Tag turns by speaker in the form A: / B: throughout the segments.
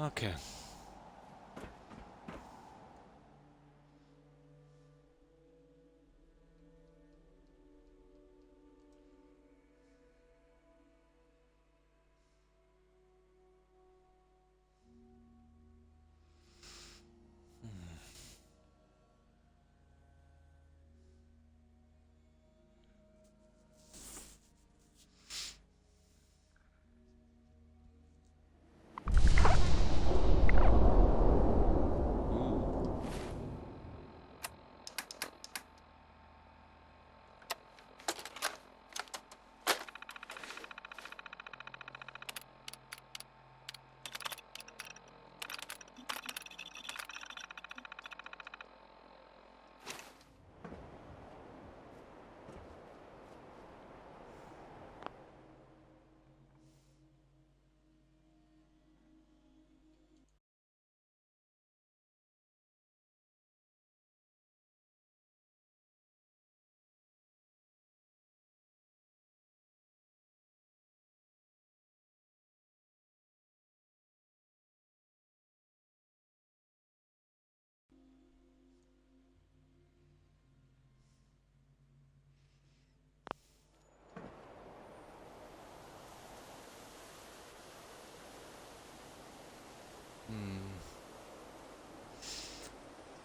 A: Okay.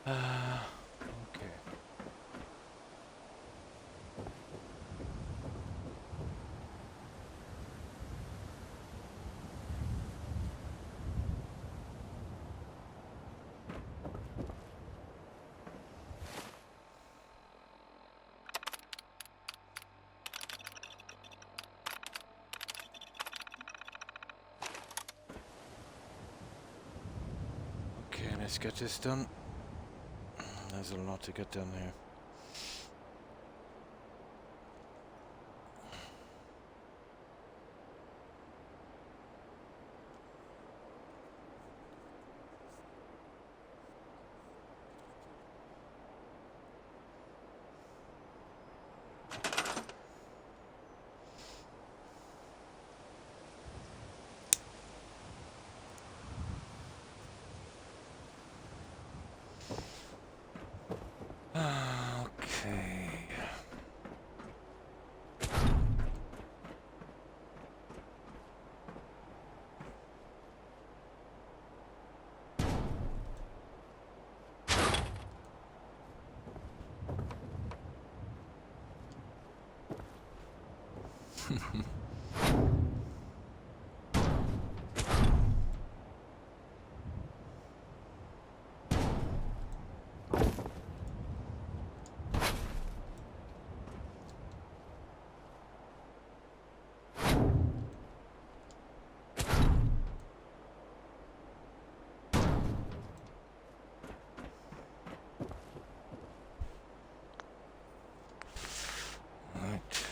A: Okay. Okay, let's get this done. There's a lot to get done here. Okay. Right.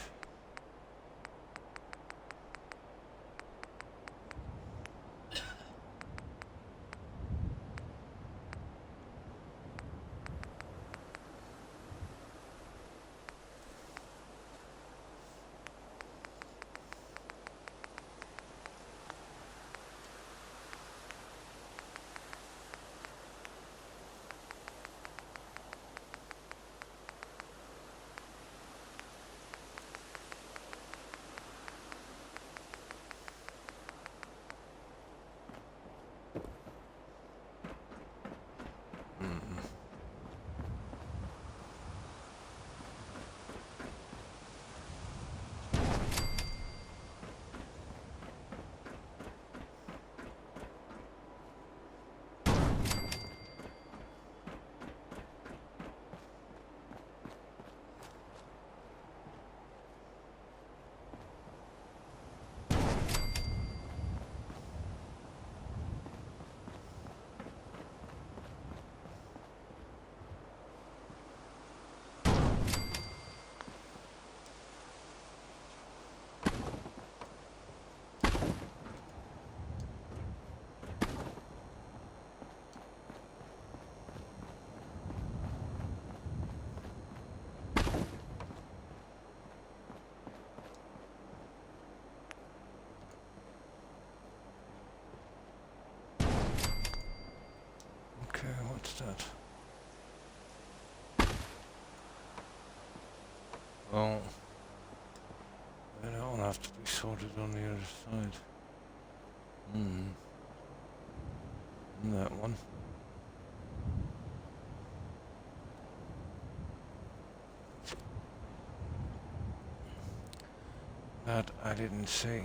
A: Well, then it'll have to be sorted on the other side. That one. That I didn't see.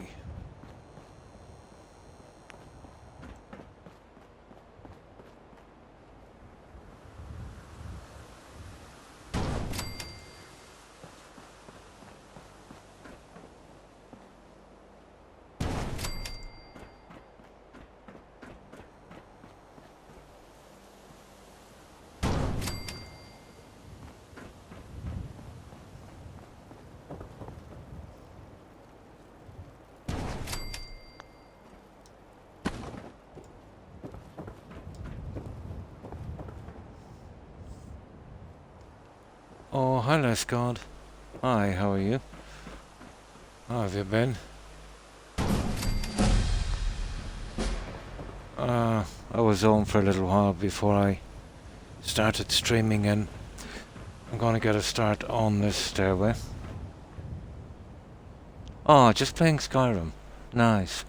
A: Oh, hello, Scott. Hi, how are you? How have you been? I was home for a little while before I started streaming, and I'm going to get a start on this stairway. Oh, just playing Skyrim. Nice.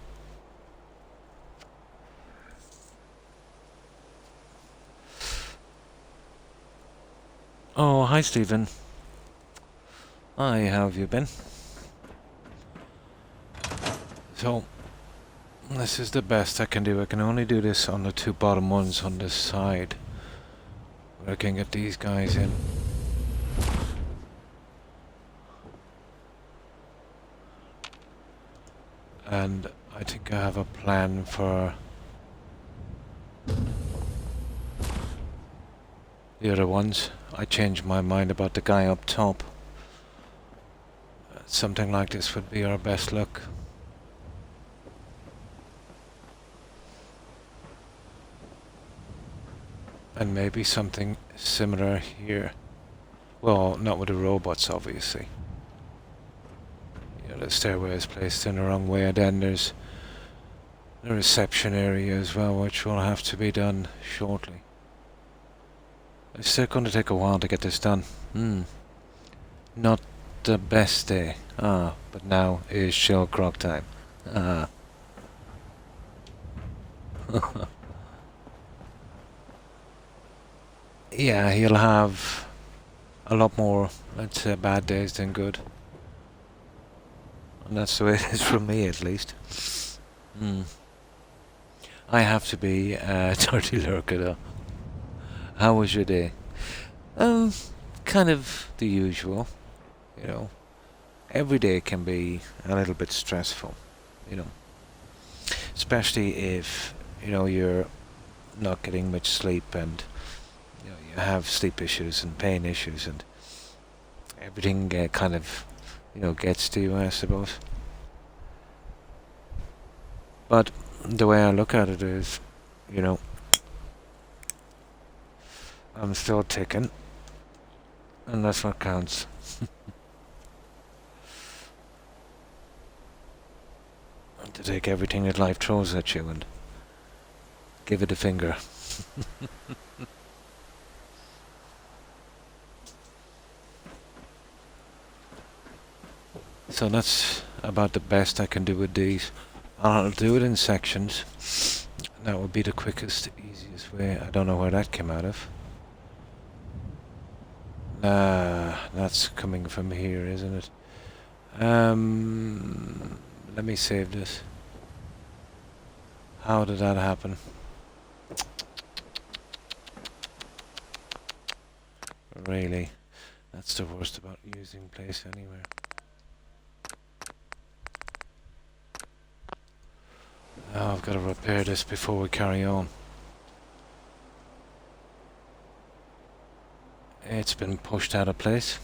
A: Oh, hi, Stephen. Hi, how have you been? So, this is the best I can do. I can only do this on the two bottom ones on this side. But I can get these guys in. And I think I have a plan for the other ones. I changed my mind about the guy up top. Something like this would be our best luck. And maybe something similar here. Well, not with the robots, obviously. You know, the stairway is placed in the wrong way, and then there's the reception area as well, which will have to be done shortly. It's still going to take a while to get this done. Not the best day. But now is shell croc time. Yeah, he'll have a lot more, let's say, bad days than good. And that's the way it is for me, at least. I have to be dirty lurker, though. How was your day? Kind of the usual, you know. Every day can be a little bit stressful, you know. Especially if, you know, you're not getting much sleep, and you know, you have sleep issues and pain issues, and everything kind of, you know, gets to you, I suppose. But the way I look at it is, you know, I'm still ticking, and that's what counts. To take everything that life throws at you and give it a finger. So that's about the best I can do with these. I'll do it in sections. That would be the quickest, easiest way. I don't know where that came out of. That's coming from here, isn't it? Let me save this. How did that happen? Really? That's the worst about using place anywhere. Oh, I've got to repair this before we carry on. It's been pushed out of place.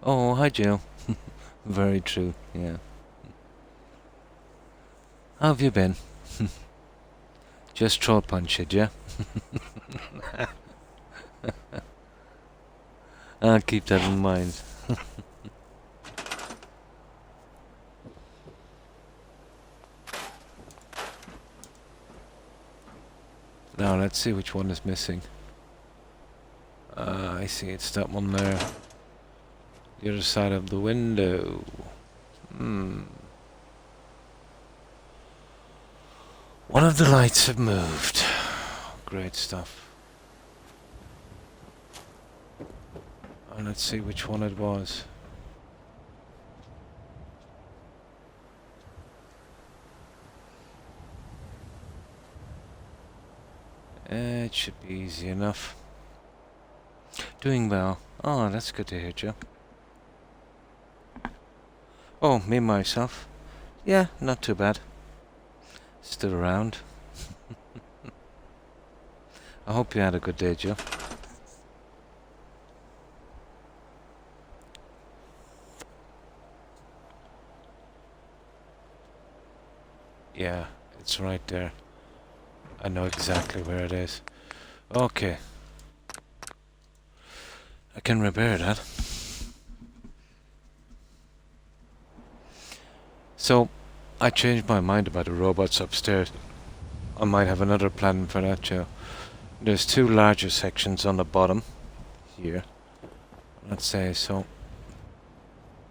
A: Oh, hi, Jill. Very true, yeah. How have you been? Just troll punch it, yeah? I'll keep that in mind. Now let's see which one is missing. I see, it's that one there. The other side of the window. Hmm. One of the lights have moved. Great stuff. And let's see which one it was. It should be easy enough. Doing well. Oh, that's good to hear, Joe. Oh, me myself. Yeah, not too bad. Still around. I hope you had a good day, Joe. Yeah, it's right there. I know exactly where it is. Okay. I can repair that. So, I changed my mind about the robots upstairs. I might have another plan for that, Joe. There's two larger sections on the bottom here. Let's say so.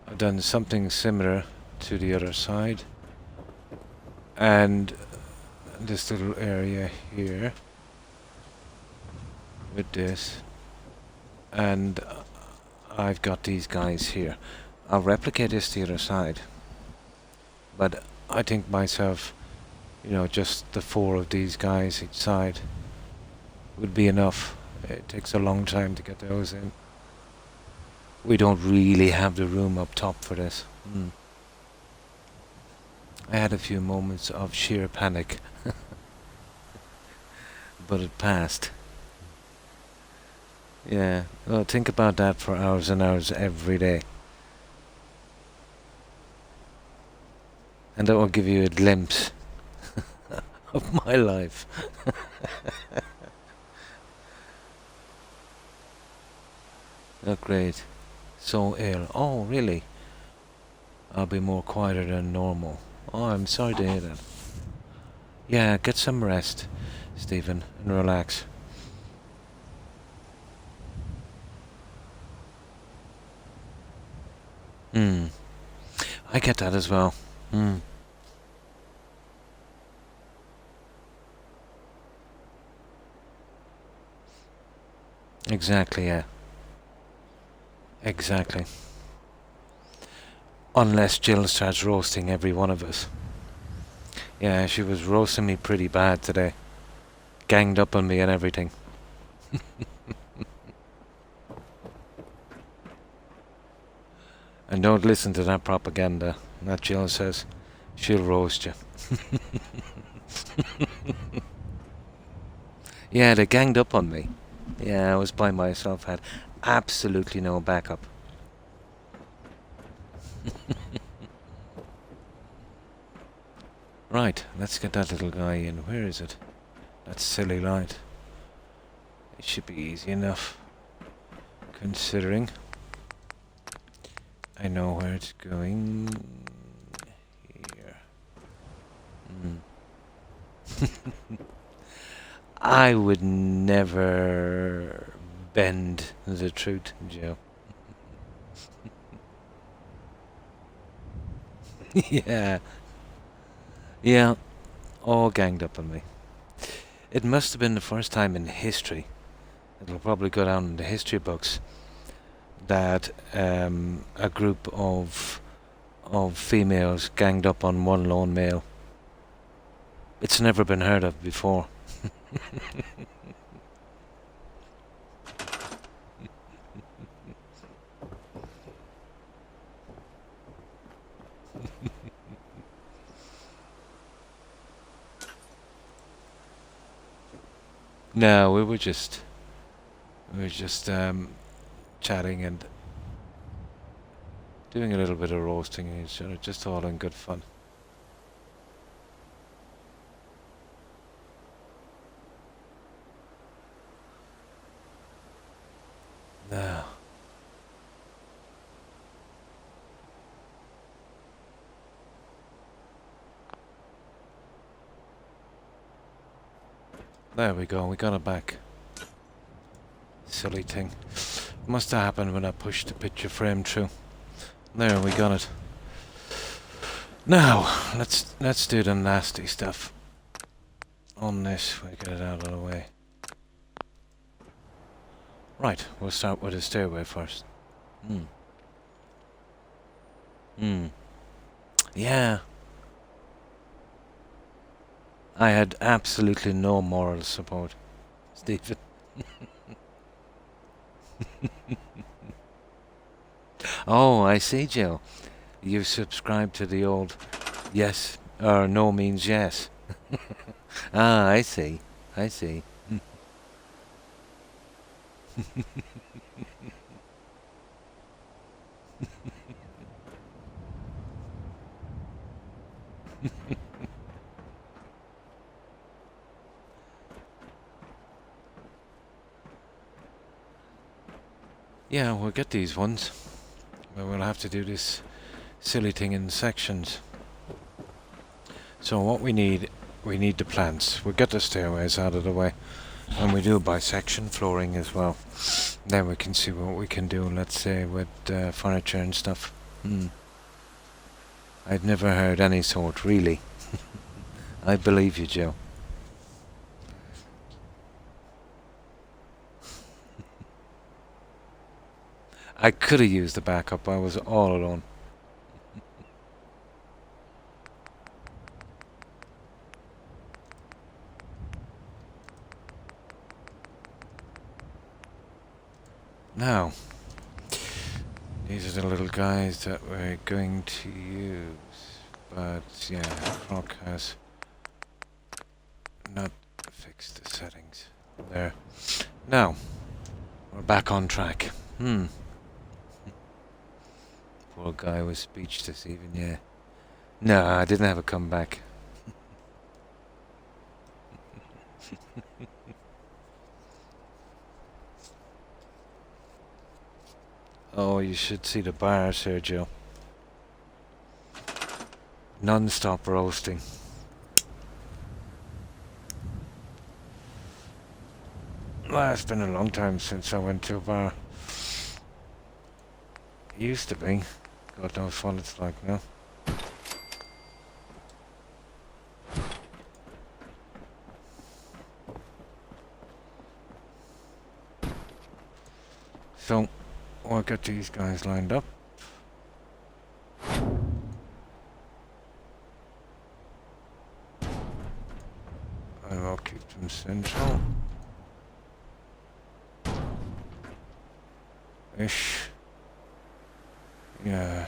A: I've done something similar to the other side. And this little area here with this. And I've got these guys here. I'll replicate this to the other side. But I think myself, you know, just the 4 of these guys each side would be enough. It takes a long time to get those in. We don't really have the room up top for this. I had a few moments of sheer panic. But it passed. Yeah, well, think about that for hours and hours every day. And that will give you a glimpse of my life. Oh, great. So ill. Oh, really? I'll be more quieter than normal. Oh, I'm sorry to hear that. Yeah, get some rest, Stephen, and relax. I get that as well. Exactly, yeah. Exactly. Unless Jill starts roasting every one of us. Yeah, she was roasting me pretty bad today. Ganged up on me and everything. And don't listen to that propaganda that Jill says. She'll roast you. Yeah, they ganged up on me. Yeah, I was by myself, had absolutely no backup. Right, let's get that little guy in. Where is it? That silly light. It should be easy enough, considering I know where it's going. Here. I would never bend the truth, Joe. Yeah. Yeah, all ganged up on me. It must have been the first time in history, it'll probably go down in the history books, that a group of females ganged up on one lone male. It's never been heard of before. No, we were just chatting and doing a little bit of roasting each other, just all in good fun. No. There we go, we got it back. Silly thing. Must have happened when I pushed the picture frame through. There, we got it. Now, let's do the nasty stuff on this. We get it out of the way. Right, we'll start with a stairway first. Yeah. I had absolutely no moral support, Stephen. Oh, I see, Jill. You've subscribed to the old yes or no means yes. Ah, I see. I see. Yeah, we'll get these ones. But we'll have to do this silly thing in sections. So what we need the plants. We'll get the stairways out of the way. And we do by section flooring as well. Then we can see what we can do, let's say, with furniture and stuff. I'd never heard any sort, really. I believe you, Joe. I could have used the backup. I was all alone. Now, these are the little guys that we're going to use. But yeah, Croc has not fixed the settings. There. Now, we're back on track. Poor guy was speechless even, yeah. No, I didn't have a comeback. Oh, you should see the bar, Sergio. Non-stop roasting. Well, it's been a long time since I went to a bar. It used to be. God knows what it's like now. So, we'll get these guys lined up. And we'll keep them central. Ish. Yeah.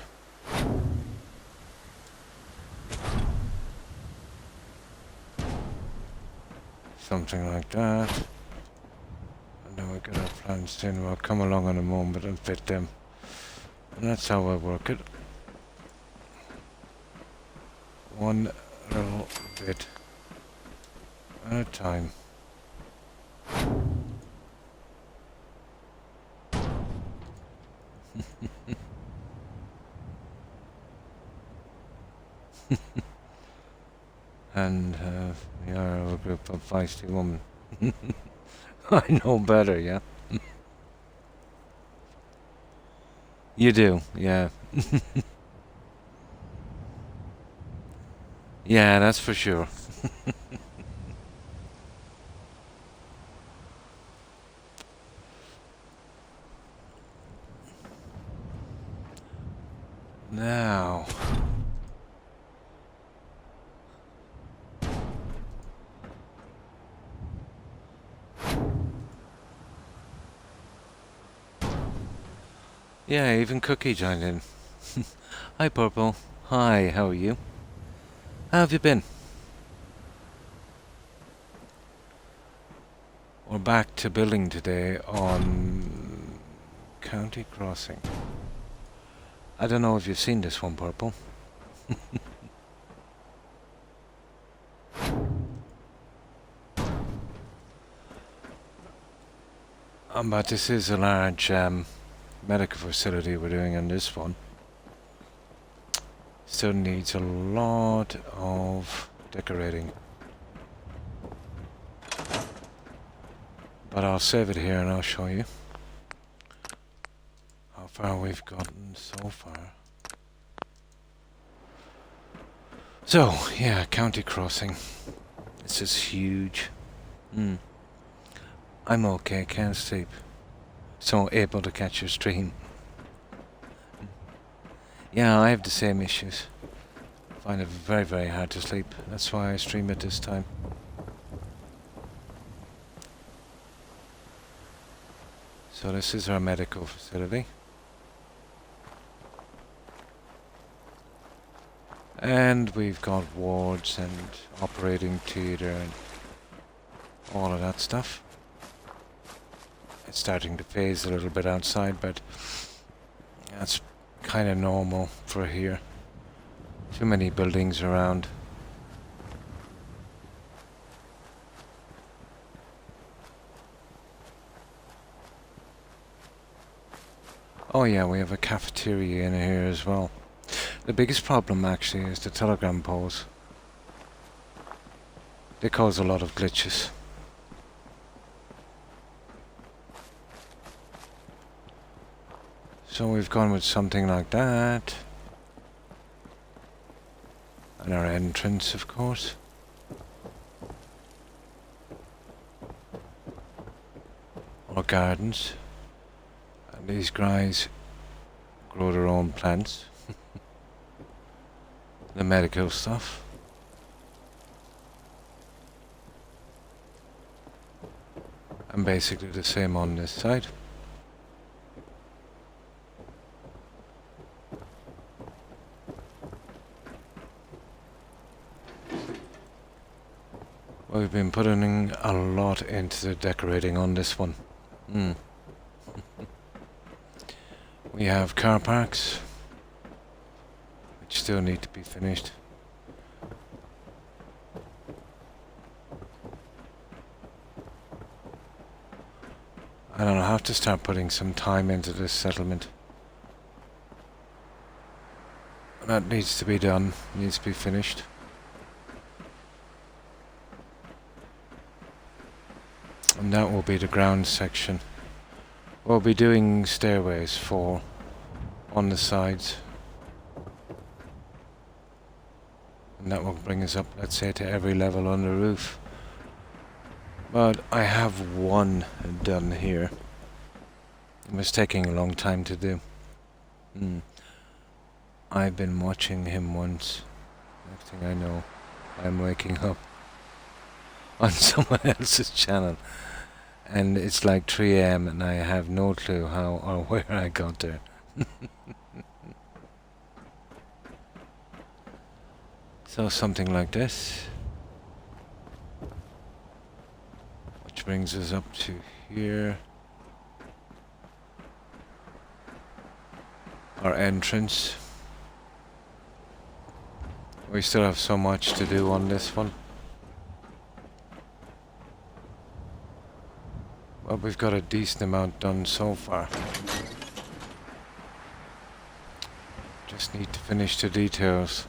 A: Something like that. And then we'll get our plans in. We'll come along in a moment and fit them. And that's how I work it. One little bit at a time. And we are a group of feisty women. I know better, yeah. You do, yeah. Yeah, that's for sure. Now. Yeah, even Cookie joined in. Hi, Purple. Hi, how are you? How have you been? We're back to building today on County Crossing. I don't know if you've seen this one, Purple. But this is a large medical facility we're doing on this one. Still needs a lot of decorating. But I'll save it here and I'll show you how far we've gotten so far. So, yeah, county crossing. This is huge. Mm. I'm okay, can't sleep. So able to catch your stream. Yeah, I have the same issues. Find it very, very hard to sleep. That's why I stream at this time. So this is our medical facility. And we've got wards and operating theatre and all of that stuff. It's starting to phase a little bit outside, but that's kind of normal for here. Too many buildings around. Oh yeah, we have a cafeteria in here as well. The biggest problem actually is the telegram poles. They cause a lot of glitches. So we've gone with something like that. And our entrance, of course. Our gardens. And these guys grow their own plants. The medical stuff. And basically the same on this side. We've been putting a lot into the decorating on this one. We have car parks, which still need to be finished. I don't know, I have to start putting some time into this settlement. That needs to be done, needs to be finished. And that will be the ground section. We'll be doing stairways for on the sides. And that will bring us up, let's say, to every level on the roof. But I have one done here. It was taking a long time to do. I've been watching him once. Next thing I know, I'm waking up on someone else's channel. And it's like 3 AM and I have no clue how or where I got there. So something like this. Which brings us up to here. Our entrance. We still have so much to do on this one. Well, we've got a decent amount done so far. Just need to finish the details.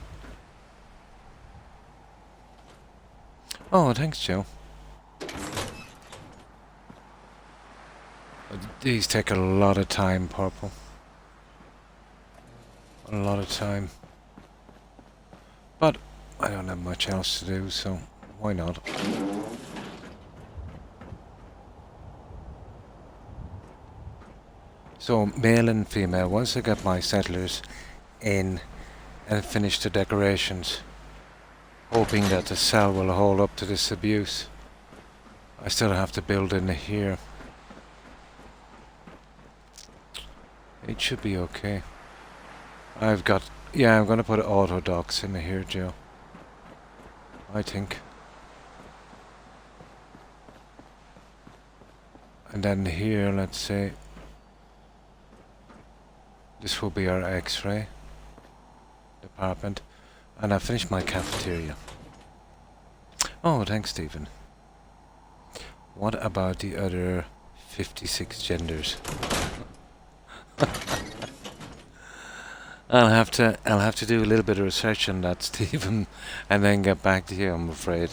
A: Oh, thanks, Joe. These take a lot of time, Purple. A lot of time. But I don't have much else to do, so why not? So, male and female, once I get my settlers in and finish the decorations, hoping that the cell will hold up to this abuse, I still have to build in here. It should be okay. I'm gonna put auto docks in here, Joe. I think. And then here, let's say, this will be our X-ray department. And I finished my cafeteria. Oh, thanks, Stephen. What about the other 56 genders? I'll have to do a little bit of research on that, Stephen, and then get back to you, I'm afraid.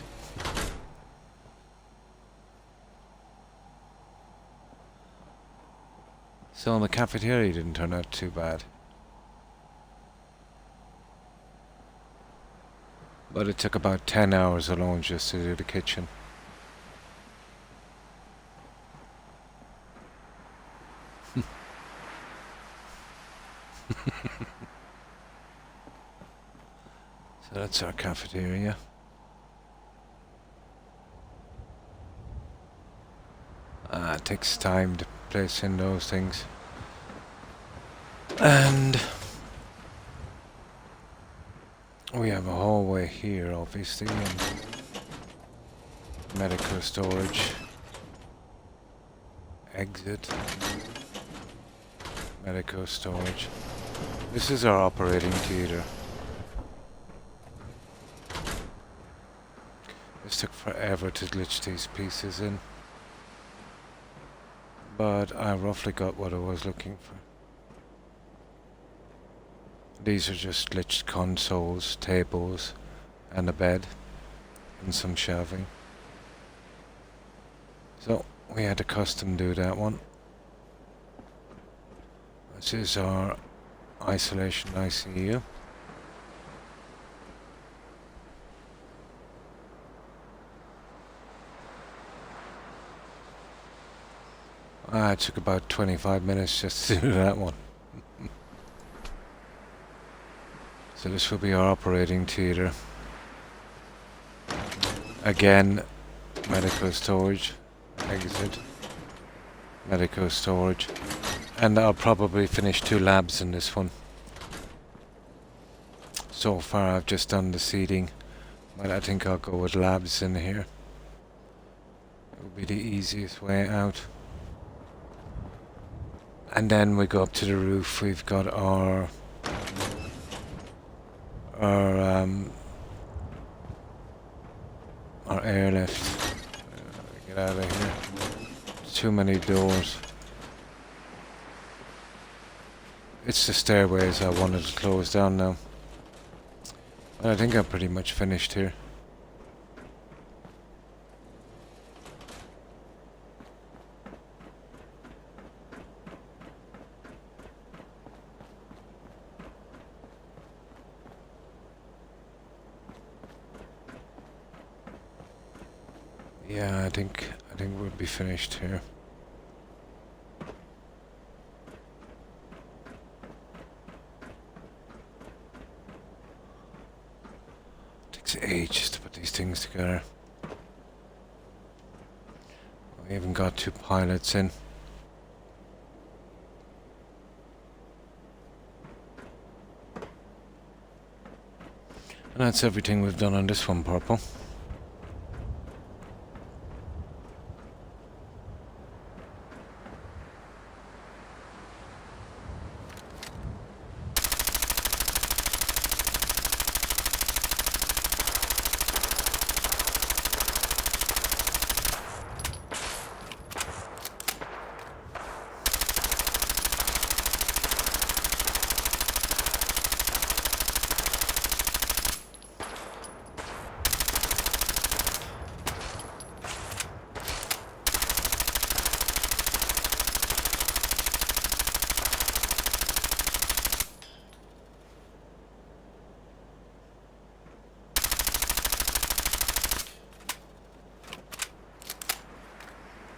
A: So the cafeteria didn't turn out too bad. But it took about 10 hours alone just to do the kitchen. So that's our cafeteria. It takes time to place in those things. And we have a hallway here, obviously, and medical storage. Exit. Medical storage. This is our operating theatre. This took forever to glitch these pieces in. But I roughly got what I was looking for. These are just glitched consoles, tables, and a bed, and some shelving. So, we had to custom do that one. This is our isolation ICU. It took about 25 minutes just to do that one. So this will be our operating theatre. Again, medical storage, exit, medical storage. And I'll probably finish 2 labs in this one. So far I've just done the seating, but I think I'll go with labs in here. It will be the easiest way out. And then we go up to the roof. We've got our airlift. Get out of here. Too many doors. It's the stairways I wanted to close down now. I think I'm pretty much finished here. Yeah, I think we'll be finished here. Takes ages to put these things together. We even got 2 pilots in. And that's everything we've done on this one, Purple.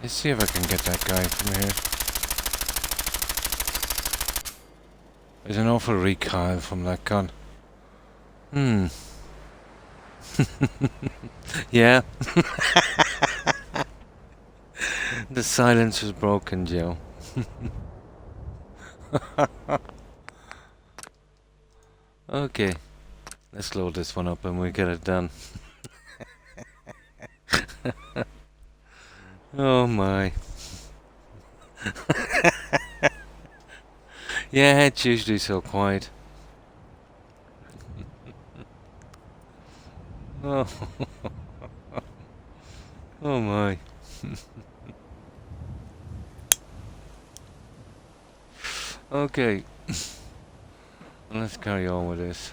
A: Let's see if I can get that guy from here. There's an awful recoil from that gun. Yeah. The silence was broken, Joe. Okay. Let's load this one up and we'll get it done. Oh my. Yeah, it's usually so quiet. Oh. Oh my. Okay. Let's carry on with this.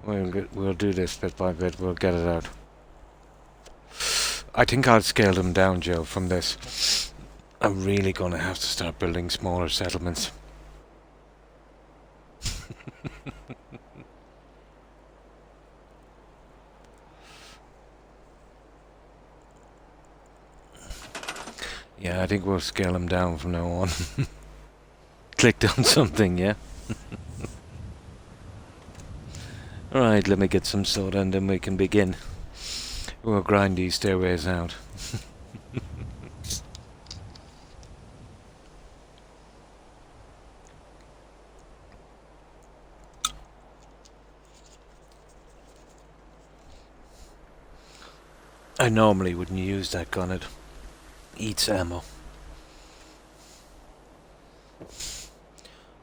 A: We'll do this bit by bit. We'll get it out. I think I'll scale them down, Joe, from this. I'm really going to have to start building smaller settlements. Yeah, I think we'll scale them down from now on. Clicked on something, yeah? Alright, let me get some soda and then we can begin. We'll grind these stairways out. I normally wouldn't use that gun, it eats ammo.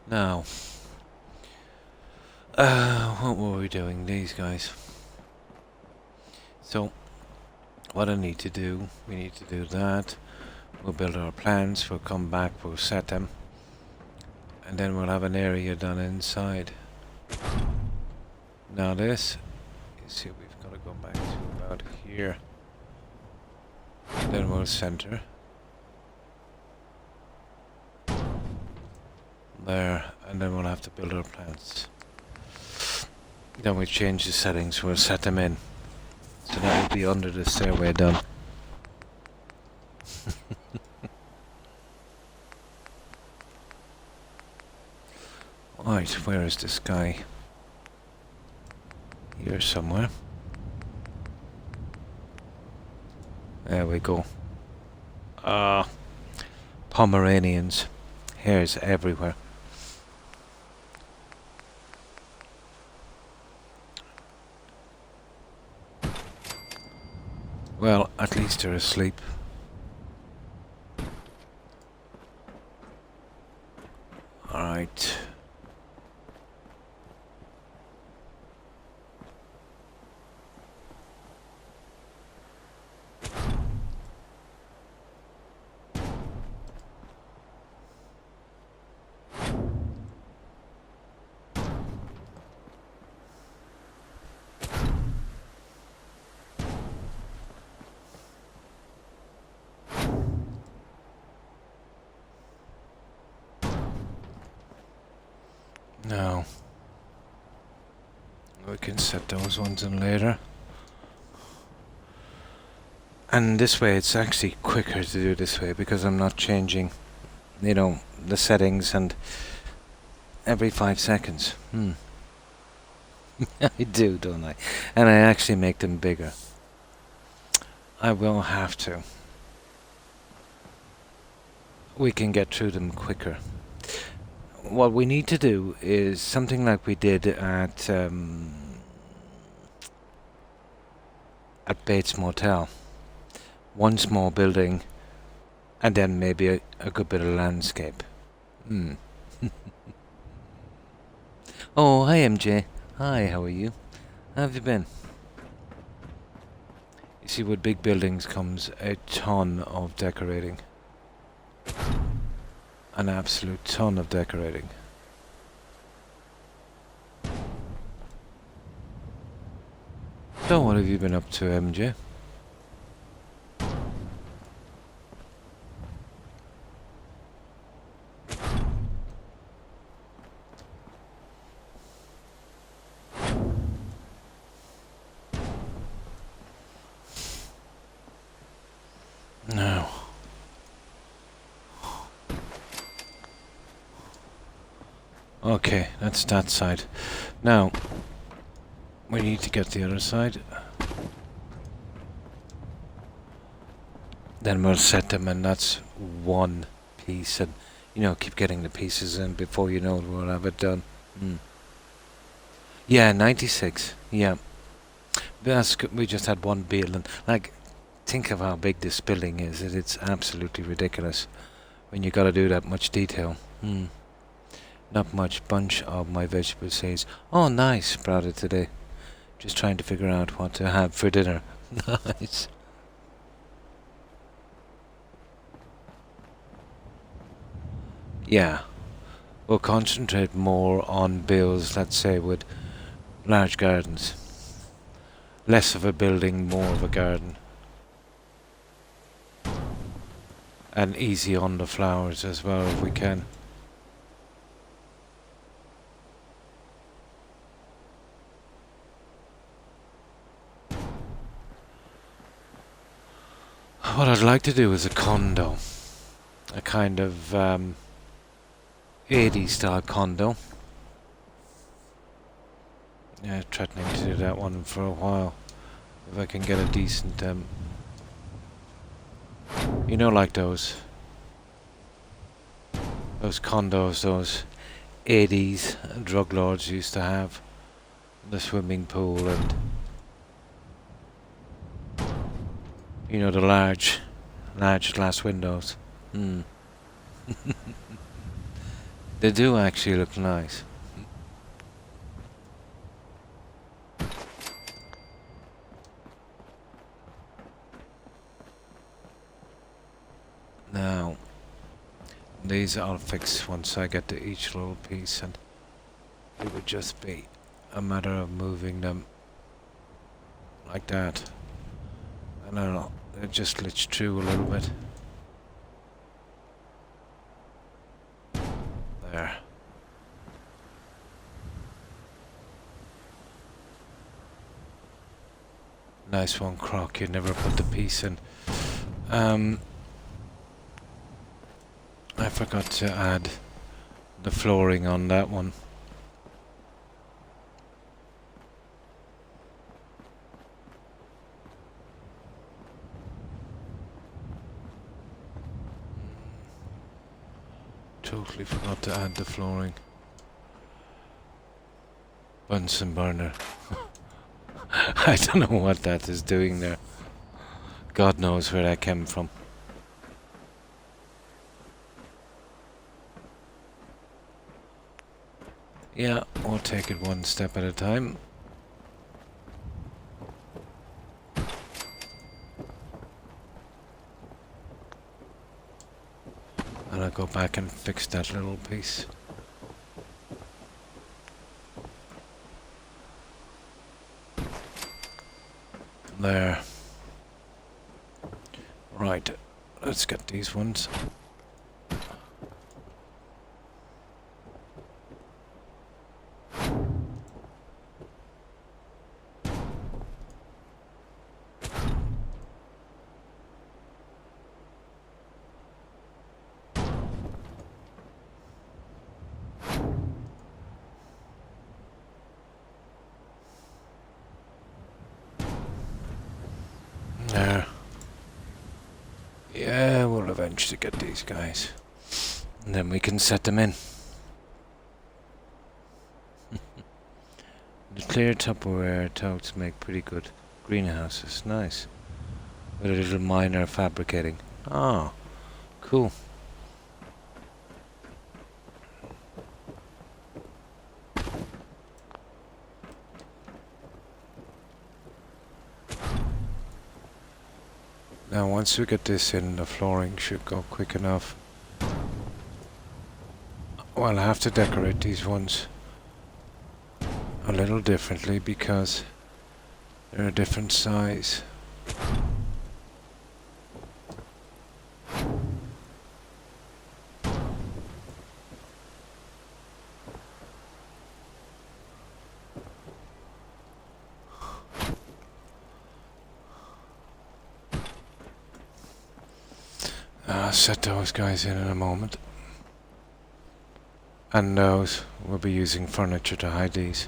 A: Now, what were we doing, these guys? So, what I need to do, we need to do that. We'll build our plans, we'll come back, we'll set them. And then we'll have an area done inside. Now this, you see we've got to go back to about here. Then we'll center. There, and then we'll have to build our plants. Then we change the settings, we'll set them in. So that will be under the stairway done. Right, where is this guy? Here somewhere. There we go. Pomeranians. Hairs everywhere. Well, at least they're asleep. Alright. Now, we can set those ones in later. And this way it's actually quicker to do this way because I'm not changing, you know, the settings and every 5 seconds. I do, don't I? And I actually make them bigger. I will have to. We can get through them quicker. What we need to do is something like we did at Bates Motel. One small building, and then maybe a good bit of landscape. Oh, hi MJ. Hi, how are you? How have you been? You see, with big buildings comes a ton of decorating. An absolute ton of decorating. So what have you been up to, MJ? No. Okay, that's that side. Now, we need to get the other side. Then we'll set them, and that's one piece, and you know, keep getting the pieces in before you know it, we'll have it done. Yeah, 96. Yeah, that's we just had one building. Like, think of how big this building is. It's absolutely ridiculous when you got to do that much detail. Not much. Bunch of my vegetable seeds. Oh, nice. Sprouted today. Just trying to figure out what to have for dinner. Nice. Yeah. We'll concentrate more on bills, let's say, with large gardens. Less of a building, more of a garden. And easy on the flowers as well, if we can. What I'd like to do is a condo. a kind of 80s style condo. Yeah, threatening to do that one for a while. If I can get a decent, you know, like those condos, those 80s drug lords used to have. The swimming pool and, you know, the large glass windows. They do actually look nice. Now, these I'll fix once I get to each little piece, and it would just be a matter of moving them like that. And I'll just glitch through a little bit. There. Nice one, Croc. You never put the piece in. I forgot to add the flooring on that one. Totally forgot to add the flooring. Bunsen burner. I don't know what that is doing there. God knows where that came from. Yeah, we'll take it one step at a time. And I'll go back and fix that little piece. There. Right, let's get these ones. There. Yeah, we'll eventually get these guys. And then we can set them in. The clear Tupperware totes make pretty good greenhouses. Nice. With a little minor fabricating. Ah, cool. Now once we get this in, the flooring should go quick enough. Well, I have to decorate these ones a little differently because they're a different size. I'll set those guys in a moment. And those, we'll be using furniture to hide these.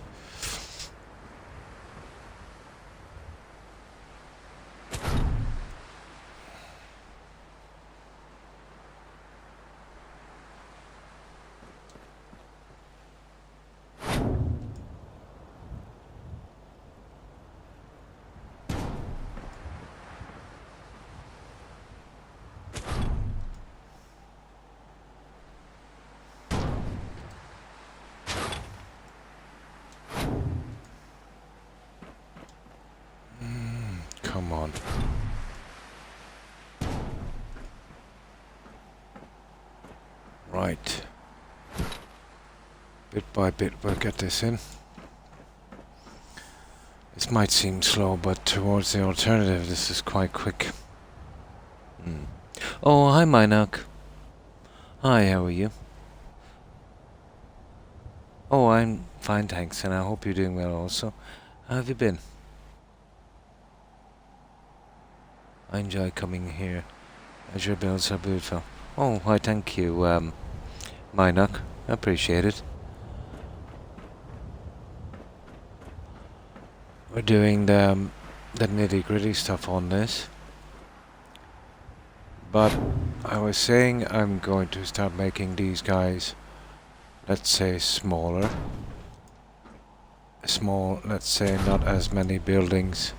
A: Come on. Right. Bit by bit we'll get this in. This might seem slow, but towards the alternative this is quite quick. Oh, hi Minoc. Hi, how are you? Oh, I'm fine, thanks, and I hope you're doing well also. How have you been? I enjoy coming here, as your builds are beautiful. Oh, I thank you, Minoc. I appreciate it. We're doing the nitty-gritty stuff on this. But I was saying I'm going to start making these guys, let's say, smaller. Small, let's say, not as many buildings.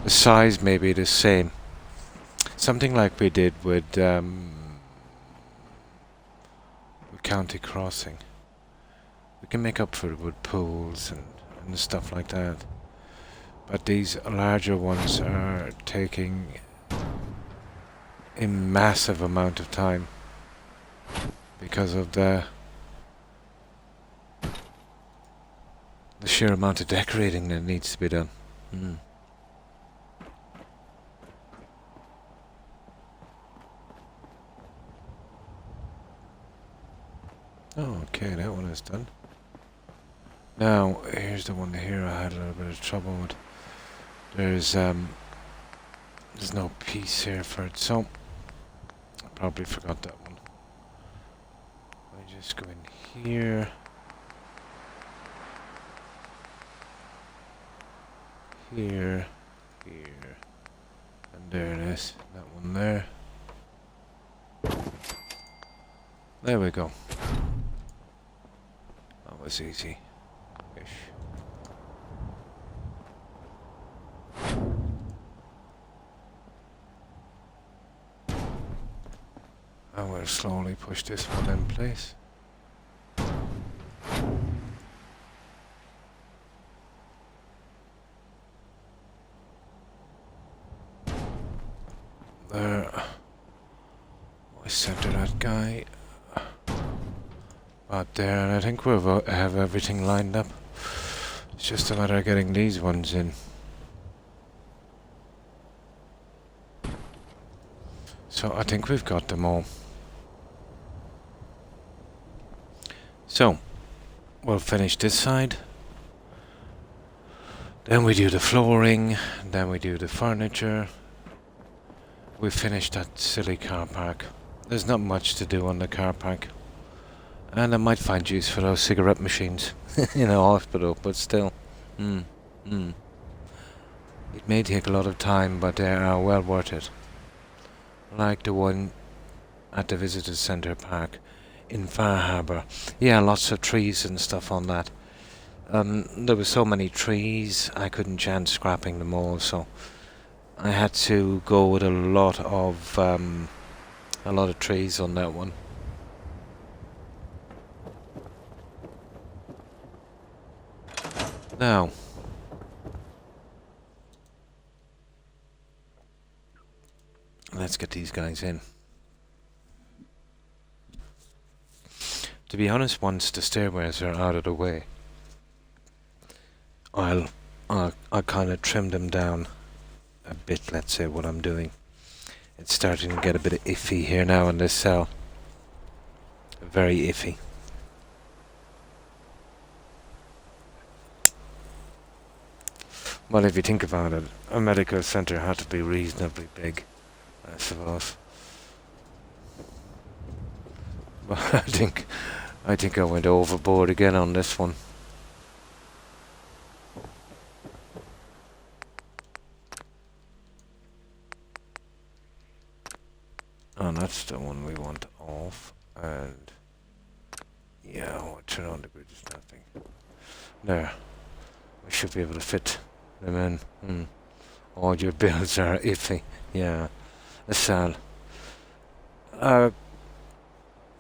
A: The size may be the same. Something like we did with County Crossing. We can make up for it with pools and stuff like that. But these larger ones are taking a massive amount of time because of the sheer amount of decorating that needs to be done. Oh, okay, that one is done. Now, here's the one here I had a little bit of trouble with. There's no piece here for it, so I probably forgot that one. I just go in here. Here, and there it is, that one there. There we go. That was easy-ish. I will slowly push this one in place. There. I center that guy. About there, and I think we have everything lined up. It's just a matter of getting these ones in. So I think we've got them all. So, we'll finish this side. Then we do the flooring, then we do the furniture. We finished that silly car park. There's not much to do on the car park. And I might find use for those cigarette machines in a hospital, but still. It may take a lot of time, but they are well worth it. Like the one at the Visitor Centre Park in Far Harbour. Yeah, lots of trees and stuff on that. There were so many trees, I couldn't chance scrapping them all, so I had to go with a lot of trees on that one. Now, let's get these guys in. To be honest, once the stairways are out of the way, I'll kind of trim them down a bit, let's say, what I'm doing. It's starting to get a bit of iffy here now in this cell. Very iffy. Well, if you think about it, a medical centre had to be reasonably big, I suppose. But I think I went overboard again on this one. And that's the one we want off, and yeah, I'll turn on the grid snapping. There. We should be able to fit them in. All your bills are iffy. Yeah. A cell.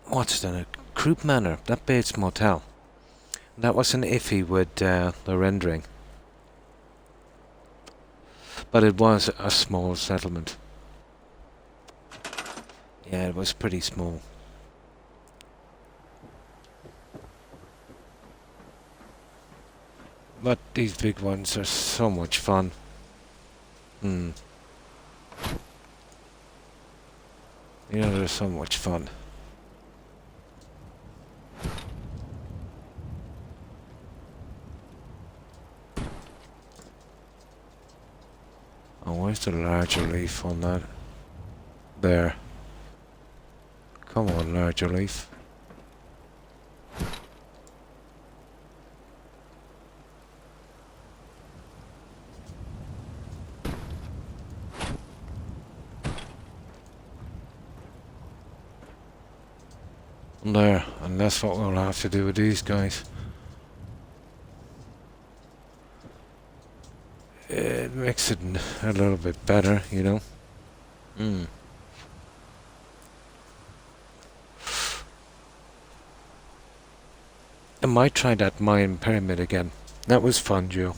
A: What's that? Croup Manor. That Bates Motel. That wasn't iffy with the rendering. But it was a small settlement. Yeah, it was pretty small. But these big ones are so much fun. You know, they're so much fun. Oh, where's the larger leaf on that? There. Come on, larger leaf. There, and that's what we'll have to do with these guys. It makes it a little bit better, you know. I might try that Mayan pyramid again. That was fun, Joe.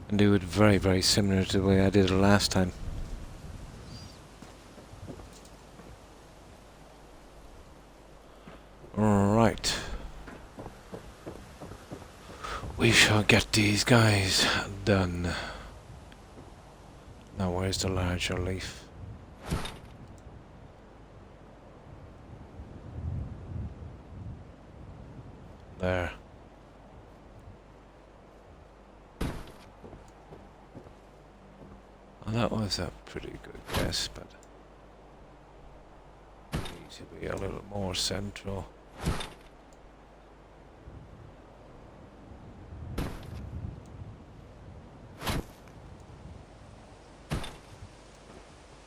A: And do it very, very similar to the way I did it last time. Right. We shall get these guys done. Now where's the larger leaf? There. Well, that was a pretty good guess, but need to be a little more central.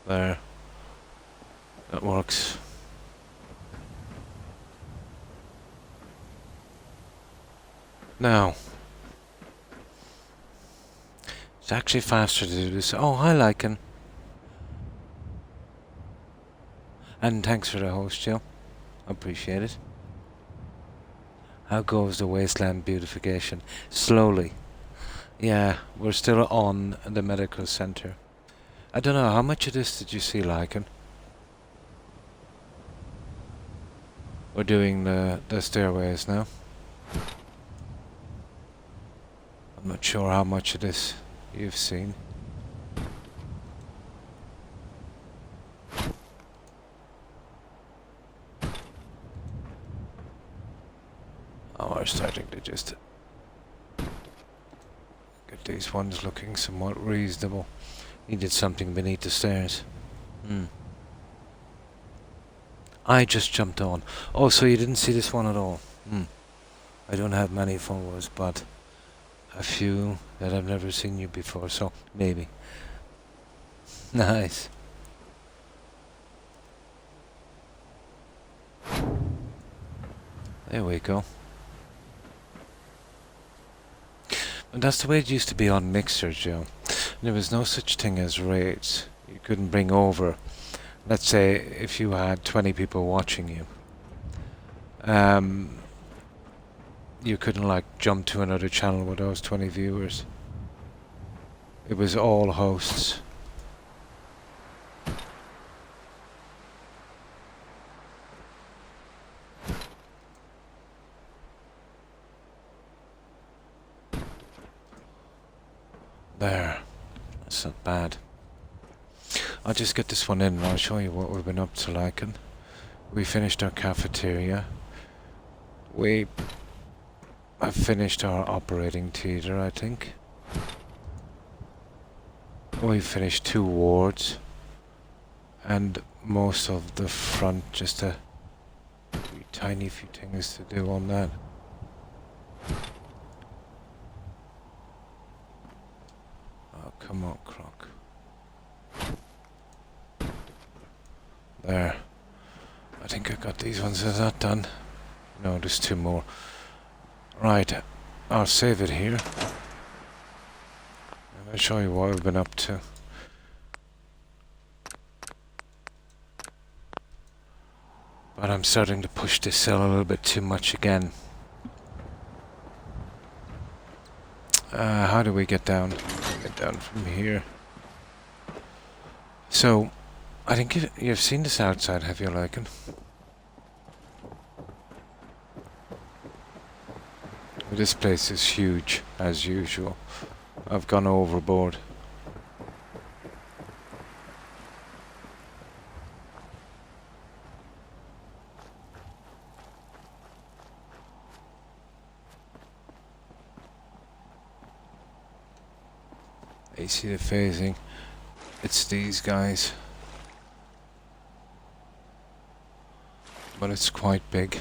A: There. That works. Now, it's actually faster to do this. Oh, hi, Lycan. And thanks for the host, Joe. Appreciate it. How goes the wasteland beautification? Slowly. Yeah, we're still on the medical center. I don't know, how much of this did you see, Lycan? We're doing the stairways now. I'm not sure how much of this you've seen. Oh, we're starting to just get these ones looking somewhat reasonable. Needed something beneath the stairs. I just jumped on. Oh, so you didn't see this one at all? I don't have many followers, but a few that I've never seen you before, so maybe. Nice. There we go. And that's the way it used to be on Mixer, Joe. There was no such thing as raids. You couldn't bring over, let's say, if you had 20 people watching you. You couldn't like jump to another channel with those 20 viewers. It was all hosts. There. That's not bad. I'll just get this one in and I'll show you what we've been up to, Lycan. We finished our cafeteria. We have finished our operating theatre, I think. We finished 2 wards. And most of the front, just a tiny few things to do on that. Oh, come on, Croc. There. I think I got these ones. Is that done? No, there's 2 more. Right. I'll save it here. And I'll show you what we've been up to. But I'm starting to push this cell a little bit too much again. How do we get down? Get down from here. So, I think you've seen this outside, have you, Lycan? This place is huge, as usual. I've gone overboard. You see the phasing. It's these guys. But it's quite big.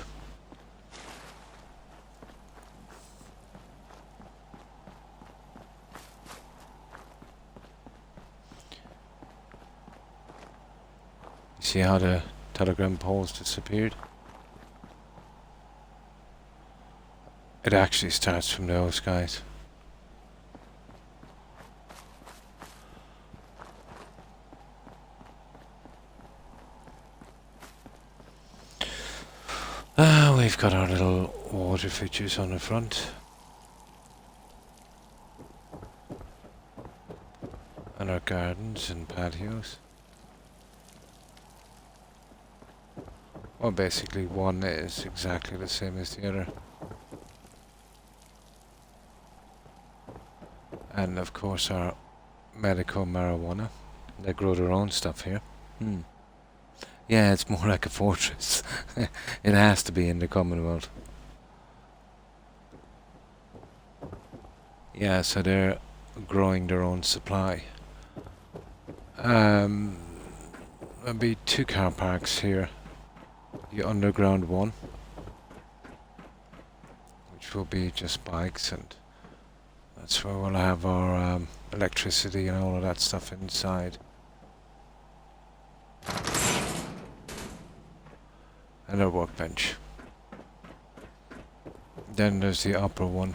A: See how the telegram poles disappeared? It actually starts from those guys. We've got our little water features on the front. And our gardens and patios. Well, basically one is exactly the same as the other. And of course our medical marijuana. They grow their own stuff here. Yeah, it's more like a fortress. It has to be in the Commonwealth. Yeah, so they're growing their own supply. There'll be 2 car parks here. The underground one, which will be just bikes, and that's where we'll have our electricity and all of that stuff inside. And our workbench. Then there's the upper one.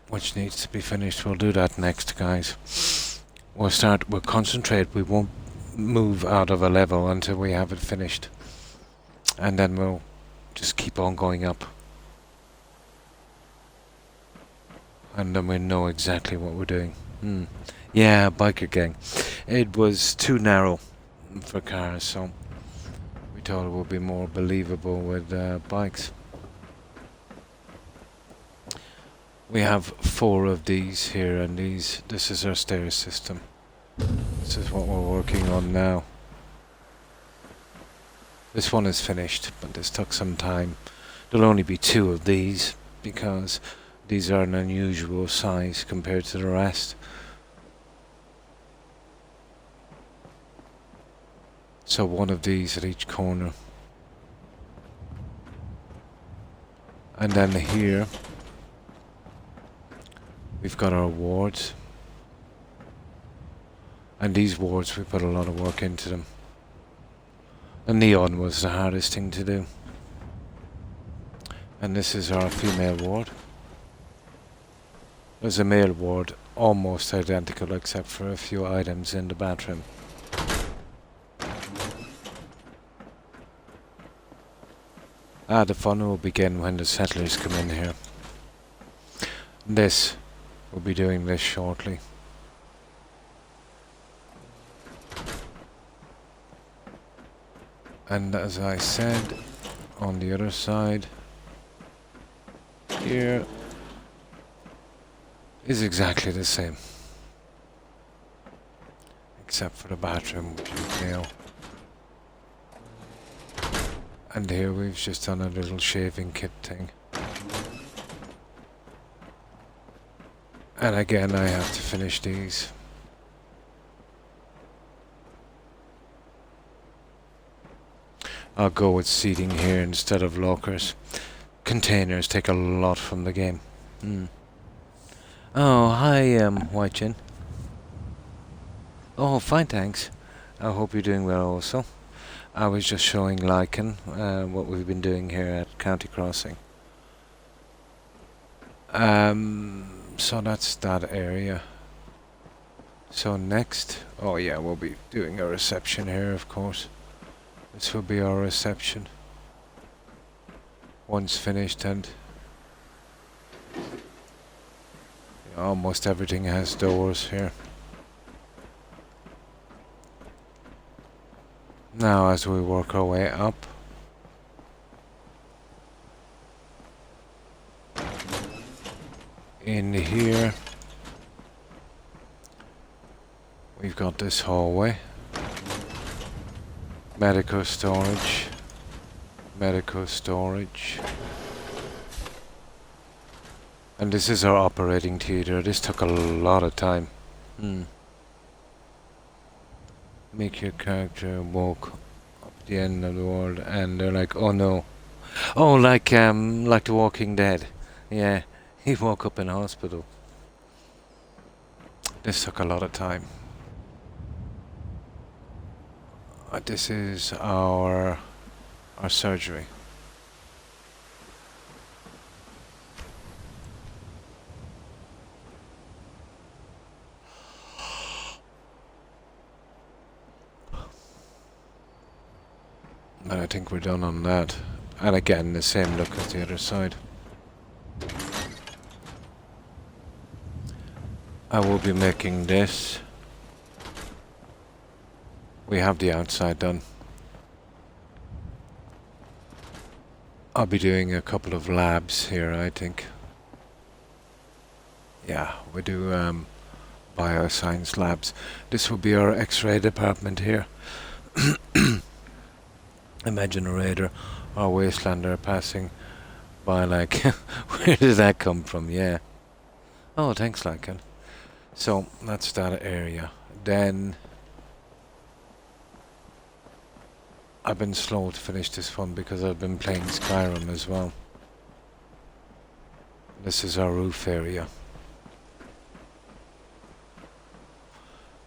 A: Which needs to be finished. We'll do that next, guys. We'll concentrate. We won't move out of a level until we have it finished. And then we'll just keep on going up. And then we know exactly what we're doing. Yeah, biker gang. It was too narrow for cars, so we thought it would be more believable with bikes. We have 4 of these here, and this is our stair system. This is what we're working on now. This one is finished, but this took some time. There'll only be 2 of these, because these are an unusual size compared to the rest. So 1 of these at each corner. And then here we've got our wards. And these wards, we put a lot of work into them. The neon was the hardest thing to do. And this is our female ward. There's a male ward, almost identical except for a few items in the bathroom. The fun will begin when the settlers come in here. We'll be doing this shortly. And as I said, on the other side, here is exactly the same. Except for the bathroom, which is male. And here we've just done a little shaving kit thing. And again, I have to finish these. I'll go with seating here instead of lockers. Containers take a lot from the game. Oh, hi, White Chin. Oh, fine, thanks. I hope you're doing well also. I was just showing Lycan what we've been doing here at County Crossing. So that's that area. So next, oh yeah, we'll be doing a reception here, of course. This will be our reception. Once finished, and almost everything has doors here. Now as we work our way up, in here we've got this hallway, medical storage, medical storage. And this is our operating theatre. This took a lot of time. Make your character walk up the end of the world, and they're like, oh no. Oh, like The Walking Dead. Yeah, he woke up in a hospital. This took a lot of time. This is our surgery. And I think we're done on that. And again, the same look as the other side. I will be making this. We have the outside done. I'll be doing a couple of labs here, I think. Yeah, we do bioscience labs. This will be our X-ray department here. Imagine a raider or wastelander passing by, like, where did that come from? Yeah. Oh, thanks, Lycan. So, that's that area. Then, I've been slow to finish this one because I've been playing Skyrim as well. This is our roof area.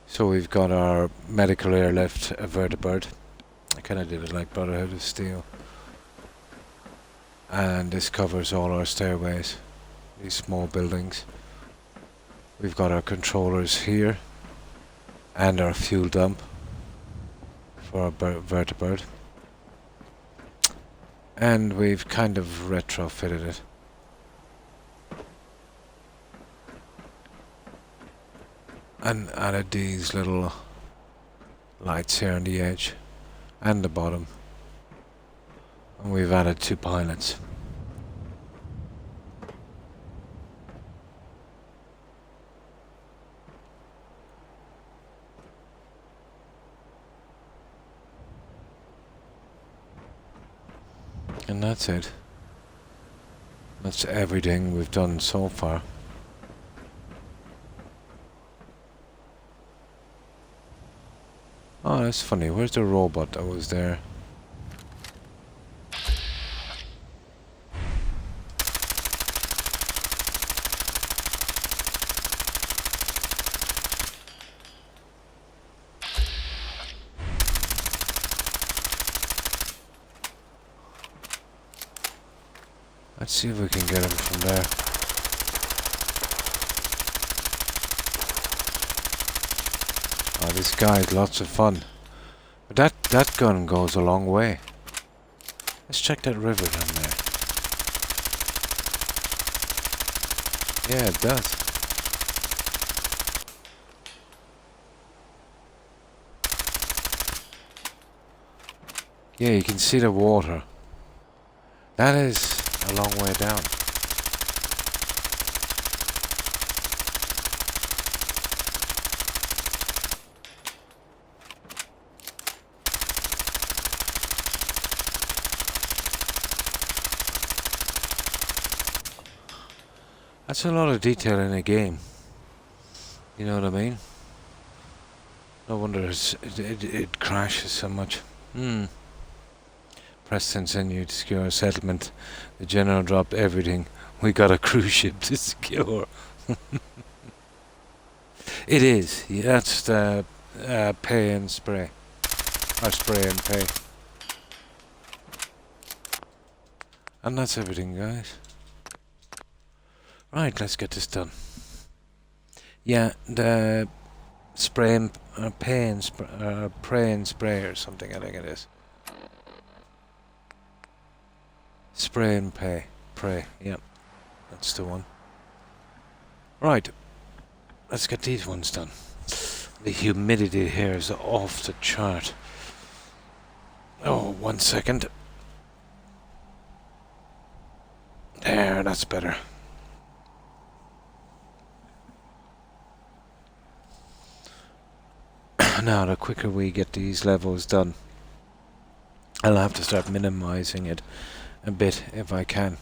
A: So we've got our medical airlift vertibird. I kind of did it like Brotherhood of Steel. And this covers all our stairways, these small buildings. We've got our controllers here and our fuel dump for our vertibird. And we've kind of retrofitted it. And added these little lights here on the edge and the bottom. And we've added 2 pilots. And that's it. That's everything we've done so far. Oh, that's funny. Where's the robot that was there? Let's see if we can get him from there. Oh, this guy's lots of fun. But that gun goes a long way. Let's check that river down there. Yeah, it does. Yeah, you can see the water. That is a long way down. That's a lot of detail in a game. You know what I mean? No wonder it crashes so much. Press continue to secure a settlement. The general dropped everything. We got a cruise ship to secure. It is. Yeah, that's the pay and spray. Or spray and pay. And that's everything, guys. Right, let's get this done. Yeah, the spray and pay and pray and spray or something, I think it is. Spray and pay. Pray, yep. That's the one. Right. Let's get these ones done. The humidity here is off the chart. Oh, 1 second. There, that's better. Now, the quicker we get these levels done, I'll have to start minimizing it a bit if I can.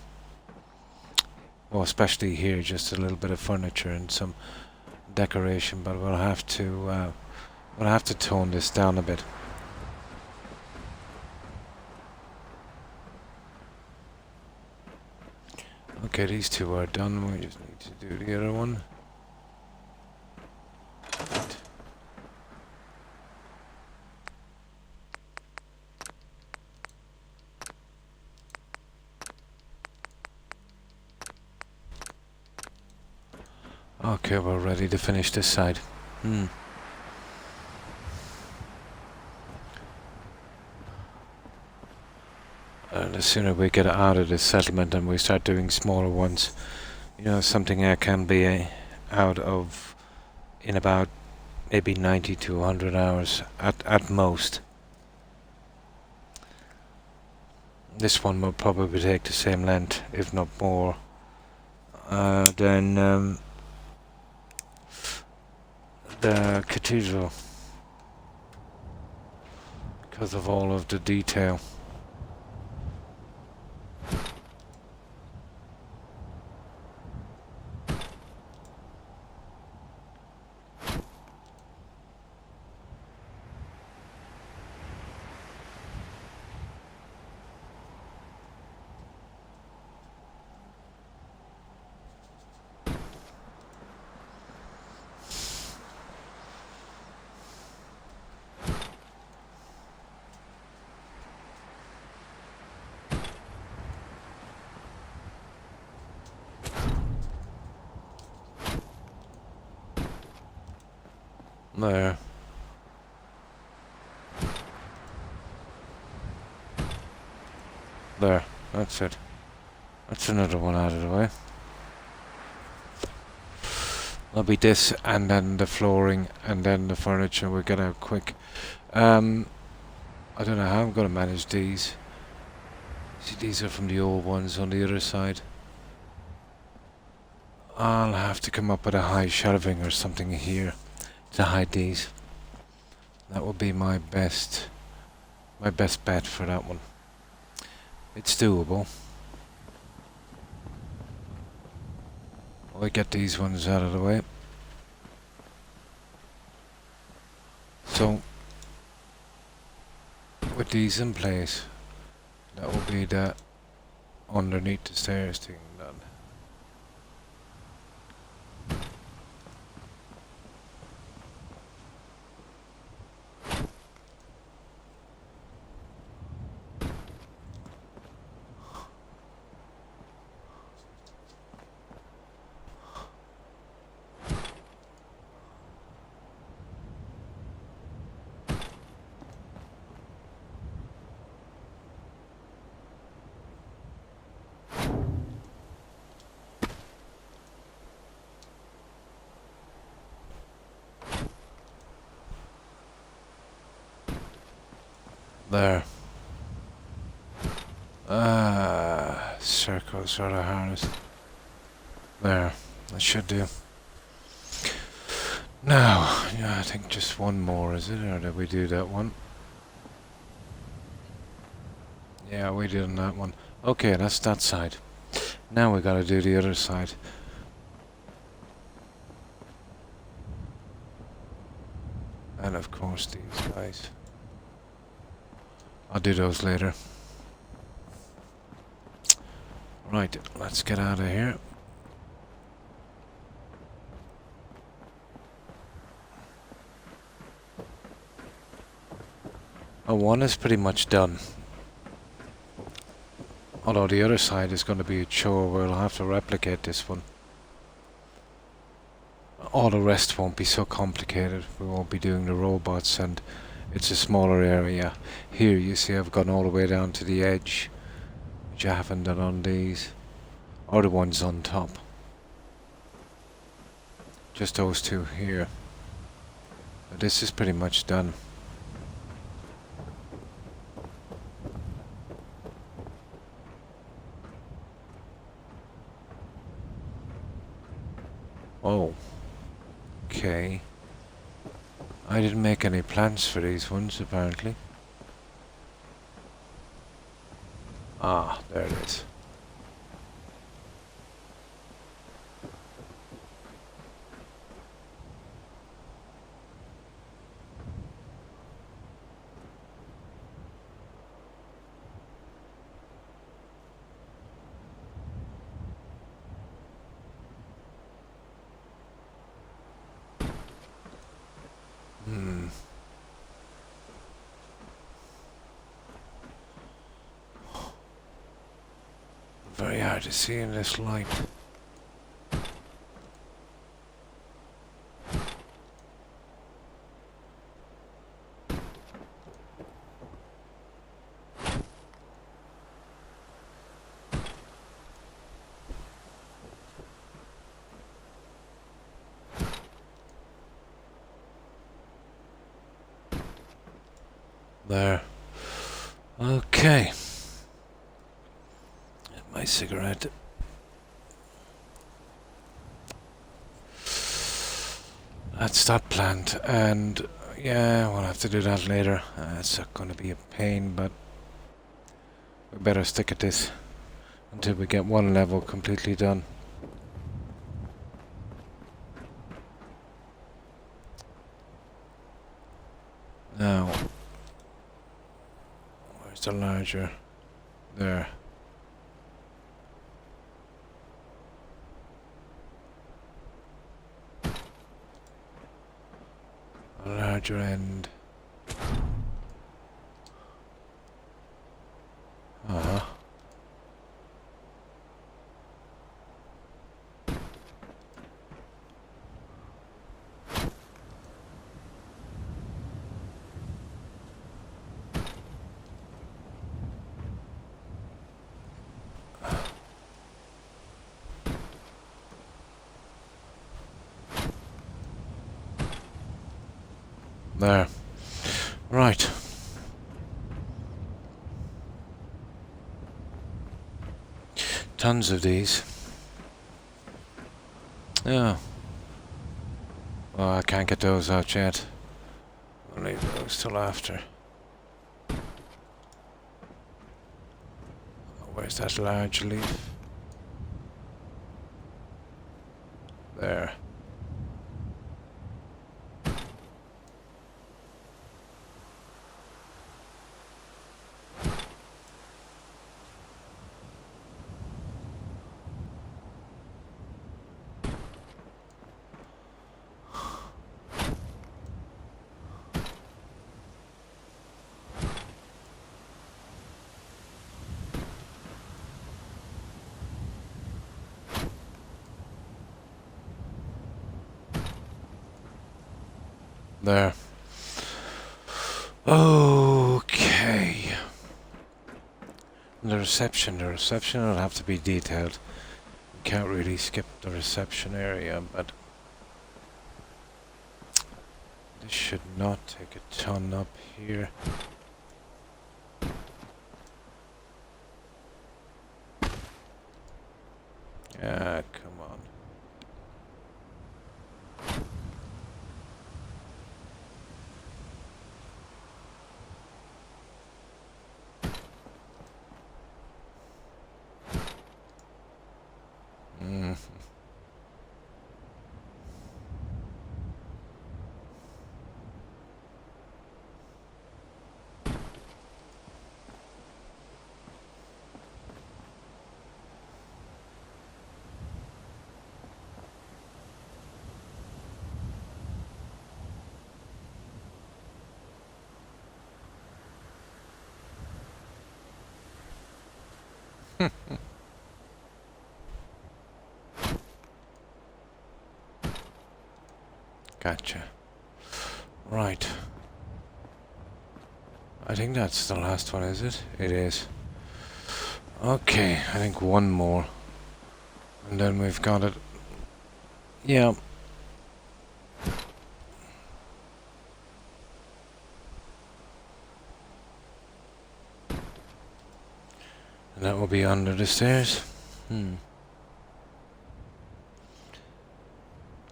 A: Well, especially here, just a little bit of furniture and some decoration, but we'll have to tone this down a bit. Okay, these two are done. We just need to do the other one. Okay, we're ready to finish this side. And the sooner we get out of this settlement and we start doing smaller ones, you know, something I can be out of in about maybe 90 to 100 hours at most. This one will probably take the same length, if not more, than the cathedral, because of all of the detail. There. There, that's it. That's another one out of the way. That'll be this, and then the flooring, and then the furniture. We'll get out quick. I don't know how I'm going to manage these. See, these are from the old ones on the other side. I'll have to come up with a high shelving or something here to hide these. That will be my best bet for that one. It's doable. I'll get these ones out of the way. So, with these in place, that will be the underneath the stairs thing done. There. Circle sort of hardest. There. That should do. Now, yeah, I think just one more, is it? Or did we do that one? Yeah, we did on that one. Okay, that's that side. Now we gotta do the other side. And of course these guys. I'll do those later. Right, let's get out of here. Oh, one is pretty much done. Although the other side is going to be a chore, we'll have to replicate this one. All the rest won't be so complicated. We won't be doing the robots, and it's a smaller area. Here you see I've gone all the way down to the edge, which I haven't done on these, or the ones on top. Just those two here. But this is pretty much done. Oh. Okay. I didn't make any plans for these ones, apparently. Ah, there it is. Hmm. Very hard to see in this light. There. Okay. My cigarette. That's that plant, and yeah, we'll have to do that later. It's going to be a pain, but we better stick at this until we get one level completely done. Now, where's the larger? There. A larger end. Uh-huh. There. Right. Tons of these. Yeah. Well, I can't get those out yet. I'll leave those till after. Where's that large leaf? There. There. Okay. The reception will have to be detailed. We can't really skip the reception area, but this should not take a ton up here. Ah, come on. Gotcha. Right. I think that's the last one, is it? It is. Okay, I think one more. And then we've got it. Yeah. And that will be under the stairs.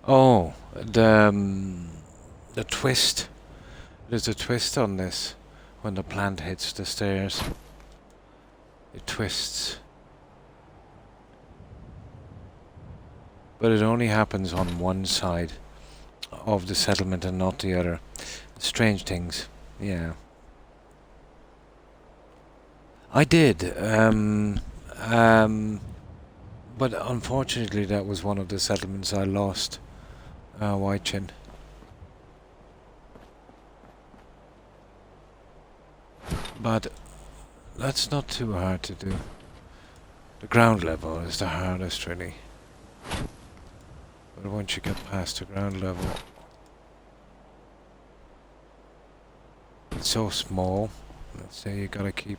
A: Oh, the twist. There's a twist on this when the plant hits the stairs. It twists. But it only happens on one side of the settlement and not the other. Strange things. Yeah. I did. But unfortunately that was one of the settlements I lost. White Chin. But that's not too hard to do. The ground level is the hardest, really. But once you get past the ground level, it's so small. Let's say you gotta keep.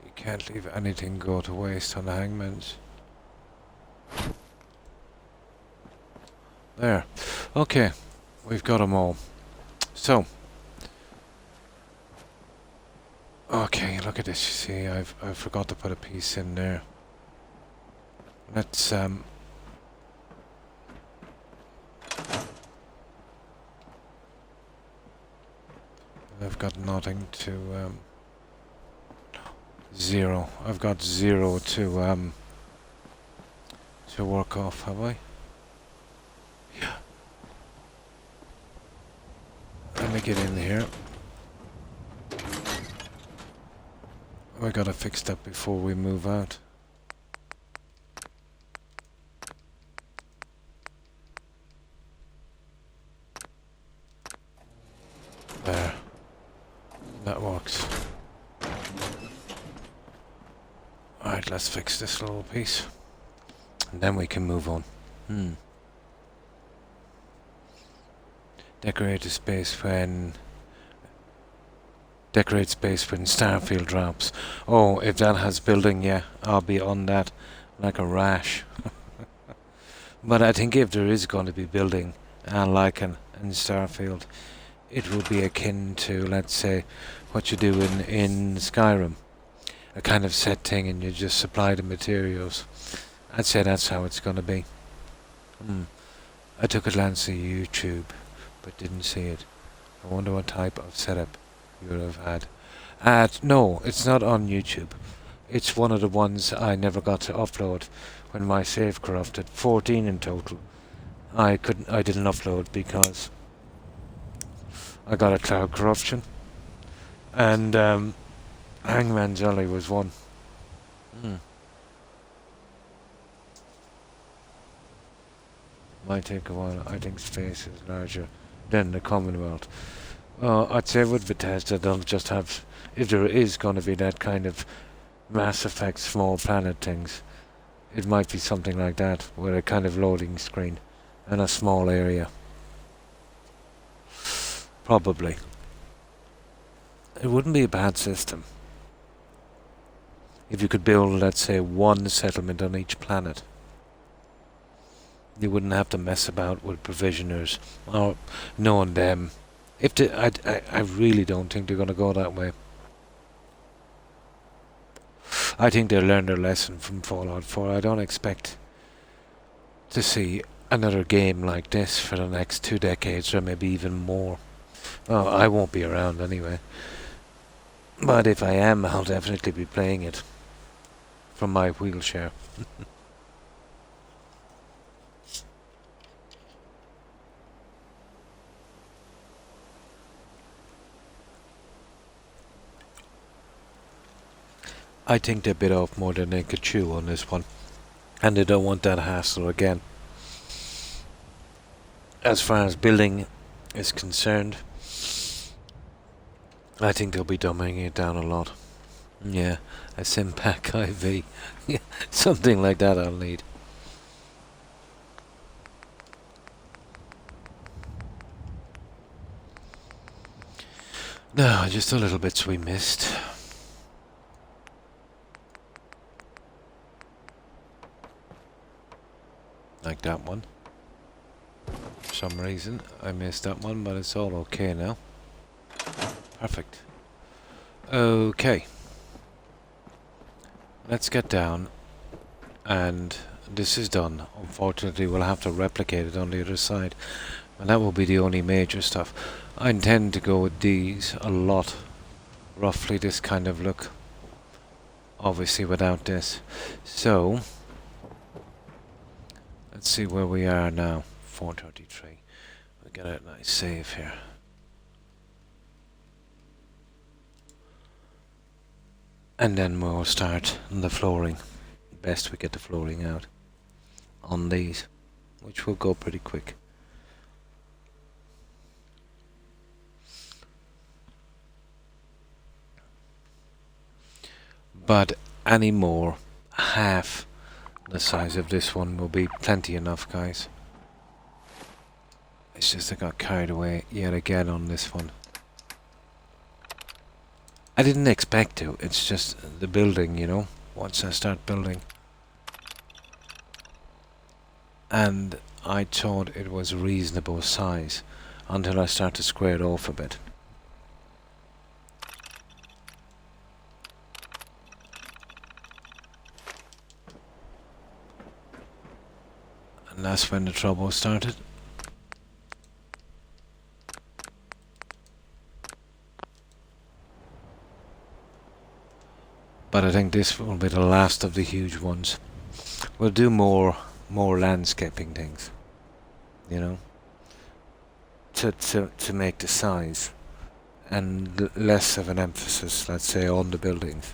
A: You can't leave anything go to waste on the hangmans. There. Okay, we've got them all. So. Okay, look at this. You see, I forgot to put a piece in there. Let's I've got nothing to zero. I've got 0 to work off, have I? Yeah. Let me get in here. We gotta fix that before we move out. There. That works. Alright, let's fix this little piece. And then we can move on. Decorate space when Starfield drops. Oh, if that has building, yeah, I'll be on that like a rash. But I think if there is going to be building, like in Starfield, it will be akin to, let's say, what you do in Skyrim. A kind of set thing and you just supply the materials. I'd say that's how it's going to be. I took a glance at YouTube, but didn't see it. I wonder what type of setup you would have had. No, it's not on YouTube. It's one of the ones I never got to upload when my save corrupted. 14 in total. I didn't upload because I got a cloud corruption. And Hangman's Alley was one. Might take a while. I think space is larger than the Commonwealth. I'd say with Bethesda they'll just have, if there is going to be that kind of Mass Effect small planet things, it might be something like that, with a kind of loading screen and a small area. Probably. It wouldn't be a bad system. If you could build, let's say, one settlement on each planet. You wouldn't have to mess about with provisioners or knowing them. I really don't think they're going to go that way. I think they'll learn their lesson from Fallout 4. I don't expect to see another game like this for the next 2 decades or maybe even more. Oh, I won't be around anyway. But if I am, I'll definitely be playing it from my wheelchair. I think they bit off more than they could chew on this one. And they don't want that hassle again. As far as building is concerned, I think they'll be dumbing it down a lot. Yeah, a Simpack IV. Something like that I'll need. No, just the little bits we missed. Like that one. For some reason I missed that one, but it's all okay now. Perfect. Okay. Let's get down. And this is done. Unfortunately we'll have to replicate it on the other side. And that will be the only major stuff. I intend to go with these a lot. Roughly this kind of look. obviously without this. So let's see where we are now. 433. We get a nice save here. And then we'll start on the flooring. Best we get the flooring out on these, which will go pretty quick. But any more, half the size of this one will be plenty enough, guys. It's just I got carried away yet again on this one. I didn't expect to, it's just the building, you know, once I start building. And I thought it was a reasonable size until I start to square it off a bit. And that's when the trouble started. But I think this will be the last of the huge ones. We'll do more landscaping things, you know, to make the size and less of an emphasis, let's say, on the buildings.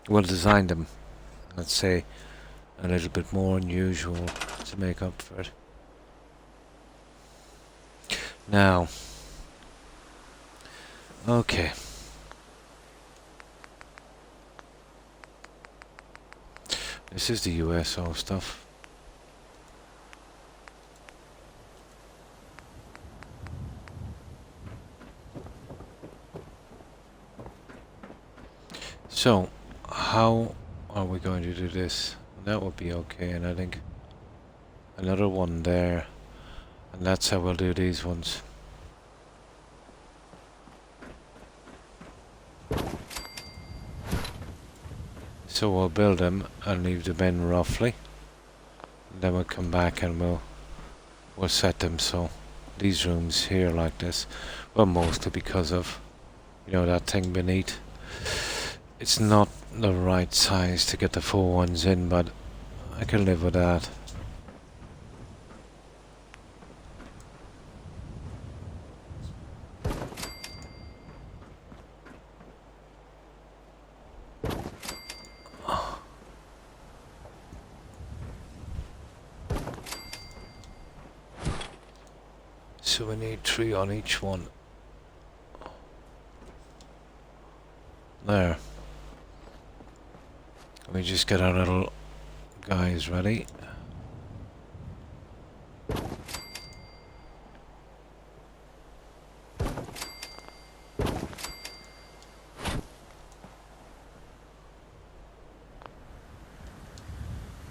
A: We'll design them, let's say, a little bit more unusual to make up for it. Now, okay. This is the USO stuff. So, how are we going to do this? That would be okay, and I think another one there, and that's how we'll do these ones. So we'll build them and leave them in roughly. And then we'll come back and we'll set them so these rooms here like this. Well, mostly because of, you know, that thing beneath. It's not the right size to get the full ones in, but I can live with that. So we need 3 on each one. There. We just get our little guys ready.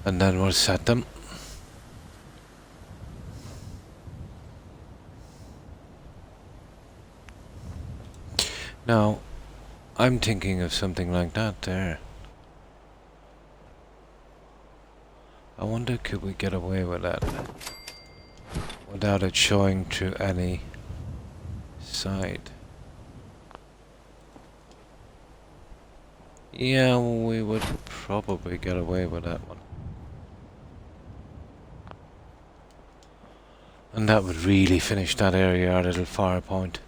A: And then we'll set them. Now, I'm thinking of something like that there. I wonder, could we get away with that without it showing to any side? Yeah, we would probably get away with that one. And that would really finish that area, our little fire point.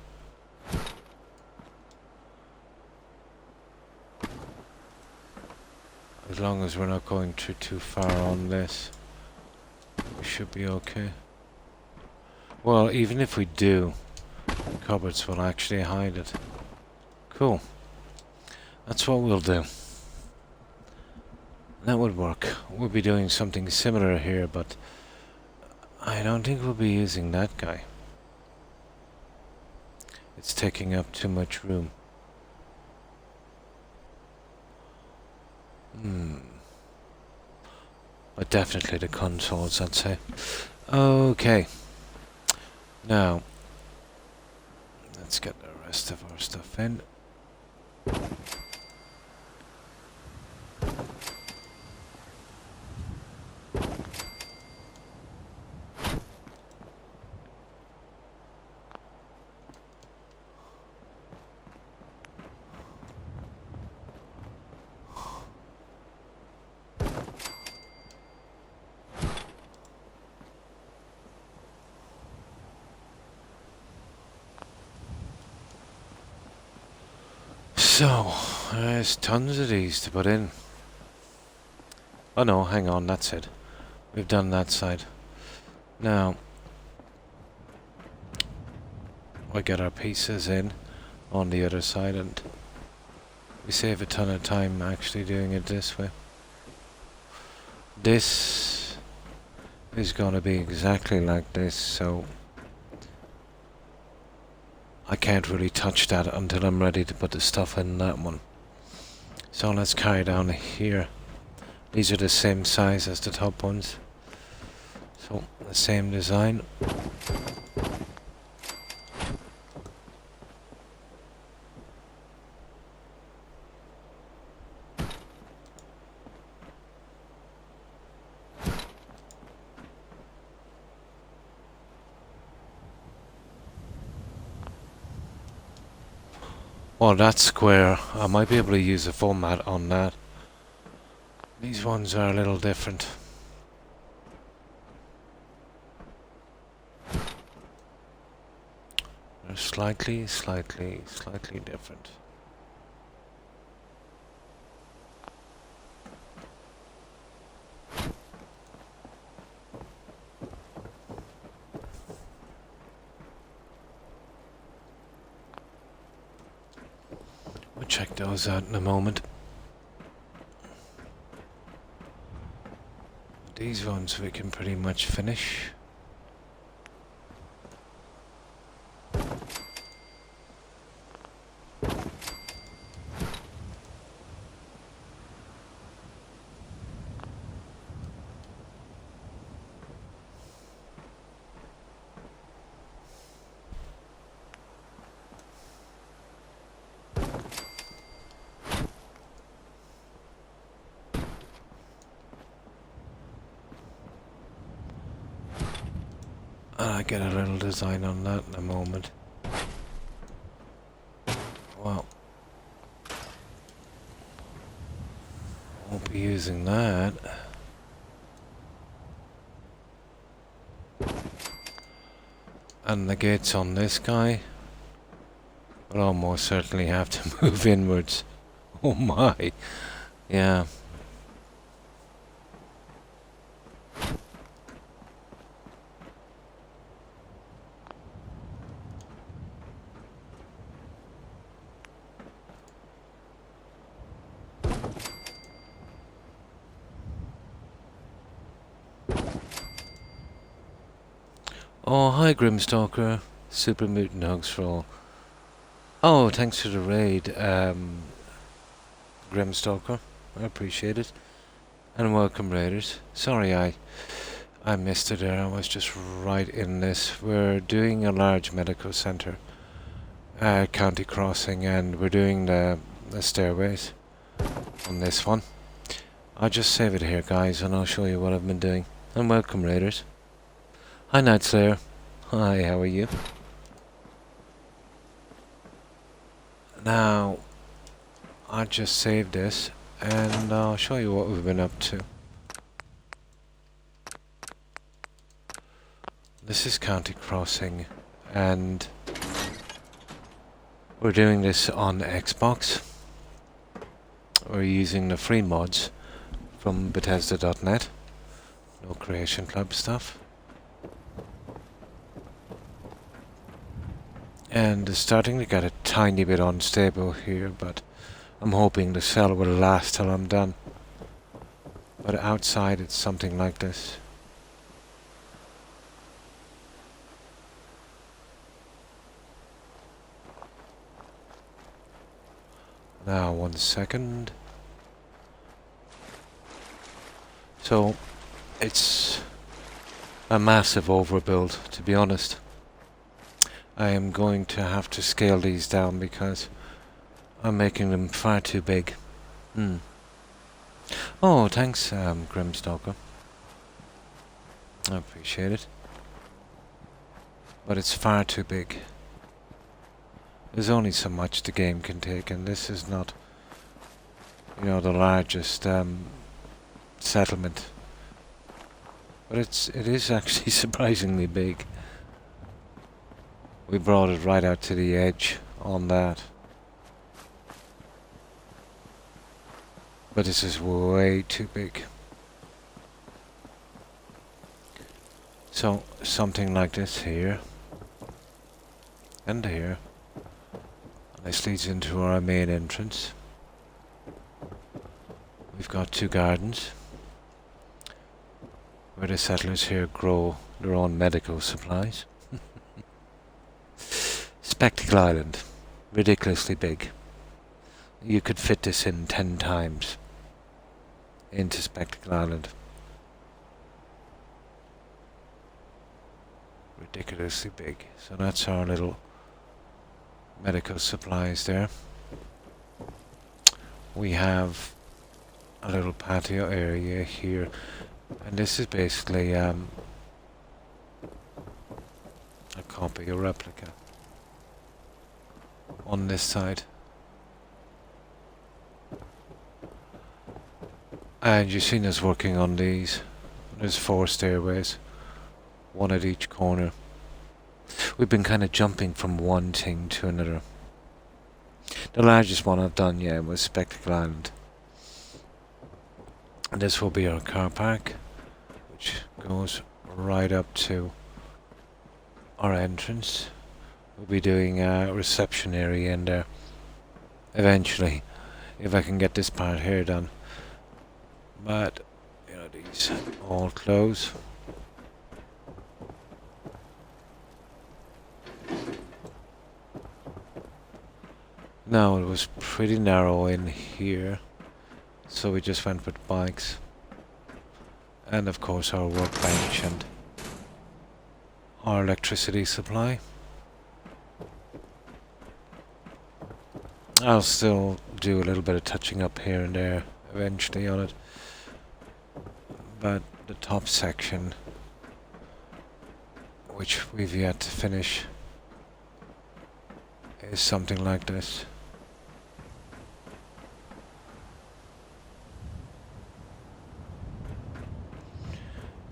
A: As long as we're not going too far on this, we should be okay. Well, even if we do, the cupboards will actually hide it. Cool. That's what we'll do. That would work. We'll be doing something similar here, but I don't think we'll be using that guy. It's taking up too much room. But definitely the consoles, I'd say. Okay. Now, let's get the rest of our stuff in. So, there's tons of these to put in. Oh no, hang on, that's it. We've done that side. Now, we get our pieces in on the other side and we save a ton of time actually doing it this way. This is going to be exactly like this, so I can't really touch that until I'm ready to put the stuff in that one. So let's carry down here. These are the same size as the top ones. So the same design. Well, that's square. I might be able to use a foam mat on that. These ones are a little different. They're slightly different. We'll check those out in a moment. These ones we can pretty much finish. I'll get a little design on that in a moment. Well, won't be using that. And the gates on this guy will almost certainly have to move inwards. Oh my, yeah. Oh, hi Grimstalker. Super Mutant Hugs for all. Oh, thanks for the raid, Grimstalker. I appreciate it. And welcome, raiders. Sorry I missed it there. I was just right in this. We're doing a large medical centre, county crossing, and we're doing the stairways on this one. I'll just save it here, guys, and I'll show you what I've been doing. And welcome, raiders. Hi, Night Slayer. Hi, how are you? Now, I'll just save this, and I'll show you what we've been up to. This is County Crossing, and we're doing this on Xbox. We're using the free mods from Bethesda.net. No Creation Club stuff. And it's starting to get a tiny bit unstable here, but I'm hoping the cell will last till I'm done. But outside it's something like this. Now, 1 second. So, it's a massive overbuild, to be honest. I am going to have to scale these down because I'm making them far too big. Oh, thanks, Grimstalker. I appreciate it. But it's far too big. There's only so much the game can take, and this is not, you know, the largest settlement. But it is actually surprisingly big. We brought it right out to the edge on that. But this is way too big. So something like this here and here. And this leads into our main entrance. We've got 2 gardens where the settlers here grow their own medical supplies. Spectacle Island, ridiculously big. You could fit this in 10 times into Spectacle Island. Ridiculously big. So that's our little medical supplies there. We have a little patio area here, and this is basically a copy, a replica on this side. And you've seen us working on these. There's 4 stairways, 1 at each corner. We've been kind of jumping from one thing to another. The largest one I've done, yeah, was Spectacle Island. And this will be our car park, which goes right up to our entrance. We'll be doing a reception area in there eventually, if I can get this part here done. But, you know, these all close. Now, it was pretty narrow in here, so we just went with bikes. And of course our workbench and our electricity supply. I'll still do a little bit of touching up here and there eventually on it. But the top section, which we've yet to finish, is something like this.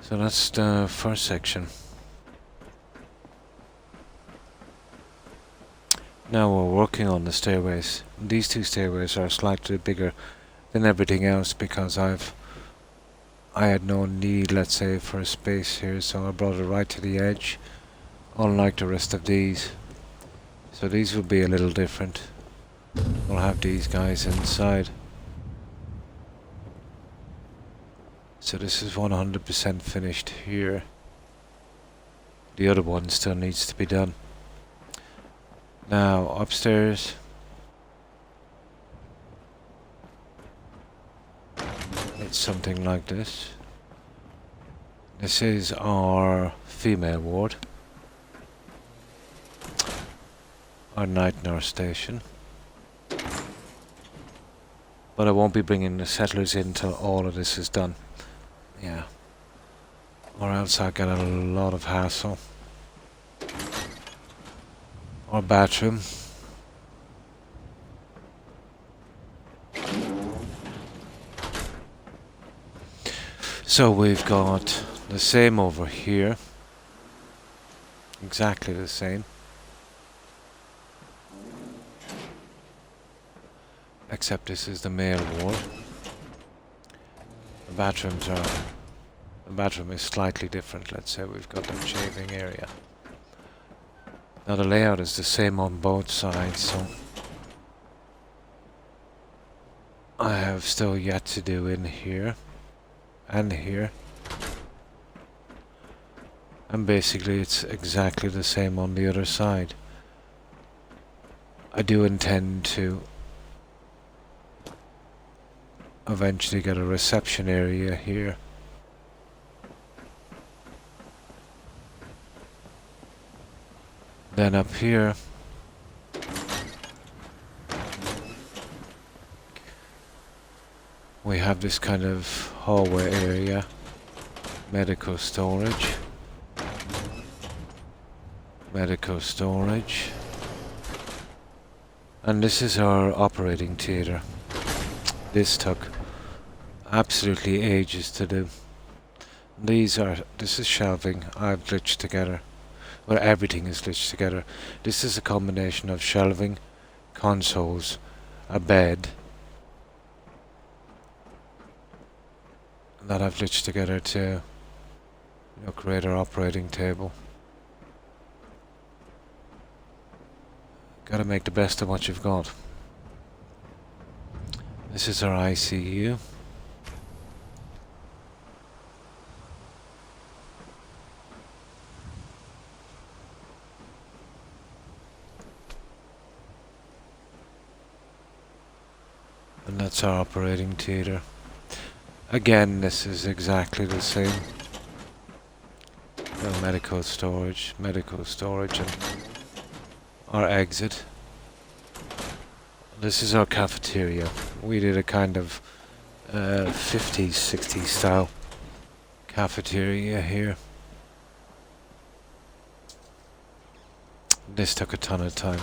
A: So that's the first section. Now we're working on the stairways. These 2 stairways are slightly bigger than everything else because I had no need, let's say, for a space here, so I brought it right to the edge, unlike the rest of these. So these will be a little different. We'll have these guys inside. So this is 100% finished here. The other one still needs to be done. Now upstairs, it's something like this. This is our female ward, our night nurse station. But I won't be bringing the settlers in till all of this is done. Yeah. Or else I'll get a lot of hassle. Our bathroom. So we've got the same over here. Exactly the same. Except this is the male ward. The bathroom is slightly different. Let's say we've got the shaving area. Now the layout is the same on both sides, so I have still yet to do in here and here. And basically it's exactly the same on the other side. I do intend to eventually get a reception area here. Then up here we have this kind of hallway area, medical storage, and this is our operating theatre. This took absolutely ages to do. This is shelving I've glitched together. Well, everything is glitched together. This is a combination of shelving, consoles, a bed, that I've glitched together to, create our operating table. Gotta make the best of what you've got. This is our ICU. And that's our operating theatre. Again, this is exactly the same. Medical storage, and our exit. This is our cafeteria. We did a kind of 50s, 60s style cafeteria here. This took a ton of time.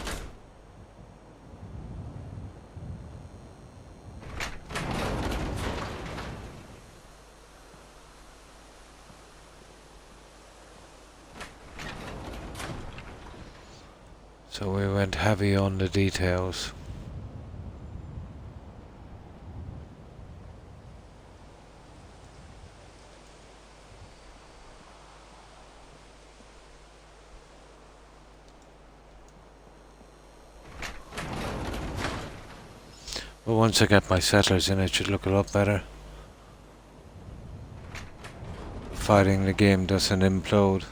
A: So we went heavy on the details. But once I get my settlers in, it should look a lot better. Fighting the game doesn't implode.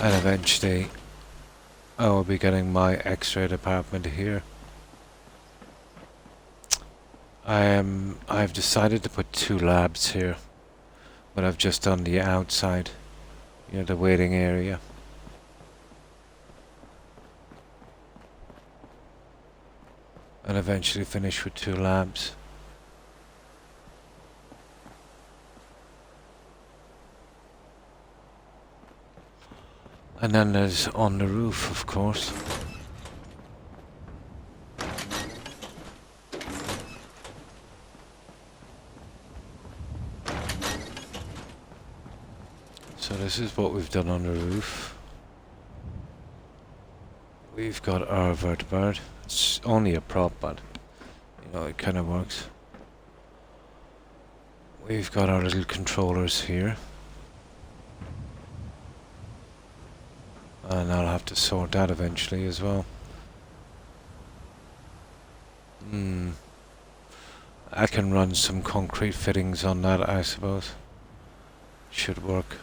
A: And eventually I will be getting my X-ray department here. I've decided to put 2 labs here, but I've just done the outside, the waiting area. And eventually finish with 2 labs. And then there's on the roof, of course. So this is what we've done on the roof. We've got our vertibird. It's only a prop, but it kind of works. We've got our little controllers here. And I'll have to sort that eventually as well. I can run some concrete fittings on that, I suppose. Should work.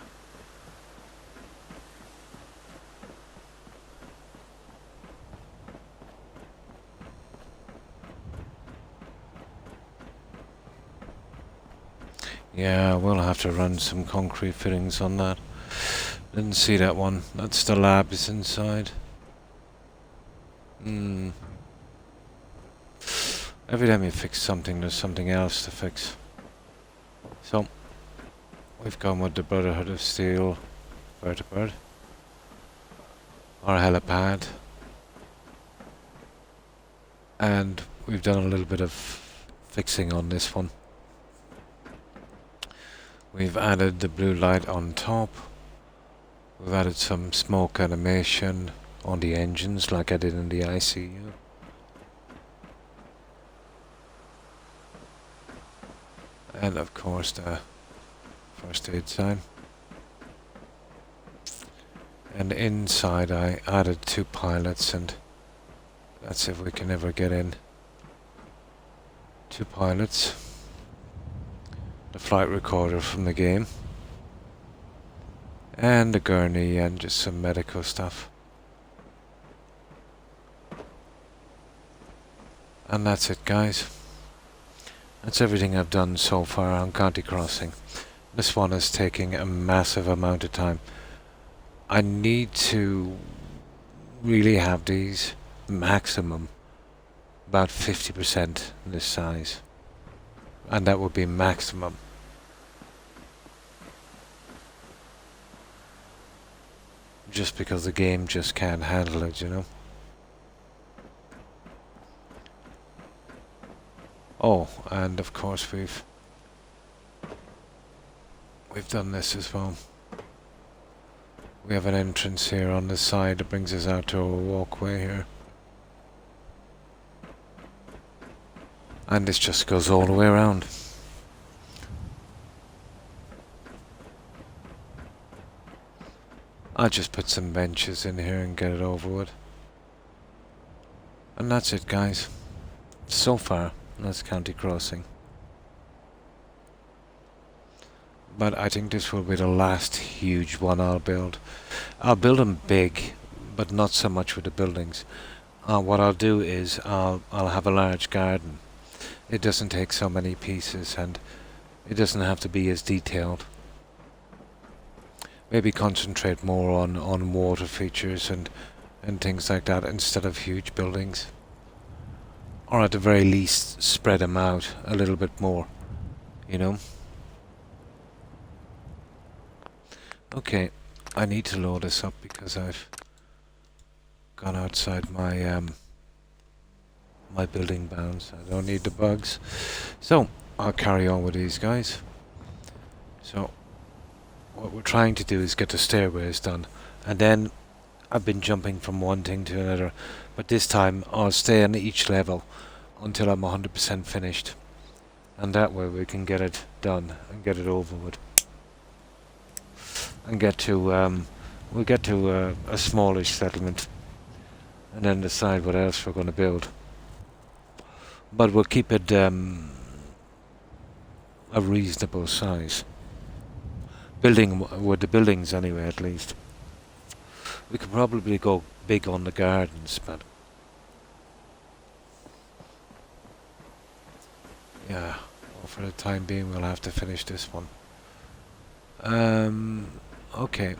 A: Yeah, we'll have to run some concrete fittings on that. Didn't see that one. That's the labs inside. Every time you fix something, there's something else to fix. So, we've gone with the Brotherhood of Steel vertibird. Our helipad. And we've done a little bit of fixing on this one. We've added the blue light on top. We've added some smoke animation on the engines like I did in the ICU. And of course the first aid sign. And inside I added 2 pilots, and that's if we can ever get in. 2 pilots. The flight recorder from the game. And the gurney and just some medical stuff. And that's it, guys. That's everything I've done so far on County Crossing. This one is taking a massive amount of time. I need to really have these maximum about 50% this size. And that would be maximum. Just because the game just can't handle it, Oh, and of course we've we've done this as well. We have an entrance here on the side that brings us out to a walkway here. And this just goes all the way around. I'll just put some benches in here and get it over with. And that's it, guys. So far, that's County Crossing. But I think this will be the last huge one I'll build. I'll build them big, but not so much with the buildings. What I'll do is I'll have a large garden. It doesn't take so many pieces and it doesn't have to be as detailed. Maybe concentrate more on water features and things like that instead of huge buildings. Or at the very least spread them out a little bit more, you know. Okay, I need to load this up because I've gone outside my my building bounds. I don't need the bugs. So, I'll carry on with these guys. So, what we're trying to do is get the stairways done. And then, I've been jumping from one thing to another. But this time, I'll stay on each level until I'm 100% finished. And that way we can get it done and get it over with. And get to, we'll get to a smallish settlement. And then decide what else we're going to build. But we'll keep it a reasonable size. Building with the buildings anyway, at least. We could probably go big on the gardens, but yeah, well, for the time being, we'll have to finish this one. Okay.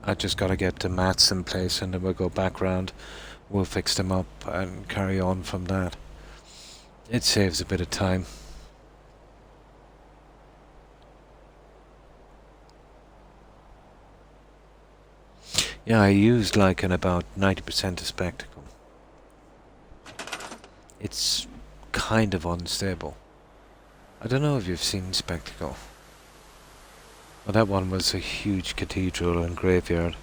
A: I just gotta get the mats in place, and then we'll go back round. We'll fix them up and carry on from that. It saves a bit of time. Yeah, I used like an about 90% of spectacle. It's kind of unstable. I don't know if you've seen spectacle. Well, that one was a huge cathedral and graveyard.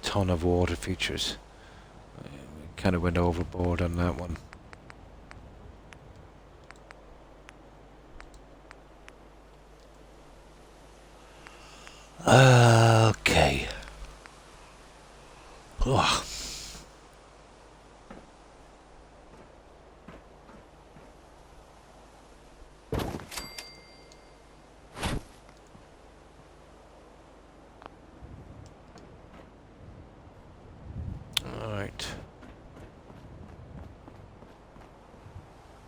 A: Ton of water features. Kind of went overboard on that one. Okay. Ugh. Alright.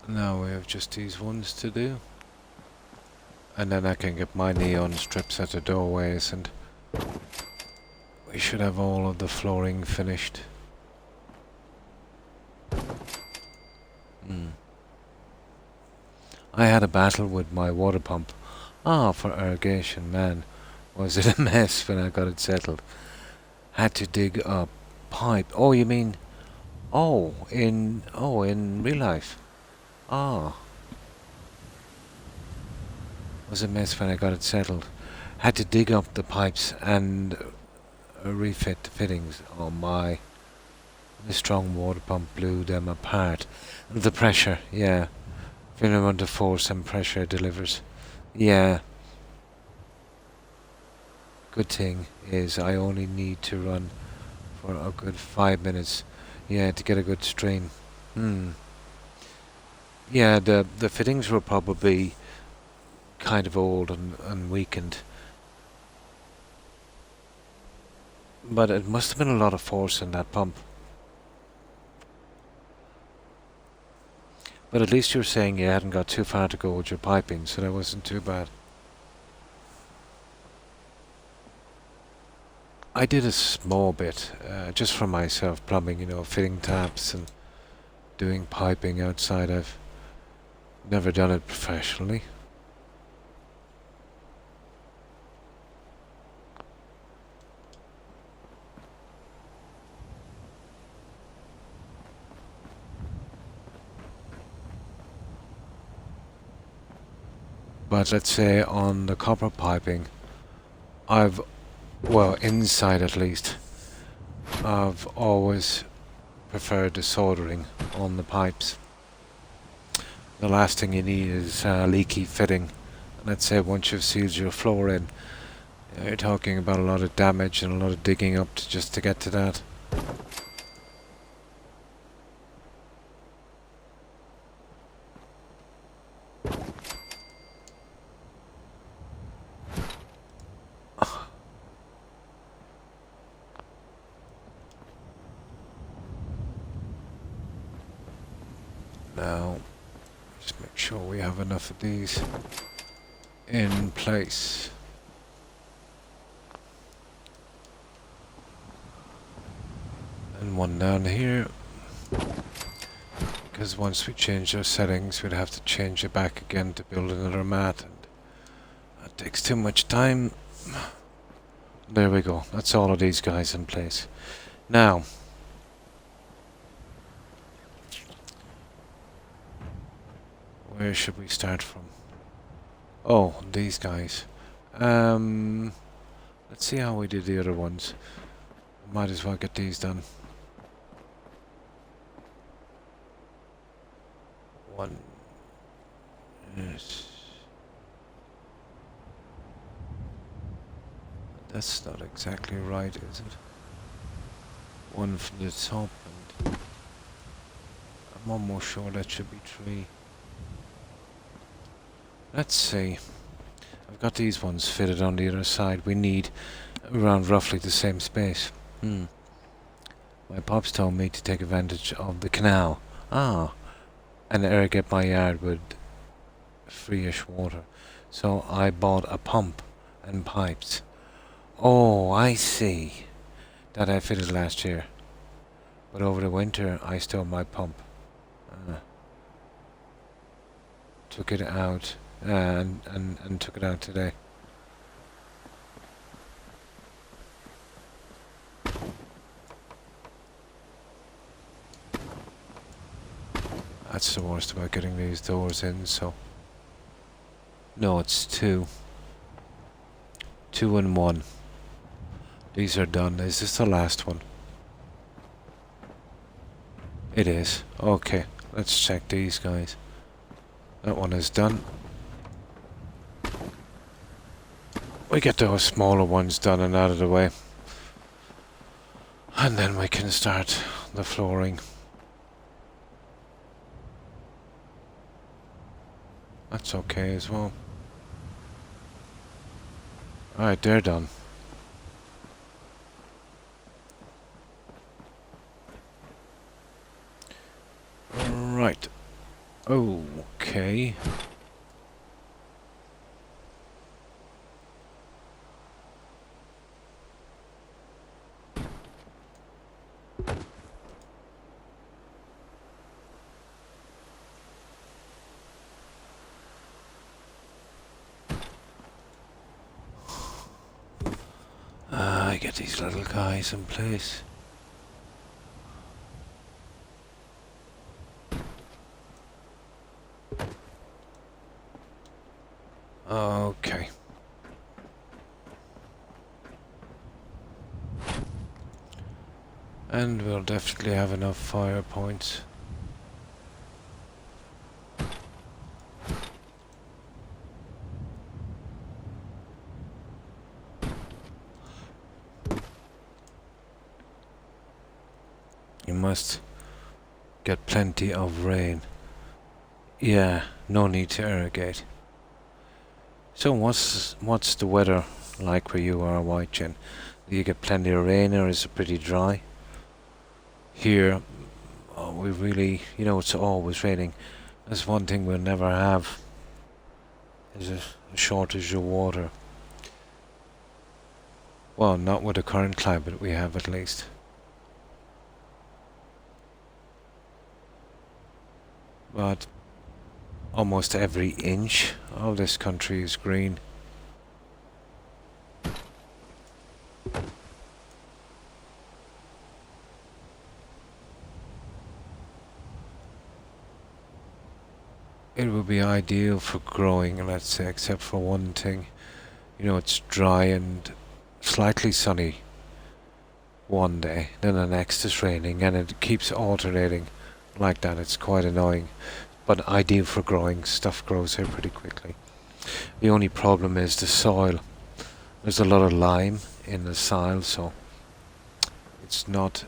A: Now we have just these ones to do. And then I can get my neon strips at the doorways, and we should have all of the flooring finished. I had a battle with my water pump. For irrigation, man. Was it a mess when I got it settled. Had to dig a pipe. Oh, you mean... in real life. Was a mess when I got it settled. Had to dig up the pipes and refit the fittings. Oh my. The strong water pump blew them apart. The pressure, yeah. If you want to force and pressure delivers. Yeah. Good thing is I only need to run for a good 5 minutes. Yeah, to get a good strain. Yeah, the fittings were probably kind of old and weakened. But it must have been a lot of force in that pump. But at least you're saying you hadn't got too far to go with your piping, so that wasn't too bad. I did a small bit, just for myself, plumbing, fitting taps and doing piping outside. I've never done it professionally. But let's say on the copper piping, well, inside at least, I've always preferred the soldering on the pipes. The last thing you need is leaky fitting. Let's say once you've sealed your floor in, you're talking about a lot of damage and a lot of digging up just to get to that. Now, just make sure we have enough of these in place. And one down here. Because once we change our settings, we'd have to change it back again to build another mat. And that takes too much time. There we go. That's all of these guys in place. Now, where should we start from? Oh, these guys. Let's see how we did the other ones. Might as well get these done. One. Yes. That's not exactly right, is it? One from the top, and I'm almost sure that should be 3. Let's see. I've got these ones fitted on the other side. We need around roughly the same space. My pops told me to take advantage of the canal. And irrigate my yard with free-ish water. So I bought a pump and pipes. Oh, I see. That I fitted last year. But over the winter I stole my pump. Took it out and took it out today. That's the worst about getting these doors in, so... No, it's 2. 2 and 1. These are done. Is this the last one? It is. Okay, let's check these guys. That one is done. We get those smaller ones done and out of the way. And then we can start the flooring. That's okay as well. Alright, they're done. Right. Okay. I get these little guys in place. Okay. And we'll definitely have enough fire points. You must get plenty of rain. Yeah, no need to irrigate. So what's the weather like where you are, Whitechin? Do you get plenty of rain, or is it pretty dry? Here, we really, it's always raining. That's one thing we'll never have, is a shortage of water. Well, not with the current climate we have, at least. But almost every inch of this country is green. It would be ideal for growing, let's say, except for one thing. You know, it's dry and slightly sunny one day, then the next is raining, and it keeps alternating like that. It's quite annoying, but ideal for growing. Stuff grows here pretty quickly. The only problem is the soil. There's a lot of lime in the soil, so it's not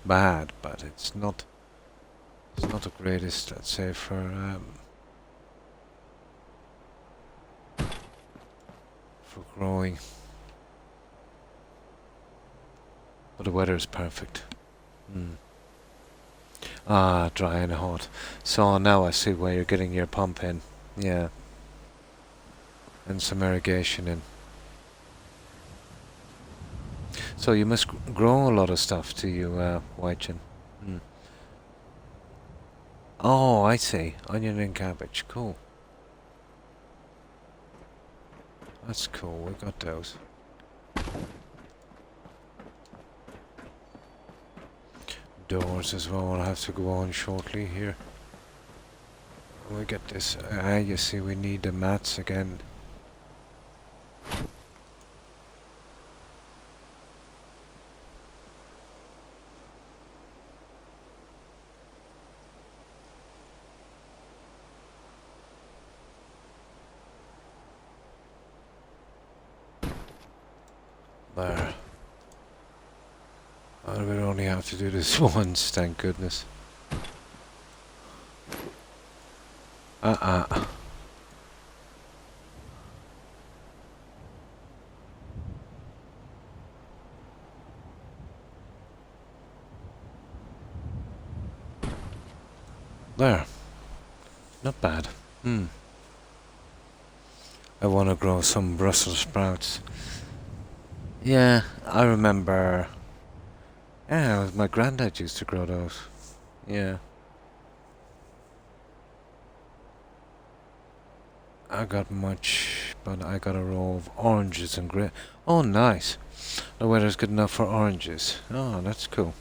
A: bad, but it's not the greatest, let's say, for growing. But the weather is perfect. Ah, dry and hot. So now I see where you're getting your pump in. Yeah. And some irrigation in. So you must grow a lot of stuff, do you, Weichin? Oh, I see. Onion and cabbage. Cool. That's cool. We got those. Doors as well. I'll have to go on shortly here. We get this. You see, we need the mats again. There. I would only have to do this once, thank goodness. There. Not bad. I want to grow some Brussels sprouts. Yeah, I remember. Yeah, my granddad used to grow those. Yeah. I got much, but I got a row of oranges and grape. Oh, nice. The weather's good enough for oranges. Oh, that's cool.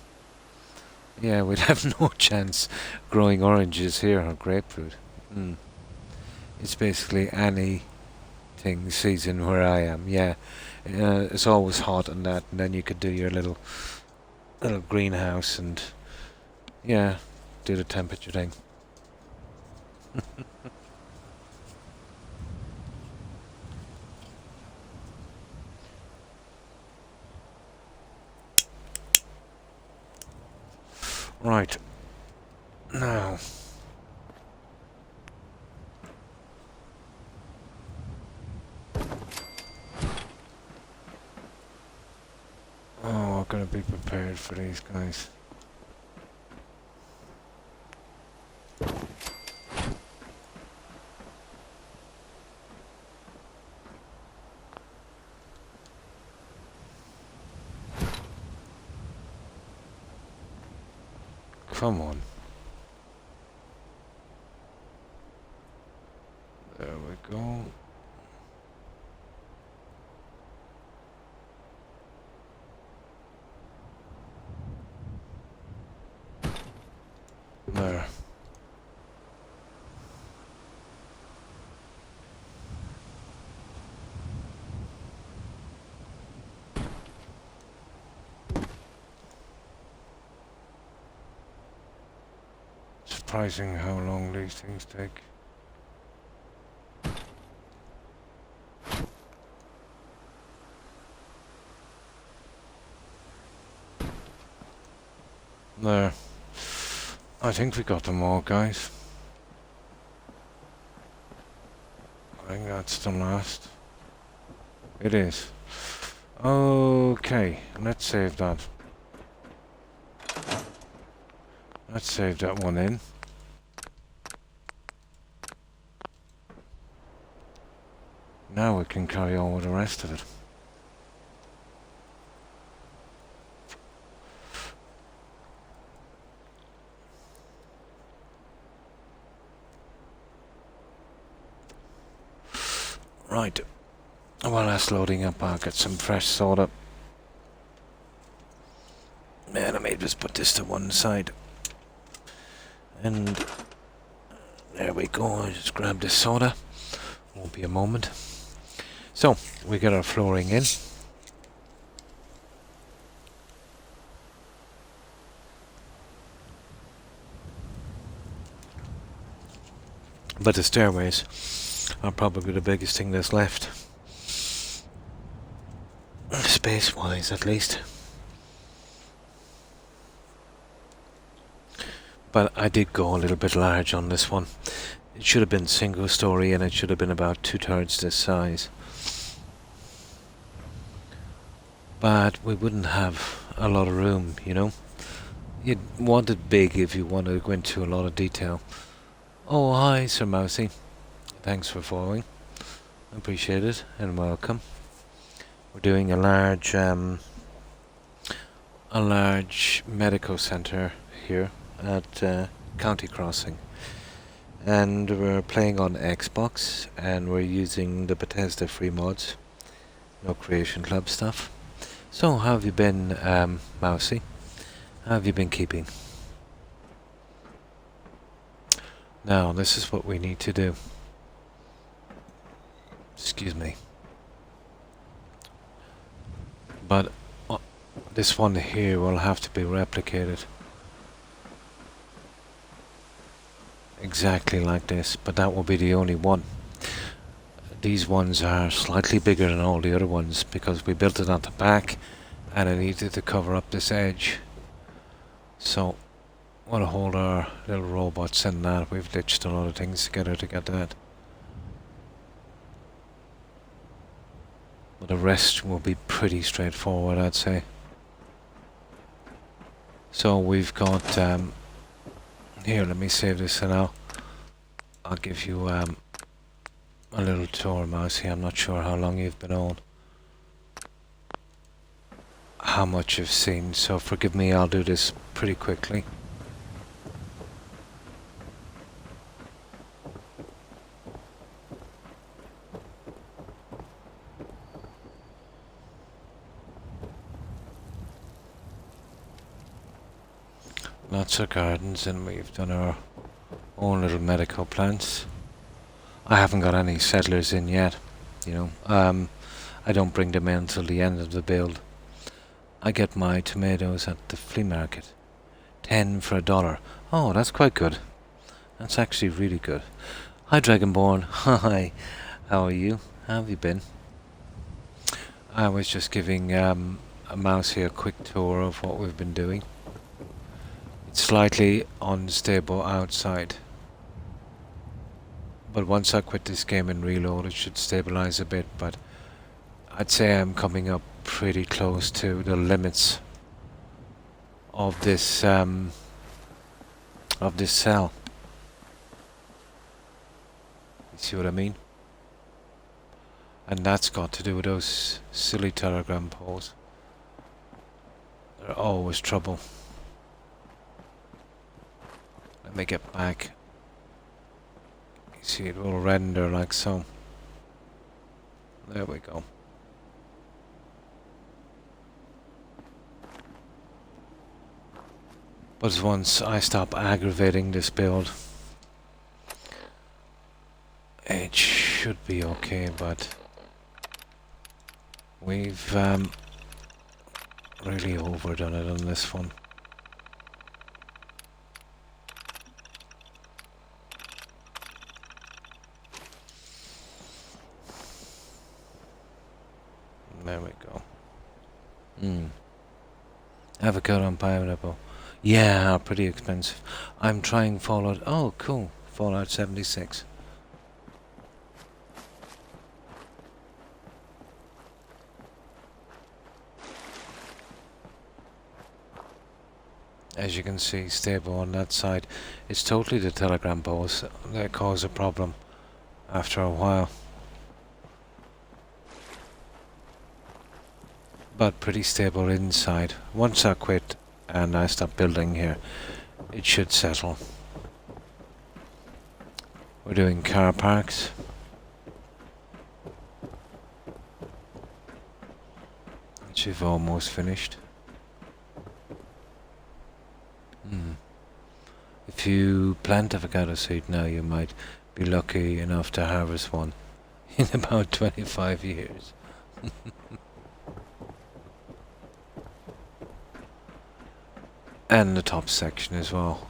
A: Yeah, we'd have no chance growing oranges here or grapefruit. It's basically anything season where I am. Yeah, it's always hot and that, and then you could do your little greenhouse and yeah, do the temperature thing. Right. Now. Oh, I'm gonna be prepared for these guys. Come on. There we go. There. Surprising how long these things take. There. I think we got them all, guys. I think that's the last. It is. Okay, let's save that. Let's save that one in. Now we can carry on with the rest of it. Right. While that's loading up, I'll get some fresh soda. Man, I may just put this to one side. And There we go. I just grab this soda. Won't be a moment. So, we get our flooring in. But the stairways are probably the biggest thing that's left. Space-wise, at least. But I did go a little bit large on this one. It should have been single story and it should have been about 2/3 this size. But we wouldn't have a lot of room, you know. You'd want it big if you wanted to go into a lot of detail. Oh, hi, Sir Mousy. Thanks for following. Appreciate it and welcome. We're doing a large medical centre here at County Crossing. And we're playing on Xbox and we're using the Bethesda free mods. No Creation Club stuff. So, how have you been, Mousy? How have you been keeping? Now, this is what we need to do. Excuse me. But this one here will have to be replicated. Exactly like this, but that will be the only one. These ones are slightly bigger than all the other ones because we built it on the back and it needed to cover up this edge. So, want to hold our little robots in that. We've ditched a lot of things together to get that. But the rest will be pretty straightforward, I'd say. So we've got, here, let me save this and I'll give you a little tour, Mousy. I'm not sure how long you've been on, how much you've seen, so forgive me, I'll do this pretty quickly. Lots of gardens, and we've done our own little medical plants. I haven't got any settlers in yet, you know. I don't bring them in until the end of the build. I get my tomatoes at the flea market. 10 for $1. Oh, that's quite good. That's actually really good. Hi, Dragonborn. Hi. How are you? How have you been? I was just giving a mouse here a quick tour of what we've been doing. It's slightly unstable outside. But once I quit this game and reload, it should stabilize a bit, but I'd say I'm coming up pretty close to the limits of this cell. You see what I mean? And that's got to do with those silly telegram poles. They're always trouble. Let me get back. You see, it will render like so. There we go. But once I stop aggravating this build, it should be okay, but we've really overdone it on this one. There we go. Avocado and pineapple. Yeah, pretty expensive. I'm trying Fallout. Oh, cool. Fallout 76. As you can see, stable on that side. It's totally the telegram poles that cause a problem after a while. But pretty stable inside. Once I quit and I stop building here, it should settle. We're doing car parks. Which we've almost finished. It If you plant avocado seed now, you might be lucky enough to harvest one in about 25 years. And the top section as well.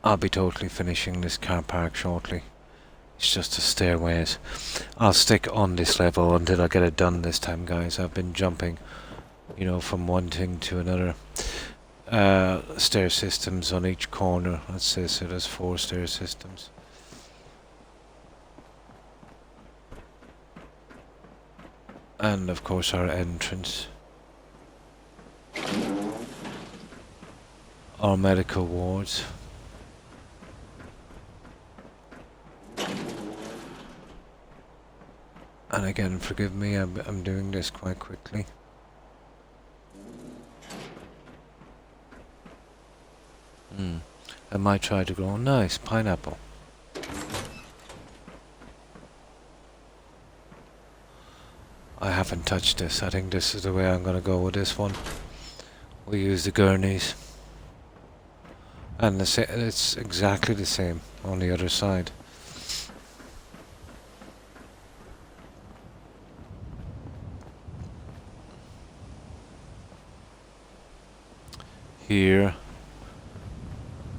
A: I'll be totally finishing this car park shortly. It's just the stairways. I'll stick on this level until I get it done this time, guys. I've been jumping, you know, from one thing to another. Stair systems on each corner. Let's say so there's 4 stair systems. And of course our entrance. Our medical wards. And again, forgive me, I'm doing this quite quickly. I might try to grow nice pineapple. I haven't touched this. I think this is the way I'm going to go with this one. We use the gurneys. And it's exactly the same on the other side. Here,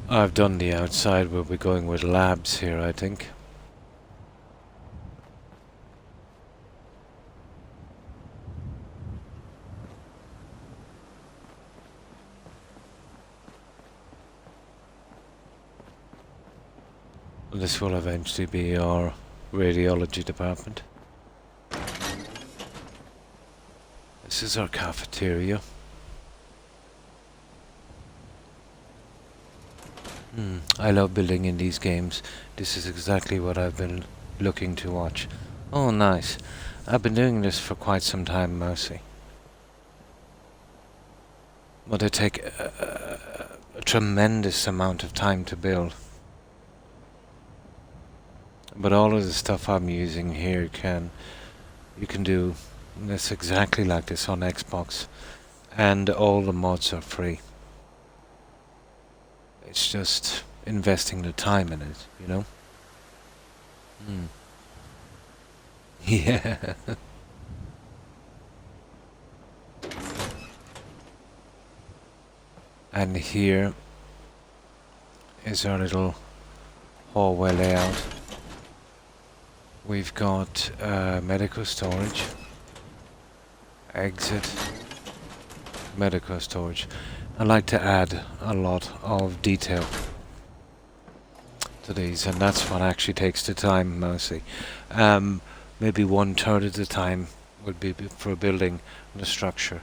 A: I've done the outside. We'll be going with labs here, I think. This will eventually be our radiology department. This is our cafeteria. I love building in these games. This is exactly what I've been looking to watch. Oh, nice. I've been doing this for quite some time, Mercy. But they take a tremendous amount of time to build. But all of the stuff I'm using here you can do this exactly like this on Xbox, and all the mods are free. It's just investing the time in it, you know? Yeah. And here is our little hallway layout. We've got medical storage, exit, medical storage. I like to add a lot of detail to these, and that's what actually takes the time mostly. Maybe 1/3 of the time would be for building the structure.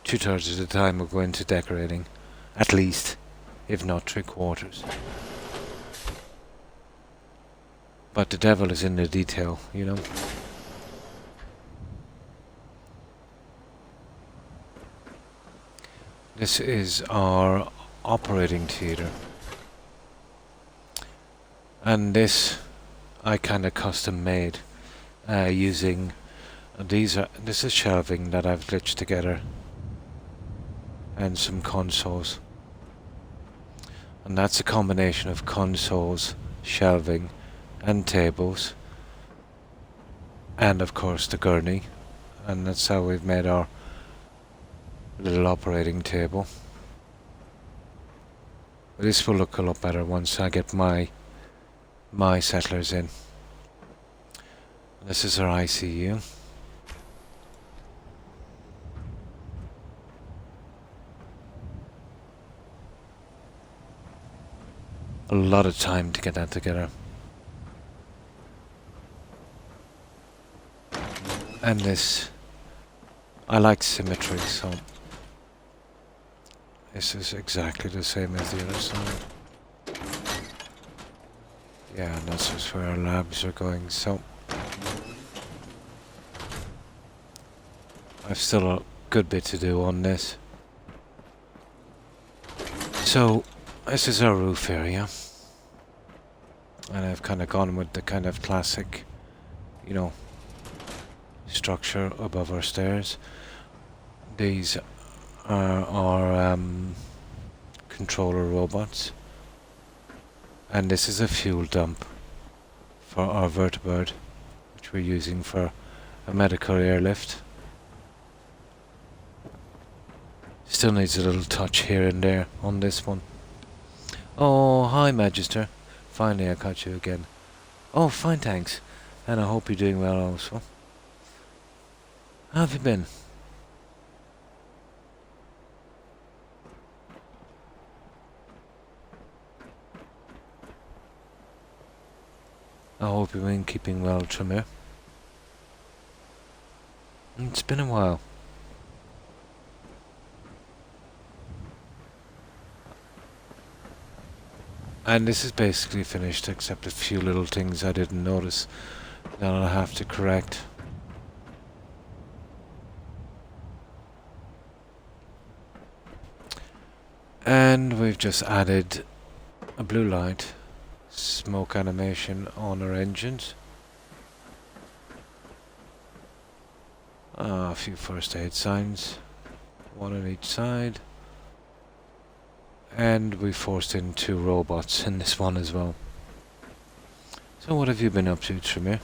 A: 2/3 of the time will go into decorating, at least, if not 3/4. But the devil is in the detail, you know. This is our operating theatre. And this I kinda custom made using this is shelving that I've glitched together and some consoles. And that's a combination of consoles, shelving and tables, and of course the gurney, and that's how we've made our little operating table. This will look a lot better once I get my settlers in. This is our ICU. A lot of time to get that together. And this, I like symmetry, so this is exactly the same as the other side. Yeah, and that's just where our labs are going, so I've still a good bit to do on this. So, this is our roof area. And I've kind of gone with the kind of classic, you know, structure above our stairs. These are our controller robots, And this is a fuel dump for our vertibird, which we're using for a medical airlift. Still needs a little touch here and there on this one. Oh, hi Magister. Finally I caught you again. Oh, fine, thanks. And I hope you're doing well also. How have you been? I hope you've been keeping well, Tremere. It's been a while. And this is basically finished, except a few little things I didn't notice that I'll have to correct. And we've just added a blue light, smoke animation on our engines. A few first aid signs, one on each side. And we forced in 2 robots in this one as well. So what have you been up to, Tremere?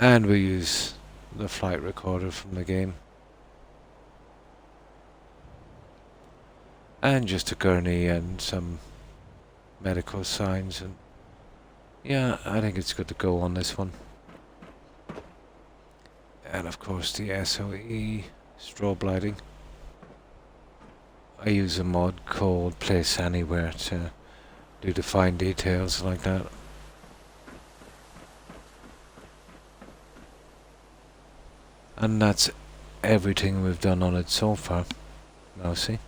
A: And we use the flight recorder from the game. And just a gurney and some medical signs, and yeah, I think it's good to go on this one. And of course the SOE strobe lighting. I use a mod called Place Anywhere to do the fine details like that. And that's everything we've done on it so far, Mousy.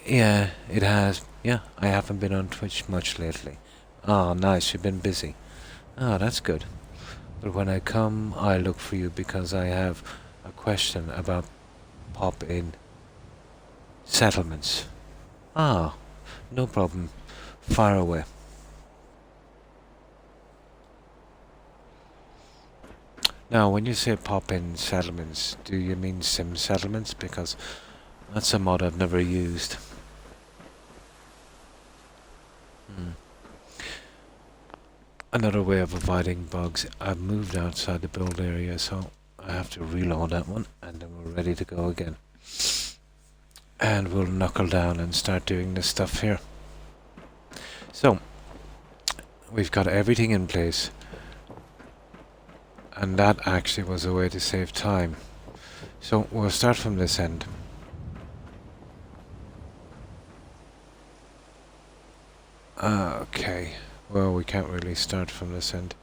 A: Yeah, it has. Yeah, I haven't been on Twitch much lately. Ah, nice, you've been busy. Ah, that's good. But when I come, I look for you because I have a question about pop-in settlements. Ah, no problem. Fire away. Now, when you say pop-in settlements, do you mean sim settlements? Because that's a mod I've never used. Another way of avoiding bugs. I've moved outside the build area, so I have to reload that one, and then we're ready to go again. And we'll knuckle down and start doing this stuff here. So, we've got everything in place. And that actually was a way to save time. So, we'll start from this end. Okay. Well, we can't really start from this end.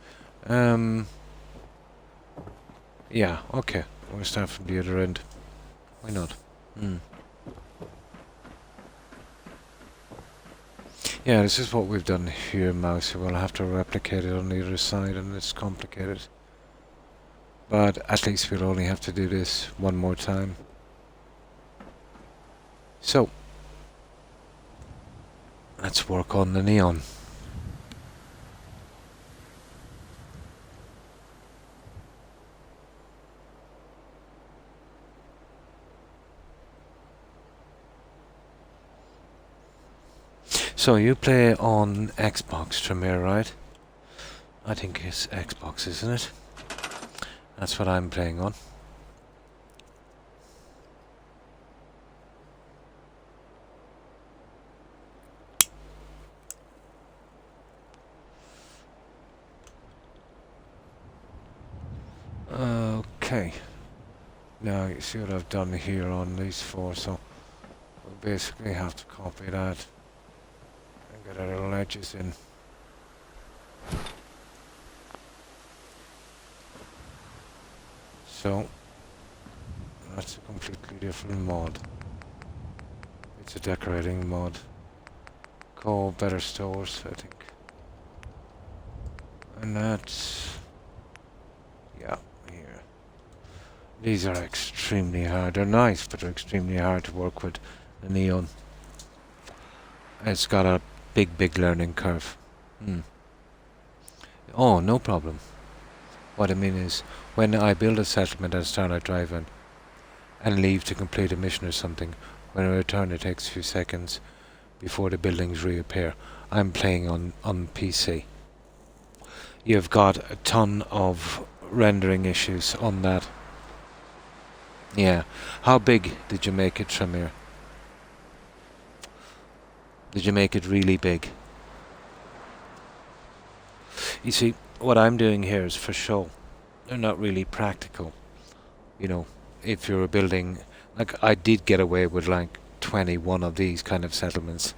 A: Yeah, okay. We'll start from the other end. Why not? Yeah, this is what we've done here, Mouse. We'll have to replicate it on the other side, and it's complicated. But at least we'll only have to do this one more time. So, let's work on the neon. So you play on Xbox, Tremere, right? I think it's Xbox, isn't it? That's what I'm playing on. Okay. Now you see what I've done here on these 4, so we'll basically have to copy that and get our little edges in. So that's a completely different mod. It's a decorating mod called Better Stores, I think. And that's, yeah, here. These are extremely hard. They're nice, but they're extremely hard to work with. The neon. It's got a big learning curve. Oh, no problem. What I mean is, when I build a settlement at Starlight Drive-In and leave to complete a mission or something, when I return it takes a few seconds before the buildings reappear. I'm playing on PC. You've got a ton of rendering issues on that. Yeah. How big did you make it, Tremere? Did you make it really big? You see, what I'm doing here is for show. They're not really practical. You know, if you're building... Like, I did get away with, like, 21 of these kind of settlements.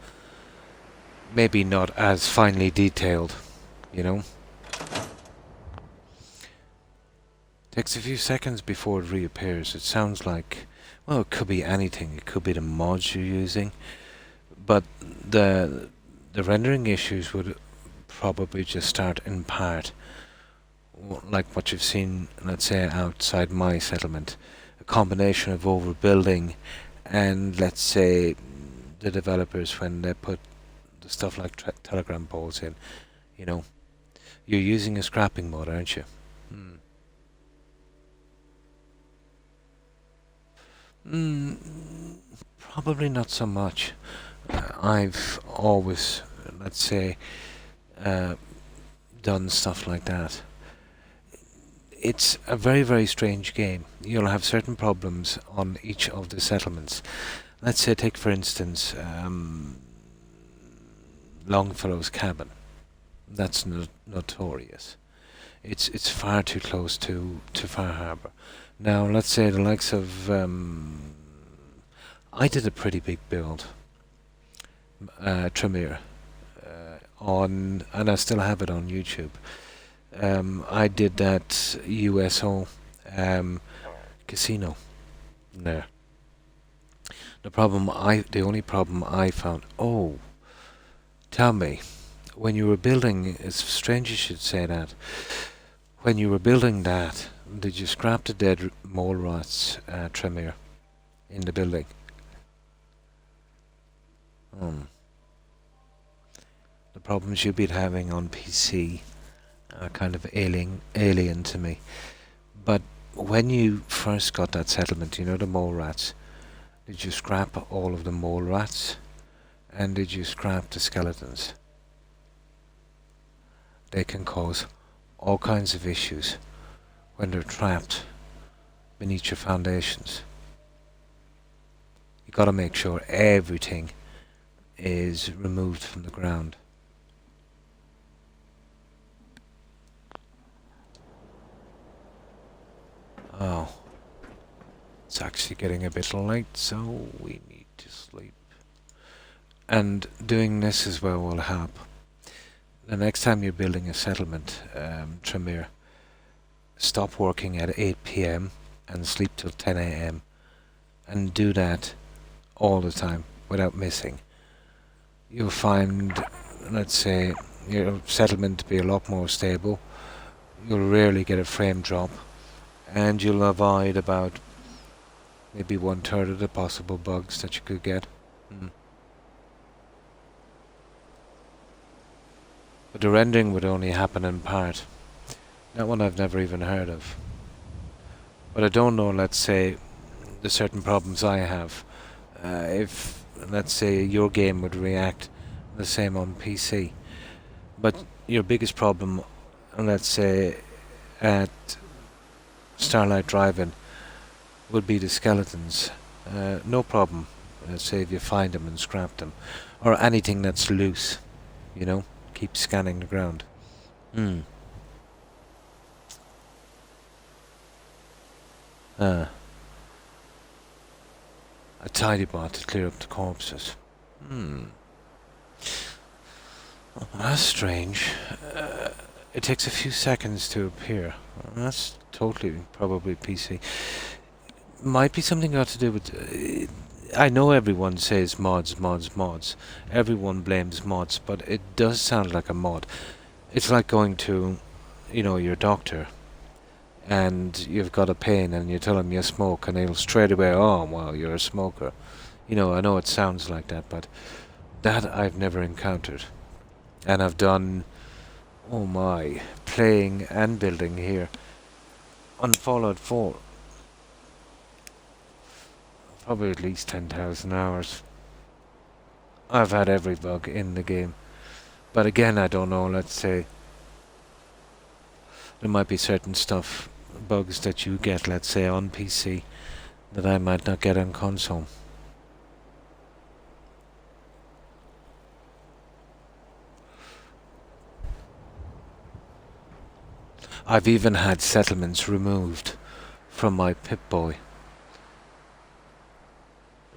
A: Maybe not as finely detailed, you know? Takes a few seconds before it reappears. It sounds like... Well, it could be anything. It could be the mods you're using. But the rendering issues would probably just start in part, like what you've seen, let's say, outside my settlement. A combination of overbuilding and, let's say, the developers, when they put the stuff like telegram poles in, you know, you're using a scrapping mode, aren't you? Probably not so much. I've always, let's say, done stuff like that. It's a very, very strange game. You'll have certain problems on each of the settlements. Let's say, take for instance, Longfellow's cabin. That's notorious. It's far too close to Far Harbour. Now, let's say the likes of... I did a pretty big build, Tremere, and I still have it on YouTube. I did that USO casino there. The only problem I found... Oh, tell me, when you were building... It's strange you should say that. When you were building that, did you scrap the dead mole rats, Tremere, in the building? The problems you've been having on PC are kind of alien to me. But when you first got that settlement, you know, the mole rats, did you scrap all of the mole rats? And did you scrap the skeletons? They can cause all kinds of issues when they're trapped beneath your foundations. You gotta make sure everything is removed from the ground. Oh, it's actually getting a bit late, so we need to sleep. And doing this as well will help. The next time you're building a settlement, Tremere, stop working at 8 p.m. and sleep till 10 a.m. and do that all the time without missing. You'll find, let's say, your settlement to be a lot more stable. You'll rarely get a frame drop, and you'll avoid about maybe 1/3 of the possible bugs that you could get. But the rendering would only happen in part. That one I've never even heard of. But I don't know, let's say, the certain problems I have. If, let's say, your game would react the same on PC. But your biggest problem, let's say, at Starlight Drive-In, would be the skeletons. No problem, let's say, if you find them and scrap them. Or anything that's loose, you know? Keep scanning the ground. A tidy bot to clear up the corpses. Oh, that's strange. It takes a few seconds to appear. That's totally probably PC. Might be something got to do with... I know everyone says mods. Everyone blames mods, but it does sound like a mod. It's like going to, you know, your doctor, and you've got a pain, and you tell him you smoke, and he'll straight away, oh, well, you're a smoker. You know, I know it sounds like that, but that I've never encountered. And I've done, oh my, playing and building here on Fallout 4. Probably at least 10,000 hours. I've had every bug in the game. But again, I don't know, let's say, there might be certain bugs that you get, let's say, on PC that I might not get on console. I've even had settlements removed from my Pip-Boy.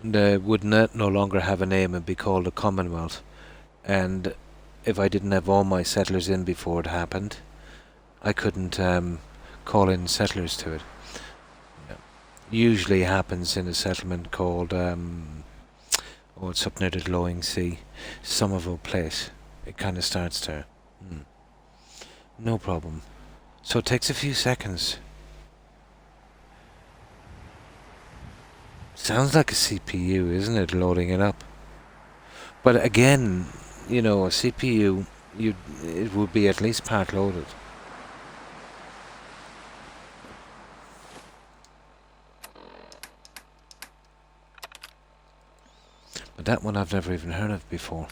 A: They would no longer have a name and be called a Commonwealth. And if I didn't have all my settlers in before it happened, I couldn't call in settlers to it. Yeah. Usually happens in a settlement called, it's up near the Glowing Sea, Somerville Place. It kind of starts there. No problem. So it takes a few seconds. Sounds like a CPU, isn't it, loading it up? But again, you know, a CPU, it would be at least part loaded. But that one I've never even heard of before.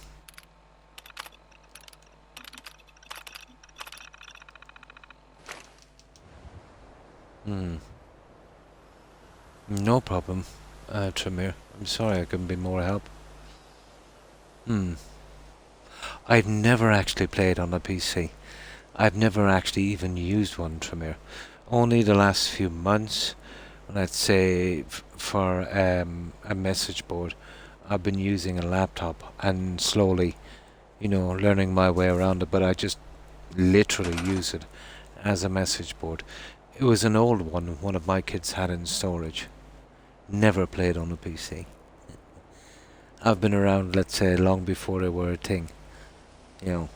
A: No problem, Tremere. I'm sorry I couldn't be more help. I've never actually played on a PC. I've never actually even used one, Tremere. Only the last few months, let's say, for a message board, I've been using a laptop and slowly, you know, learning my way around it, but I just literally use it as a message board. It was an old one of my kids had in storage. Never played on a PC. I've been around, let's say, long before they were a thing. You know,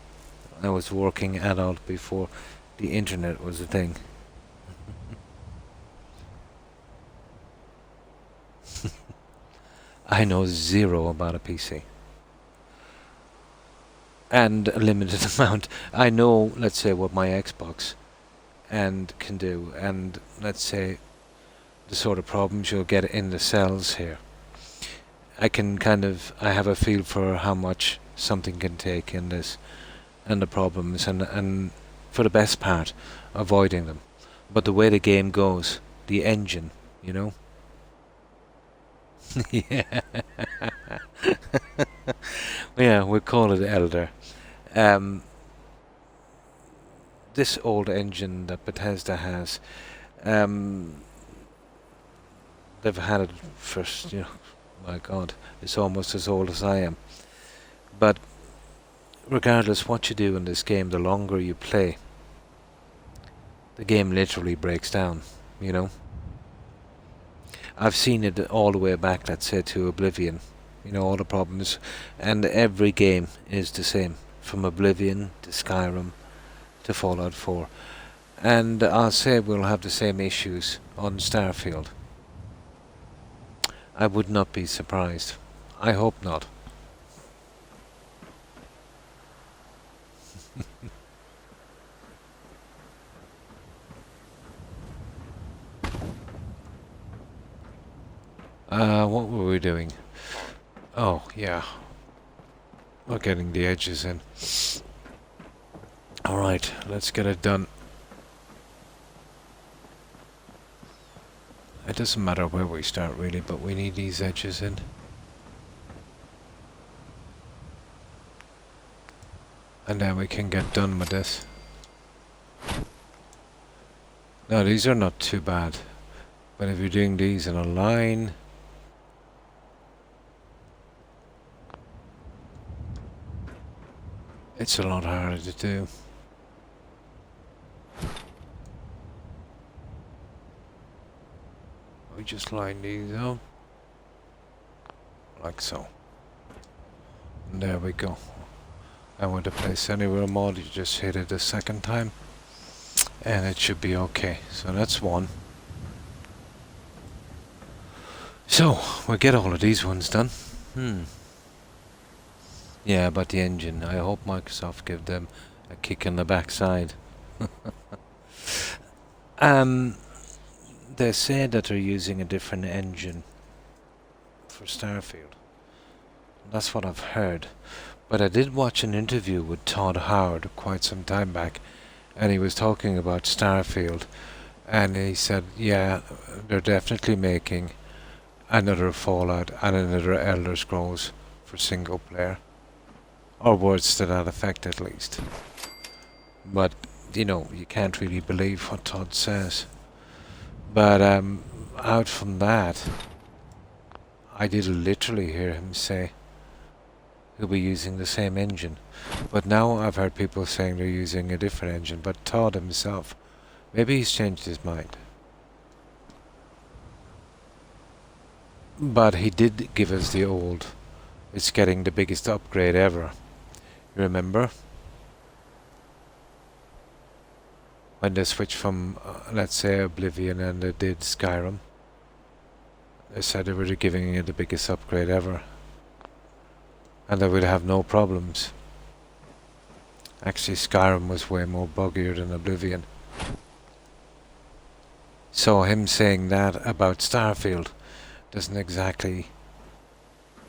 A: I was working adult before the internet was a thing. I know zero about a PC. And a limited amount. I know, let's say, what my Xbox and can do, and let's say the sort of problems you'll get in the cells here. I have a feel for how much something can take in this, and the problems, and for the best part, avoiding them. But the way the game goes, the engine, you know? Yeah. Yeah, we'll call it Elder. This old engine that Bethesda has, they've had it for, you know, my God, it's almost as old as I am. But regardless what you do in this game, the longer you play, the game literally breaks down, you know? I've seen it all the way back, let's say, to Oblivion. You know, all the problems. And every game is the same. From Oblivion to Skyrim to Fallout 4. And I'll say we'll have the same issues on Starfield. I would not be surprised. I hope not. What were we doing? Oh, yeah. We're getting the edges in. Alright, let's get it done. It doesn't matter where we start really, but we need these edges in. And then we can get done with this. Now these are not too bad. But if you're doing these in a line, it's a lot harder to do. We just line these up. Like so. And there we go. And with the place anywhere mod, you just hit it a second time. And it should be okay. So that's one. So, we'll get all of these ones done. Yeah, about the engine. I hope Microsoft give them a kick in the backside. Um, they say that they're using a different engine for Starfield. That's what I've heard. But I did watch an interview with Todd Howard quite some time back, and he was talking about Starfield, and he said, yeah, they're definitely making another Fallout and another Elder Scrolls for single player. Or words to that effect, at least. But, you know, you can't really believe what Todd says. But out from that, I did literally hear him say he'll be using the same engine. But now I've heard people saying they're using a different engine. But Todd himself, maybe he's changed his mind. But he did give us the old, it's getting the biggest upgrade ever. You remember? When they switched from, let's say, Oblivion and they did Skyrim. They said they were giving it the biggest upgrade ever. And they would have no problems. Actually, Skyrim was way more buggier than Oblivion. So him saying that about Starfield doesn't exactly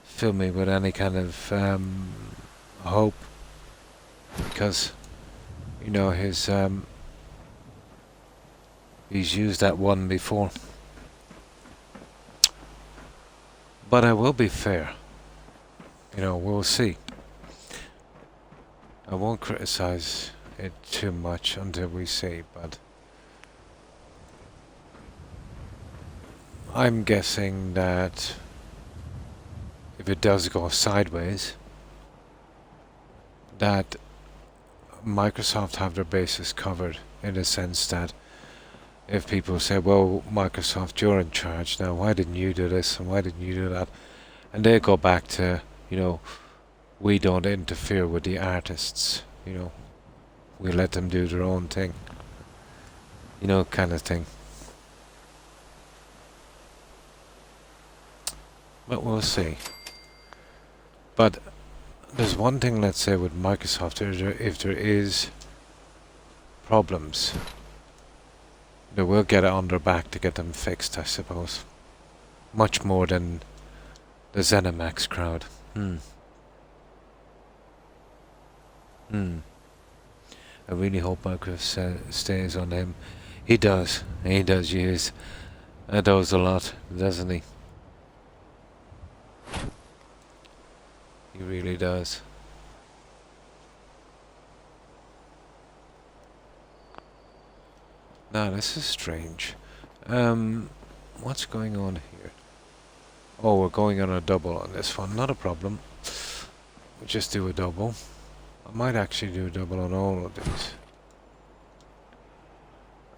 A: fill me with any kind of hope. Because, you know, he's used that one before. But I will be fair. You know, we'll see. I won't criticize it too much until we see, but I'm guessing that if it does go sideways, that Microsoft have their bases covered, in the sense that if people say, well, Microsoft, you're in charge now, why didn't you do this and why didn't you do that? And they go back to, you know, we don't interfere with the artists, you know, we let them do their own thing, you know, kind of thing. But we'll see. But there's one thing, let's say, with Microsoft, if there is problems, they will get it on their back to get them fixed, I suppose. Much more than the ZeniMax crowd. I really hope Microsoft stays on him. He does. He does use those a lot, doesn't he? He really does. Now this is strange. What's going on here? Oh, we're going on a double on this one. Not a problem. We'll just do a double. I might actually do a double on all of these.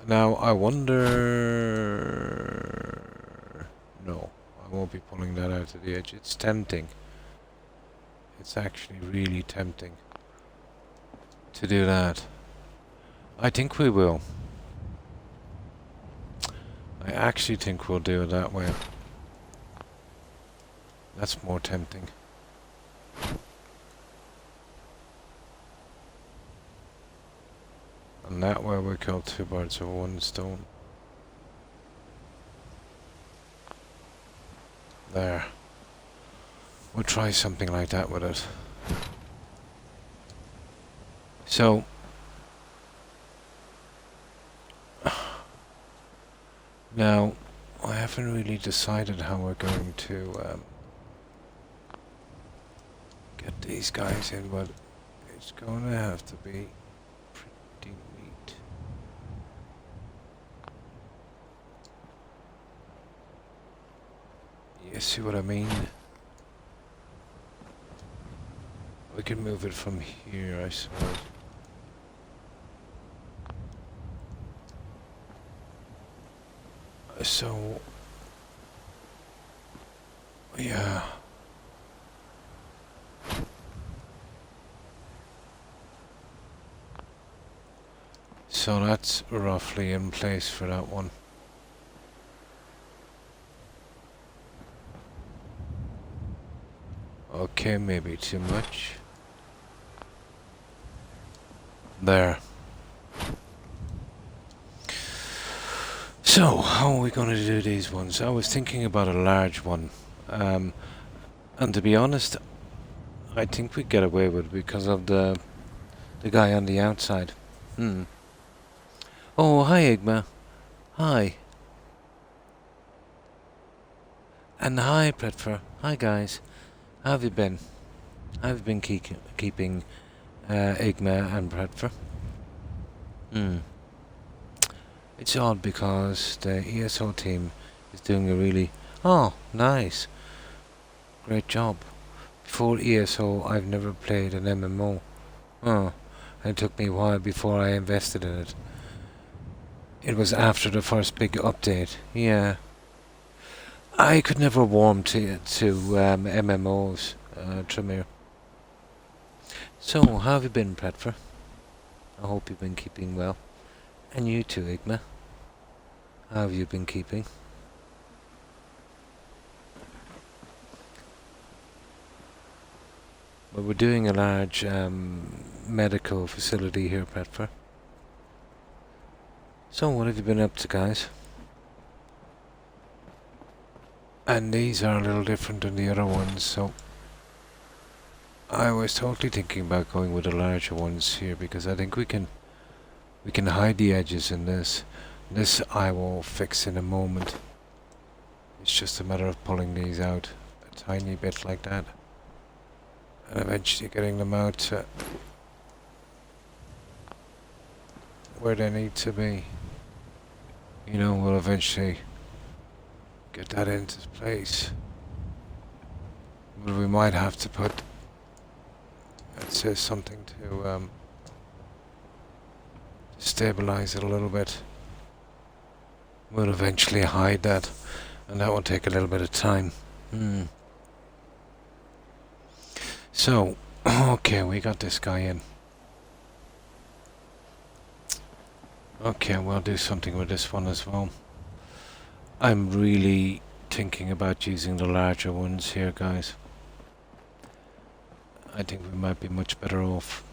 A: Now, I wonder... No, I won't be pulling that out to the edge. It's tempting. It's actually really tempting to do that. I think we will. I actually think we'll do it that way. That's more tempting. And that way we kill two birds with one stone. There. We'll try something like that with it. So... now, I haven't really decided how we're going to get these guys in, but it's going to have to be pretty neat. You see what I mean? We can move it from here, I suppose. So, yeah. So that's roughly in place for that one. Okay, maybe too much. There. So, how are we going to do these ones? I was thinking about a large one. And to be honest, I think we get away with it because of the guy on the outside. Oh, hi, Igma. Hi. And hi, Pretfer. Hi, guys. How have you been? How have you been keeping Igma and Pretfer? It's odd because the ESO team is doing a really... Oh, nice. Great job. Before ESO, I've never played an MMO. Oh, and it took me a while before I invested in it. It was after the first big update. Yeah. I could never warm to MMOs, Tremere. So, how have you been, Pretfer? I hope you've been keeping well. And you too, Igma. How have you been keeping? Well, we're doing a large medical facility here, Pretfer. So, what have you been up to, guys? And these are a little different than the other ones, so I was totally thinking about going with the larger ones here because I think we can hide the edges in this. This I will fix in a moment. It's just a matter of pulling these out a tiny bit like that. And eventually getting them out to where they need to be. You know, we'll eventually get that into place. But we might have to put, let's say, something to stabilize it a little bit. We'll eventually hide that, and that will take a little bit of time. So, okay, we got this guy in. Okay, we'll do something with this one as well. I'm really thinking about using the larger ones here, guys. I think we might be much better off.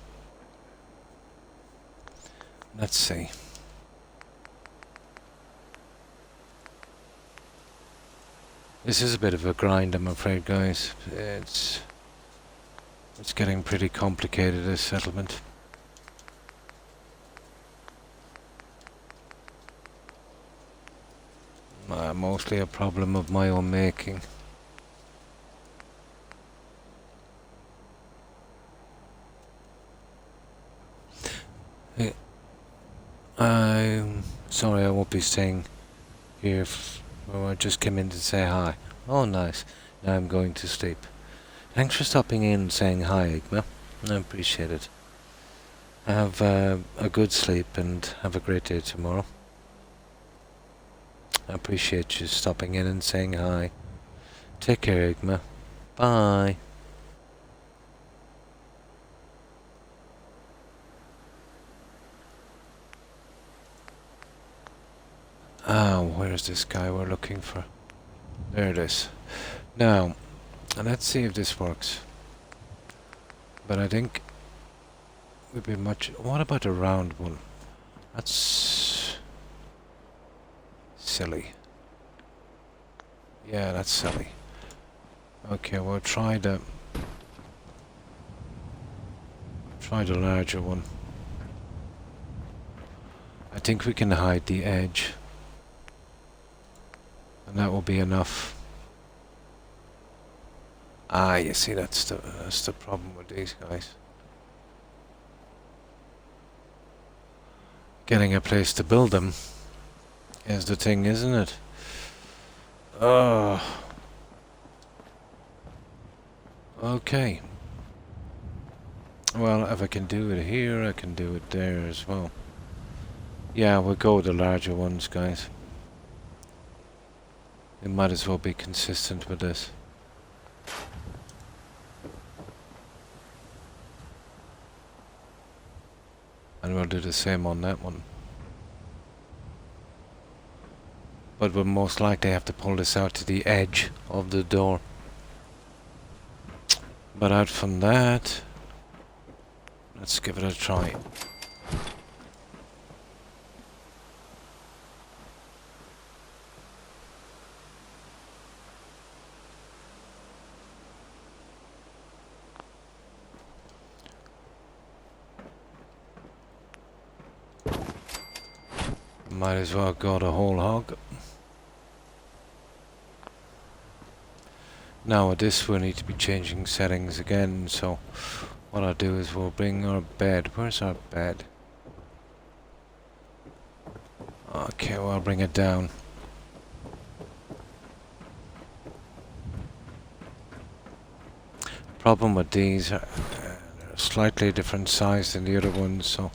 A: Let's see. This is a bit of a grind, I'm afraid, guys. It's getting pretty complicated, this settlement. Mostly a problem of my own making. I'm sorry, I won't be staying here. I just came in to say hi. Oh, nice. Now I'm going to sleep. Thanks for stopping in and saying hi, Igma. I appreciate it. Have a good sleep and have a great day tomorrow. I appreciate you stopping in and saying hi. Take care, Igma. Bye. Where's this guy we're looking for? There it is. Now, let's see if this works. But I think we'd be much... What about a round one? That's silly. Yeah, that's silly. Okay, we'll try the larger one. I think we can hide the edge. And that will be enough. You see, that's the problem with these guys. Getting a place to build them is the thing, isn't it? Okay. Well, if I can do it here, I can do it there as well. Yeah, we'll go with the larger ones, guys. We might as well be consistent with this. And we'll do the same on that one. But we'll most likely have to pull this out to the edge of the door. But out from that, let's give it a try. Might as well go the whole hog. Now with this we'll need to be changing settings again, so what I'll do is we'll bring our bed. Where's our bed? Okay, well I'll bring it down. Problem with these are they're slightly different size than the other ones, so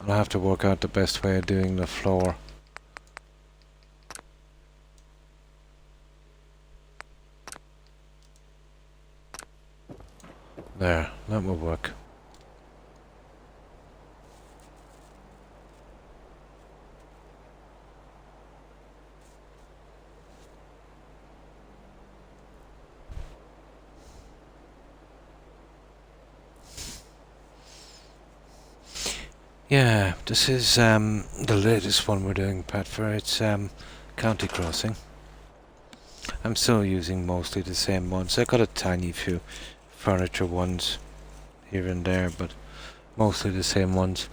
A: I'll have to work out the best way of doing the floor. There, that will work. Yeah, this is the latest one we're doing, Pat, for it's County Crossing. I'm still using mostly the same ones. I got a tiny few furniture ones here and there, but mostly the same ones.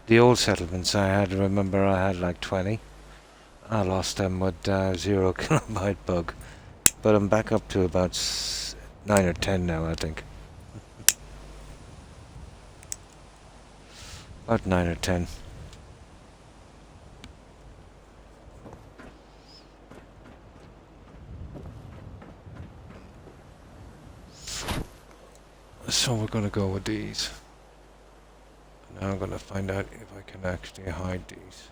A: The old settlements I had like 20. I lost them with 0 kilobyte bug, but I'm back up to about 9 or 10 now, I think. About 9 or 10. So we're gonna go with these. Now I'm gonna find out if I can actually hide these.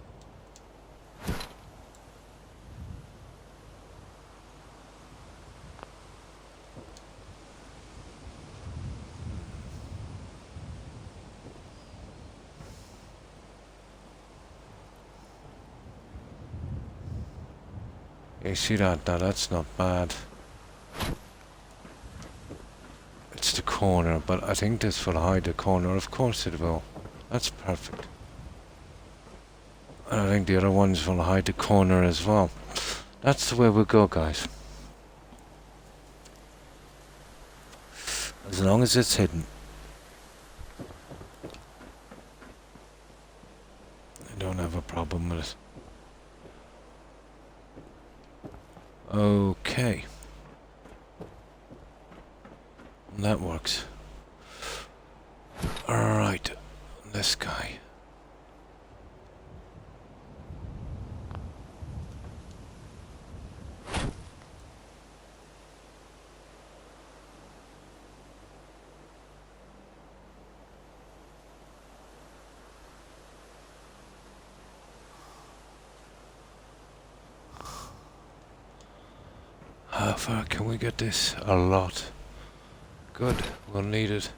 A: You see that? Now that's not bad. It's the corner, but I think this will hide the corner. Of course it will. That's perfect. And I think the other ones will hide the corner as well. That's the way we'll go, guys. As long as it's hidden. I don't have a problem with it. Okay. That works. Alright. This guy. How far can we get this? A lot. Good, we'll need it.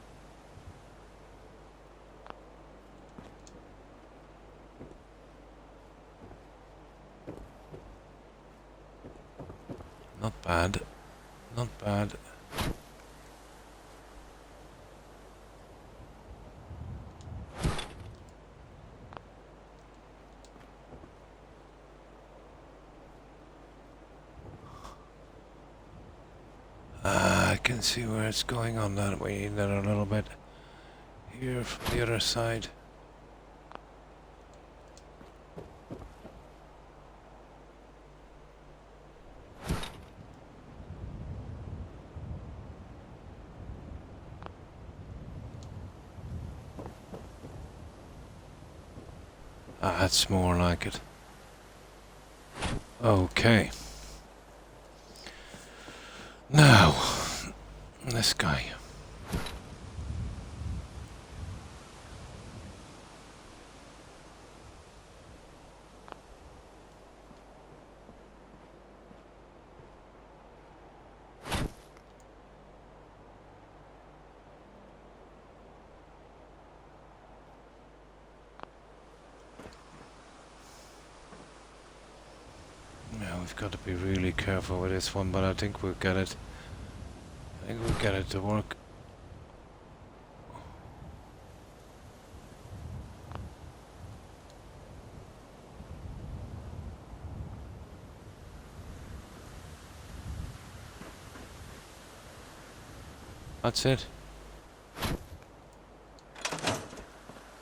A: Not bad. Not bad. I can see where it's going on that. We need that a little bit here from the other side. That's more like it. Okay. Now, this guy. Now we've got to be really careful with this one, but I think we'll get it. I think we'll get it to work. That's it.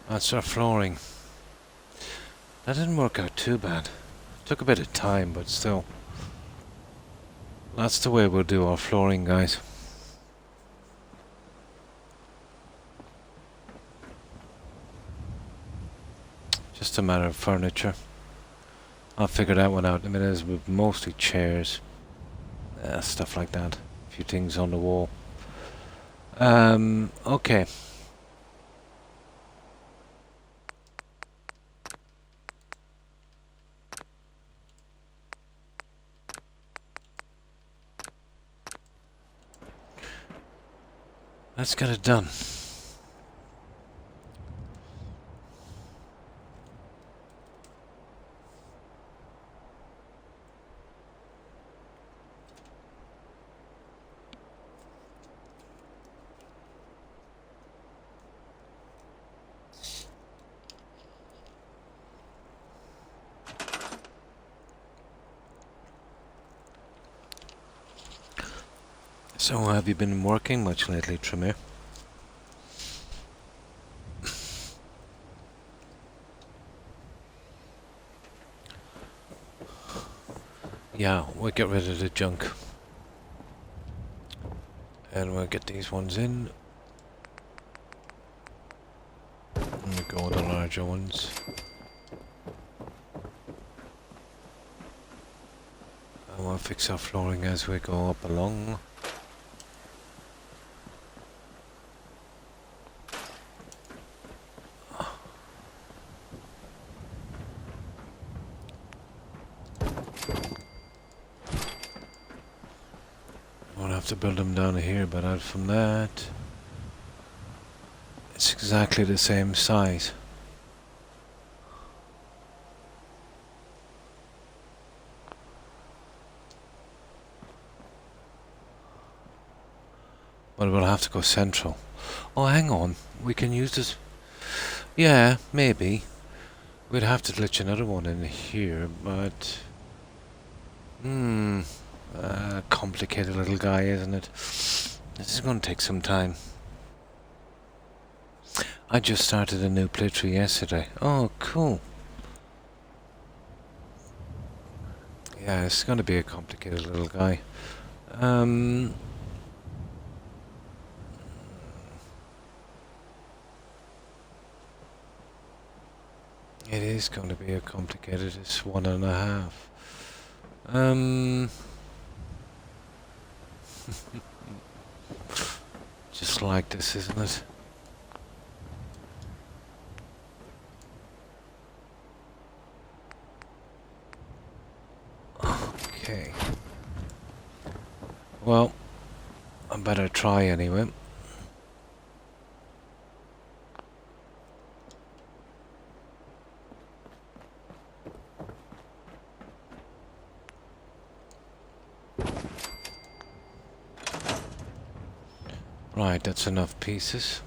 A: That's our flooring. That didn't work out too bad. Took a bit of time, but still. That's the way we'll do our flooring, guys. Just a matter of furniture. I'll figure that one out in a minute. It's with mostly chairs. Stuff like that. A few things on the wall. Okay. Let's get it done. So, have you been working much lately, Tremere? Yeah, we'll get rid of the junk. And we'll get these ones in. And we'll go with the larger ones. And we'll fix our flooring as we go up along. To build them down here, but out from that, it's exactly the same size. But we'll have to go central. Oh, hang on. We can use this. Yeah, maybe. We'd have to glitch another one in here, but... complicated little guy, isn't it? This is going to take some time. I just started a new playthrough yesterday. Oh, cool. Yeah, it's going to be a complicated little guy. It is going to be a complicated. It's 1.5. Just like this, isn't it? Okay. Well, I better try anyway. Right, that's enough pieces.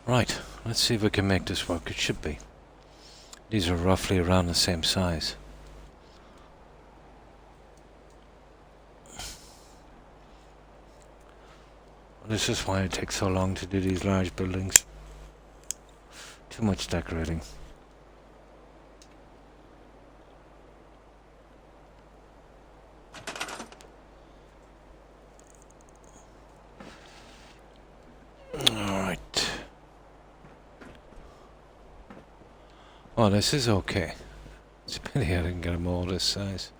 A: Right, let's see if we can make this work. It should be. These are roughly around the same size. This is why it takes so long to do these large buildings. Too much decorating. Alright. Oh, this is okay. It's a pity I didn't get them all this size.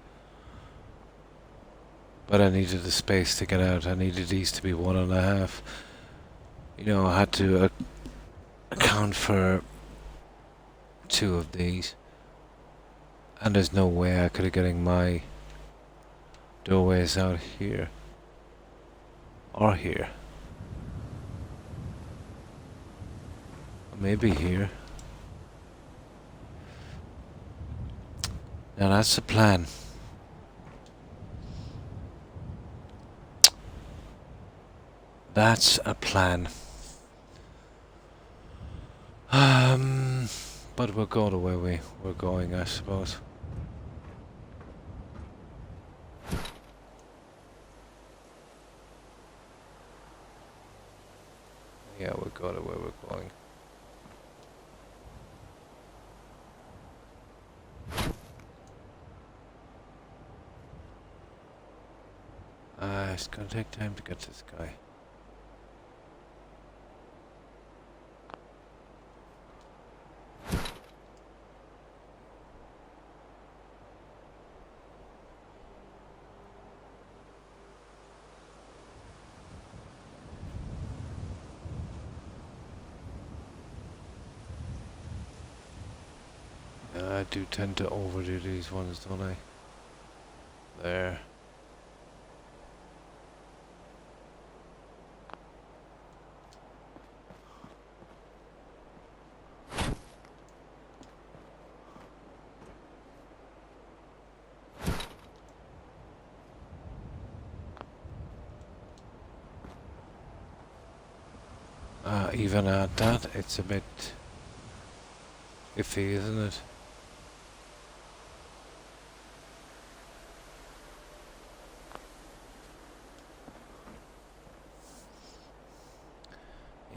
A: But I needed the space to get out. I needed these to be 1.5. You know, I had to account for 2 of these. And there's no way I could have getting my doorways out here. Or here. Maybe here. Now that's the plan. That's a plan. But we'll go the way we're going, I suppose. it's gonna take time to get to this guy. I do tend to overdo these ones, don't I? There. Even at that, it's a bit iffy, isn't it?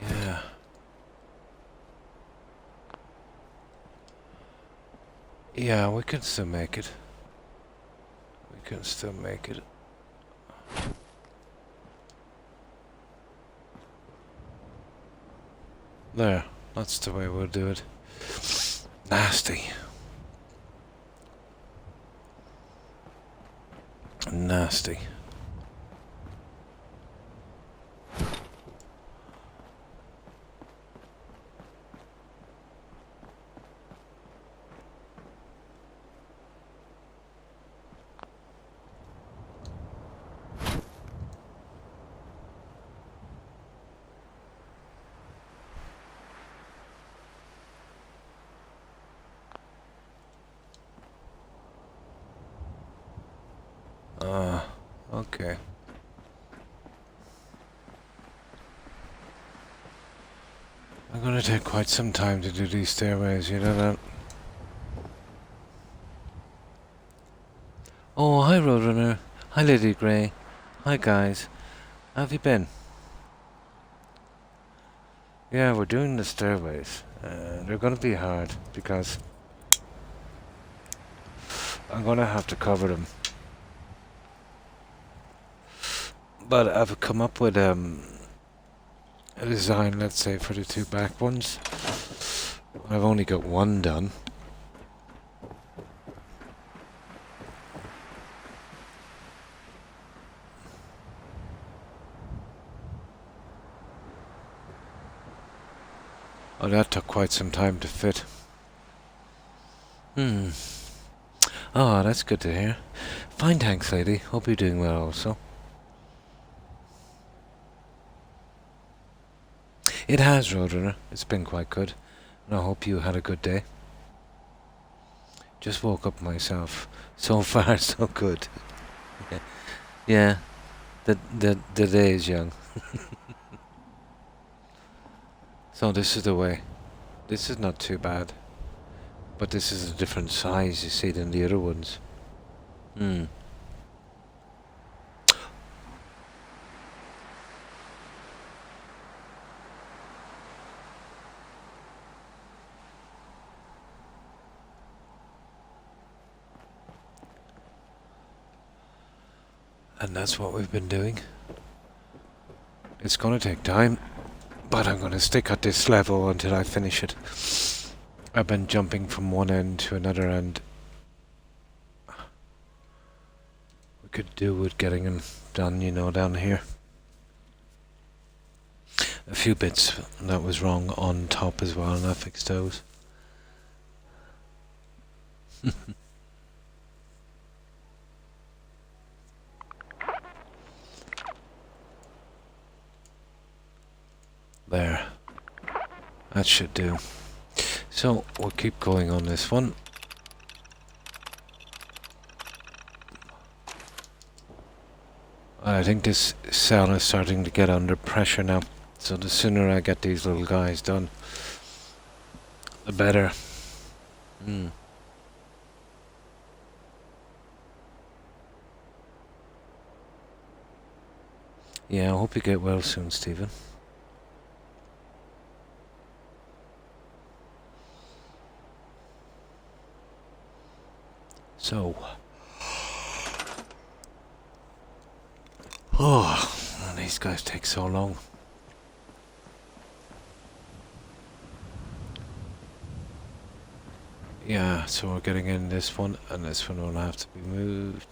A: Yeah. Yeah, we can still make it. We can still make it. There. That's the way we'll do it. Nasty. Nasty. Okay. I'm gonna take quite some time to do these stairways, you know that? Oh, hi Roadrunner. Hi Lady Grey. Hi guys. How have you been? Yeah, we're doing the stairways. They're gonna be hard because I'm gonna have to cover them. But I've come up with a design, let's say, for the two back ones. I've only got one done. Oh, that took quite some time to fit. Oh, that's good to hear. Fine, thanks, lady. Hope you're doing well also. It has, Roadrunner. It's been quite good. And I hope you had a good day. Just woke up myself. So far, so good. Yeah, the day is young. So this is the way. This is not too bad. But this is a different size, you see, than the other ones. And that's what we've been doing. It's gonna take time, but I'm gonna stick at this level until I finish it. I've been jumping from one end to another end. We could do with getting them done, you know, down here. A few bits that was wrong on top as well, and I fixed those. There. That should do. So, we'll keep going on this one. I think this cell is starting to get under pressure now. So the sooner I get these little guys done, the better. Yeah, I hope you get well soon, Stephen. So, Oh, these guys take so long. Yeah, so we're getting in this one, and this one will have to be moved.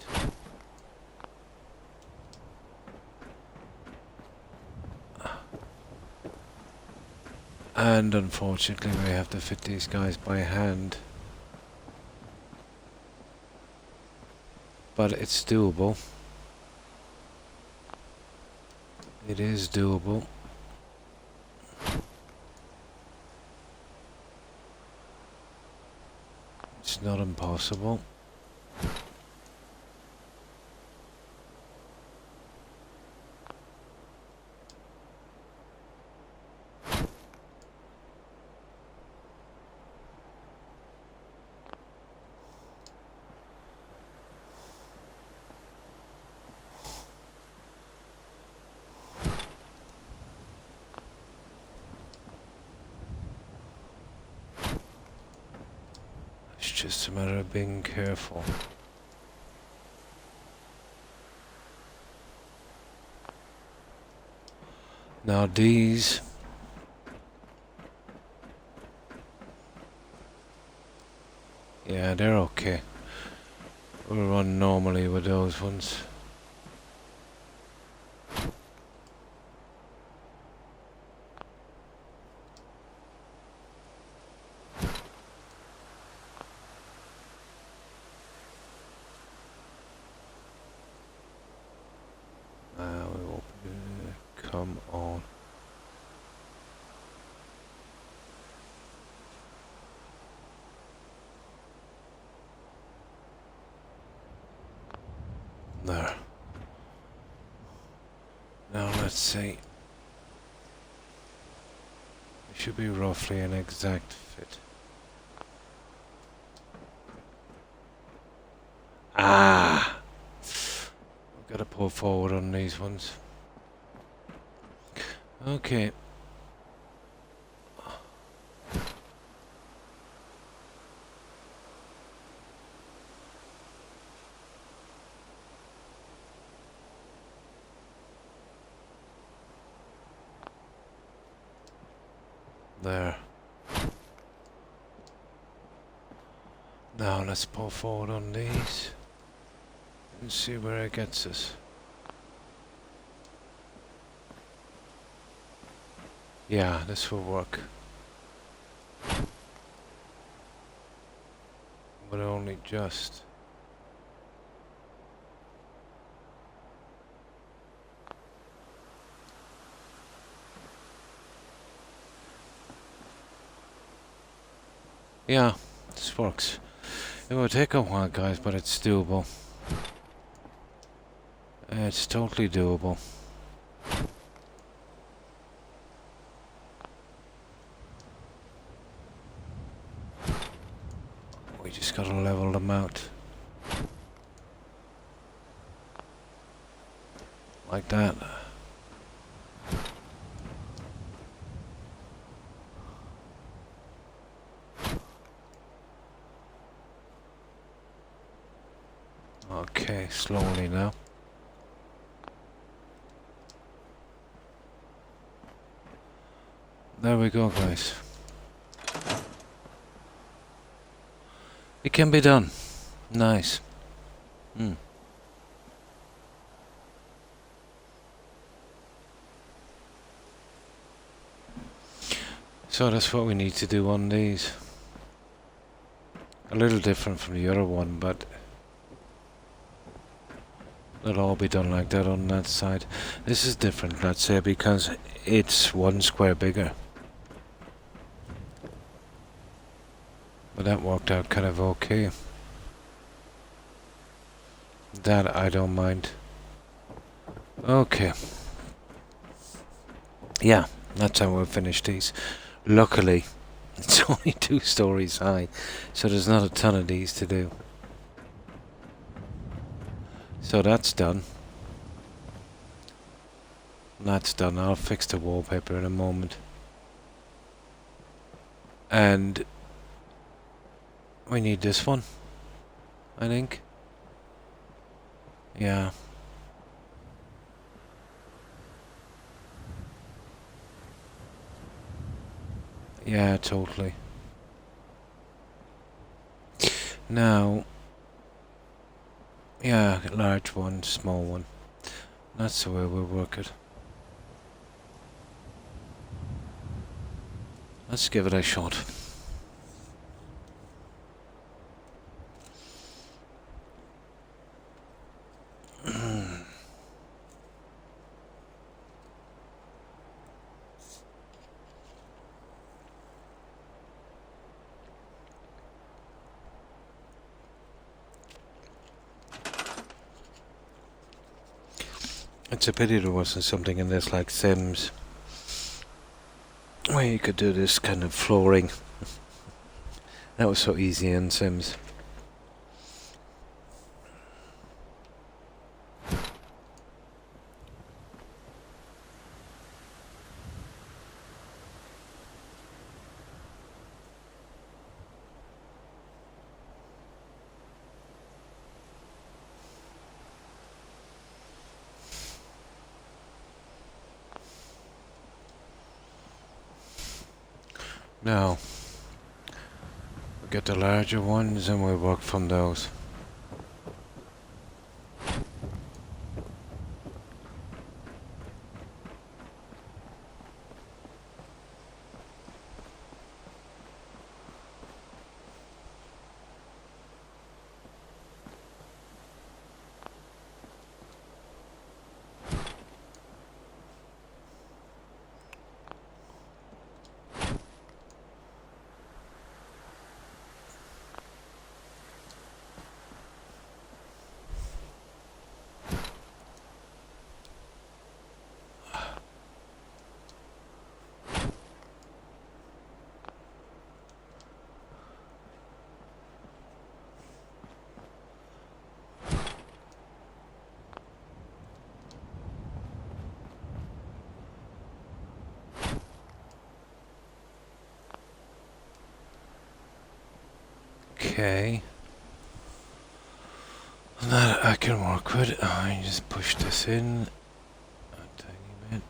A: And unfortunately we have to fit these guys by hand. But it's doable. It is doable. It's not impossible. It's just a matter of being careful. Now these... yeah, they're okay. We'll run normally with those ones. We will... come on. There. Now let's see. It should be roughly an exact fit. Ah! I've got to pull forward on these ones. Okay. There. Now let's pull forward on these and see where it gets us. Yeah, this will work. But only just. Yeah, this works. It will take a while, guys, but it's doable. It's totally doable. We just gotta level them out. Like that. Okay, slowly now. There we go, guys. It can be done. Nice. So that's what we need to do on these. A little different from the other one, but it'll all be done like that on that side. This is different, let's say, because it's 1 square bigger. But that worked out kind of okay. That I don't mind. Okay. Yeah, that's how we'll finish these. Luckily, it's only 2 stories high, so there's not a ton of these to do. So that's done. That's done. I'll fix the wallpaper in a moment. And we need this one, I think. Yeah. Yeah, totally. Now, yeah, large one, small one. That's the way we work it. Let's give it a shot. It's a pity there wasn't something in this like Sims, where you could do this kind of flooring. That was so easy in Sims. Now, we get the larger ones and we work from those. Okay. That I can work with. I just push this in a tiny bit.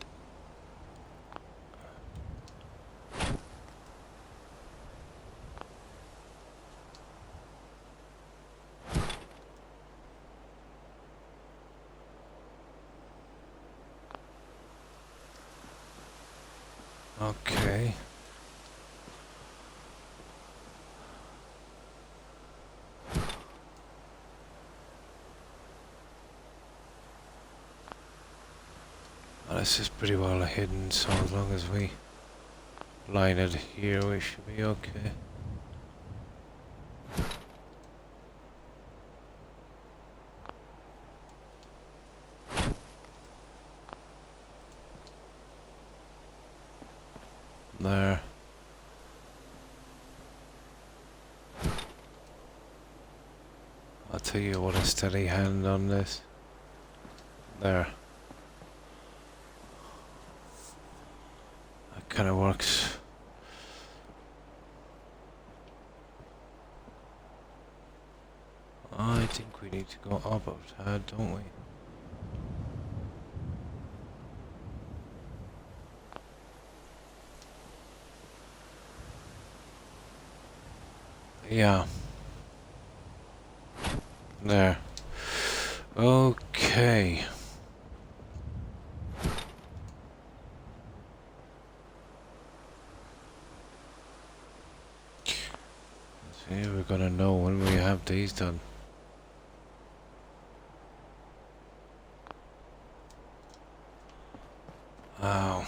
A: Okay. Well, this is pretty well hidden, so as long as we line it here, we should be okay. There. I'll tell you what, a steady hand on this. There. That kind of works. I think we need to go up a tad, don't we? Yeah. There. Okay. See, we're gonna know when we have these done. Oh.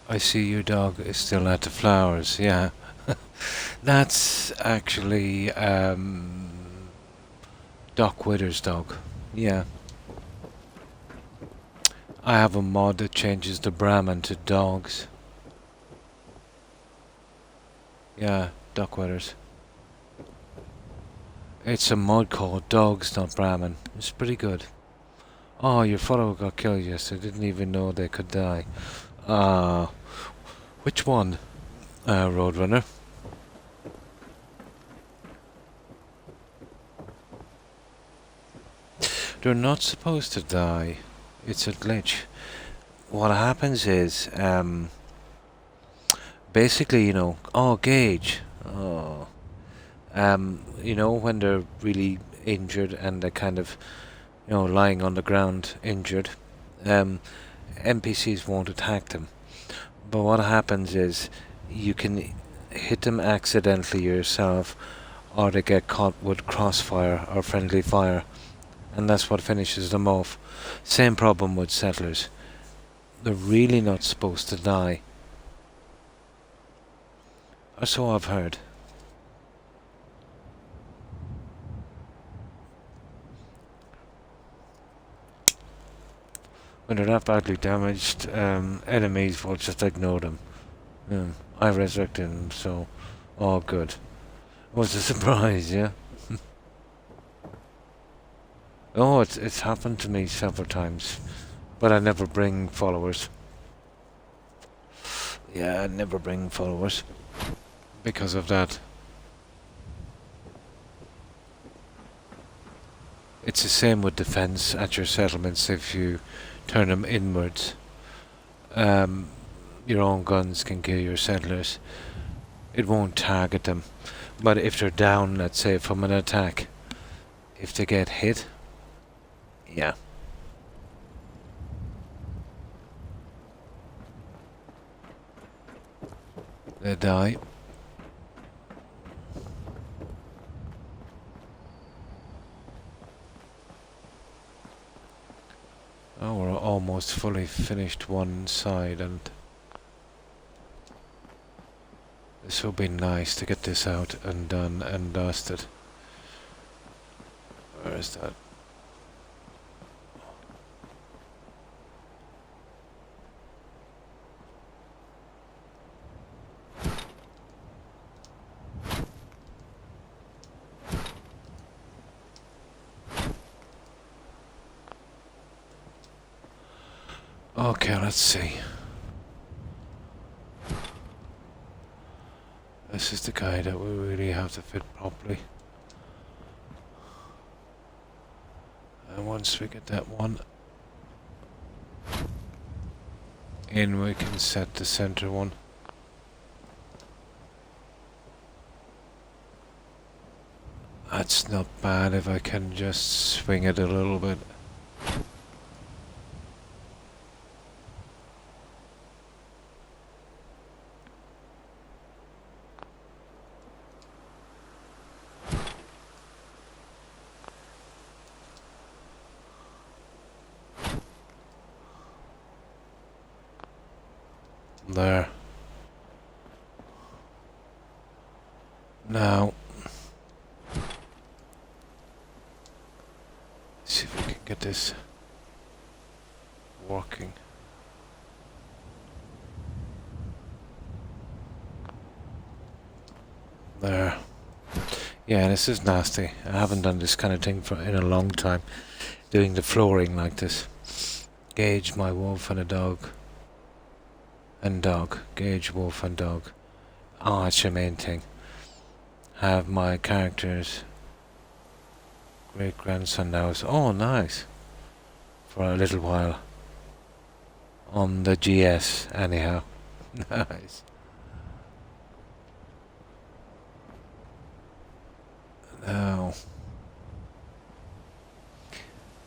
A: I see your dog is still at the flowers, yeah. That's actually Doc Wither's dog. Yeah. I have a mod that changes the Brahmin to dogs. Yeah, Doc Wither's. It's a mod called Dogs Not Brahmin. It's pretty good. Oh, your follower got killed yesterday. Didn't even know they could die. Which one? Roadrunner. They're not supposed to die. It's a glitch. What happens is, basically, oh, Gage. Oh. When they're really injured and they're kind of, lying on the ground injured, NPCs won't attack them. But what happens is you can hit them accidentally yourself, or they get caught with crossfire or friendly fire, and that's what finishes them off. Same problem with settlers. They're really not supposed to die. Or so I've heard. When they're that badly damaged, enemies will just ignore them. I resurrected them, so all good. It was a surprise, yeah? Oh, it's happened to me several times, but I never bring followers. Yeah, I never bring followers because of that. It's the same with defense at your settlements. If you turn them inwards, your own guns can kill your settlers. It won't target them, but if they're down, let's say from an attack, if they get hit, yeah. They die. Oh, we're almost fully finished one side, and this will be nice to get this out and done and dusted. Where is that? Okay, let's see. This is the guy that we really have to fit properly. And once we get that one in, we can set the center one. That's not bad if I can just swing it a little bit. There. Now, see if we can get this working. There. Yeah, this is nasty. I haven't done this kind of thing in a long time. Doing the flooring like this. Gauge my wolf and a dog. And dog. Gauge wolf and dog. Oh, that's your main thing. Have my characters. Great grandson now is. Oh, nice. For a little while. On the GS, anyhow. Nice. Now.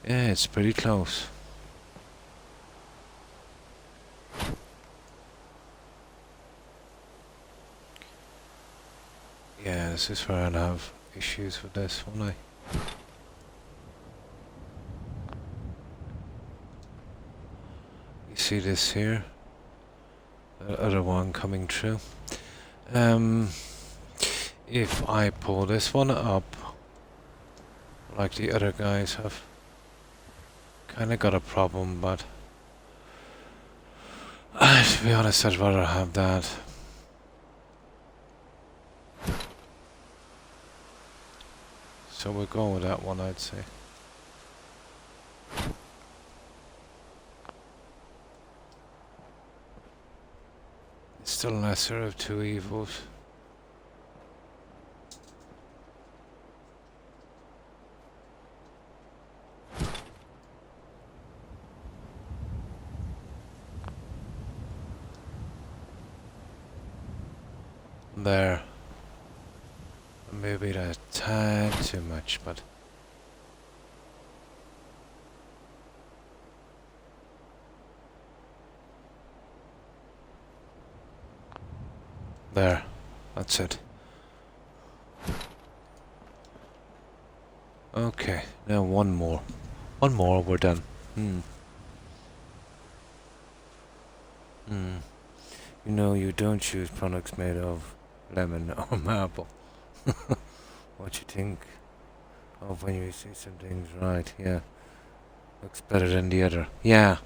A: Yeah, it's pretty close. Yeah, this is where I'll have issues with this, won't I? You see this here? The other one coming through. If I pull this one up, like the other guys have, kinda got a problem, but to be honest, I'd rather have that. So we'll go with that one, I'd say. It's still lesser of two evils. there. Maybe a tad too much, but there. That's it. Okay, now one more. One more, we're done. You know, you don't choose products made of lemon or marble. What you think of when you see something's right, yeah. Looks better than the other. Yeah.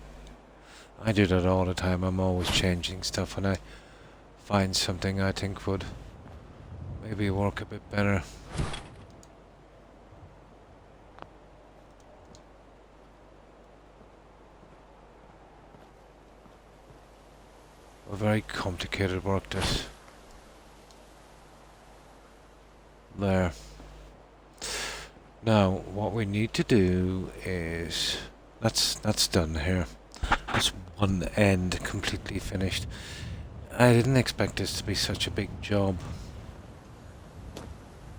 A: I do that all the time. I'm always changing stuff when I find something I think would maybe work a bit better. A very complicated work, this. There. Now, what we need to do is... That's done here. That's one end completely finished. I didn't expect this to be such a big job,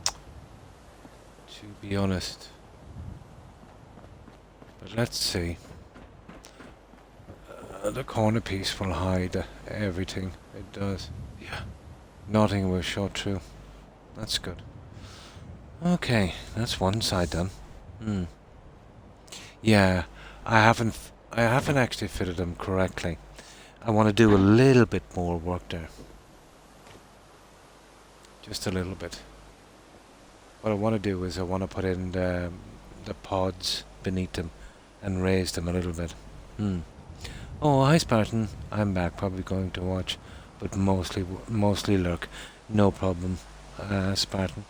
A: to be honest. But let's see. The corner piece will hide everything. It does. Yeah. Nothing will show through. That's good. Okay, that's one side done. Yeah, I haven't actually fitted them correctly. I want to do a little bit more work there. Just a little bit. What I want to do is I want to put in the pods beneath them and raise them a little bit. Oh, hi Spartan. I'm back, probably going to watch, but mostly lurk. No problem, Spartan.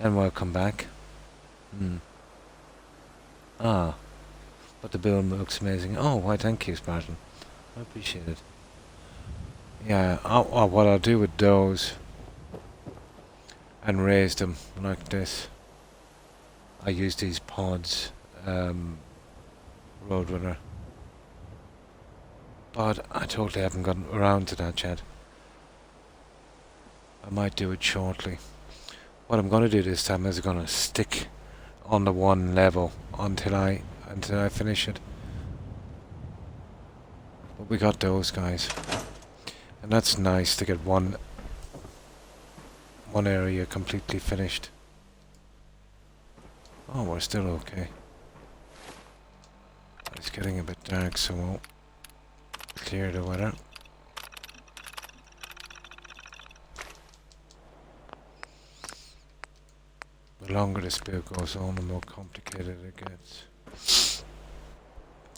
A: And welcome back. Ah, but the build looks amazing. Oh, why thank you, Spartan. I appreciate it. Yeah, what I'll do with those and raise them like this. I use these pods, Roadrunner. But I totally haven't gotten around to that yet. I might do it shortly. What I'm going to do this time is I'm going to stick on the one level until I finish it. But we got those guys, and that's nice to get one area completely finished. Oh, we're still okay. It's getting a bit dark, so we'll clear the weather. The longer this build goes on, the more complicated it gets.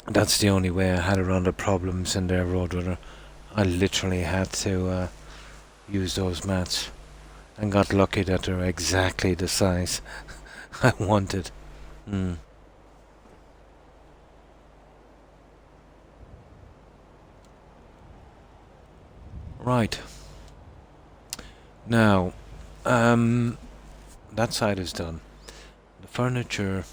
A: That's the only way I had around the problems in their Roadrunner. I literally had to use those mats, and got lucky that they're exactly the size I wanted. Right. Now, that side is done. The furniture,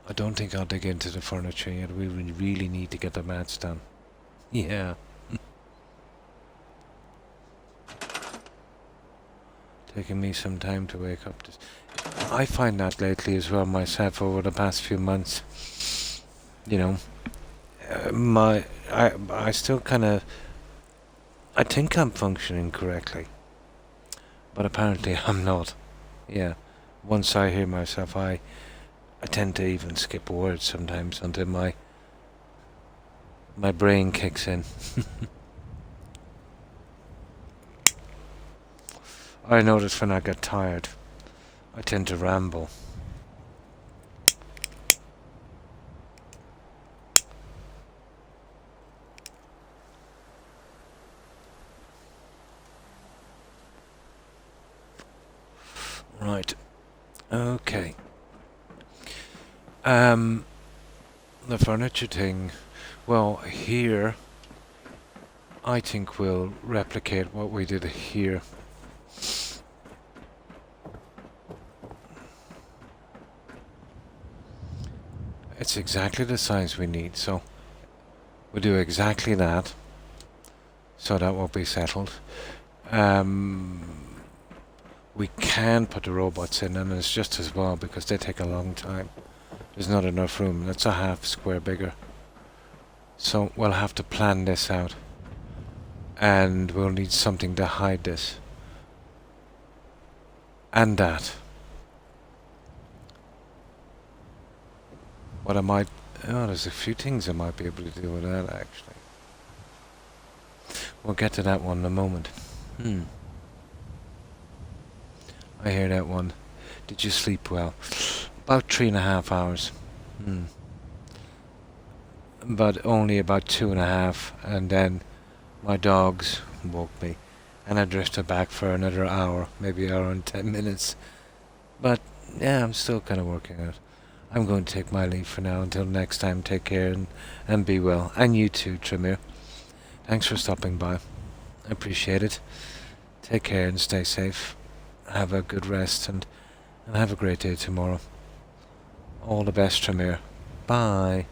A: I don't think I'll dig into the furniture yet. We really need to get the mats done. Yeah. Taking me some time to wake up. I find that lately as well myself over the past few months. You know, I still kind of, I think I'm functioning correctly, but apparently I'm not. Yeah, once I hear myself, I tend to even skip words sometimes until my brain kicks in. I notice when I get tired, I tend to ramble. Right. Okay. The furniture thing, well, here, I think we'll replicate what we did here. It's exactly the size we need, so We'll do exactly that, so that will be settled. Um, we can put the robots in, and it's just as well because they take a long time. There's not enough room. That's a half square bigger. So we'll have to plan this out. And we'll need something to hide this. And that. What I might... Oh, there's a few things I might be able to do with that, actually. We'll get to that one in a moment. I hear that one. Did you sleep well? About 3.5 hours. But only about 2.5, and then my dogs woke me, and I drifted back for another hour, maybe an hour and 10 minutes. But yeah, I'm still kind of working out. I'm going to take my leave for now. Until next time, take care and be well. And you too, Tremere. Thanks for stopping by. I appreciate it. Take care and stay safe. Have a good rest and have a great day tomorrow. All the best, Tremere. Bye.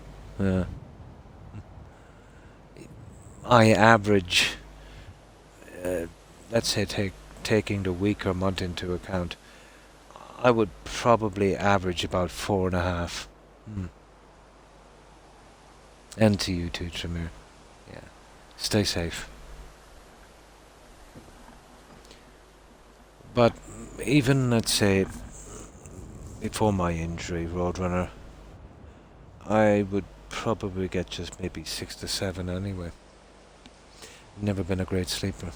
A: I average, let's say taking the week or month into account, I would probably average about 4.5. And to you too, Tremere. Yeah. Stay safe. But even, let's say, before my injury, Roadrunner, I would probably get just maybe 6 to 7 anyway. Never been a great sleeper.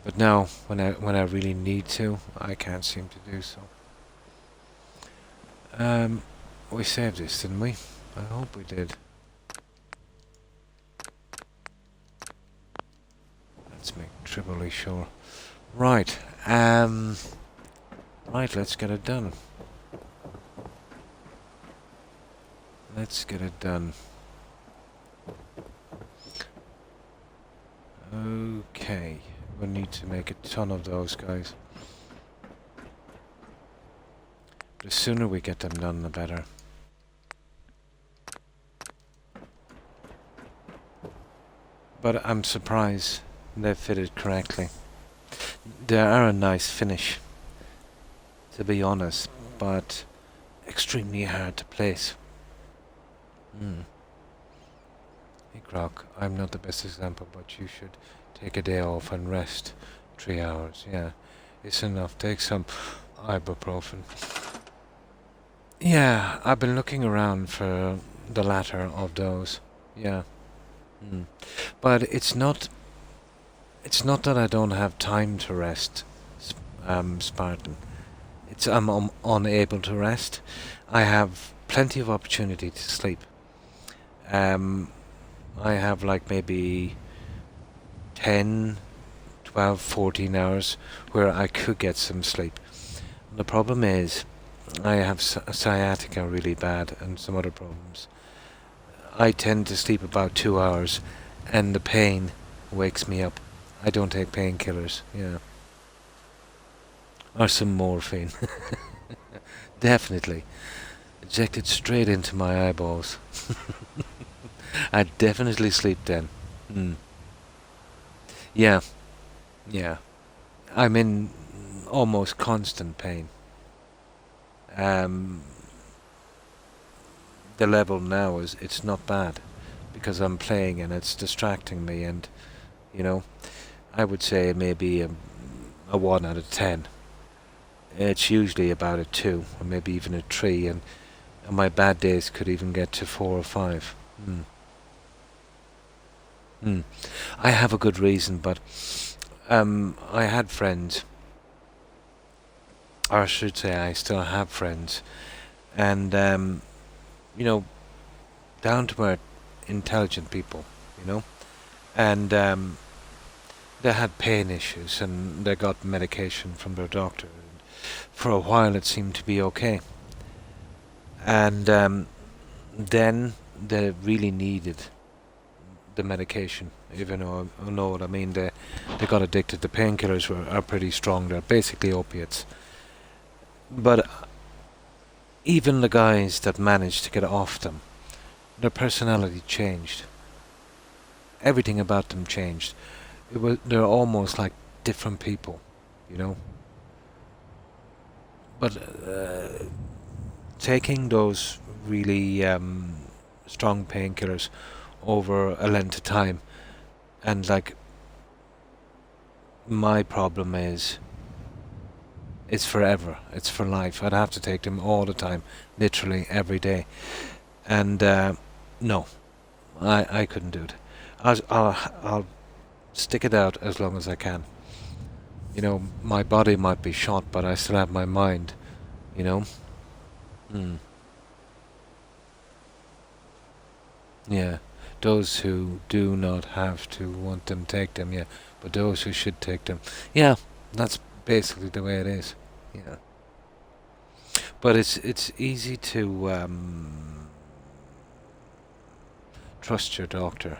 A: But now, when I really need to, I can't seem to do so. We saved this, didn't we? I hope we did. Let's make triply sure. Right, right, let's get it done. Let's get it done. Okay, we'll need to make a ton of those guys. The sooner we get them done, the better. But I'm surprised they fitted correctly. They are a nice finish, to be honest, but extremely hard to place. Hey Croc, I'm not the best example, but you should take a day off and rest. 3 hours, yeah. It's enough. Take some ibuprofen. Yeah, I've been looking around for the latter of those. Yeah. But it's not that I don't have time to rest, Spartan. It's I'm unable to rest. I have plenty of opportunity to sleep. I have like maybe 10, 12, 14 hours where I could get some sleep. The problem is I have sciatica really bad and some other problems. I tend to sleep about 2 hours and the pain wakes me up. I don't take painkillers, yeah. Or some morphine. Definitely. Injected straight into my eyeballs. I definitely sleep then. Yeah. Yeah. I'm in almost constant pain. The level now is, it's not bad because I'm playing and it's distracting me, and you know, I would say maybe a 1 out of 10. It's usually about a 2 or maybe even a 3, and my bad days could even get to 4 or 5. I have a good reason, but I had friends, or I should say I still have friends, and you know, down to earth, intelligent people, you know, and they had pain issues and they got medication from their doctor, and for a while it seemed to be okay, and then they really needed the medication, even though I know what I mean. They got addicted. The painkillers are pretty strong. They're basically opiates. But even the guys that managed to get off them Their personality changed. Everything about them changed. They're almost like different people, you know. But taking those really strong painkillers over a length of time, and like my problem is it's forever. It's for life. I'd have to take them all the time, literally every day. And no, I couldn't do it. I'll stick it out as long as I can. You know, my body might be shot, but I still have my mind. You know. Mm. Yeah. Those who do not have to want them take them. Yeah. But those who should take them. Yeah. That's basically the way it is. Yeah. But it's easy to trust your doctor,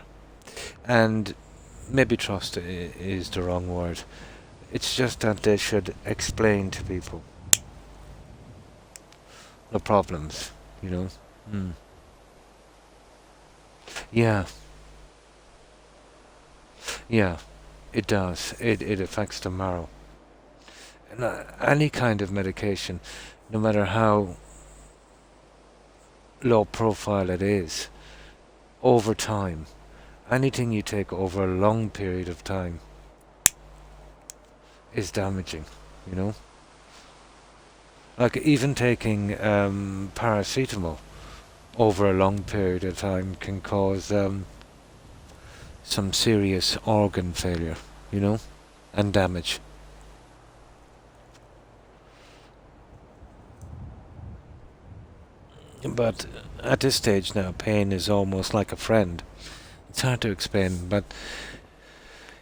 A: and maybe trust is the wrong word. It's just that they should explain to people the problems, you know. Mm. Yeah, yeah, it does. It affects the marrow. And, any kind of medication, no matter how low profile it is, over time, anything you take over a long period of time is damaging, you know? Like even taking paracetamol over a long period of time can cause some serious organ failure, you know, and damage. But at this stage now, pain is almost like a friend. It's hard to explain, but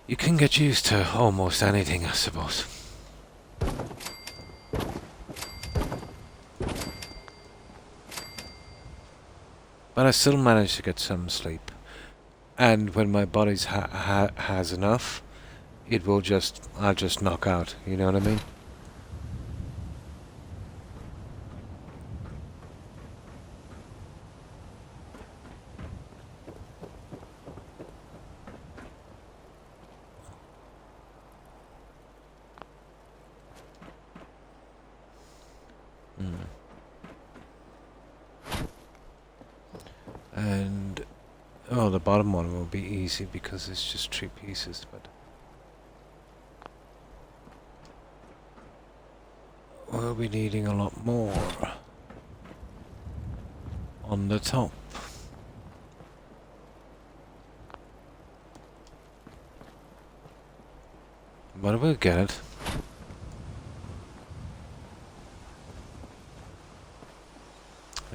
A: you can get used to almost anything, I suppose. But I still manage to get some sleep. And when my body has enough, I'll just knock out, you know what I mean? Mm. And oh, the bottom one will be easy because it's just 3 pieces, but we'll be needing a lot more on the top. But we'll get it.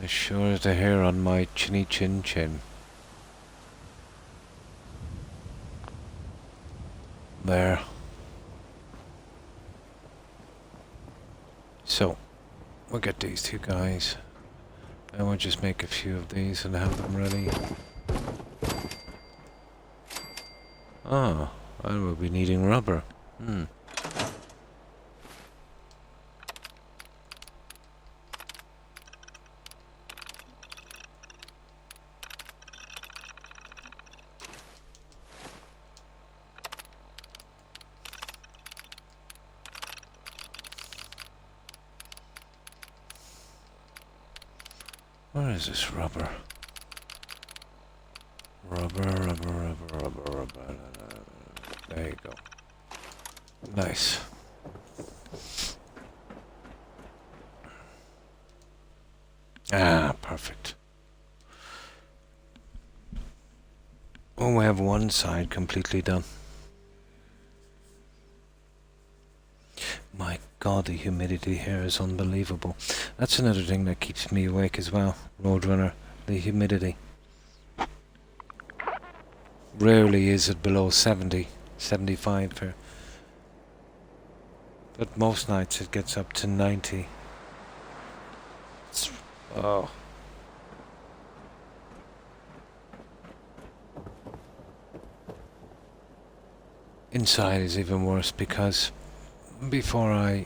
A: As sure as the hair on my chinny chin chin. There. So, we'll get these 2 guys. And we'll just make a few of these and have them ready. Ah, and we'll be needing rubber. Hmm. Where is this rubber? Rubber. There you go. Nice. Ah, perfect. Oh, we have one side completely done. My God, the humidity here is unbelievable. That's another thing that keeps me awake as well, Roadrunner, the humidity. Rarely is it below 70, 75 here. But most nights it gets up to 90. Oh. Inside is even worse because before I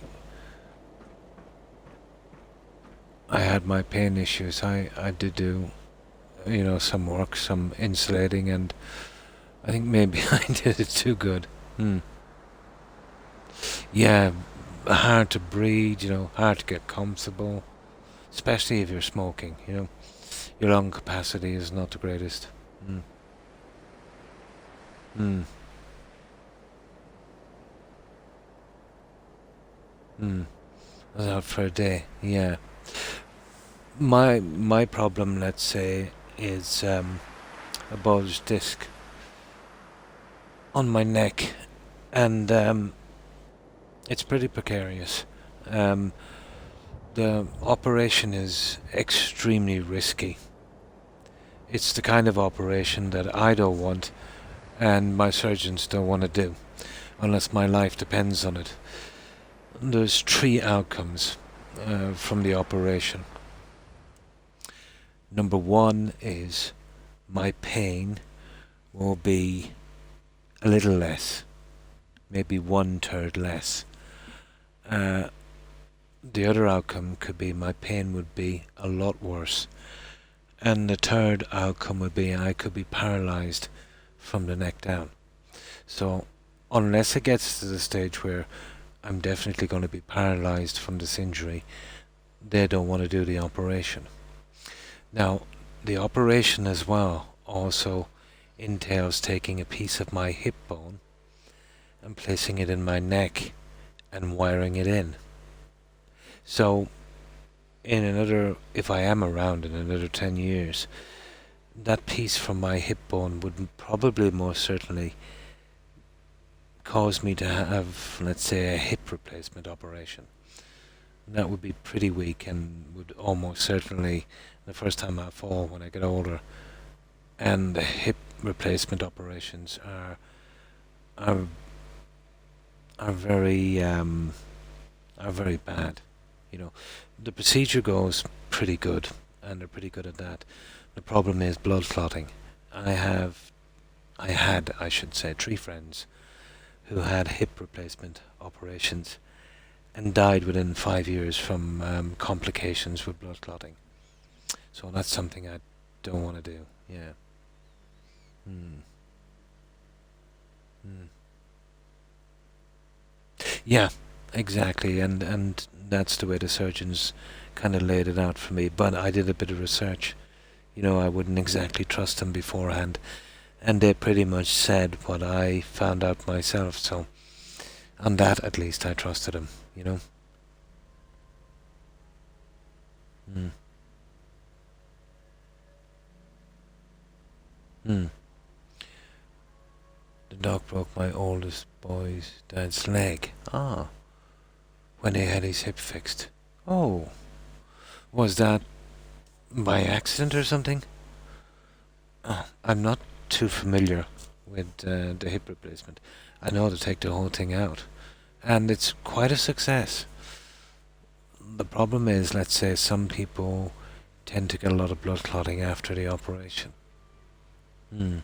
A: had my pain issues, I did do some work, some insulating, and I think maybe I did it too good. Hmm. Yeah, hard to breathe, hard to get comfortable, especially if you're smoking, Your lung capacity is not the greatest. Mm. Mm. Mm. I was out for a day, yeah. My problem, let's say, is a bulged disc on my neck, and it's pretty precarious. Um, the operation is extremely risky. It's the kind of operation that I don't want, and my surgeons don't want to do, unless my life depends on it. There's three outcomes from the operation. Number one is my pain will be a little less, maybe 1/3 less. The other outcome could be my pain would be a lot worse. And the third outcome would be I could be paralyzed from the neck down. So unless it gets to the stage where I'm definitely going to be paralyzed from this injury, they don't want to do the operation. Now, the operation as well also entails taking a piece of my hip bone and placing it in my neck and wiring it in. So, if I am around in another 10 years, that piece from my hip bone would probably most certainly cause me to have, let's say, a hip replacement operation. That would be pretty weak and would almost certainly, the first time I fall when I get older, and the hip replacement operations are very bad. The procedure goes pretty good, and they're pretty good at that. The problem is blood clotting. I had, I should say, 3 friends who had hip replacement operations and died within 5 years from complications with blood clotting. So that's something I don't want to do. Yeah. Hmm. Hmm. Yeah, exactly, and that's the way the surgeons kind of laid it out for me. But I did a bit of research. I wouldn't exactly trust them beforehand, and they pretty much said what I found out myself. So on that, at least, I trusted them. Hmm. Hmm. The dog broke my oldest boy's dad's leg. Ah, when he had his hip fixed. Oh, was that by accident or something? Oh, I'm not too familiar with the hip replacement. I know to take the whole thing out, and it's quite a success. The problem is, let's say, some people tend to get a lot of blood clotting after the operation. Hmm.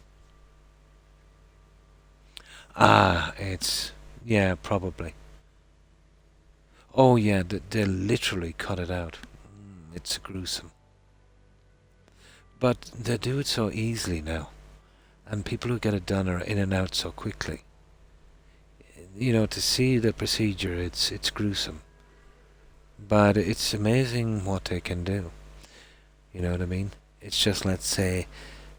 A: Yeah, probably. Oh yeah, they literally cut it out. It's gruesome. But they do it so easily now, and people who get it done are in and out so quickly. To see the procedure, it's gruesome. But it's amazing what they can do. You know what I mean? It's just, let's say,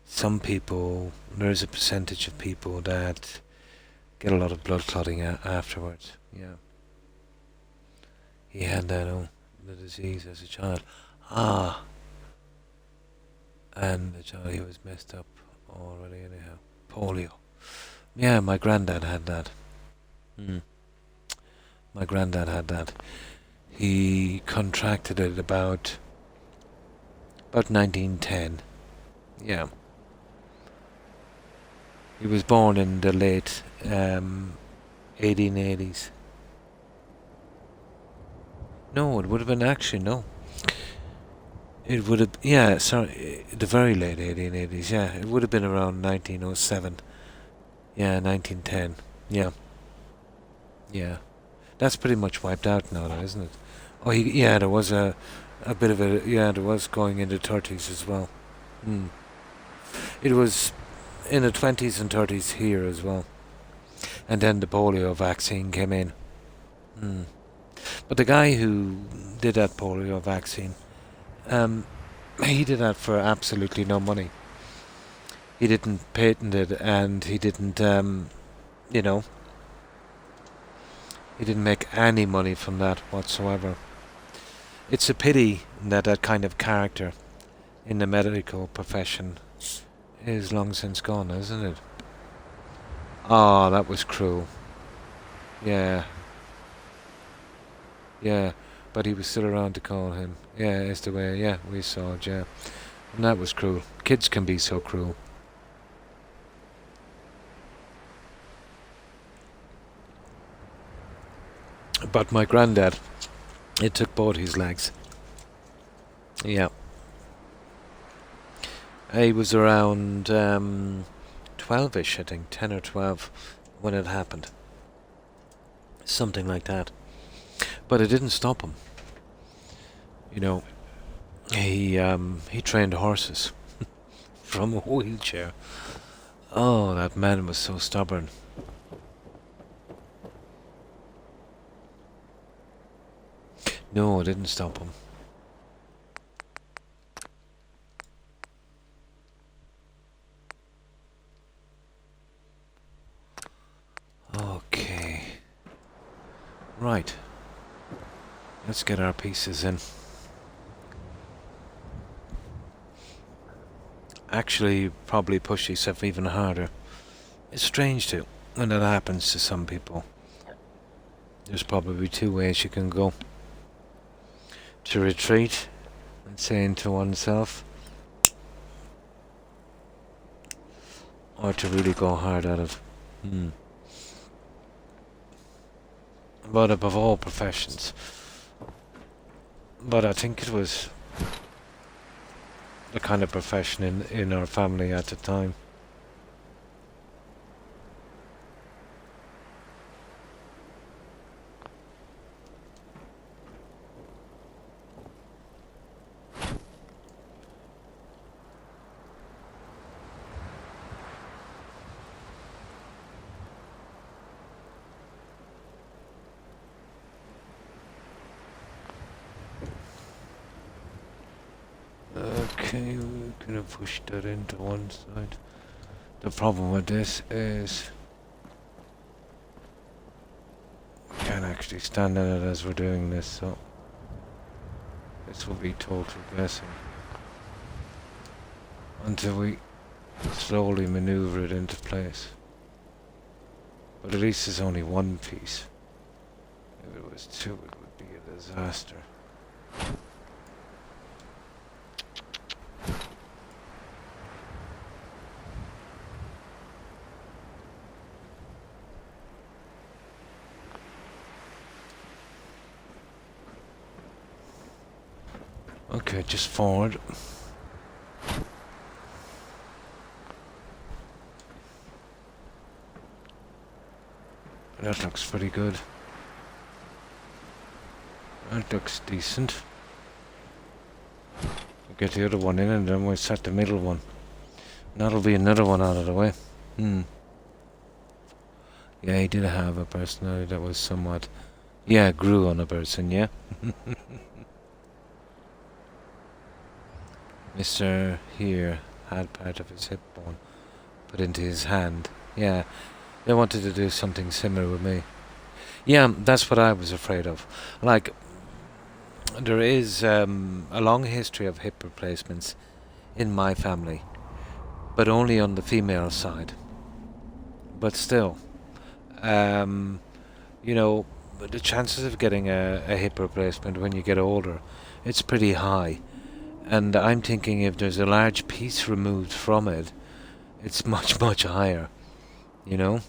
A: some people, there's a percentage of people that get a lot of blood clotting afterwards. Yeah. He had the disease as a child. Ah, and the child, he was messed up already anyhow. Polio. Yeah, my granddad had that. Mm. My granddad had that. He contracted it about 1910. Yeah. He was born in the late 1880s. No, it would have been actually no. It would have, yeah, sorry, the very late 1880s. Yeah, it would have been around 1907. Yeah, 1910. Yeah, yeah. That's pretty much wiped out now, though, isn't it? Oh, yeah, there was a bit of a, yeah, there was going into 30s as well. Hmm. It was in the 20s and 30s here as well. And then the polio vaccine came in. Mm. But the guy who did that polio vaccine, he did that for absolutely no money. He didn't patent it, and he didn't, you know, he didn't make any money from that whatsoever. It's a pity that that kind of character in the medical profession is long since gone, isn't it? Oh, that was cruel. Yeah, yeah. But he was still around to call him. Yeah, it's the way, yeah, we saw it, yeah. And that was cruel. Kids can be so cruel. But my granddad, it took both his legs. Yeah. He was around 12ish, I think, 10 or 12 when it happened. Something like that. But it didn't stop him. You know, he trained horses from a wheelchair. Oh, that man was so stubborn. No, it didn't stop him. Okay. Right. Let's get our pieces in. Actually, probably push yourself even harder. It's strange too, when that happens to some people. There's probably two ways you can go. To retreat and saying to oneself, or to really go hard at it. But above all professions. But I think it was the kind of profession in our family at the time. Okay, we're gonna push that into one side. The problem with this is we can't actually stand in it as we're doing this, so this will be total guessing until we slowly maneuver it into place. But at least it's only one piece. If it was two, it would be a disaster. Okay, just forward. That looks pretty good. That looks decent. We'll get the other one in and then we'll set the middle one. And that'll be another one out of the way. Yeah, he did have a personality that was somewhat... Yeah, grew on a person, yeah? Mr. here had part of his hip bone put into his hand. Yeah, they wanted to do something similar with me. Yeah, that's what I was afraid of. Like, there is a long history of hip replacements in my family, but only on the female side. But still, you know, the chances of getting a hip replacement when you get older, it's pretty high. And I'm thinking if there's a large piece removed from it, it's much, much higher, you know?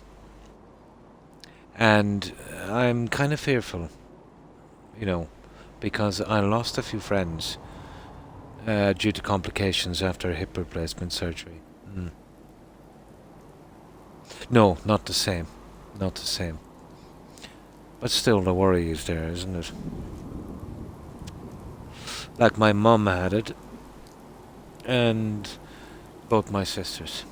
A: And I'm kind of fearful, you know, because I lost a few friends due to complications after hip replacement surgery. No, not the same. Not the same. But still, the worry is there, isn't it? Like my mum had it, and Both my sisters.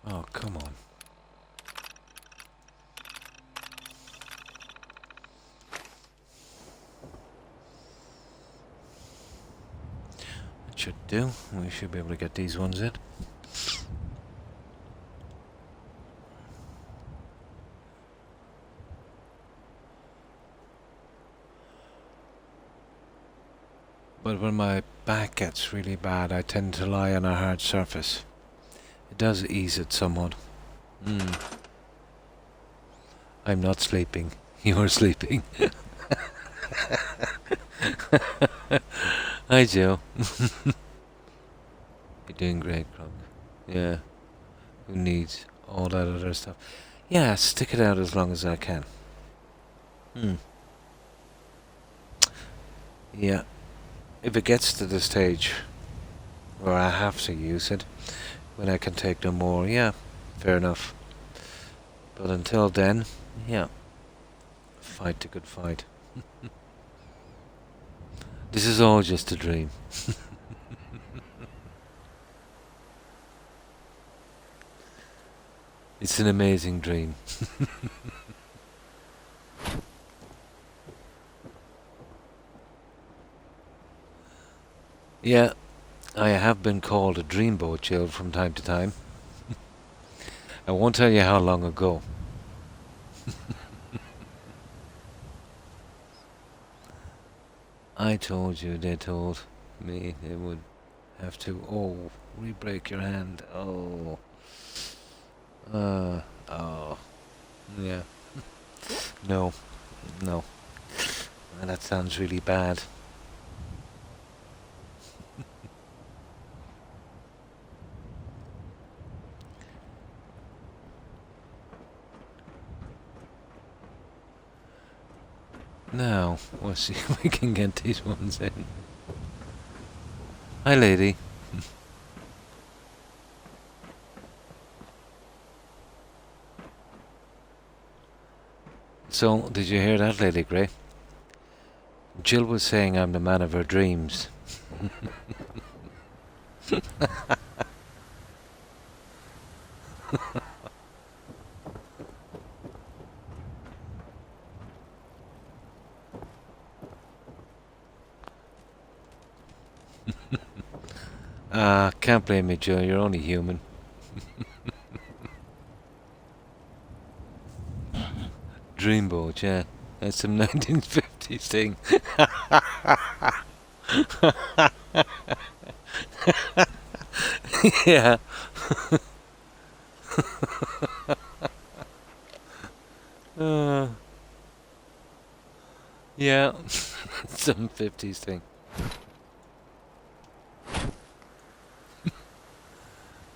A: Oh, come on. It should do. We should be able to get these ones in. But when my back gets really bad, I tend to lie on a hard surface. It does ease it somewhat. I'm not sleeping. You're sleeping. Hi, Joe. You're doing great, Crunk. Yeah. Who needs all that other stuff? Yeah, stick it out as long as I can. Yeah. If it gets to the stage where I have to use it, when I can take no more, yeah, fair enough. But until then, yeah, fight the good fight. This is all just a dream. It's an amazing dream. Yeah, I have been called a dreamboat Jill from time to time. I won't tell you how long ago. I told you, they told me they would have to. Oh, re-break your hand. Oh. Oh. Yeah. No. No. That sounds really bad. Now, we'll see if we can get these ones in. Hi, lady. So, did you hear that, Lady Grey? Jill was saying I'm the man of her dreams. Can't blame me, Jill. You're only human. Dreamboat, yeah. That's some 1950s thing. Yeah. Yeah. Some 50s thing.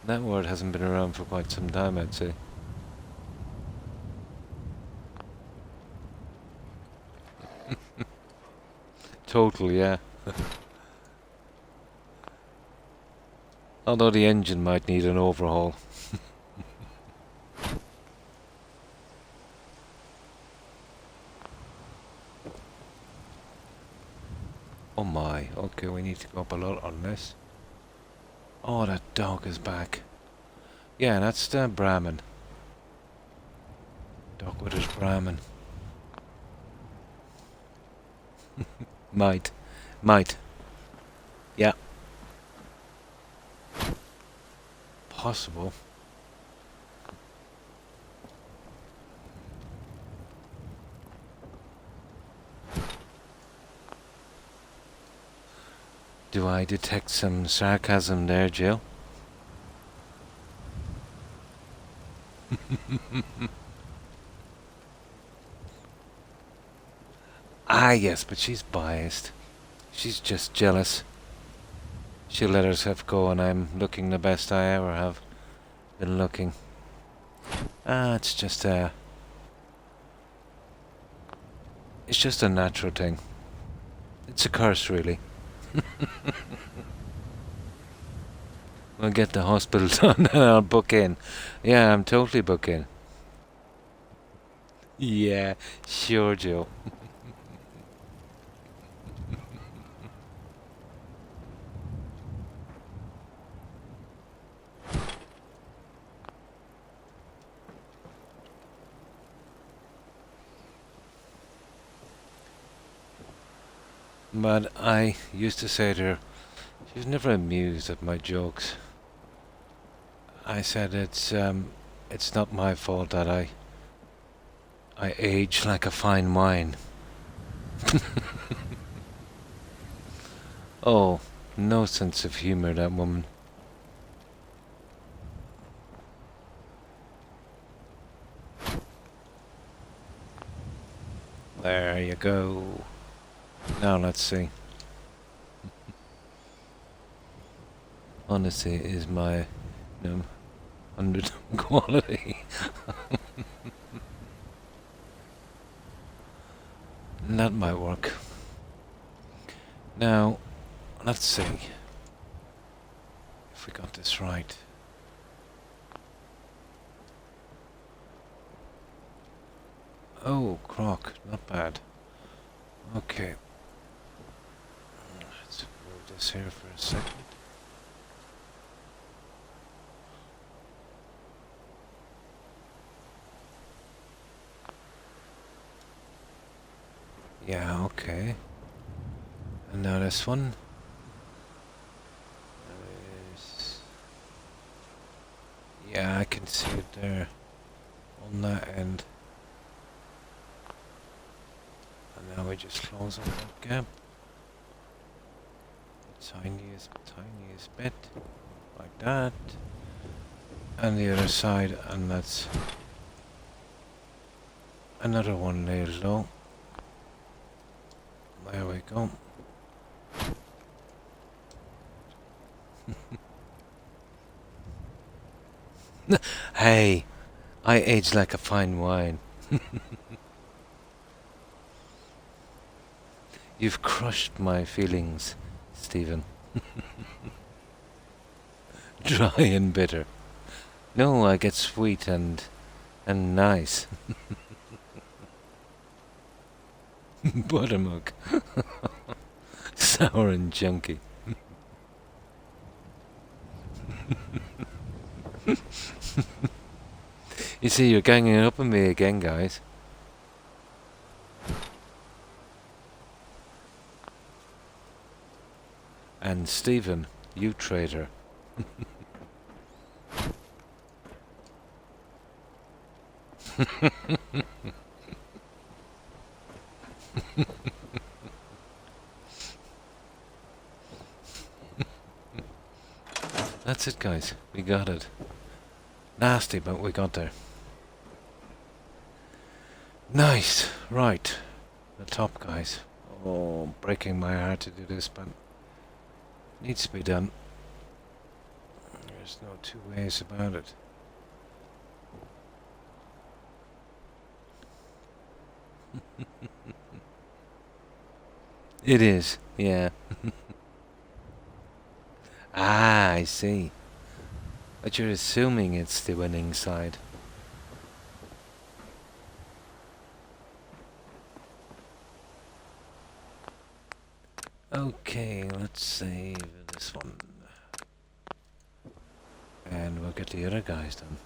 A: That word hasn't been around for quite some time, I'd say. Total, yeah. Although the engine might need an overhaul. Oh my, okay, we need to go up a lot on this. Oh, that dog is back. Yeah, that's the Brahmin. Dog with his Brahmin. Might. Yeah. Possible. Do I detect some sarcasm there, Jill? Ah, yes, but she's biased. She's just jealous. She'll let herself go and I'm looking the best I ever have been looking. It's just a natural thing. It's a curse, really. We'll get the hospital done and I'll book in. Yeah, I'm totally book in. Yeah, sure, Joe. But I used to say to her, she was never amused at my jokes. I said it's not my fault that I age like a fine wine. Oh, no sense of humor, that woman. There you go. Now let's see. Honesty is my 100 quality. That might work. Now, let's see if we got this right. Oh, croc, not bad. Okay. Let's move this here for a second. Yeah, okay. And now this one. Yeah, I can see it there on that end. And now we just close up that gap. Tiniest bit. Like that. And the other side, and that's another one layer low. There we go. Hey, I age like a fine wine. You've crushed my feelings, Stephen. Dry and bitter. No, I get sweet and nice. Buttermilk. Sour and junky. You see, you're ganging up on me again, guys. And Stephen, you traitor. That's it, guys. We got it. Nasty, but we got there. Nice. Right. The top, guys. Oh, breaking my heart to do this, but needs to be done. There's no two ways about it. It is, yeah. Ah, I see. But you're assuming it's the winning side. Okay, let's save this one. And we'll get the other guys done.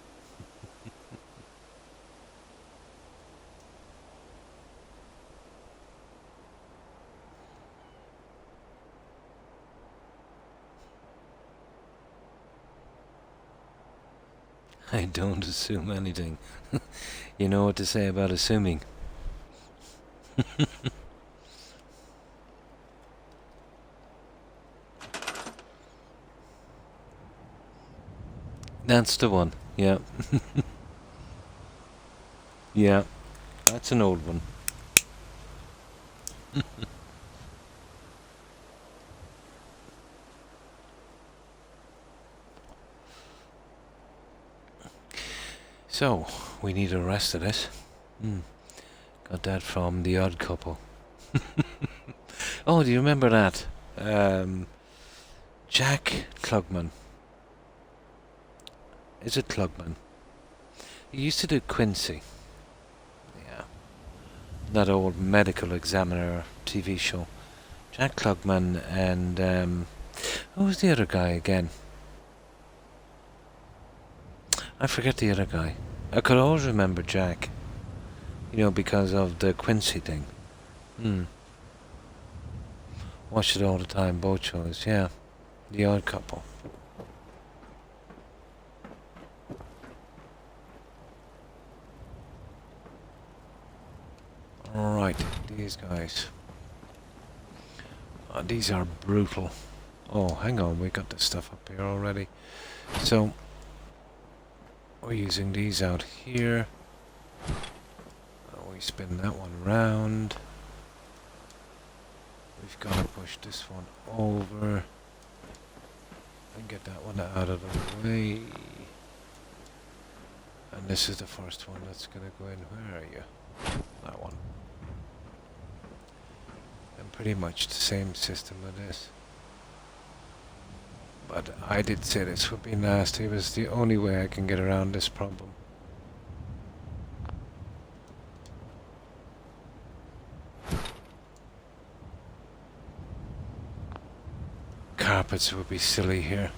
A: I don't assume anything. You know what to say about assuming. That's the one, yeah. Yeah, that's an old one. So, we need the rest of this. Got that from The Odd Couple. Oh, do you remember that? Jack Klugman. Is it Klugman? He used to do Quincy. Yeah. That old medical examiner TV show. Jack Klugman and who was the other guy again? I forget the other guy. I could always remember Jack. You know, because of the Quincy thing. Watched it all the time, both shows, yeah. The Odd Couple. Alright, these guys. These are brutal. Oh, hang on, we got this stuff up here already. So, we're using these out here. We spin that one round. We've got to push this one over and get that one out of the way. And this is the first one that's going to go in. Where are you? That one. And pretty much the same system with this. But I did say this would be nasty. It was the only way I can get around this problem. Carpets would be silly here.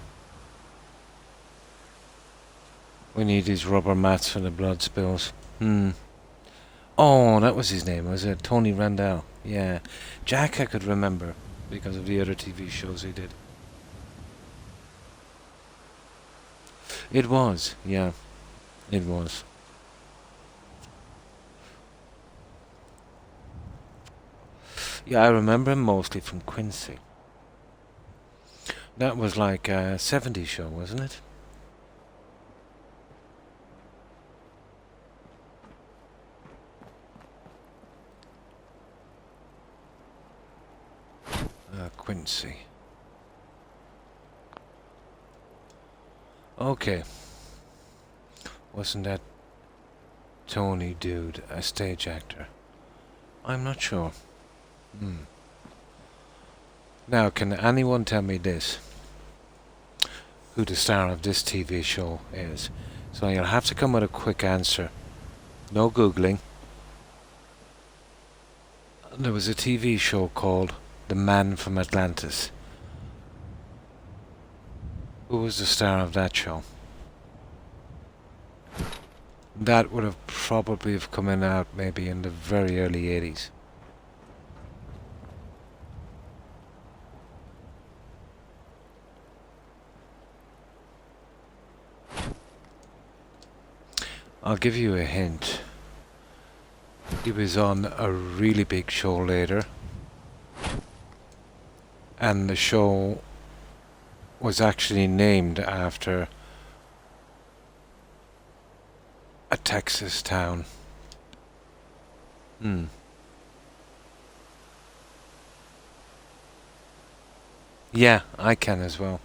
A: We need these rubber mats for the blood spills. Oh, that was his name, was it? Tony Randall. Yeah. Jack I could remember because of the other TV shows he did. It was, yeah. It was. Yeah, I remember him mostly from Quincy. That was like a 70s show, wasn't it? Quincy. Okay. Wasn't that Tony dude a stage actor? I'm not sure. Now, can anyone tell me this? Who the star of this TV show is? So you'll have to come with a quick answer. No Googling. There was a TV show called The Man from Atlantis. Who was the star of that show? That would have probably have come in out maybe in the very early 80s. I'll give you a hint. He was on a really big show later. And the show was actually named after a Texas town. Yeah, I can as well.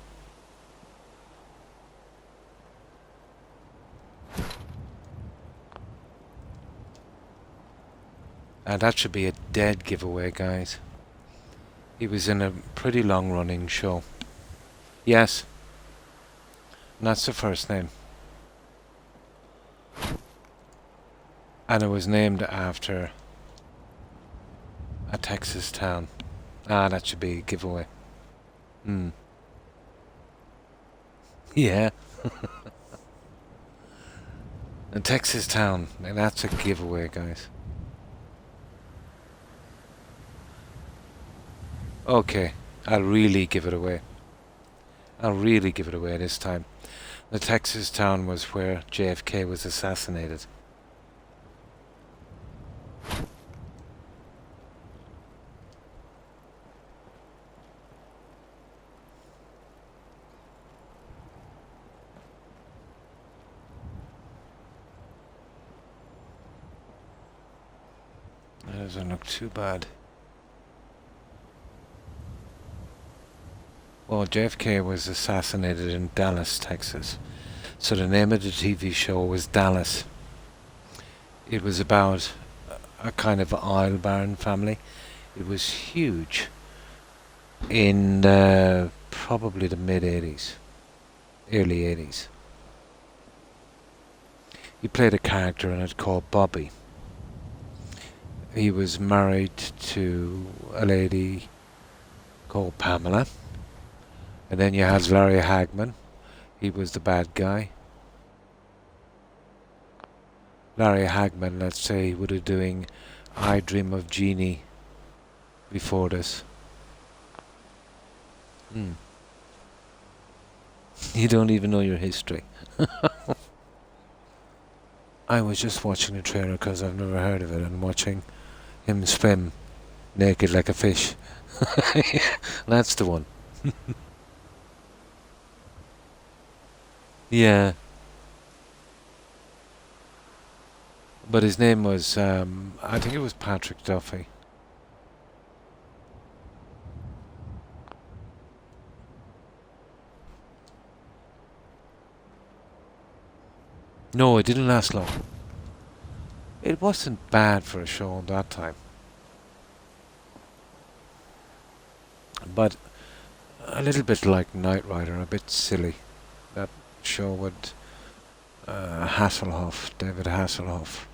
A: And that should be a dead giveaway, guys. He was in a pretty long-running show. Yes. And that's the first name. And it was named after a Texas town. That should be a giveaway. Yeah. A Texas town. And that's a giveaway, guys. Okay, I'll really give it away. I'll really give it away this time. The Texas town was where JFK was assassinated. That doesn't look too bad. Well, JFK was assassinated in Dallas, Texas. So the name of the TV show was Dallas. It was about a kind of oil baron family. It was huge in probably the mid-80s, early 80s. he played a character in it called Bobby. He was married to a lady called Pamela. And then you had Larry Hagman. He was the bad guy. Larry Hagman, let's say, he would have doing I Dream of Jeannie before this. You don't even know your history. I was just watching the trailer because I've never heard of it, and watching him swim naked like a fish. That's the one. Yeah. But his name was, I think it was Patrick Duffy. No, it didn't last long. It wasn't bad for a show at that time. But a little bit like Knight Rider, a bit silly. That show with Hasselhoff, David Hasselhoff.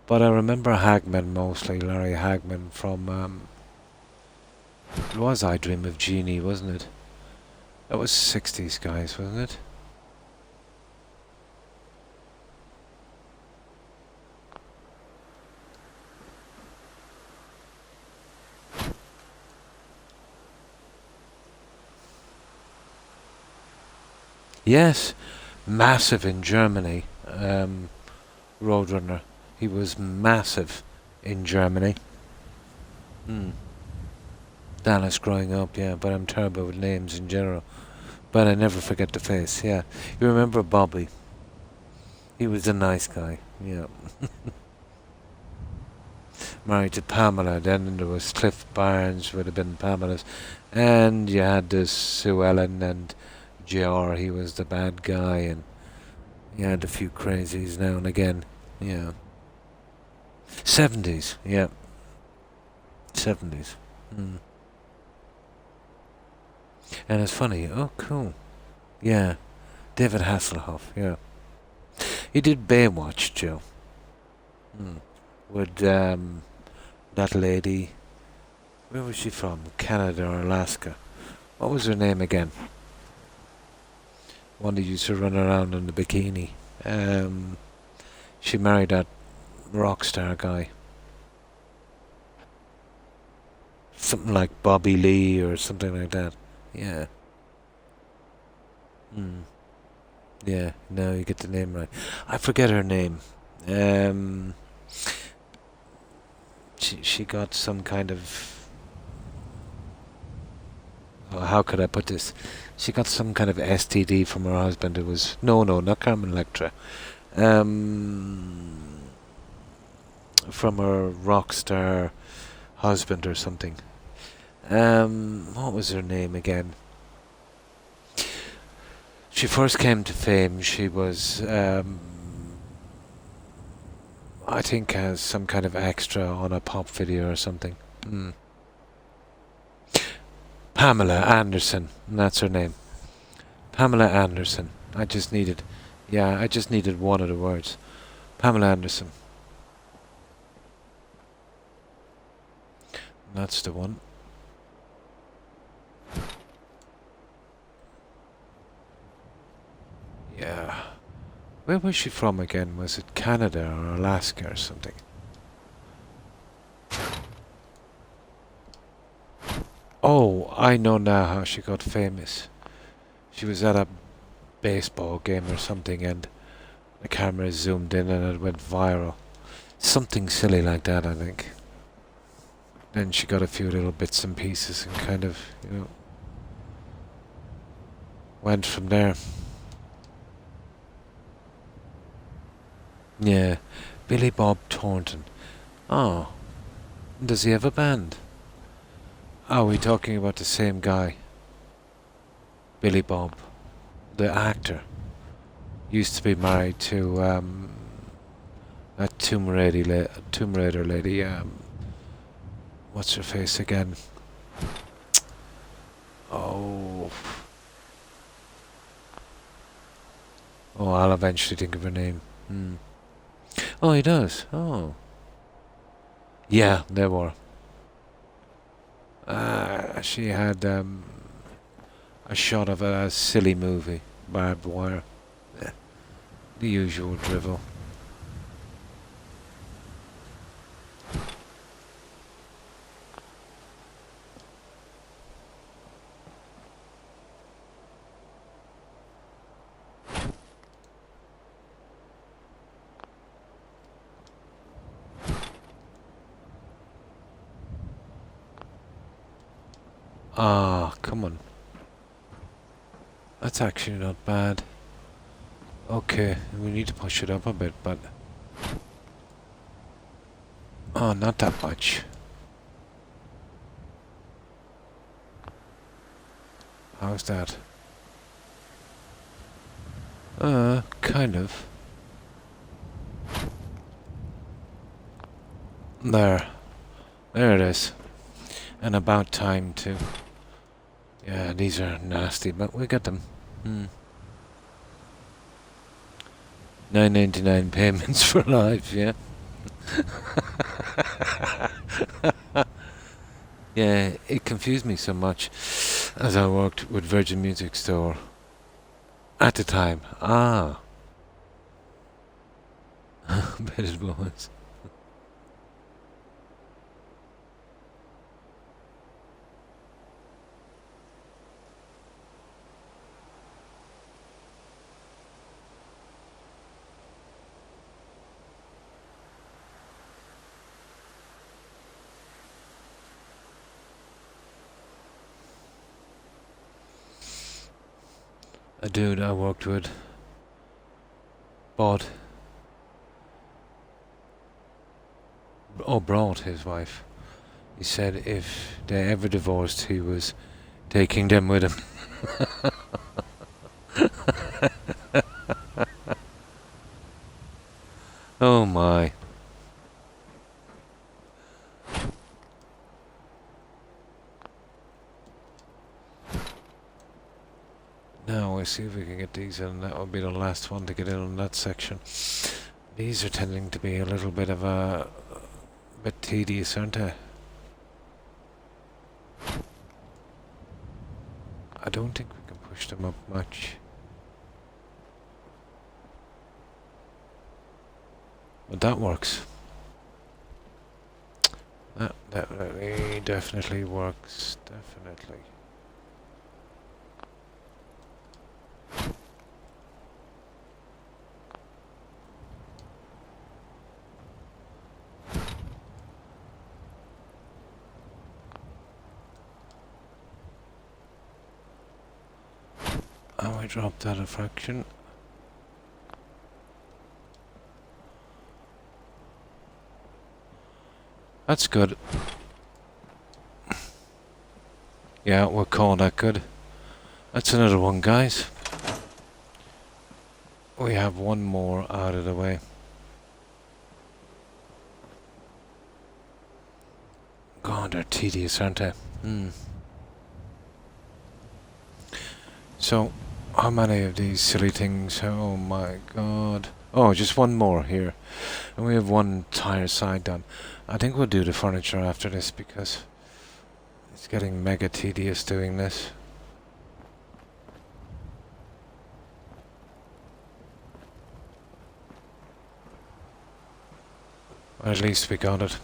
A: But I remember Hagman mostly, Larry Hagman from, it was I Dream of Jeannie, wasn't it? That was 60s, guys, wasn't it? Yes, massive in Germany, Roadrunner. He was massive in Germany. Dallas growing up, yeah, but I'm terrible with names in general. But I never forget the face, yeah. You remember Bobby? He was a nice guy, yeah. Married to Pamela, then there was Cliff Barnes, would have been Pamela's. And you had this Sue Ellen and JR, he was the bad guy, and you had a few crazies now and again, yeah. 70s, yeah. 70s. And it's funny, oh cool. Yeah. David Hasselhoff, yeah. He did Baywatch, Joe. With that lady, where was she from? Canada or Alaska? What was her name again? One that used to run around in the bikini. She married that rock star guy. Something like Bobby Lee or something like that. Yeah. Yeah, now you get the name right. I forget her name. She got some kind of... Oh, how could I put this? She got some kind of STD from her husband. It was... No, not Carmen Electra. From her rock star husband or something. What was her name again? She first came to fame. She was, I think, as some kind of extra on a pop video or something. Pamela Anderson, that's her name. Pamela Anderson. I just needed one of the words. Pamela Anderson. That's the one. Yeah. Where was she from again? Was it Canada or Alaska or something? Oh, I know now how she got famous. She was at a baseball game or something and the camera zoomed in and it went viral. Something silly like that, I think. Then she got a few little bits and pieces and kind of, went from there. Yeah, Billy Bob Thornton. Oh, does he have a band? Are we talking about the same guy? Billy Bob, the actor, used to be married to that Tomb Raider lady. What's her face again? Oh, Oh, I'll eventually think of her name. Hmm. Oh, he does. Oh. Yeah, there were. She had a shot of a silly movie, barbed wire. Eh, the usual drivel. Ah, come on. That's actually not bad. Okay, we need to push it up a bit, but... Oh, not that much. How's that? Kind of. There. There it is. And about time, too. Yeah, these are nasty, but we get them. Hmm. 9.99 payments for life, yeah? Yeah, it confused me so much as I worked with Virgin Music Store at the time. Ah. Bet it was. A dude I worked with bought... brought his wife. He said if they ever divorced, he was taking them with him. Oh my. Now we'll see if we can get these in. That will be the last one to get in on that section. These are tending to be a little bit of a bit tedious, aren't they? I don't think we can push them up much. But that works. That definitely works. Definitely. Oh, I dropped that a fraction. That's good. Yeah, we'll call that good. That's another one, guys. We have one more out of the way. God, they're tedious, aren't they? Hmm. So, how many of these silly things? Oh my god. Oh, just one more here. And we have one entire side done. I think we'll do the furniture after this because it's getting mega tedious doing this. Or at least we got it.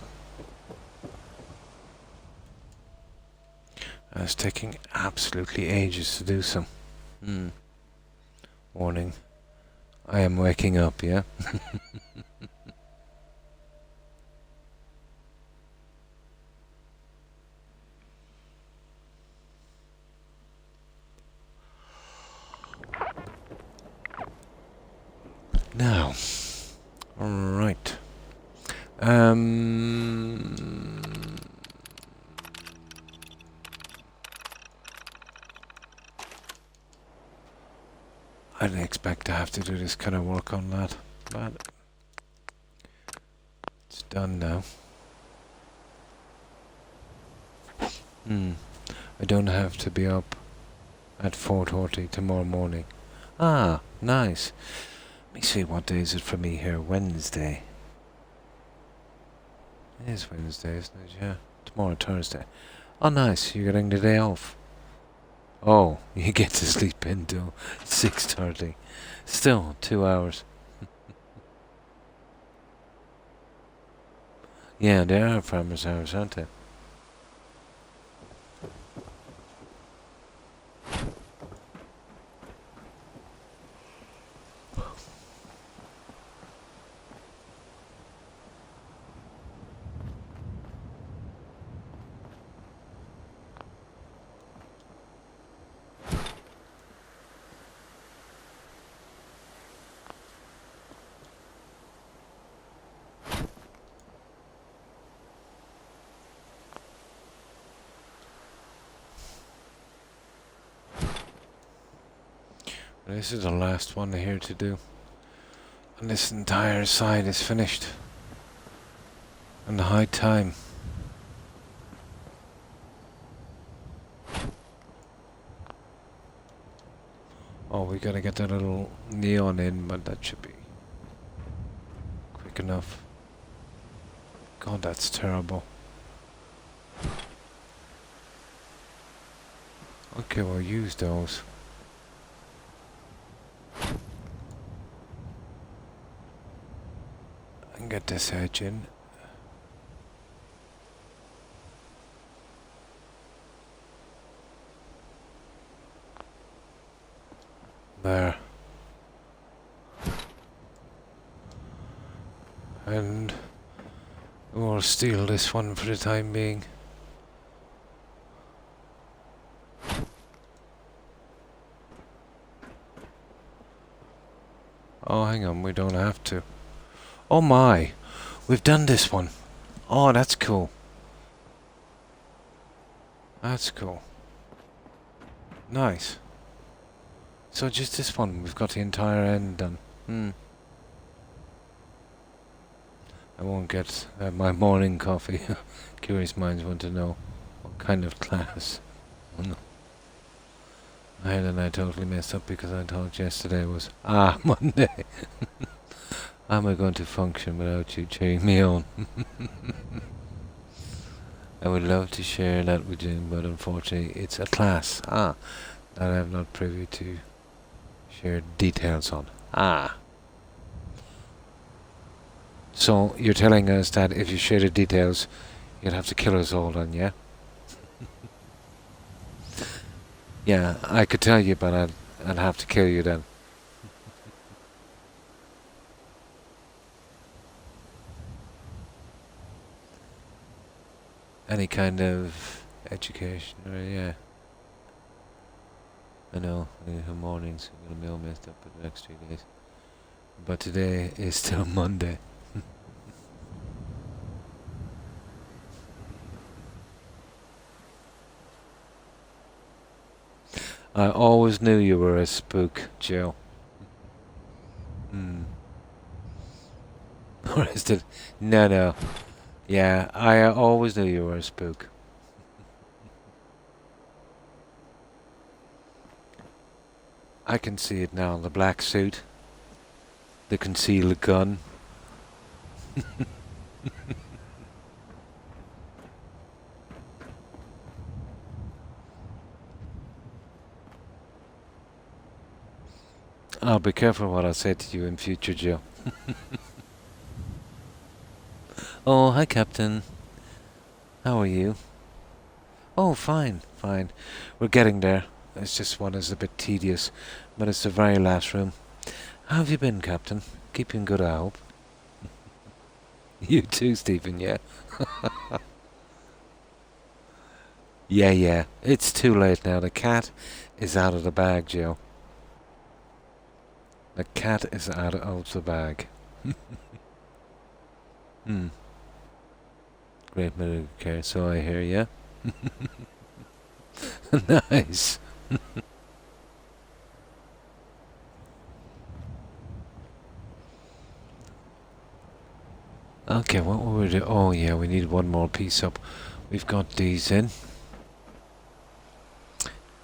A: And it's taking absolutely ages to do so. Morning. I am waking up, yeah? Now. Alright. I didn't expect to have to do this kind of work on that, but it's done now. I don't have to be up at 4:30 tomorrow morning. Ah, nice. Let me see, what day is it for me here? Wednesday. It is Wednesday, isn't it? Yeah. Tomorrow, Thursday. Oh, nice. You're getting the day off. Oh, you get to sleep until 6:30. Still, 2 hours. Yeah, they are farmers' hours, aren't they? This is the last one here to do. And this entire side is finished. And the high time. Oh, we gotta get that little neon in, but that should be quick enough. God, that's terrible. Okay, we'll use those. And get this edge in. There. And we'll steal this one for the time being. Oh, hang on, we don't have to. Oh my, we've done this one. Oh, that's cool. That's cool. Nice. So just this one, we've got the entire end done. I won't get my morning coffee. Curious minds want to know what kind of class. Oh no. And I totally messed up because I thought yesterday was Monday. How am I going to function without you cheering me on? I would love to share that with you, but unfortunately it's a class that I'm not privy to share details on. So you're telling us that if you share the details, you'd have to kill us all then, yeah? Yeah, I could tell you, but I'd have to kill you then. Any kind of education, or yeah. I know, the mornings are going to be all messed up for the next 3 days. But today is still Monday. I always knew you were a spook, Joe. Or is it? No. Yeah, I always knew you were a spook. I can see it now, the black suit. The concealed gun. Oh, be careful what I say to you in future, Joe. Oh, hi, Captain. How are you? Oh, fine. We're getting there. It's just one is a bit tedious, but it's the very last room. How have you been, Captain? Keeping good, I hope. You too, Stephen, yeah? Yeah. It's too late now. The cat is out of the bag, Joe. The cat is out of the bag. Great medical care, so I hear, yeah? Nice. Okay, what will we do? Oh yeah, we need one more piece up. We've got these in.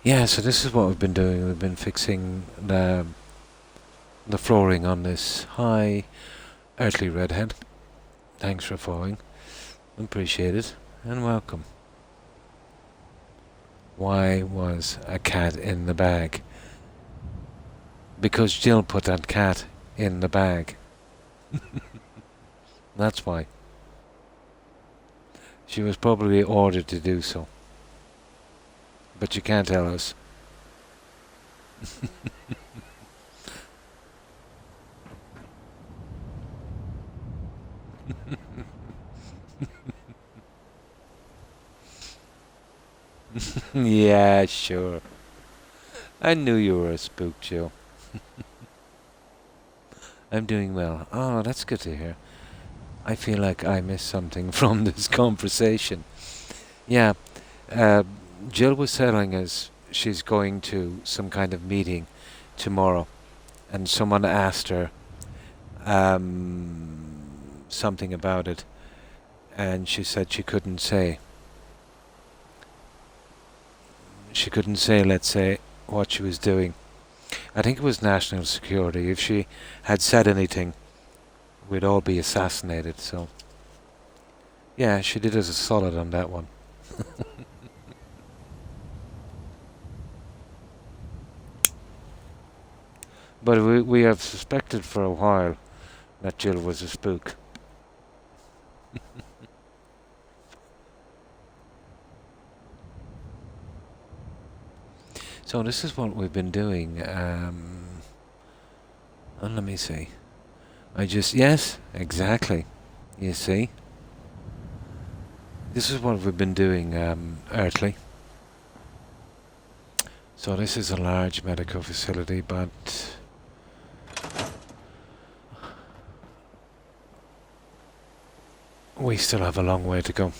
A: Yeah, so this is what we've been doing. We've been fixing the the flooring on this. Hi, Earthly Redhead. Thanks for following. Appreciate it. And welcome. Why was a cat in the bag? Because Jill put that cat in the bag. That's why. She was probably ordered to do so. But you can't tell us. Yeah, sure. I knew you were a spook, Jill. I'm doing well. Oh, that's good to hear. I feel like I missed something from this conversation. Yeah, uh, Jill was telling us she's going to some kind of meeting tomorrow, and someone asked her something about it, and she said she couldn't say. She couldn't say, let's say, what she was doing. I think it was national security. If she had said anything, we'd all be assassinated, so... Yeah, she did us a solid on that one. But we have suspected for a while that Jill was a spook. So this is what we've been doing. And let me see. Yes, exactly. You see? This is what we've been doing, Earthly. So this is a large medical facility, but... we still have a long way to go.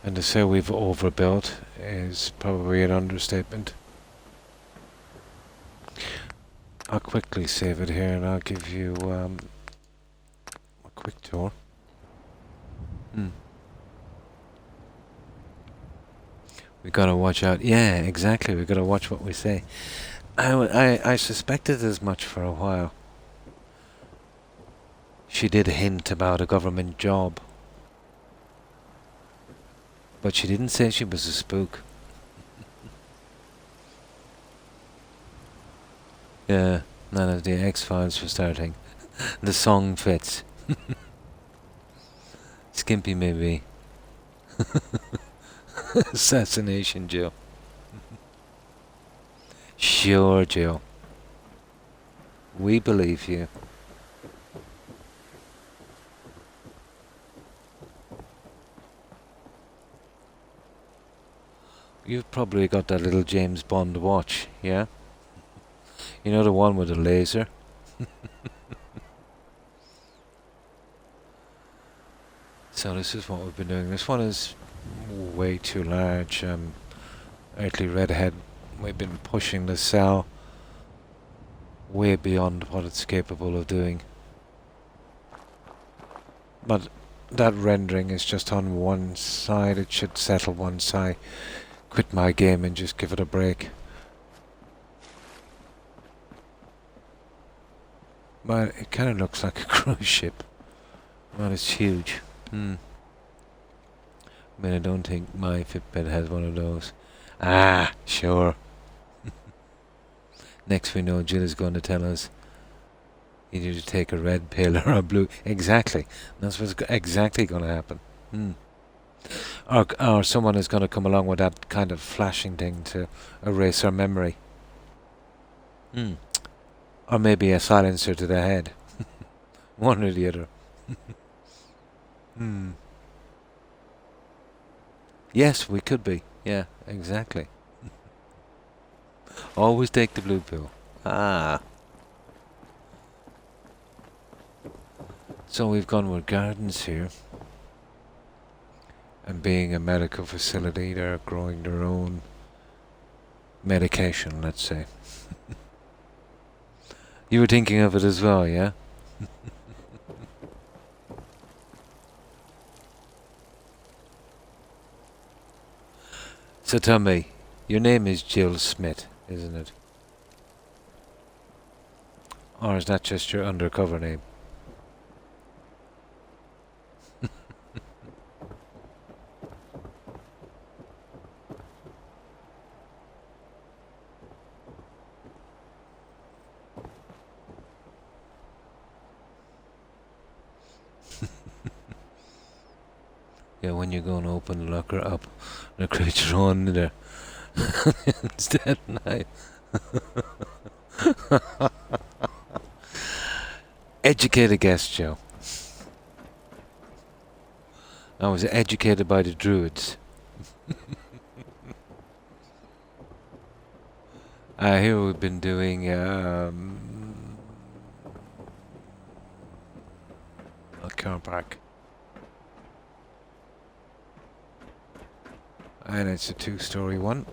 A: And to say we've overbuilt is probably an understatement. I'll quickly save it here and I'll give you a quick tour. We gotta watch out. Yeah, exactly. We gotta watch what we say. I suspected as much for a while. She did hint about a government job. But she didn't say she was a spook. Yeah, none of the X-Files for starting. The song fits. Skimpy maybe. Assassination, Jill. Sure, Jill. We believe you. You've probably got that little James Bond watch, yeah? You know the one with the laser? So this is what we've been doing. This one is way too large. Earthly Redhead, we've been pushing the cell way beyond what it's capable of doing. But that rendering is just on one side. It should settle once I quit my game and just give it a break. But it kind of looks like a cruise ship. Well, it's huge. I mean, I don't think my Fitbit has one of those. Ah, sure. Next we know, Jill is going to tell us you need to take a red pill or a blue. Exactly. That's what's exactly going to happen. Or someone is going to come along with that kind of flashing thing to erase our memory. Or maybe a silencer to the head. One or the other. Yes, we could be. Yeah, exactly. Always take the blue pill. Ah. So we've gone with gardens here. And being a medical facility, they're growing their own medication, let's say. You were thinking of it as well, yeah? So tell me, your name is Jill Smith, isn't it? Or is that just your undercover name? Yeah, when you go and open the locker up, the creature on there. It's dead night. Educated guess, Joe. I was educated by the druids. Here we've been doing a car park. And it's a 2-story one.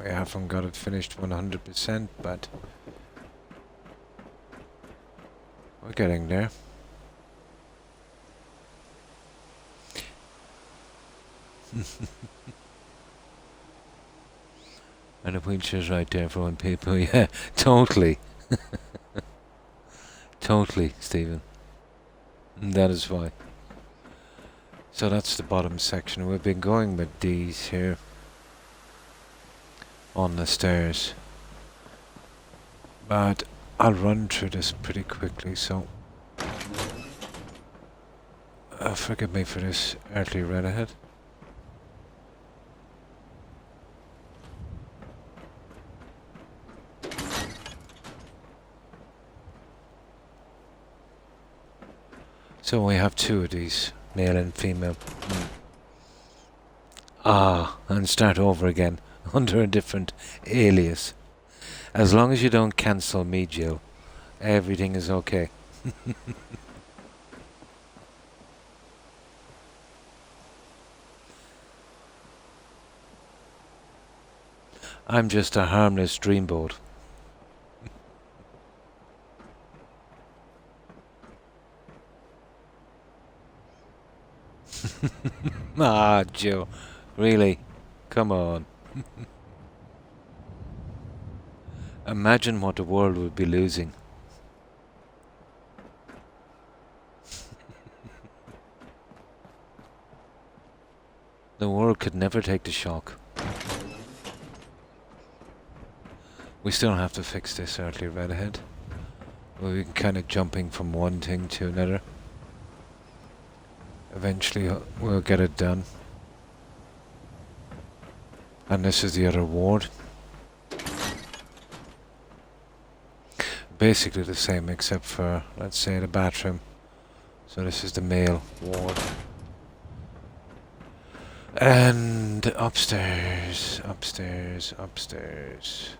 A: We haven't got it finished 100%, but we're getting there. And the wheelchair's right there for when people, yeah, totally. Totally, Stephen. That is why. So that's the bottom section. We've been going with these here on the stairs. But I'll run through this pretty quickly, so forgive me for this earthly red ahead. So we have 2 of these, male and female. And start over again under a different alias. As long as you don't cancel me, Jill, everything is okay. I'm just a harmless dreamboat. Jill, really? Come on. Imagine what the world would be losing. The world could never take the shock. We still have to fix this earthly red ahead. We're kind of jumping from one thing to another. Eventually we'll get it done. And this is the other ward. Basically the same except for, let's say, the bathroom. So this is the male ward. And upstairs, upstairs, upstairs.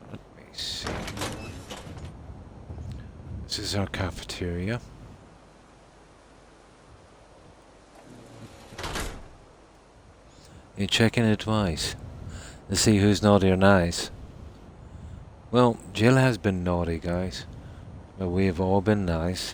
A: Let me see. This is our cafeteria. You're checking it twice to see who's naughty or nice. Well, Jill has been naughty, guys, but we've all been nice.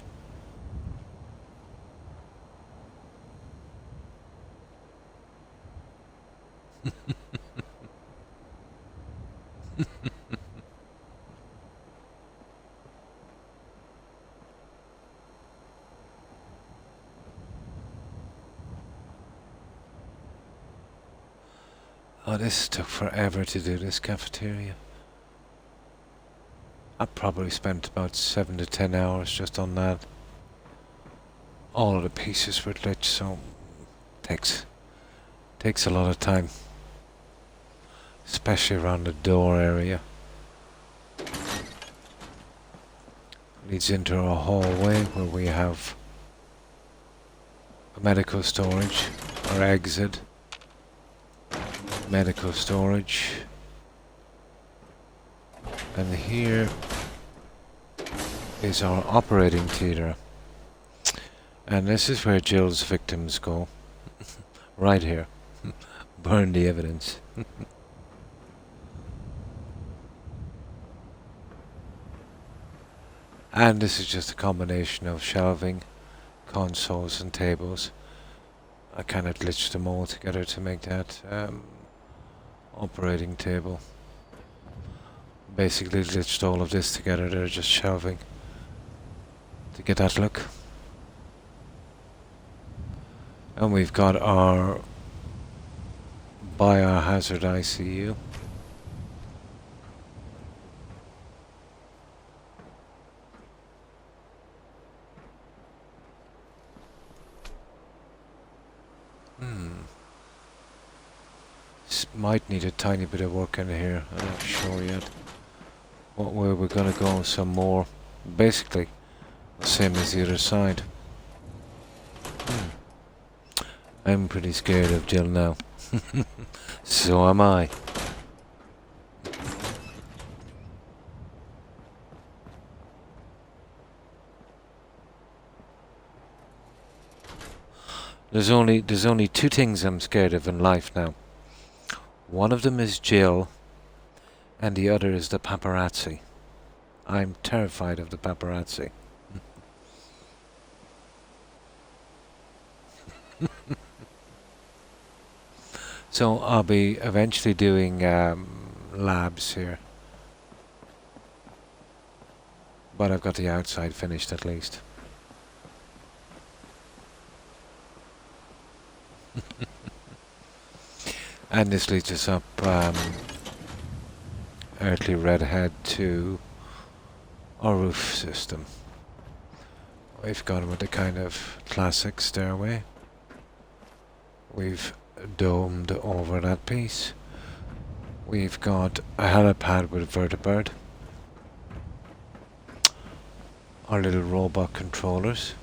A: Oh, this took forever to do, this cafeteria. I probably spent about 7 to 10 hours just on that. All of the pieces were glitched, so takes a lot of time. Especially around the door area. Leads into a hallway where we have a medical storage, or exit. Medical storage. And here is our operating theatre. And this is where Jill's victims go. Right here. Burn the evidence. And this is just a combination of shelving, consoles and tables. I kind of glitched them all together to make that operating table. basically glitched all of this together. They're just shelving to get that look. And we've got our biohazard ICU. This might need a tiny bit of work in here. I'm not sure yet what way we're gonna go. Some more, basically same as the other side. I'm pretty scared of Jill now. So am I. There's only two things I'm scared of in life now. One of them is Jill, and the other is the paparazzi. I'm terrified of the paparazzi. So I'll be eventually doing labs here. But I've got the outside finished at least. And this leads us up Earthly Redhead to our roof system. We've gone with the kind of classic stairway. We've domed over that piece. We've got a helipad with vertibird. Our little robot controllers.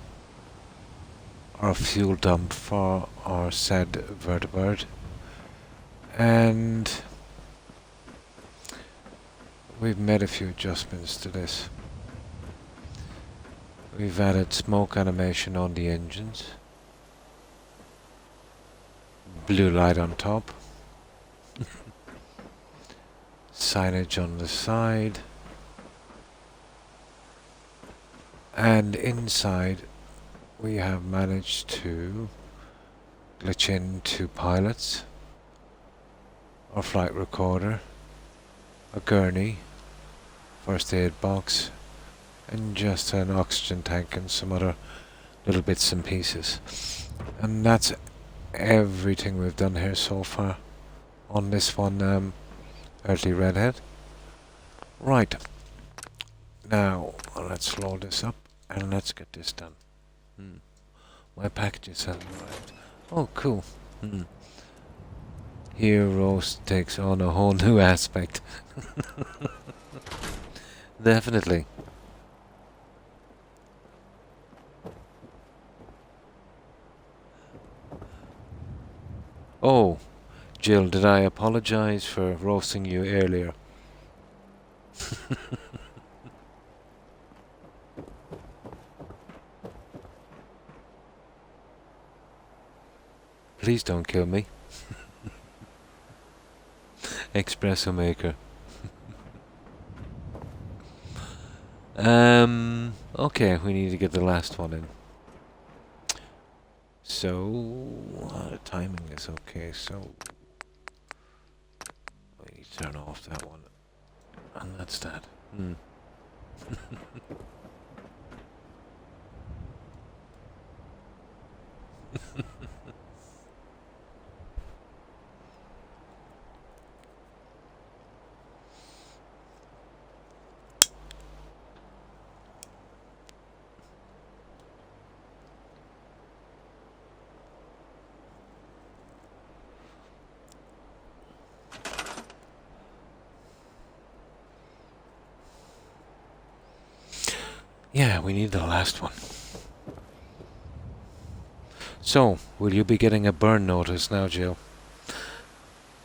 A: Our fuel dump for our said vertibird. And we've made a few adjustments to this. We've added smoke animation on the engines. Blue light on top. Signage on the side. And inside we have managed to glitch into pilots, our flight recorder, a gurney, first aid box, and just an oxygen tank and some other little bits and pieces. And that's everything we've done here so far on this one, Earthly Redhead. Right, now let's load this up and let's get this done. My packages haven't arrived. Oh, cool. Here roast takes on a whole new aspect. Definitely. Oh, Jill, did I apologize for roasting you earlier? Please don't kill me. Espresso maker. Okay, we need to get the last one in. So, the timing is okay, so we need to turn off that one. And that's that. Yeah, we need the last one. So, will you be getting a burn notice now, Jill?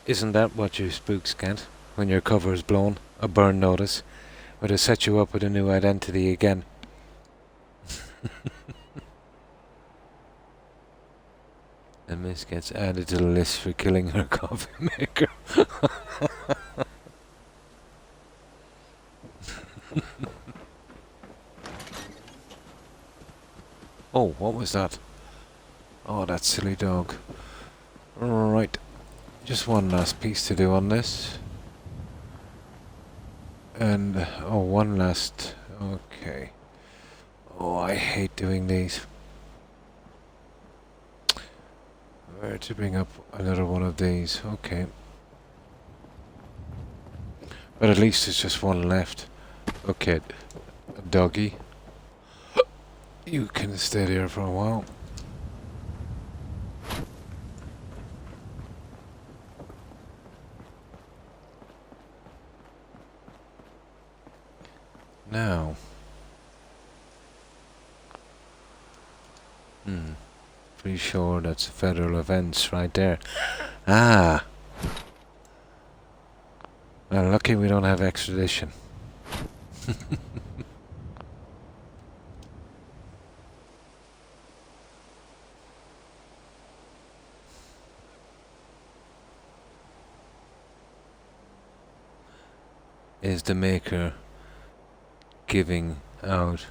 A: Isn't that what you spooks get when your cover is blown? A burn notice? Would it set you up with a new identity again? And Miss gets added to the list for killing her coffee maker. Oh, what was that? Oh, that silly dog. Right. Just one last piece to do on this. And, oh, one last... Okay. Oh, I hate doing these. Where to bring up another one of these? Okay. But at least there's just one left. Okay, doggy. You can stay there for a while. Now. Pretty sure that's federal offence right there. Ah! Well, lucky we don't have extradition. Is the maker giving out?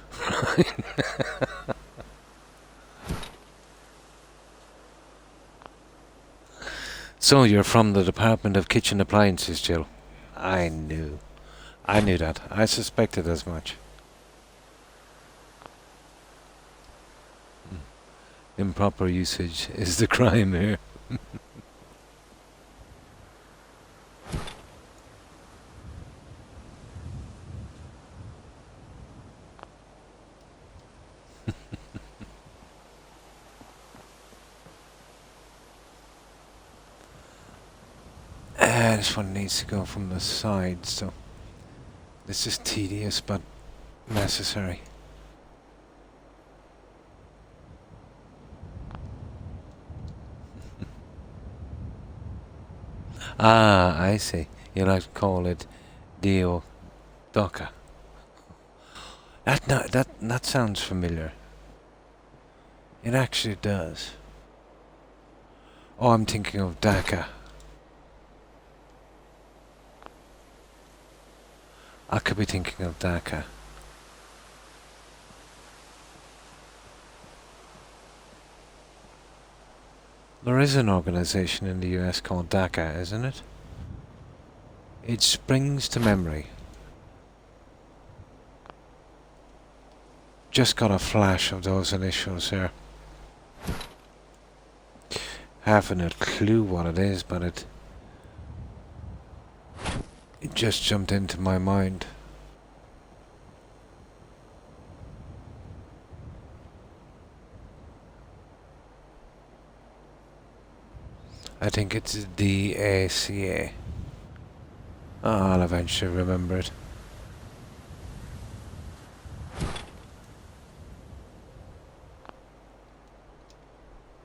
A: So you're from the Department of Kitchen Appliances, Jill? I knew that. I suspected as much. Improper usage is the crime here. This one needs to go from the side, so this is tedious but necessary. Ah, I see. You like to call it Dio Doca. That sounds familiar. It actually does. Oh, I'm thinking of Dhaka. I could be thinking of Dhaka. There is an organization in the US called Dhaka, isn't it? It springs to memory. Just got a flash of those initials here. Haven't a clue what it is, but it just jumped into my mind. I think it's DACA. Oh, I'll eventually remember it.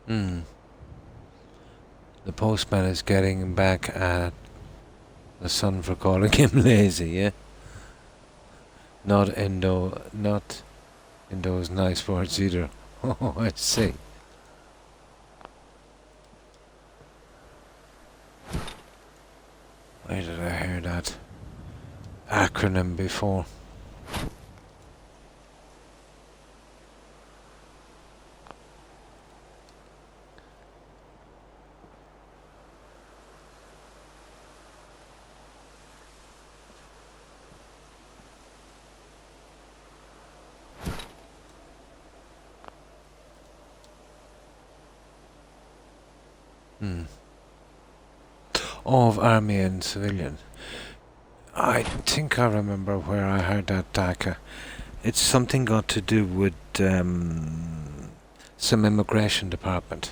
A: The postman is getting back at the son for calling him lazy, yeah? Not in those nice words either. Oh, I see. Where did I hear that acronym before? Of army and civilian. I think I remember where I heard that Dhaka. It's something got to do with some immigration department.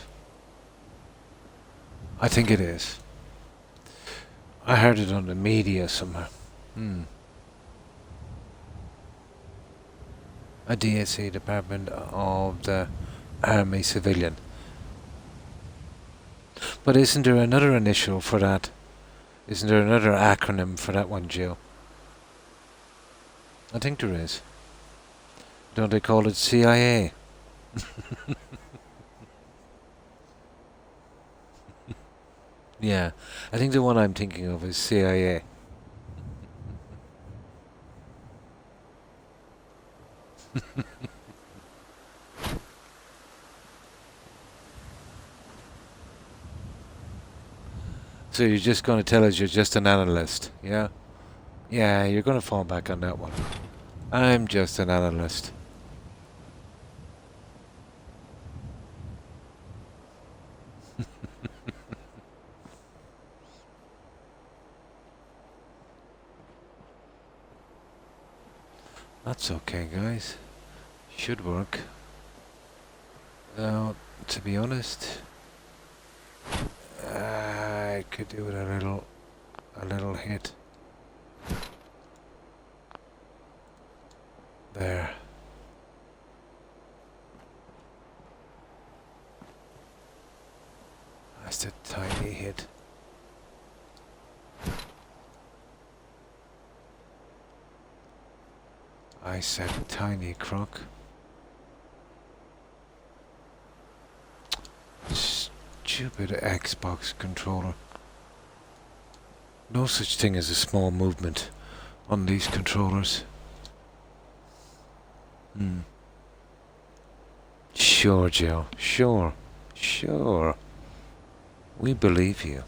A: I think it is. I heard it on the media somewhere. A DSA Department of the Army Civilian. But isn't there another initial for that? Isn't there another acronym for that one, Jill? I think there is. Don't they call it CIA? Yeah, I think the one I'm thinking of is CIA. So you're just going to tell us you're just an analyst, yeah? Yeah, you're gonna fall back on that one. I'm just an analyst. That's okay, guys. Should work. Now, to be honest, I could do with a little hit. There. That's a tiny hit. I said tiny crook. Stupid Xbox controller. No such thing as a small movement on these controllers. Sure, Joe. Sure. Sure. We believe you.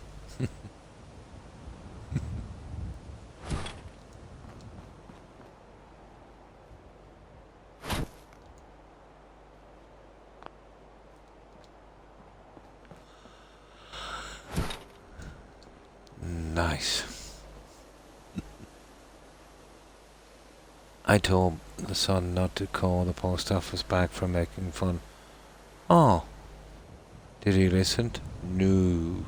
A: Nice. I told the son not to call the post office back for making fun. Oh. Did he listen? No.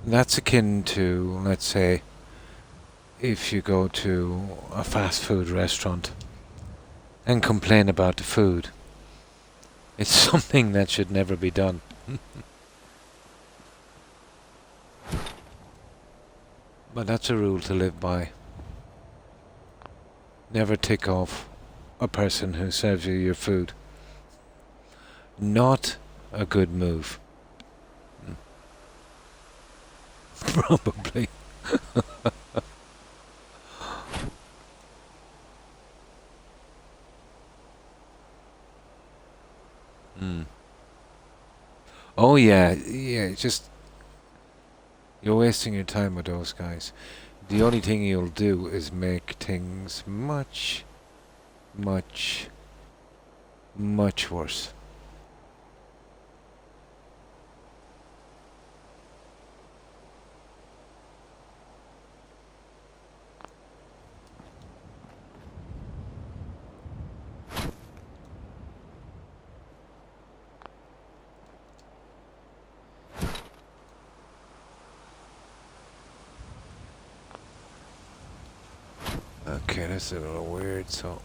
A: That's akin to, let's say, if you go to a fast food restaurant and complain about the food. It's something that should never be done. But that's a rule to live by. Never tick off a person who serves you your food. Not a good move. Probably. Oh yeah, just you're wasting your time with those guys. The only thing you'll do is make things much, much, much worse. Okay, that's a little weird, so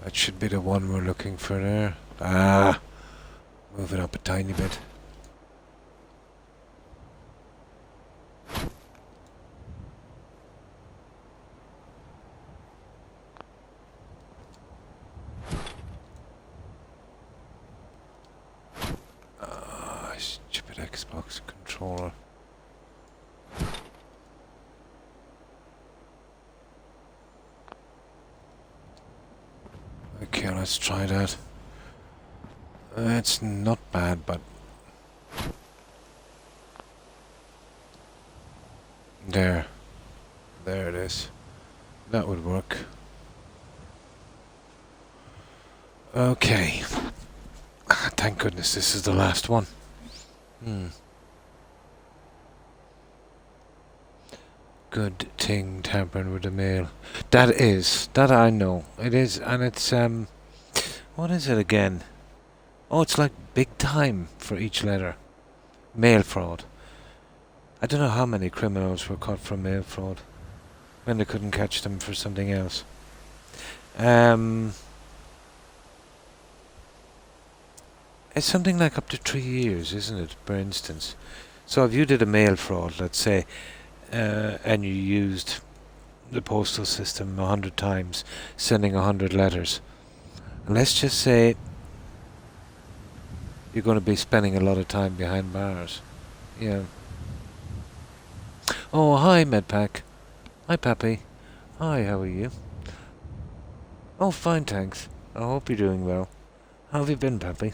A: that should be the one we're looking for there. Ah, move it up a tiny bit. Ah, stupid Xbox controller. Okay, let's try that. It's not bad, but... There. There it is. That would work. Okay. Thank goodness this is the last one. Good thing tampering with the mail. That I know. It is, and it's, what is it again? Oh, it's like big time for each letter. Mail fraud. I don't know how many criminals were caught for mail fraud when they couldn't catch them for something else. It's something like up to 3 years, isn't it, for instance? So if you did a mail fraud, let's say, and you used the postal system 100 times, sending 100 letters, and let's just say you're going to be spending a lot of time behind bars. Yeah. Oh, hi, Medpack. Hi, Pappy. Hi, how are you? Oh, fine, thanks. I hope you're doing well. How have you been, Pappy?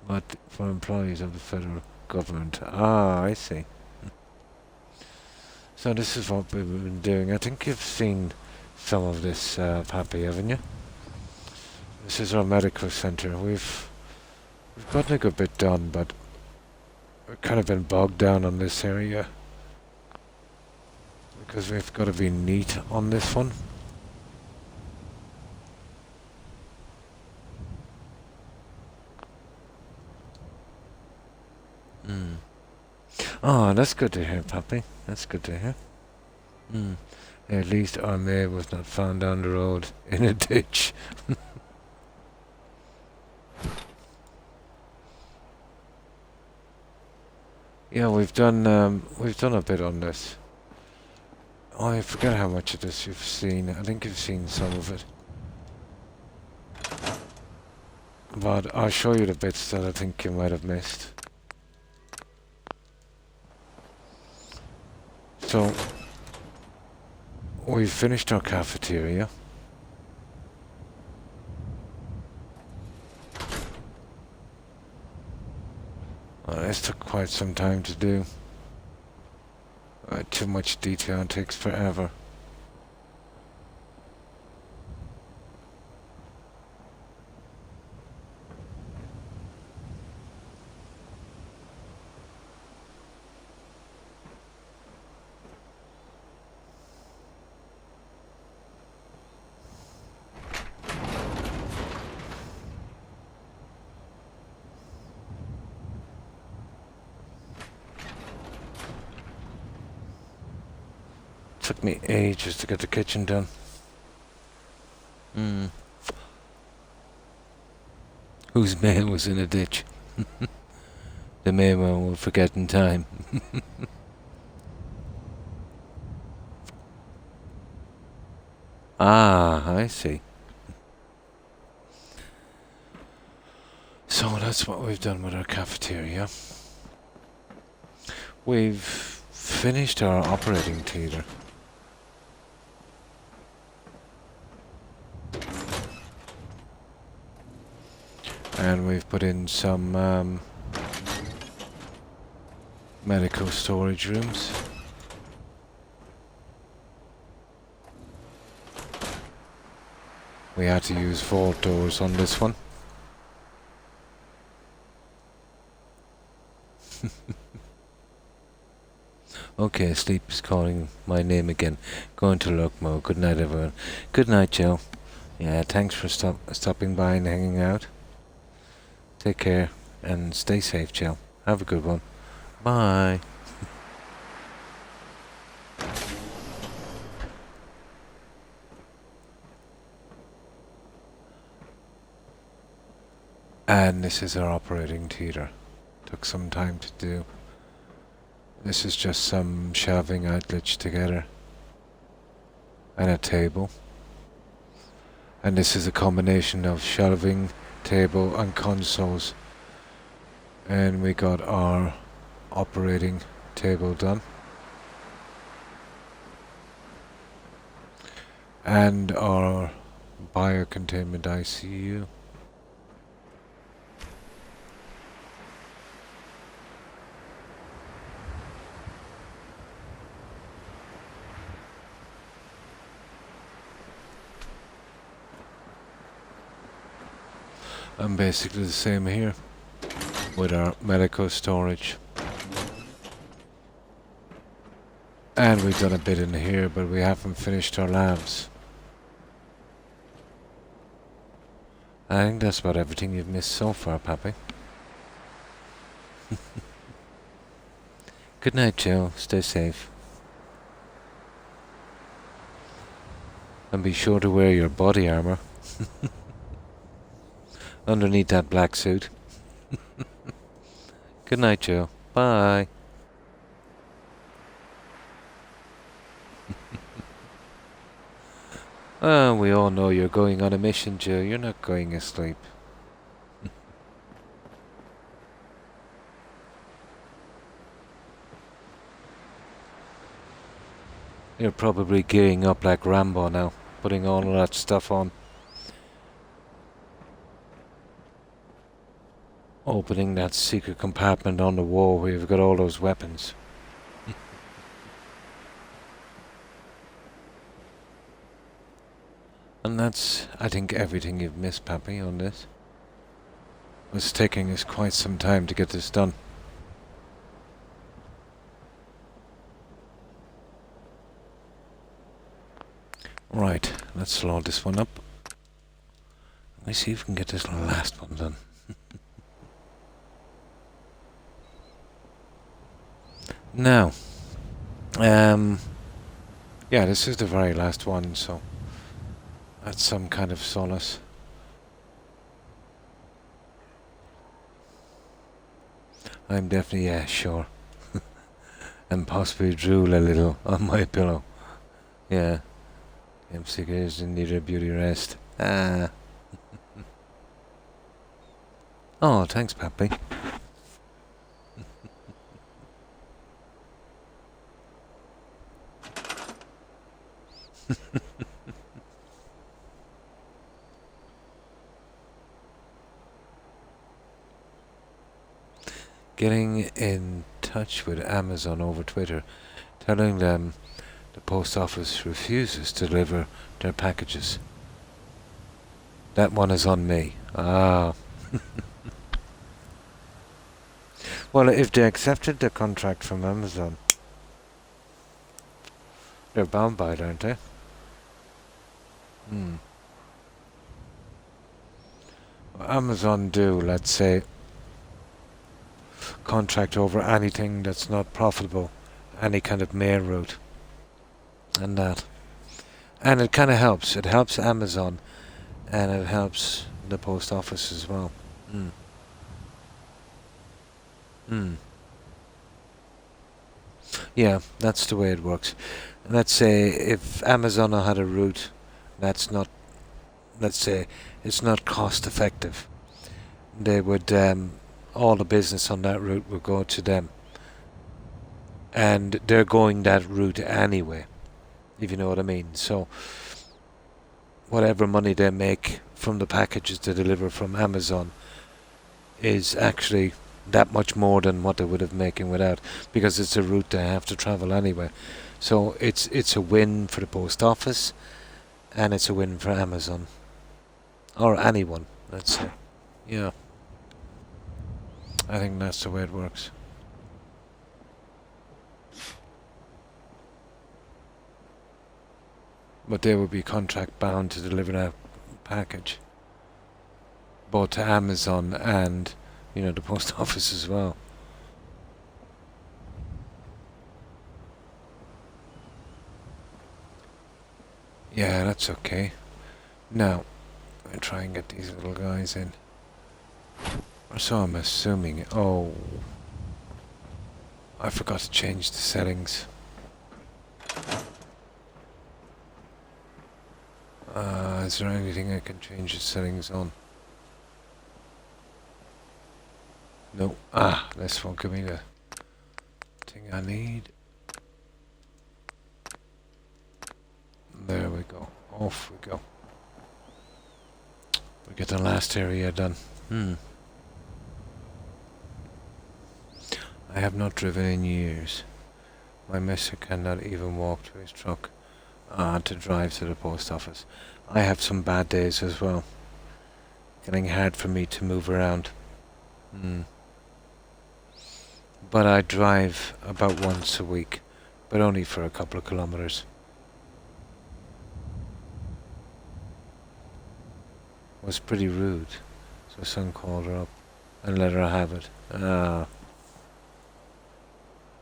A: But for employees of the federal... government. Ah, I see. So this is what we've been doing. I think you've seen some of this, Pappy, haven't you? This is our medical centre. We've gotten a good bit done, but we've kind of been bogged down on this area because we've got to be neat on this one. Oh, that's good to hear, Pappy. That's good to hear. At least our maid was not found down the road in a ditch. Yeah, we've done a bit on this. Oh, I forget how much of this you've seen. I think you've seen some of it. But I'll show you the bits that I think you might have missed. So, we've finished our cafeteria. This took quite some time to do. Too much detail, it takes forever. Took me ages to get the kitchen done. Whose man was in a ditch? The main one will forget in time. Ah, I see. So that's what we've done with our cafeteria. We've finished our operating theatre. And we've put in some medical storage rooms. We had to use vault doors on this one. Okay, sleep is calling my name again. Going to look, Mo. Good night, everyone. Good night, Joe. Yeah, thanks for stopping by and hanging out. Take care and stay safe, Joe. Have a good one. Bye. And this is our operating theatre. Took some time to do. This is just some shelving outlets together. And a table. And this is a combination of shelving, table and consoles. And we got our operating table done. And our biocontainment ICU. And basically the same here with our medical storage. And we've done a bit in here, but we haven't finished our labs. I think that's about everything you've missed so far, Pappy. Good night, Joe. Stay safe. And be sure to wear your body armor. Underneath that black suit. Good night, Joe. Bye. We all know you're going on a mission, Joe. You're not going asleep. You're probably gearing up like Rambo now, putting all of that stuff on. opening that secret compartment on the wall where you've got all those weapons. And that's, I think, everything you've missed, Pappy, on this. It's taking us quite some time to get this done. Right, let's load this one up. Let me see if we can get this last one done. Now, yeah, this is the very last one, so that's some kind of solace. I'm definitely, yeah, sure. And possibly drool a little on my pillow. Yeah. I'm sick and need a beauty rest. Ah. Oh, thanks, Pappy. Getting in touch with Amazon over Twitter, telling them the post office refuses to deliver their packages. That one is on me. Ah. Well, if they accepted the contract from Amazon, they're bound by it, aren't they? Amazon do, let's say, contract over anything that's not profitable, any kind of mail route, and that. And it kind of helps. It helps Amazon, and it helps the post office as well. Yeah, that's the way it works. Let's say if Amazon had a route that's not, let's say, it's not cost effective, they would, all the business on that route would go to them. And they're going that route anyway, if you know what I mean. So, whatever money they make from the packages they deliver from Amazon is actually that much more than what they would have making without, because it's a route they have to travel anyway. So it's a win for the post office, and it's a win for Amazon, or anyone, let's say. Yeah, I think that's the way it works. But they would be contract bound to deliver that package, both to Amazon and, you know, the post office as well. Yeah, that's okay. Now, I try and get these little guys in. Or so I'm assuming. Oh, I forgot to change the settings. Is there anything I can change the settings on? No. Ah, this won't give me the thing I need. There we go. Off we go. We get the last area done. I have not driven in years. My mister cannot even walk to his truck to drive to the post office. I have some bad days as well. Getting hard for me to move around. But I drive about once a week, but only for a couple of kilometers. It was pretty rude, so son called her up and let her have it.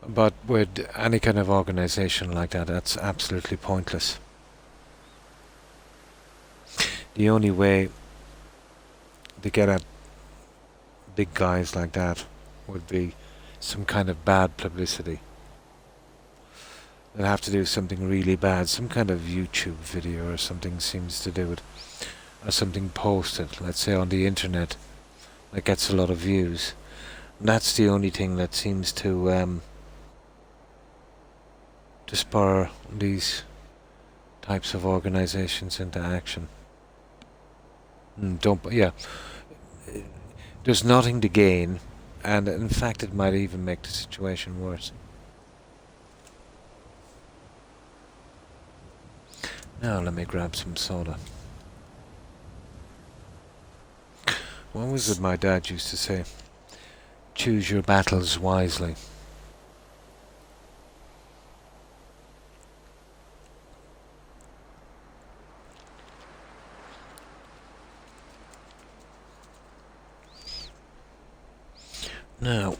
A: But with any kind of organisation like that, that's absolutely pointless. The only way to get at big guys like that would be some kind of bad publicity. They'll have to do something really bad, some kind of YouTube video or something seems to do it. Or something posted, let's say on the internet, that gets a lot of views. And that's the only thing that seems to spur these types of organizations into action. The There's nothing to gain, and in fact it might even make the situation worse. Now let me grab some soda. What was it my dad used to say? Choose your battles wisely. Now,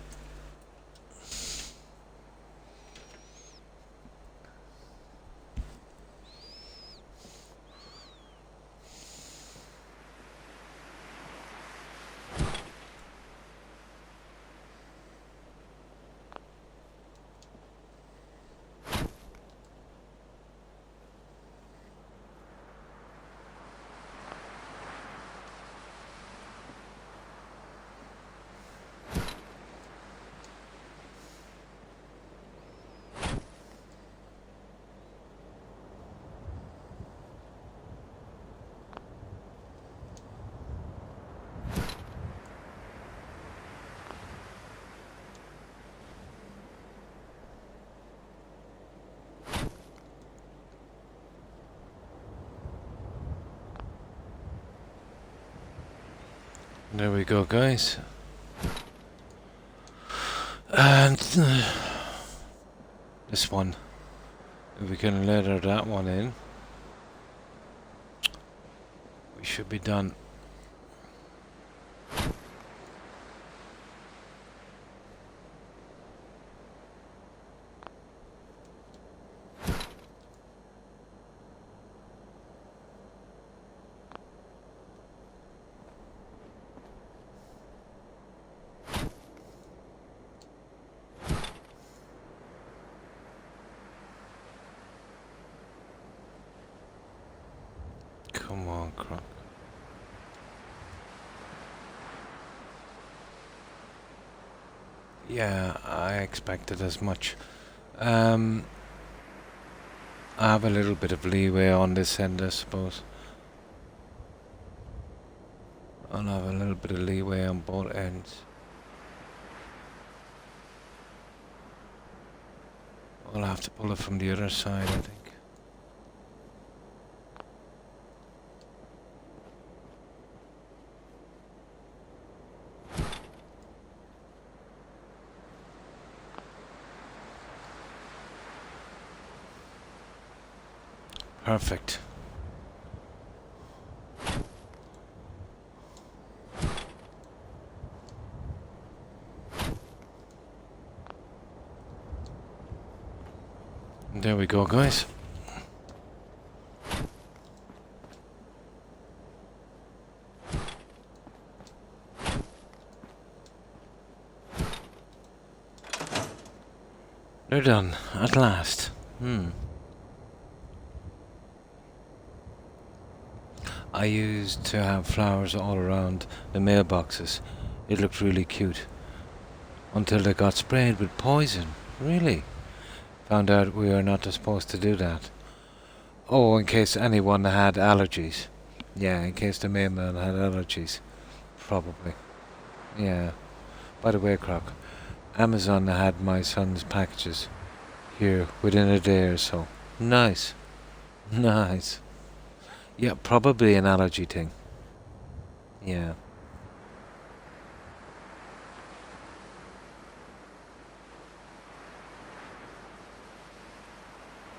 A: there we go, guys. And this one, if we can leather that one in, we should be done. Come on, Croc. Yeah, I expected as much. I have a little bit of leeway on this end, I suppose. I'll have a little bit of leeway on both ends. I'll have to pull it from the other side, I think. Perfect. There we go, guys. They're done, at last. I used to have flowers all around the mailboxes. It looked really cute. Until they got sprayed with poison. Really? Found out we are not supposed to do that. Oh, in case anyone had allergies. Yeah, in case the mailman had allergies. Probably. Yeah. By the way, Croc, Amazon had my son's packages here within a day or so. Nice. Nice. Yeah, probably an allergy thing. Yeah.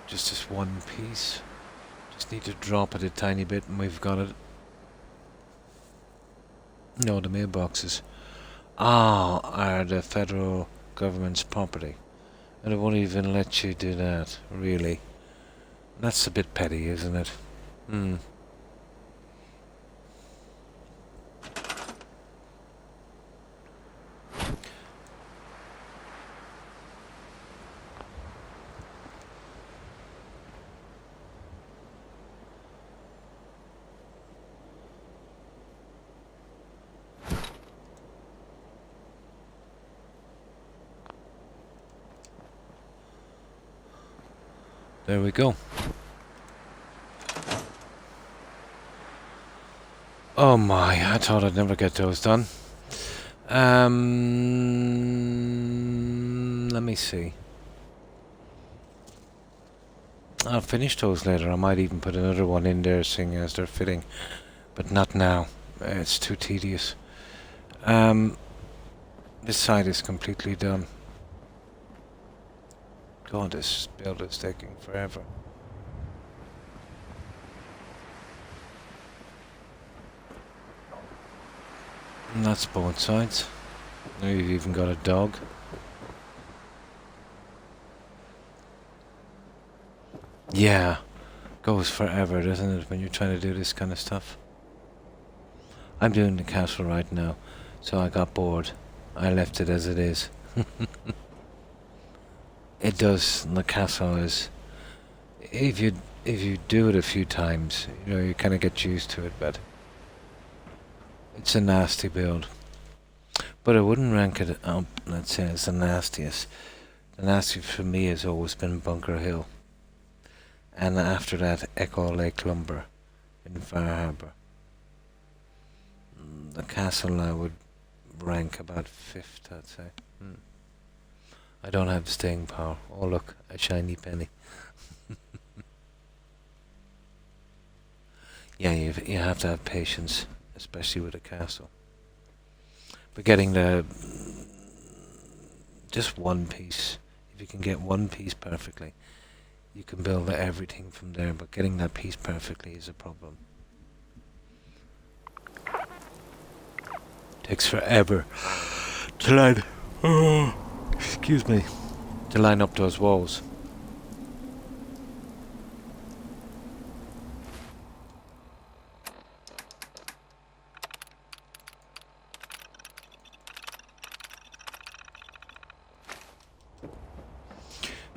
A: Just this one piece. Just need to drop it a tiny bit and we've got it. No, the mailboxes are the federal government's property. And it won't even let you do that, really. That's a bit petty, isn't it? There we go. Oh my, I thought I'd never get those done. Let me see. I'll finish those later. I might even put another one in there, seeing as they're fitting, but not now. It's too tedious. This side is completely done. God, this build is taking forever. And that's both sides. Now you've even got a dog. Yeah, goes forever, doesn't it, when you're trying to do this kind of stuff? I'm doing the castle right now, so I got bored. I left it as it is. It does. The castle is. If you do it a few times, you know, you kind of get used to it. But it's a nasty build. But I wouldn't rank it up. Let's say it's the nastiest. The nastiest for me has always been Bunker Hill, and after that, Echo Lake Lumber in Far Harbour. The castle I would rank about 5th, I'd say. I don't have staying power. Oh look, a shiny penny. Yeah, you have to have patience, especially with a castle. But getting just one piece, if you can get one piece perfectly, you can build everything from there, but getting that piece perfectly is a problem. Takes forever to line. Excuse me. To line up those walls.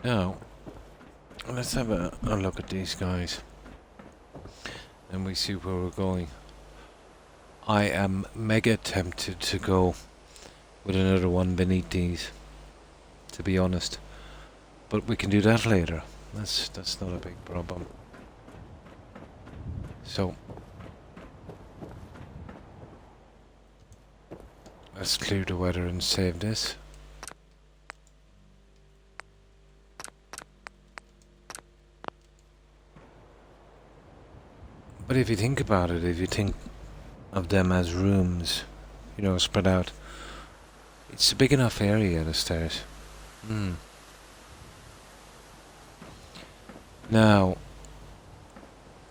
A: Now, let's have a look at these guys, and we see where we're going. I am mega tempted to go with another one beneath these, to be honest. But we can do that later. That's not a big problem. So let's clear the weather and save this. But if you think about it, if you think of them as rooms, you know, spread out, it's a big enough area, the stairs. Now,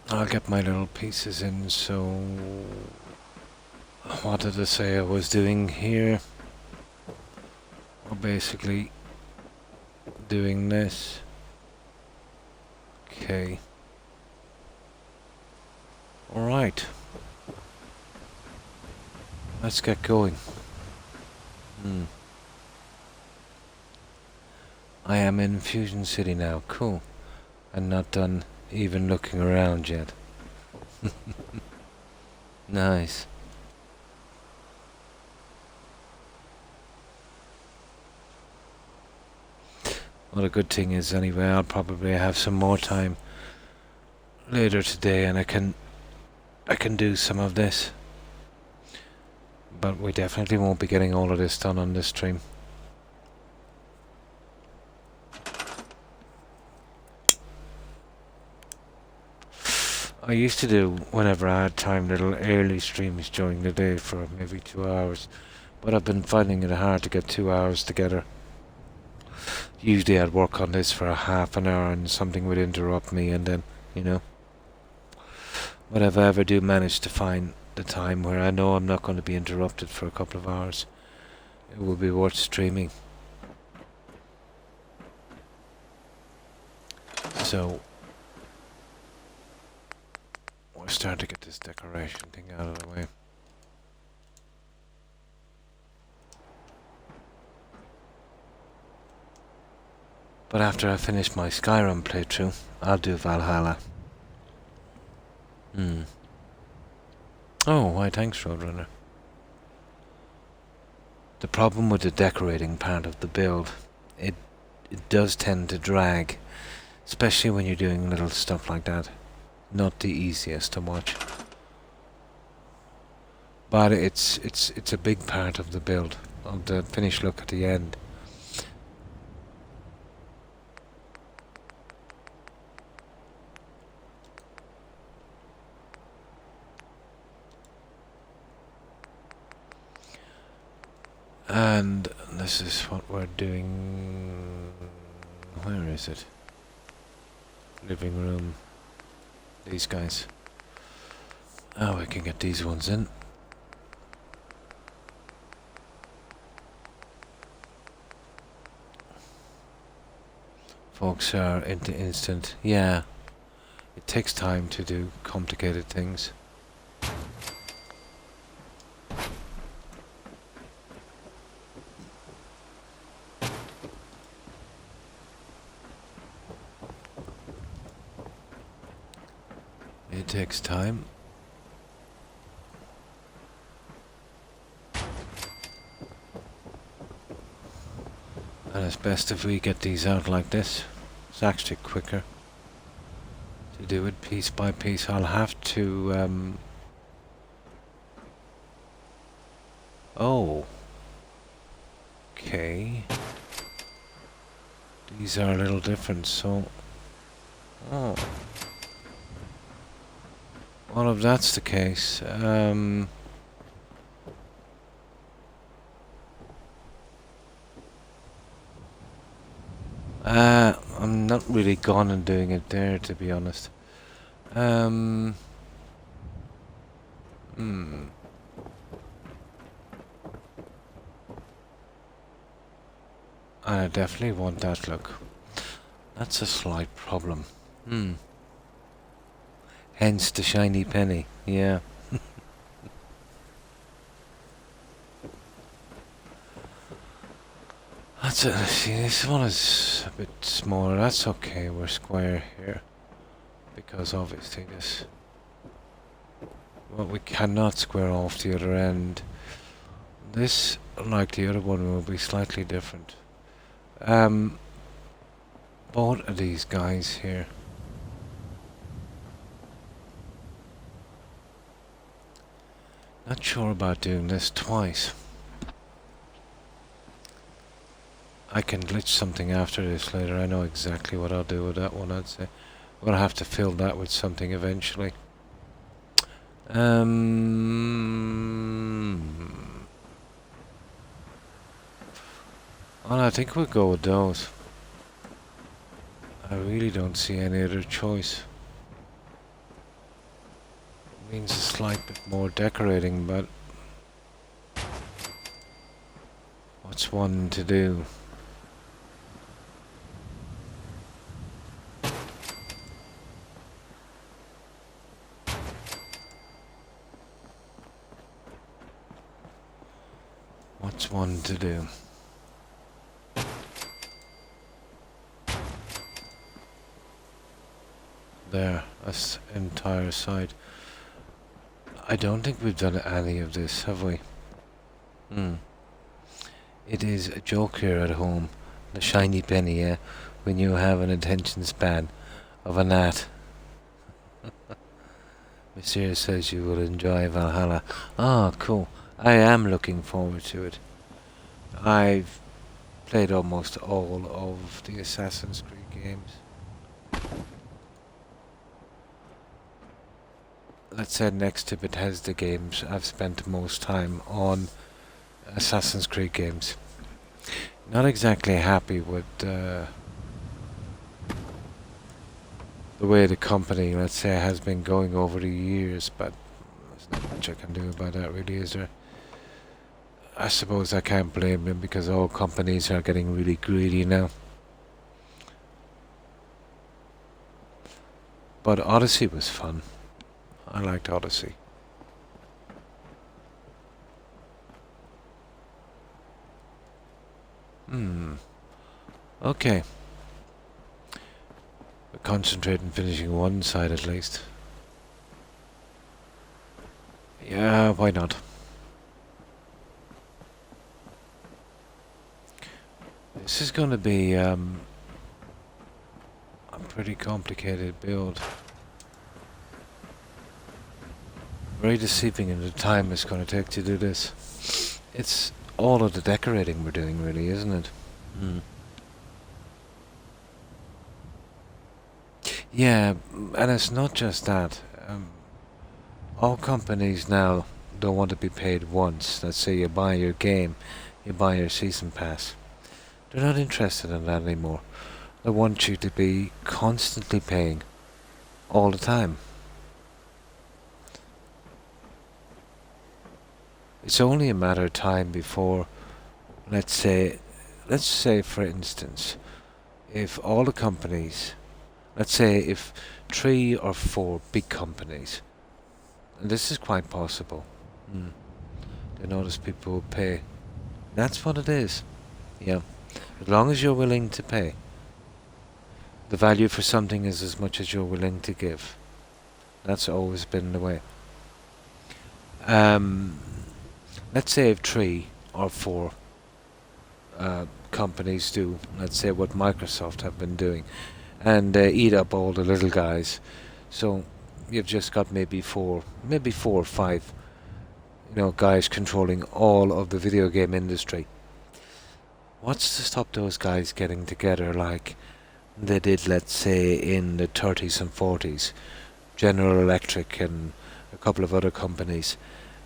A: I'll get my little pieces in, so what did I say I was doing here? Well, basically doing this. Okay. Alright. Let's get going. I am in Fusion City now. Cool. And not done even looking around yet. Nice. Well, the good thing is, anyway, I'll probably have some more time later today, and I can do some of this. But we definitely won't be getting all of this done on this stream. I used to do, whenever I had time, little early streams during the day for maybe 2 hours. But I've been finding it hard to get 2 hours together. Usually I'd work on this for a half an hour and something would interrupt me, and then, you know. But if I ever do manage to find the time where I know I'm not going to be interrupted for a couple of hours, it will be worth streaming. So we'll start to get this decoration thing out of the way. But after I finish my Skyrim playthrough, I'll do Valhalla. Oh, why thanks, Roadrunner. The problem with the decorating part of the build, it does tend to drag, especially when you're doing little stuff like that. Not the easiest to watch. but it's a big part of the build, of the finished look at the end. And this is what we're doing. Where is it? Living room. These guys. Oh, we can get these ones in. Folks are into instant. Yeah. It takes time to do complicated things. It takes time. And it's best if we get these out like this. It's actually quicker to do it piece by piece. I'll have to oh. Okay. These are a little different, so oh. Well, if that's the case, I'm not really gone and doing it there, to be honest. And I definitely want that look. That's a slight problem. Hence the shiny penny, yeah. That's it. See, this one is a bit smaller. That's okay. We're square here. Because obviously this... Well, we cannot square off the other end. This, like the other one, will be slightly different. Both of these guys here. Not sure about doing this twice. I can glitch something after this later. I know exactly what I'll do with that one, I'd say. I'm gonna have to fill that with something eventually. Well, I think we'll go with those. I really don't see any other choice. Means a slight bit more decorating, but what's one to do? What's one to do? There, that's the entire side. I don't think we've done any of this, have we? It is a joke here at home. The shiny penny, yeah? When you have an attention span of a gnat. Monsieur says you will enjoy Valhalla. Ah, cool. I am looking forward to it. I've played almost all of the Assassin's Creed games. Let's say next to Bethesda games, I've spent the most time on Assassin's Creed games. Not exactly happy with the way the company, let's say, has been going over the years, but there's not much I can do about that, really, is there? I suppose I can't blame them because all companies are getting really greedy now. But Odyssey was fun. I liked Odyssey. Okay. We'll concentrate on finishing one side at least. Yeah, why not? This is going to be a pretty complicated build. Very deceiving in the time it's going to take to do this. It's all of the decorating we're doing, really, isn't it? Mm. Yeah, and it's not just that. All companies now don't want to be paid once. Let's say you buy your game, you buy your season pass. They're not interested in that anymore. They want you to be constantly paying all the time. It's only a matter of time before, let's say for instance, if all the companies, let's say if 3 or 4 big companies, and this is quite possible, they notice people will pay. That's what it is. Yeah. As long as you're willing to pay. The value for something is as much as you're willing to give. That's always been the way. Let's say if 3 or 4 companies do, let's say what Microsoft have been doing, and eat up all the little guys. So you've just got maybe 4 or 5, guys controlling all of the video game industry. What's to stop those guys getting together like they did, let's say, in the 30s and 40s? General Electric and a couple of other companies,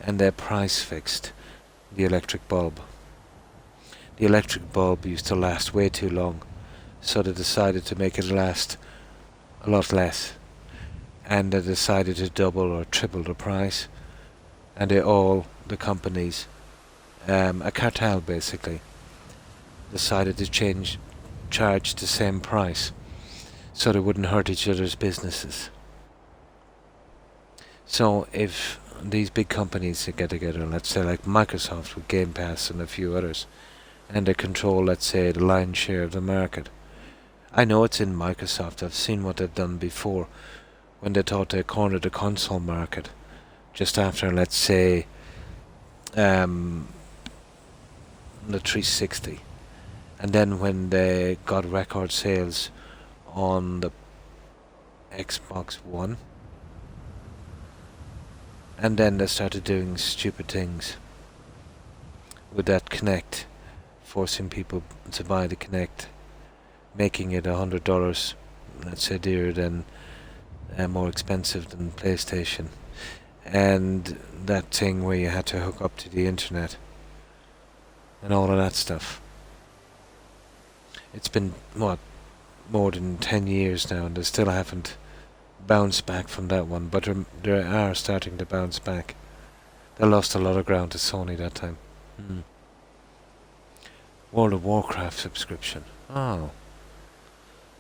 A: and their price fixed the electric bulb. The electric bulb used to last way too long, so they decided to make it last a lot less, and they decided to double or triple the price, and the companies, a cartel basically, decided to charge the same price, so they wouldn't hurt each other's businesses. So if these big companies get together, let's say like Microsoft with Game Pass and a few others, and they control, let's say, the lion's share of the market. I know it's in Microsoft. I've seen what they've done before when they thought they cornered the console market just after, let's say, the 360. And then when they got record sales on the Xbox One, and then they started doing stupid things with that Kinect, forcing people to buy the Kinect, making it $100, let's say, dearer than, more expensive than PlayStation, and that thing where you had to hook up to the internet, and all of that stuff. It's been, more than 10 years now, and they still haven't bounced back from that one, but they are starting to bounce back. They lost a lot of ground to Sony that time. World of Warcraft subscription. Oh.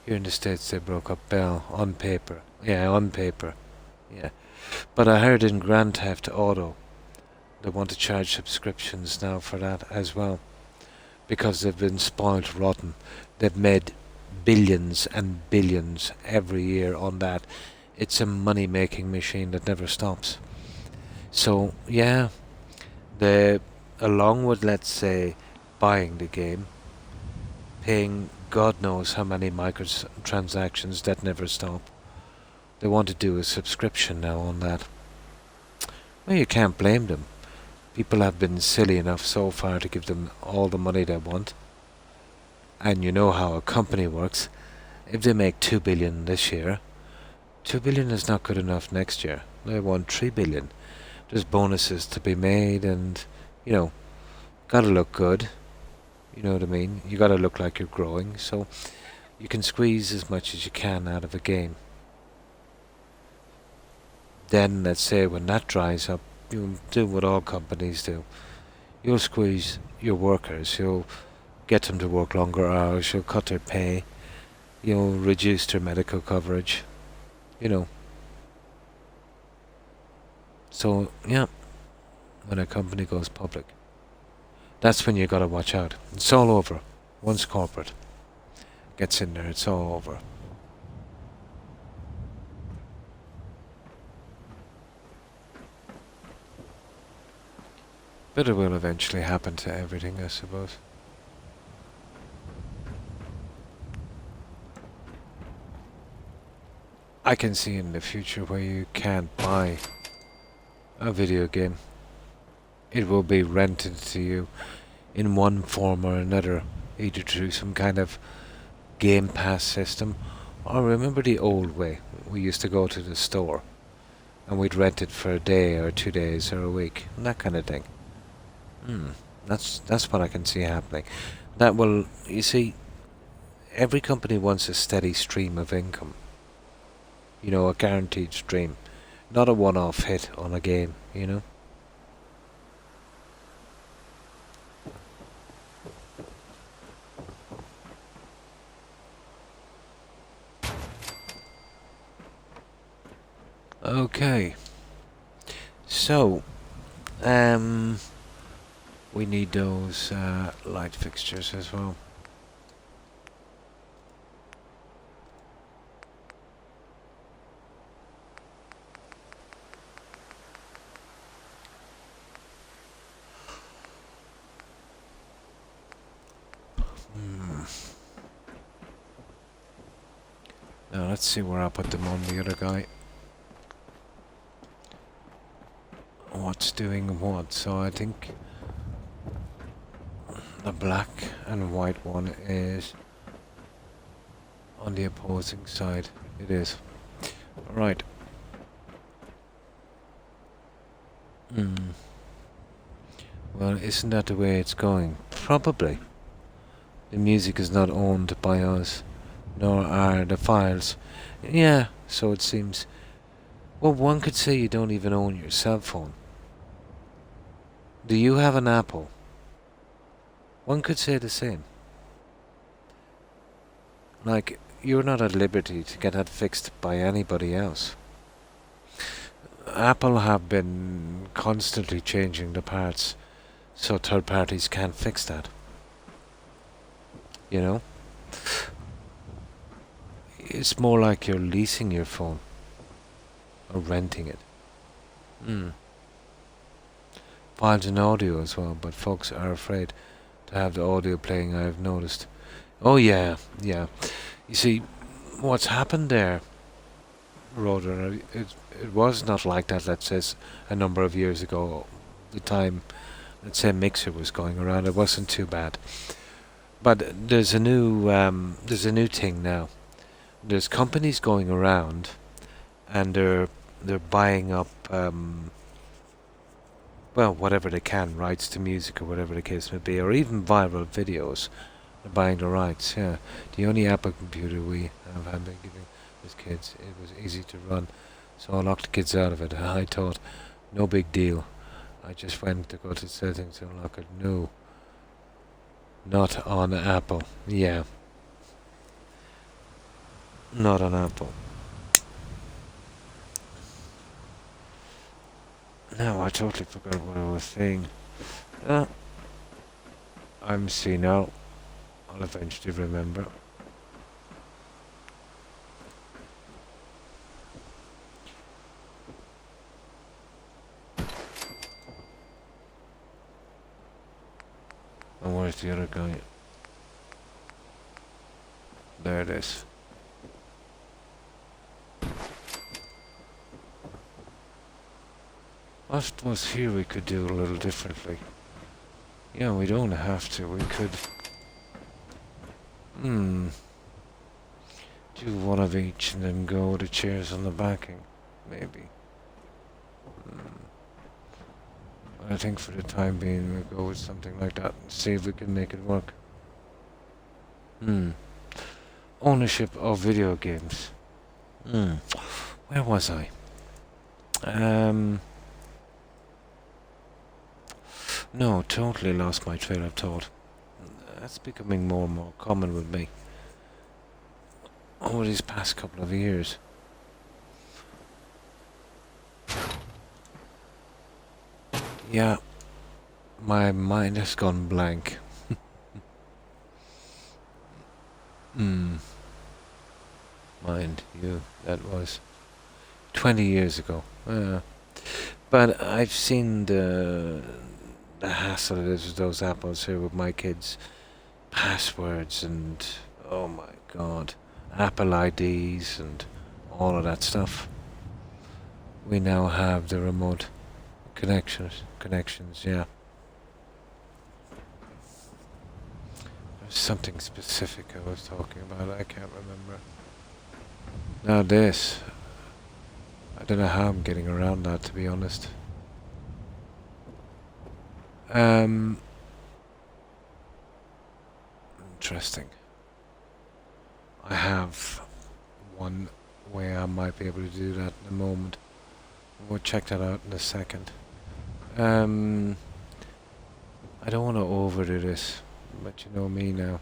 A: Here in the States they broke up Bell on paper. Yeah, on paper. Yeah. But I heard in Grand Theft Auto they want to charge subscriptions now for that as well, because they've been spoiled rotten. They've made billions and billions every year on that. It's a money-making machine that never stops. So, yeah, along with, let's say, buying the game, paying God knows how many microtransactions that never stop, they want to do a subscription now on that. Well, you can't blame them. People have been silly enough so far to give them all the money they want. And you know how a company works. If they make 2 billion this year, 2 billion is not good enough next year. They want 3 billion. There's bonuses to be made, and, gotta look good. You know what I mean? You gotta look like you're growing, so you can squeeze as much as you can out of a game. Then, let's say, when that dries up, you'll do what all companies do. You'll squeeze your workers, you'll get them to work longer hours, you'll cut their pay, you'll reduce their medical coverage, So, yeah, when a company goes public, that's when you gotta watch out. It's all over. Once corporate gets in there, it's all over. But it will eventually happen to everything, I suppose. I can see in the future where you can't buy a video game, it will be rented to you in one form or another, either through some kind of Game Pass system, or remember the old way? We used to go to the store and we'd rent it for a day or 2 days or a week, that kind of thing. That's what I can see happening. That will, you see, every company wants a steady stream of income. You know, a guaranteed stream, not a one-off hit on a game. You know. Okay. So, we need those light fixtures as well. Now let's see where I put them on the other guy. What's doing what? So I think the black and white one is on the opposing side. It is. Right. Well, isn't that the way it's going? Probably. The music is not owned by us, nor are the files. Yeah, so it seems. Well, one could say you don't even own your cell phone. Do you have an Apple? One could say the same. Like, you're not at liberty to get that fixed by anybody else. Apple have been constantly changing the parts so third parties can't fix that. You know? It's more like you're leasing your phone or renting it. Files and audio as well, but folks are afraid to have the audio playing, I've noticed. Oh yeah. You see, what's happened there, Roder, it was not like that, let's say, a number of years ago. The time, let's say, Mixer was going around, it wasn't too bad. But there's a new thing now. There's companies going around, and they're buying up, well, whatever they can, rights to music or whatever the case may be, or even viral videos. They're buying the rights. Yeah, the only Apple computer we have been giving as kids, it was easy to run, so I locked the kids out of it. I thought, no big deal. I just went to go to settings and unlock it. No. Not on Apple. Yeah. Not on Apple. No, I totally forgot what I was saying. I'm seeing now. I'll eventually remember. And where's the other guy? There it is. What was here we could do a little differently? Yeah, we don't have to. We could... do one of each and then go with the chairs on the backing. Maybe. I think for the time being we'll go with something like that and see if we can make it work. Ownership of video games. Where was I? No, totally lost my train of thought. That's becoming more and more common with me over these past couple of years. Yeah, my mind has gone blank. Mind you, that was 20 years ago. But I've seen the hassle it is with those apples here with my kids' passwords and, oh my god, Apple IDs and all of that stuff. We now have the remote Connections, yeah. There's something specific I was talking about, I can't remember. Now this, I don't know how I'm getting around that, to be honest. Interesting. I have one way I might be able to do that in a moment. We'll check that out in a second. I don't want to overdo this, but you know me now.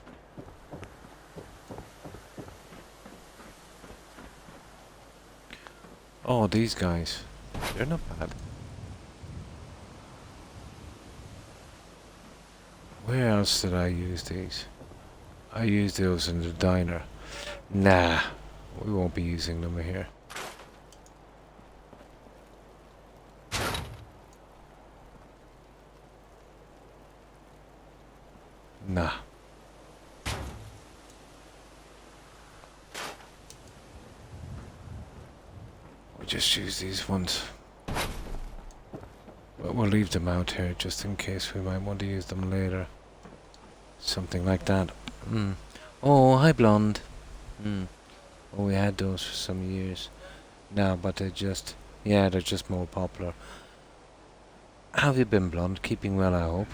A: Oh, these guys. They're not bad. Where else did I use these? I used those in the diner. Nah, we won't be using them here. Nah. We'll just use these ones. But we'll leave them out here just in case we might want to use them later. Something like that. Oh, hi, blonde. Oh, we had those for some years. Now, but they're just more popular. How have you been, blonde? Keeping well, I hope.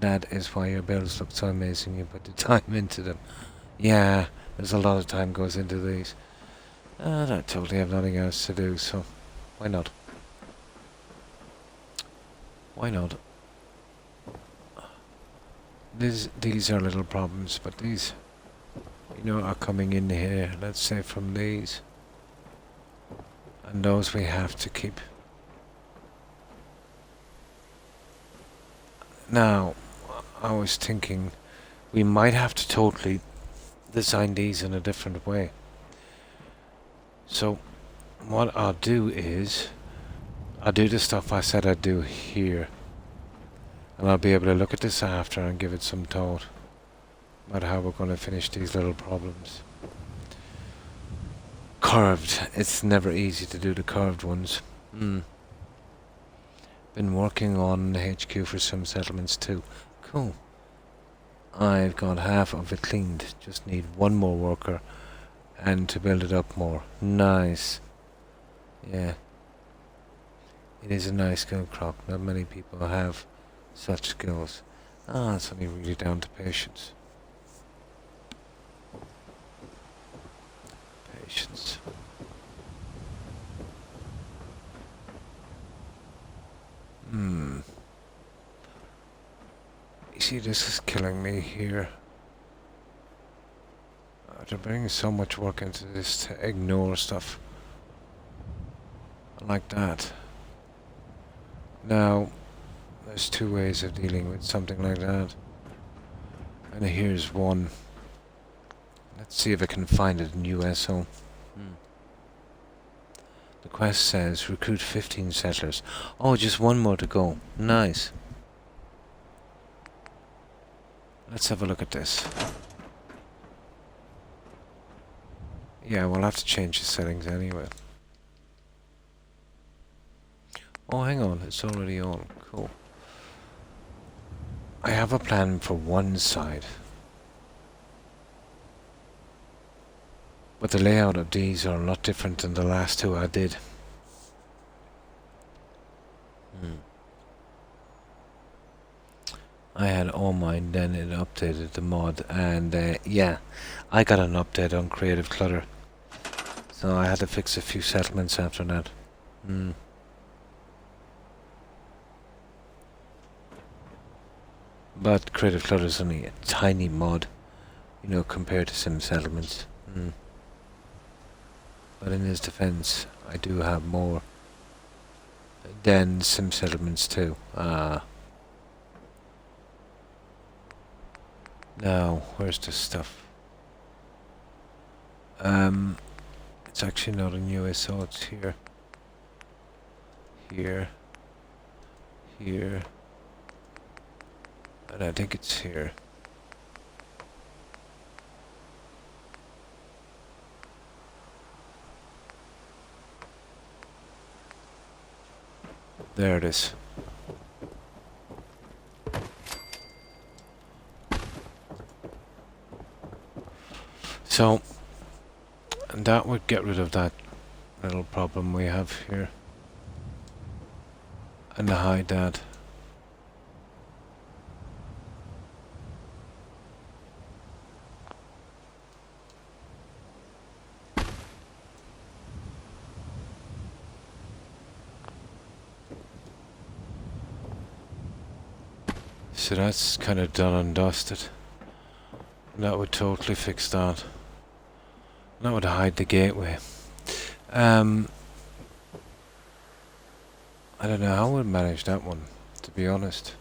A: That is why your builds look so amazing. You put the time into them. Yeah, there's a lot of time goes into these. I totally have nothing else to do, so why not? Why not? These are little problems, but these, are coming in here, let's say from these. And those we have to keep. Now, I was thinking we might have to totally design these in a different way. So, what I'll do is, I'll do the stuff I said I'd do here. And I'll be able to look at this after and give it some thought about how we're going to finish these little problems. Curved. It's never easy to do the curved ones. Been working on the HQ for some settlements too. Cool. I've got half of it cleaned. Just need one more worker and to build it up more. Nice. Yeah. It is a nice skill crop. Not many people have such skills. It's only really down to patience. Patience. You see, this is killing me here. They're bringing so much work into this to ignore stuff like that. Now, there's two ways of dealing with something like that. And here's one. Let's see if I can find it in USO. The quest says recruit 15 settlers. Oh, just one more to go. Nice. Let's have a look at this. Yeah, we'll have to change the settings anyway. Oh, hang on. It's already on. Cool. I have a plan for one side. But the layout of these are a lot different than the last two I did. I had all mine, then it updated the mod, and yeah, I got an update on Creative Clutter. So I had to fix a few settlements after that. But Creative Clutter is only a tiny mod, compared to Sim Settlements. But in his defense, I do have more than Sim Settlements too. Now, where's the stuff? It's actually not in USO, it's here. Here. Here. And I think it's here. There it is. So, and that would get rid of that little problem we have here. And hide that. So that's kind of done and dusted. That would totally fix that. That would hide the gateway. I don't know how we'd manage that one, to be honest.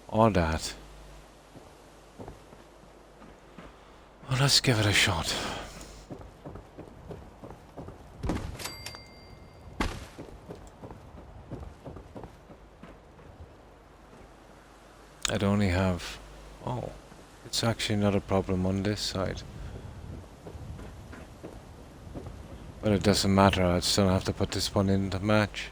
A: Or that. Well, let's give it a shot. I'd only have... Oh, it's actually not a problem on this side. But it doesn't matter, I'd still have to put this one in the match.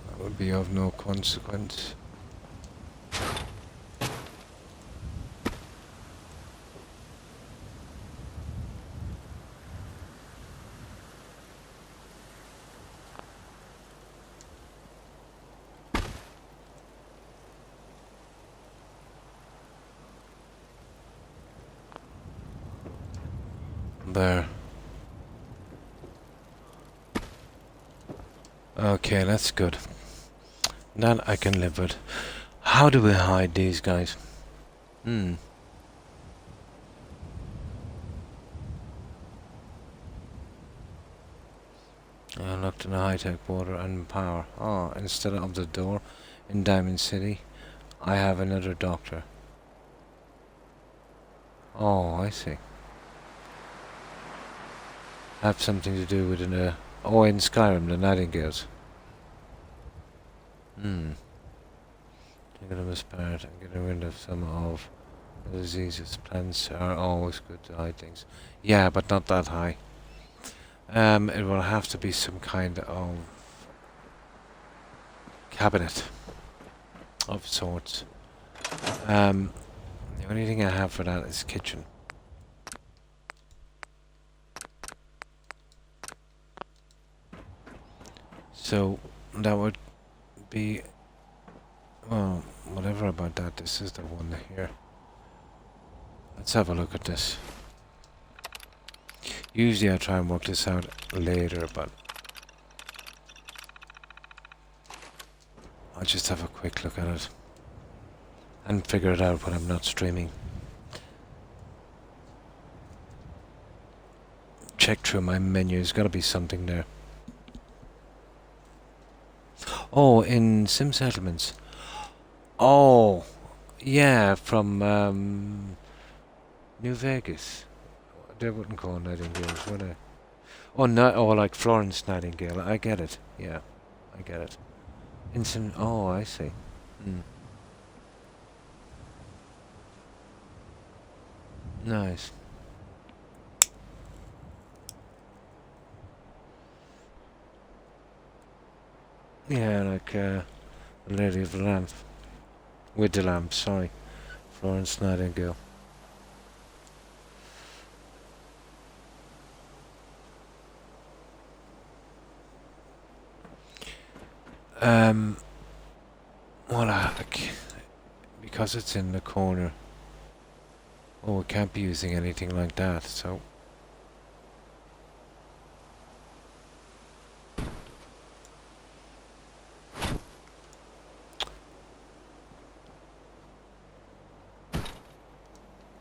A: That would be of no consequence. There. Okay, that's good. That I can live with. How do we hide these guys? Unlocked in high-tech water and power. Oh, instead of the door in Diamond City, I have another doctor. Oh, I see. Have something to do with an oh, in Skyrim, the Nightingales. Taking them apart and getting rid of some of the diseases. Plants are always good to hide things. Yeah, but not that high. It will have to be some kind of cabinet of sorts. The only thing I have for that is kitchen. So that would be, well, whatever about that. This is the one here. Let's have a look at this. Usually I try and work this out later, but I'll just have a quick look at it and figure it out when I'm not streaming. Check through my menu, there's gotta be something there. Oh, in Sim Settlements. Oh, yeah, from New Vegas. They wouldn't call Nightingales, would they? Oh, no, oh, like Florence Nightingale. I get it. Yeah, I get it. In Sim. Oh, I see. Nice. Yeah, like the Lady of the Lamp. With the lamp, sorry. Florence Nightingale. Well, because it's in the corner. Oh, we can't be using anything like that, so...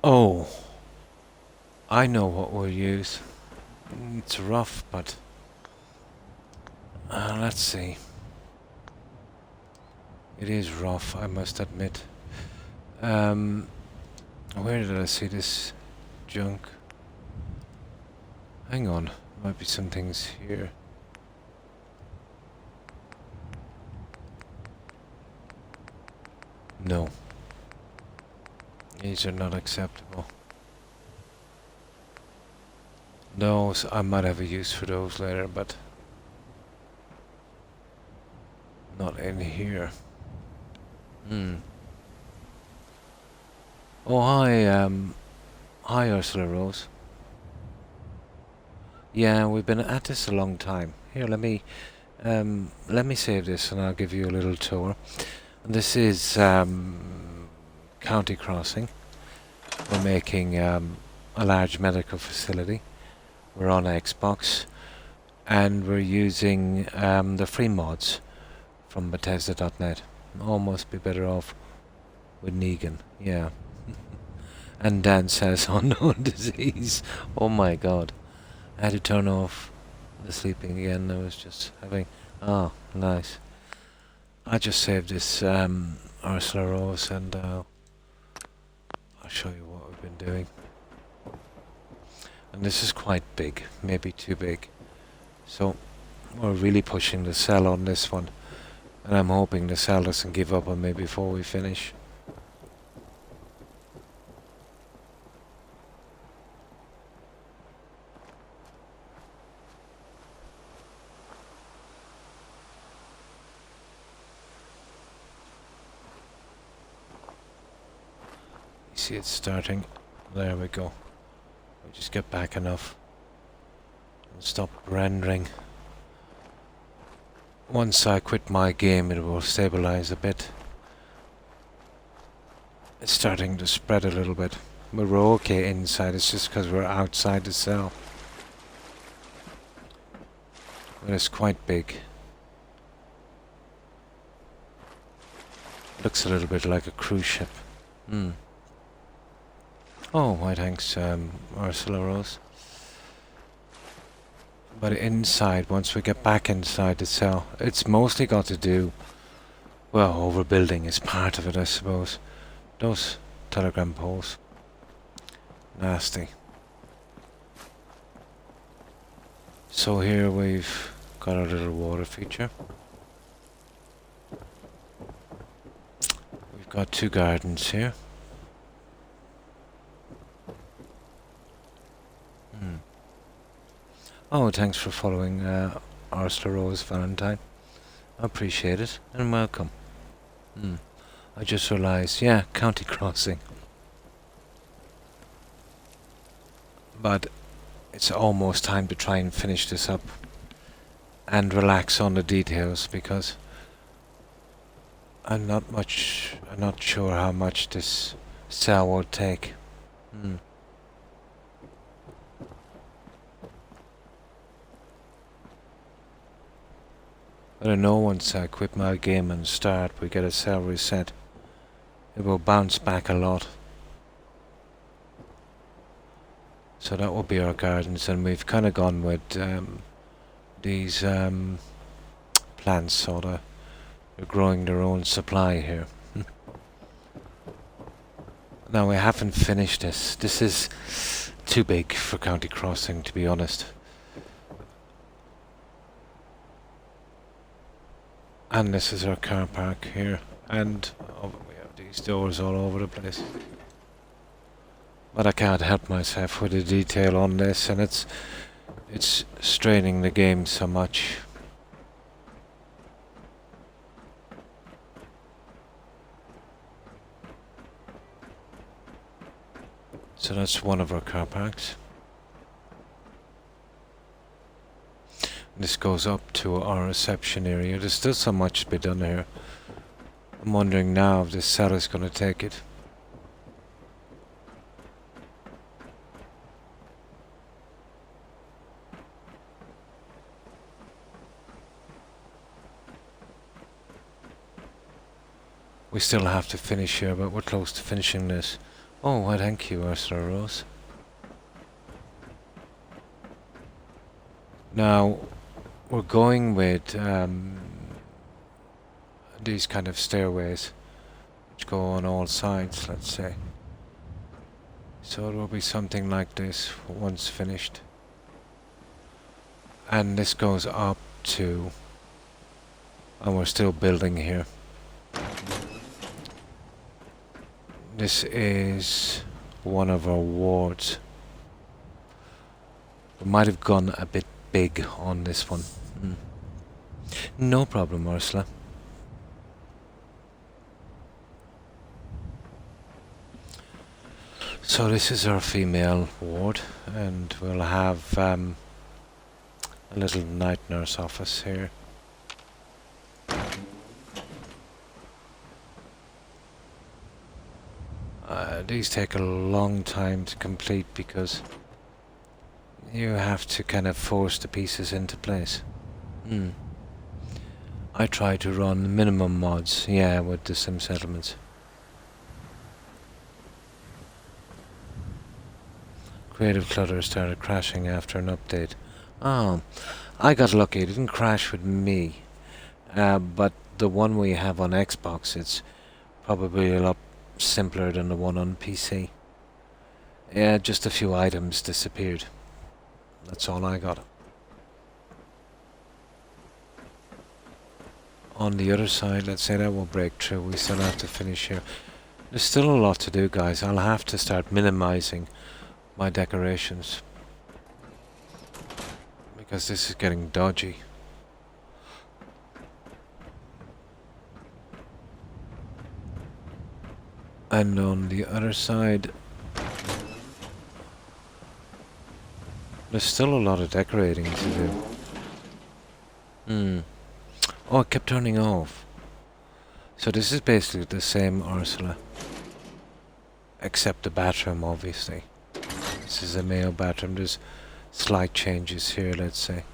A: Oh, I know what we'll use. It's rough, but let's see. It is rough, I must admit. Where did I see this junk? Hang on, might be some things here. No. These are not acceptable. those, I might have a use for those later, but not in here. Oh, hi Ursula Rose. Yeah, we've been at this a long time. Here, let me save this and I'll give you a little tour. This is County Crossing. We're making a large medical facility. We're on Xbox, and we're using the free mods from Bethesda.net. Almost be better off with Negan, yeah. And Dan says unknown disease. Oh my god. I had to turn off the sleeping again. I was just having... Oh, nice. I just saved this Ursula Rose, and I'll show you what we've been doing. And this is quite big, maybe too big. So we're really pushing the cell on this one. And I'm hoping the cell doesn't give up on me before we finish. You see it's starting. There we go. We just get back enough and stop rendering. Once I quit my game, it will stabilize a bit. It's starting to spread a little bit. But we're okay inside, it's just because we're outside the cell. But it's quite big. Looks a little bit like a cruise ship. Oh, why thanks, Ursula Rose. But inside, once we get back inside the cell, it's mostly got to do... Well, overbuilding is part of it, I suppose. Those telegram poles. Nasty. So here we've got our little water feature. We've got 2 gardens here. Oh, thanks for following Ursula Rose Valentine. I appreciate it, and welcome. I just realised, yeah, County Crossing. But it's almost time to try and finish this up and relax on the details, because I'm not sure how much this cell will take. But I know once I quit my game and start, we get a cell reset. It will bounce back a lot. So that will be our gardens, and we've kind of gone with these plants, sort of. They're growing their own supply here. Now, we haven't finished this. This is too big for County Crossing, to be honest. And this is our car park here, and we have these doors all over the place. But I can't help myself with the detail on this, and it's straining the game so much. So that's one of our car parks. This goes up to our reception area. There's still so much to be done here. I'm wondering now if this cell is going to take it. We still have to finish here, but we're close to finishing this. Oh, well, thank you, Ursula Rose. Now, we're going with these kind of stairways, which go on all sides, let's say. So it will be something like this once finished. And this goes up to... and we're still building here. This is one of our wards. We might have gone a bit big on this one. No problem, Ursula. So this is our female ward, and we'll have a little night nurse office here. These take a long time to complete because you have to kind of force the pieces into place. I try to run minimum mods, yeah, with the sim settlements. Creative Clutter started crashing after an update. Oh, I got lucky. It didn't crash with me. But the one we have on Xbox, it's probably a lot simpler than the one on PC. Yeah, just a few items disappeared. That's all I got. On the other side, let's say that will break through. We still have to finish here. There's still a lot to do, guys. I'll have to start minimizing my decorations because this is getting dodgy. And on the other side, there's still a lot of decorating to do. Oh, it kept turning off. So this is basically the same Ursula, except the bathroom, obviously. This is a male bathroom. There's slight changes here, let's say,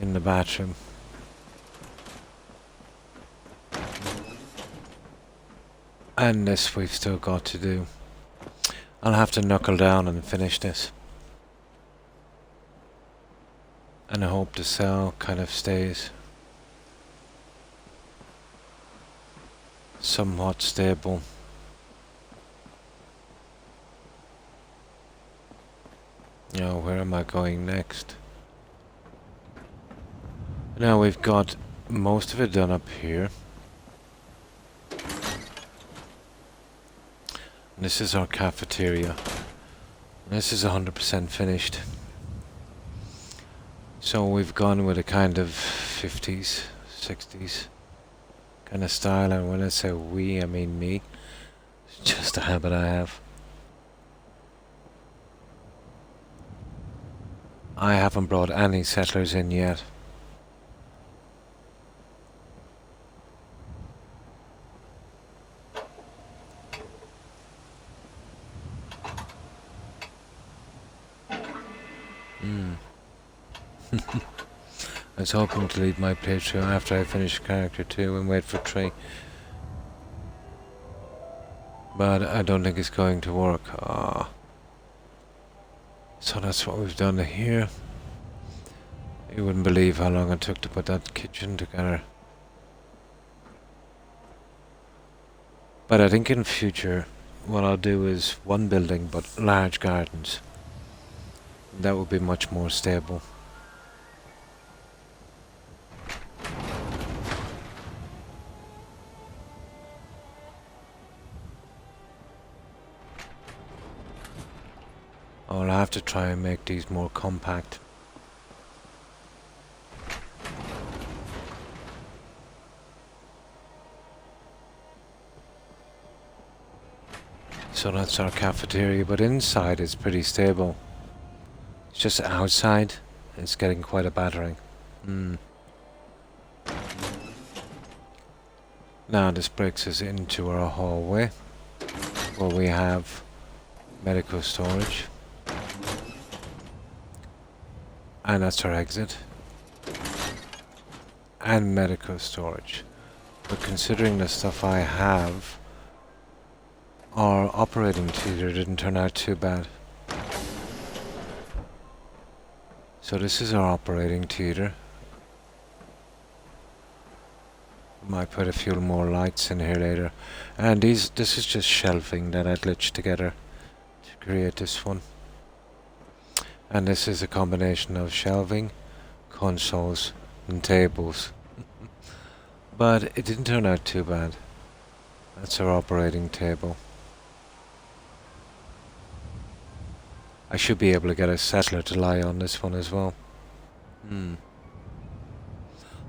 A: in the bathroom. And this we've still got to do. I'll have to knuckle down and finish this. And I hope the cell kind of stays somewhat stable. Now, where am I going next? Now we've got most of it done up here. This is our cafeteria. This is 100% finished. So we've gone with a kind of 50s, 60s kind of style, and when I say we, I mean me. It's just a habit I have. I haven't brought any settlers in yet. I was hoping to leave my playthrough after I finish character 2 and wait for 3. But I don't think it's going to work. So that's what we've done here. You wouldn't believe how long it took to put that kitchen together. But I think in future what I'll do is one building but large gardens. That would be much more stable. I'll have to try and make these more compact. So that's our cafeteria, but inside it's pretty stable. It's just outside, it's getting quite a battering. Now this breaks us into our hallway, where we have medical storage. And that's our exit. And medical storage. But considering the stuff I have, our operating theatre didn't turn out too bad. So this is our operating theatre. Might put a few more lights in here later. And this is just shelving that I glitched together to create this one. And this is a combination of shelving, consoles, and tables. But it didn't turn out too bad. That's our operating table. I should be able to get a settler to lie on this one as well.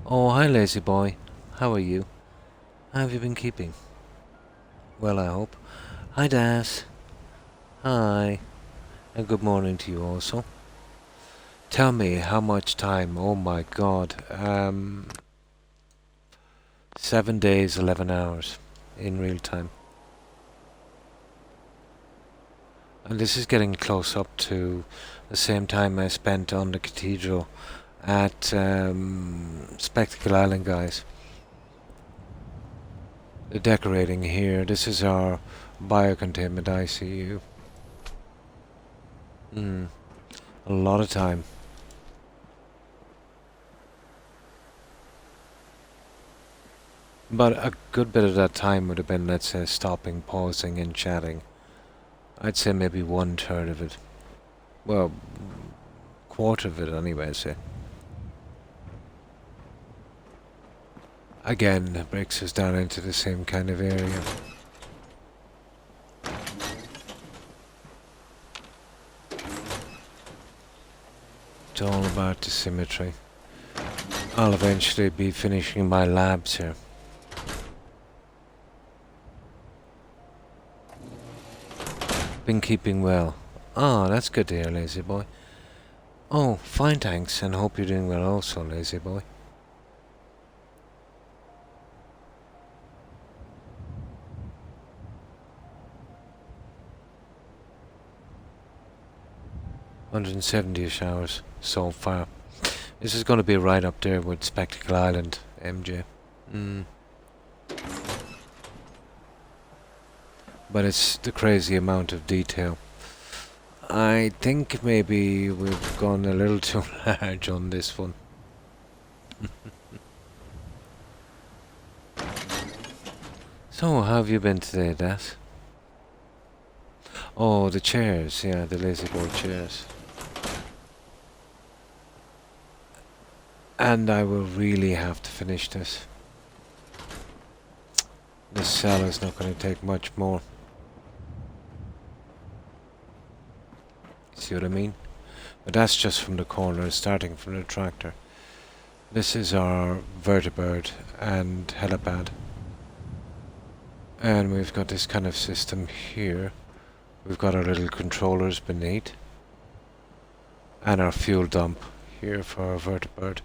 A: Oh, hi lazy boy. How are you? How have you been keeping? Well, I hope. Hi, Das. Hi. And good morning to you also. Tell me how much time. Oh my god. 7 days, 11 hours in real time. And this is getting close up to the same time I spent on the cathedral at Spectacle Island, guys. The decorating here. This is our biocontainment ICU. A lot of time. But a good bit of that time would have been, let's say, stopping, pausing and chatting. I'd say maybe 1/3 of it. Well, quarter of it anyway, I'd say. Again, it breaks us down into the same kind of area. It's all about the symmetry. I'll eventually be finishing my labs here. Been keeping well. Ah, that's good to hear, lazy boy. Oh, fine, thanks, and hope you're doing well also, lazy boy. $170-ish hours so far. This is going to be right up there with Spectacle Island, MJ. But it's the crazy amount of detail. I think maybe we've gone a little too large on this one. So, how have you been today, Das? Oh, the chairs, yeah, the lazy boy chairs. And I will really have to finish this. This cell is not going to take much more. See what I mean? But that's just from the corner, starting from the tractor. This is our vertibird and helipad. And we've got this kind of system here. We've got our little controllers beneath. And our fuel dump here for our vertibird.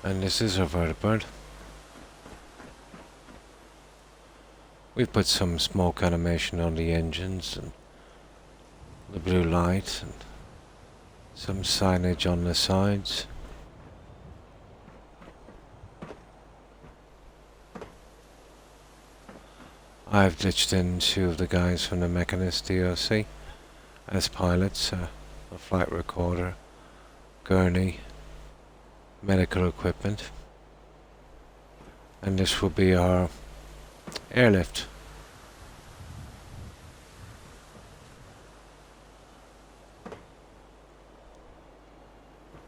A: And this is our vertibird. We've put some smoke animation on the engines and the blue light and some signage on the sides. I've ditched in 2 of the guys from the Mechanist DOC as pilots, a flight recorder, gurney, medical equipment, and this will be our airlift.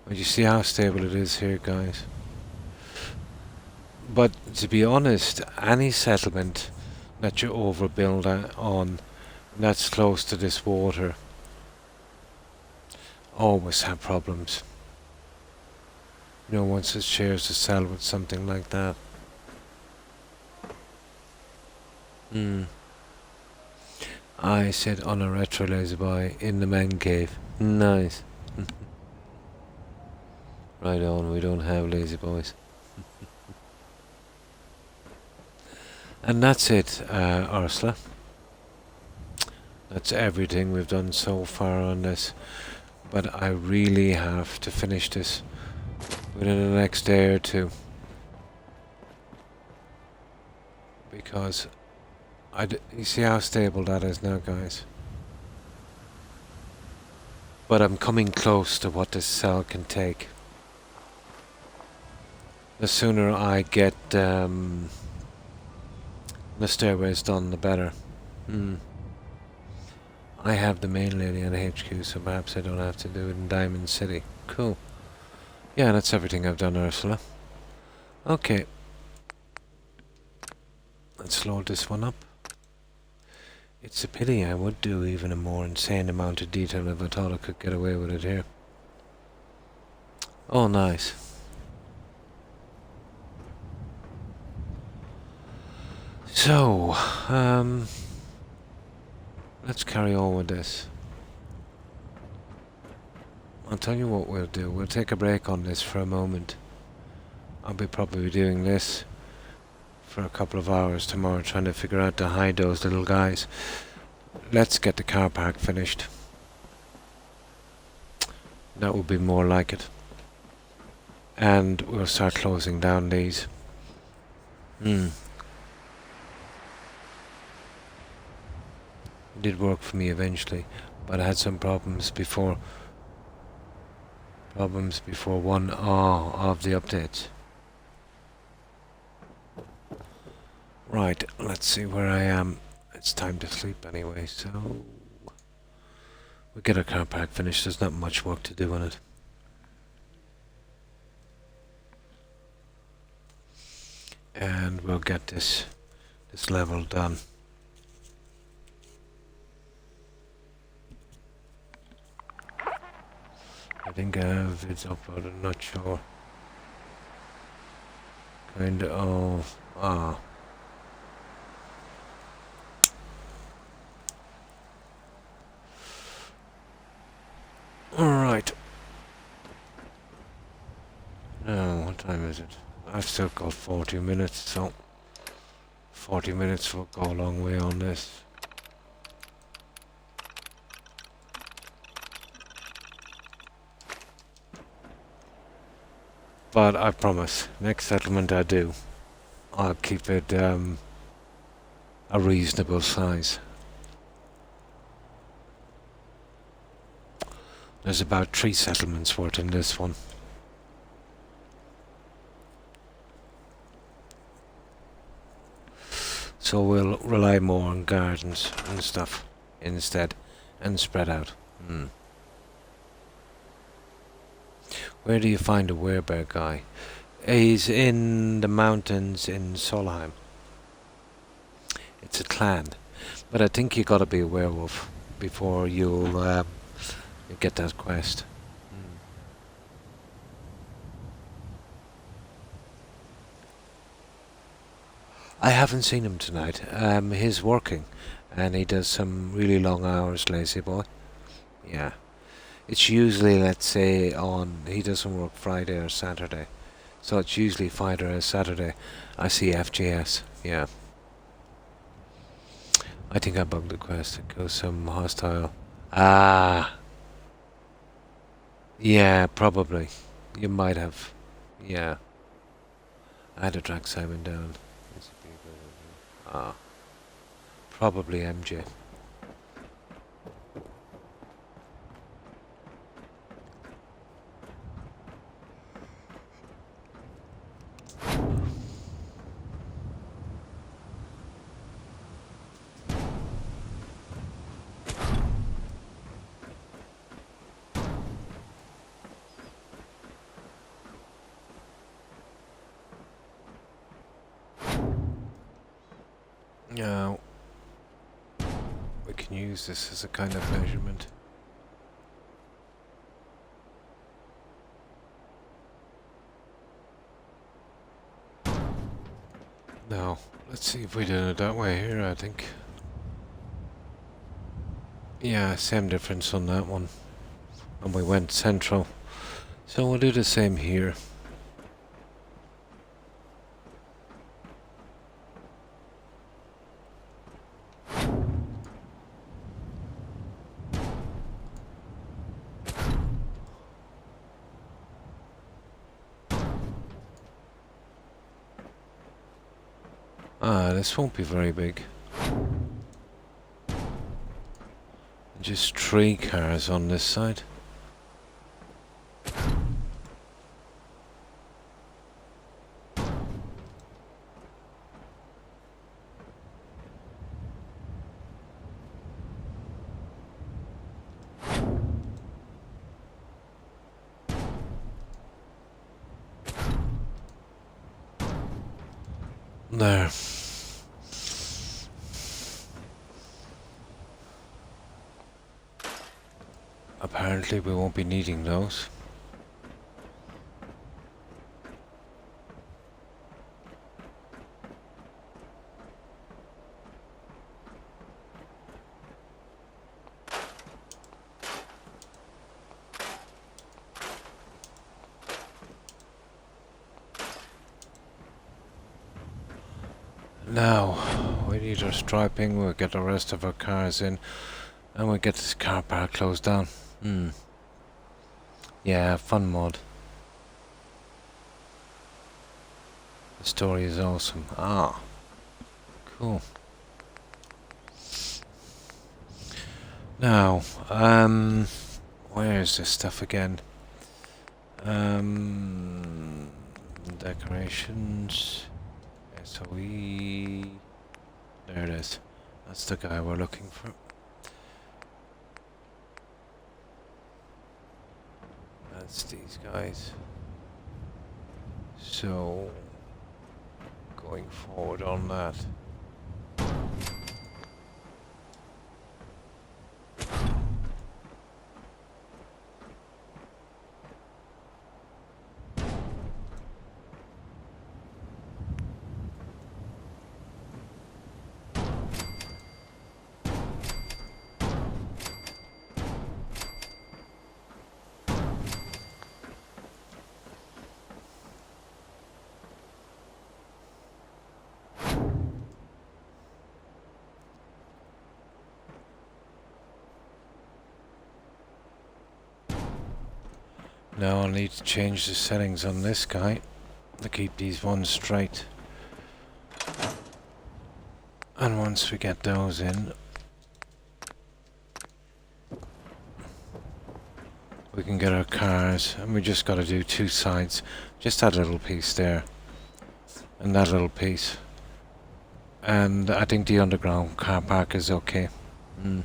A: But you see how stable it is here, guys. But to be honest, any settlement that you overbuild on that's close to this water always have problems. You know, once it shares the cell with something like that. I said on a retro lazy boy in the man cave. Nice. Right on, we don't have lazy boys. And that's it, Ursula. That's everything we've done so far on this. But I really have to finish this within the next day or 2. Because you see how stable that is now, guys. But I'm coming close to what this cell can take. The sooner I get the stairways done, the better. I have the main lady at HQ, so perhaps I don't have to do it in Diamond City. Cool. Yeah, that's everything I've done, Ursula. Okay. Let's load this one up. It's a pity I would do even a more insane amount of detail if I thought I could get away with it here. Oh, nice. So, let's carry on with this. I'll tell you what we'll do. We'll take a break on this for a moment. I'll be probably doing this for a couple of hours tomorrow, trying to figure out how to hide those little guys. Let's get the car park finished. That would be more like it. And we'll start closing down these. It did work for me eventually, but I had some problems before one of the updates. Right, let's see where I am. It's time to sleep anyway, so we'll get our car park finished. There's not much work to do on it. And we'll get this level done. I think I have vids uploaded, I'm not sure. Kinda, Alright. Now, what time is it? I've still got 40 minutes, so 40 minutes will go a long way on this. But I promise, next settlement I do, I'll keep it a reasonable size. There's about 3 settlements worth in this one. So we'll rely more on gardens and stuff instead, and spread out. Where do you find a werebear guy? He's in the mountains in Solheim. It's a clan, but I think you gotta be a werewolf before you'll get that quest. I haven't seen him tonight. He's working, and he does some really long hours, lazy boy. Yeah. It's usually, let's say, he doesn't work Friday or Saturday. So it's usually Friday or Saturday. I see FGS, yeah. I think I bugged the quest. It goes some hostile. Ah. Yeah, probably. You might have. Yeah. I had to track Simon down. Ah. Probably MJ. Now, we can use this as a kind of measurement. Now, let's see if we did it that way here, I think. Yeah, same difference on that one. And we went central. So we'll do the same here. This won't be very big. Just 3 cars on this side. There. Apparently we won't be needing those. Now, we need our striping, we'll get the rest of our cars in, and we'll get this car park closed down. Yeah, fun mod. The story is awesome. Ah, cool. Now, where is this stuff again? Decorations. SOE. There it is. That's the guy we're looking for. That's these guys. So, going forward on that. Now I'll need to change the settings on this guy to keep these ones straight. And once we get those in, we can get our cars, and we just got to do two sides. Just that little piece there, and that little piece. And I think the underground car park is okay. The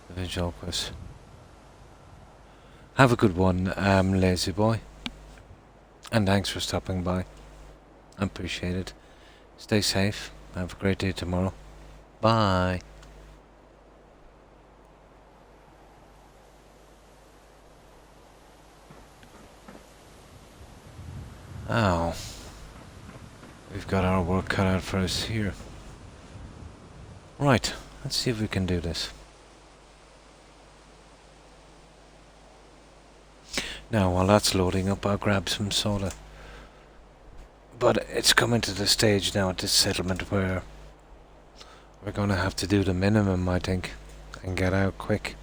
A: visual quest. Have a good one, lazy boy. And thanks for stopping by. I appreciate it. Stay safe. Have a great day tomorrow. Bye. Oh. We've got our work cut out for us here. Right. Let's see if we can do this. Now, while that's loading up, I'll grab some soda. But it's coming to the stage now at this settlement where we're going to have to do the minimum, I think, and get out quick.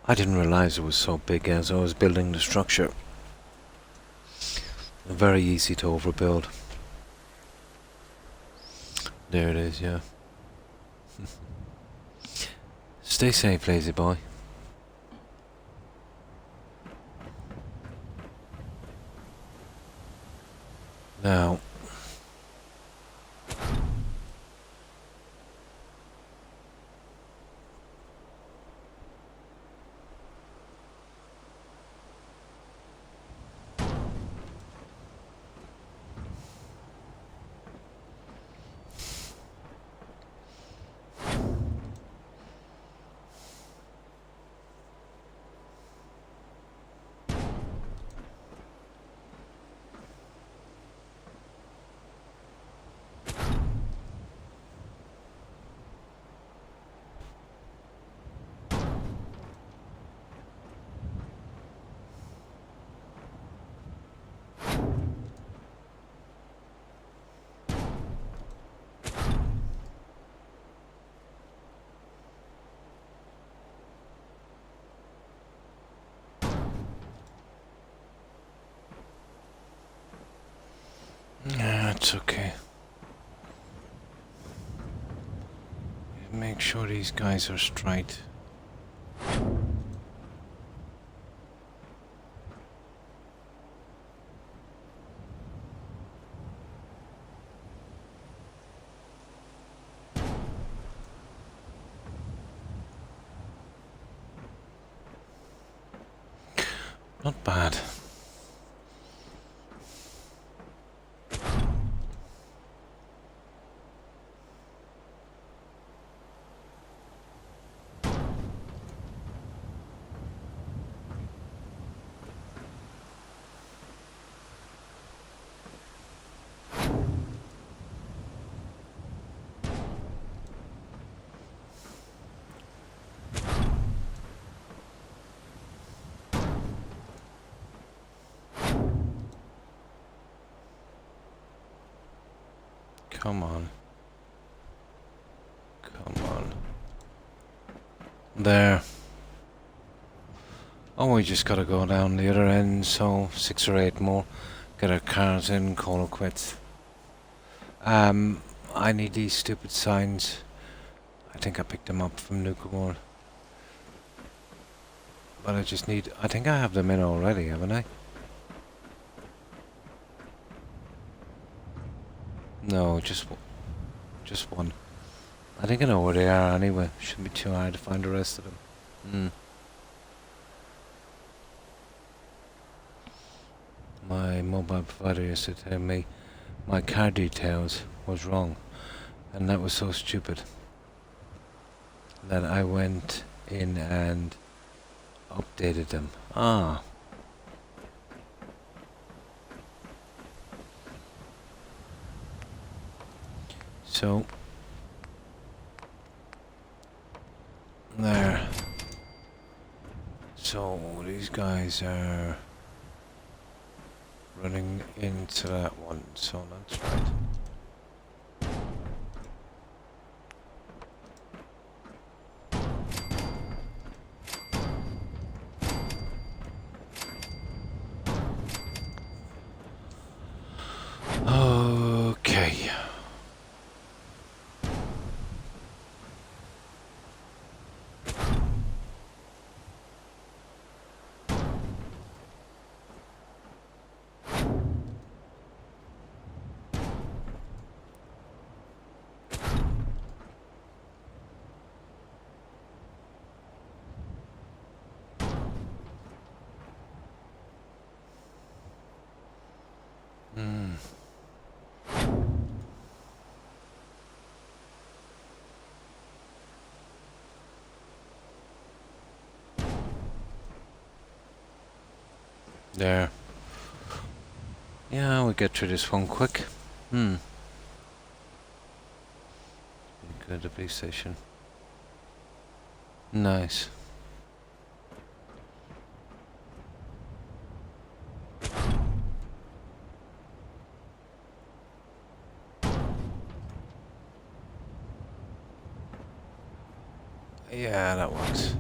A: I didn't realize it was so big as I was building the structure. Very easy to overbuild. There it is, yeah. Stay safe, lazy boy. Now, it's okay. Make sure these guys are straight. Not bad. Come on. Come on. There. Oh, we just gotta go down the other end, so 6 or 8 more. Get our cars in, call it quits. I need these stupid signs. I think I picked them up from Nuka. But I just need... I think I have them in already, haven't I? No, just one. I think I know where they are anyway. Shouldn't be too hard to find the rest of them. My mobile provider used to tell me my car details was wrong. And that was so stupid that I went in and updated them. Ah. So there. So these guys are running into that one, so that's right. Okay. There. Yeah, we'll get through this one quick. Go to the police station. Nice. Yeah, that works.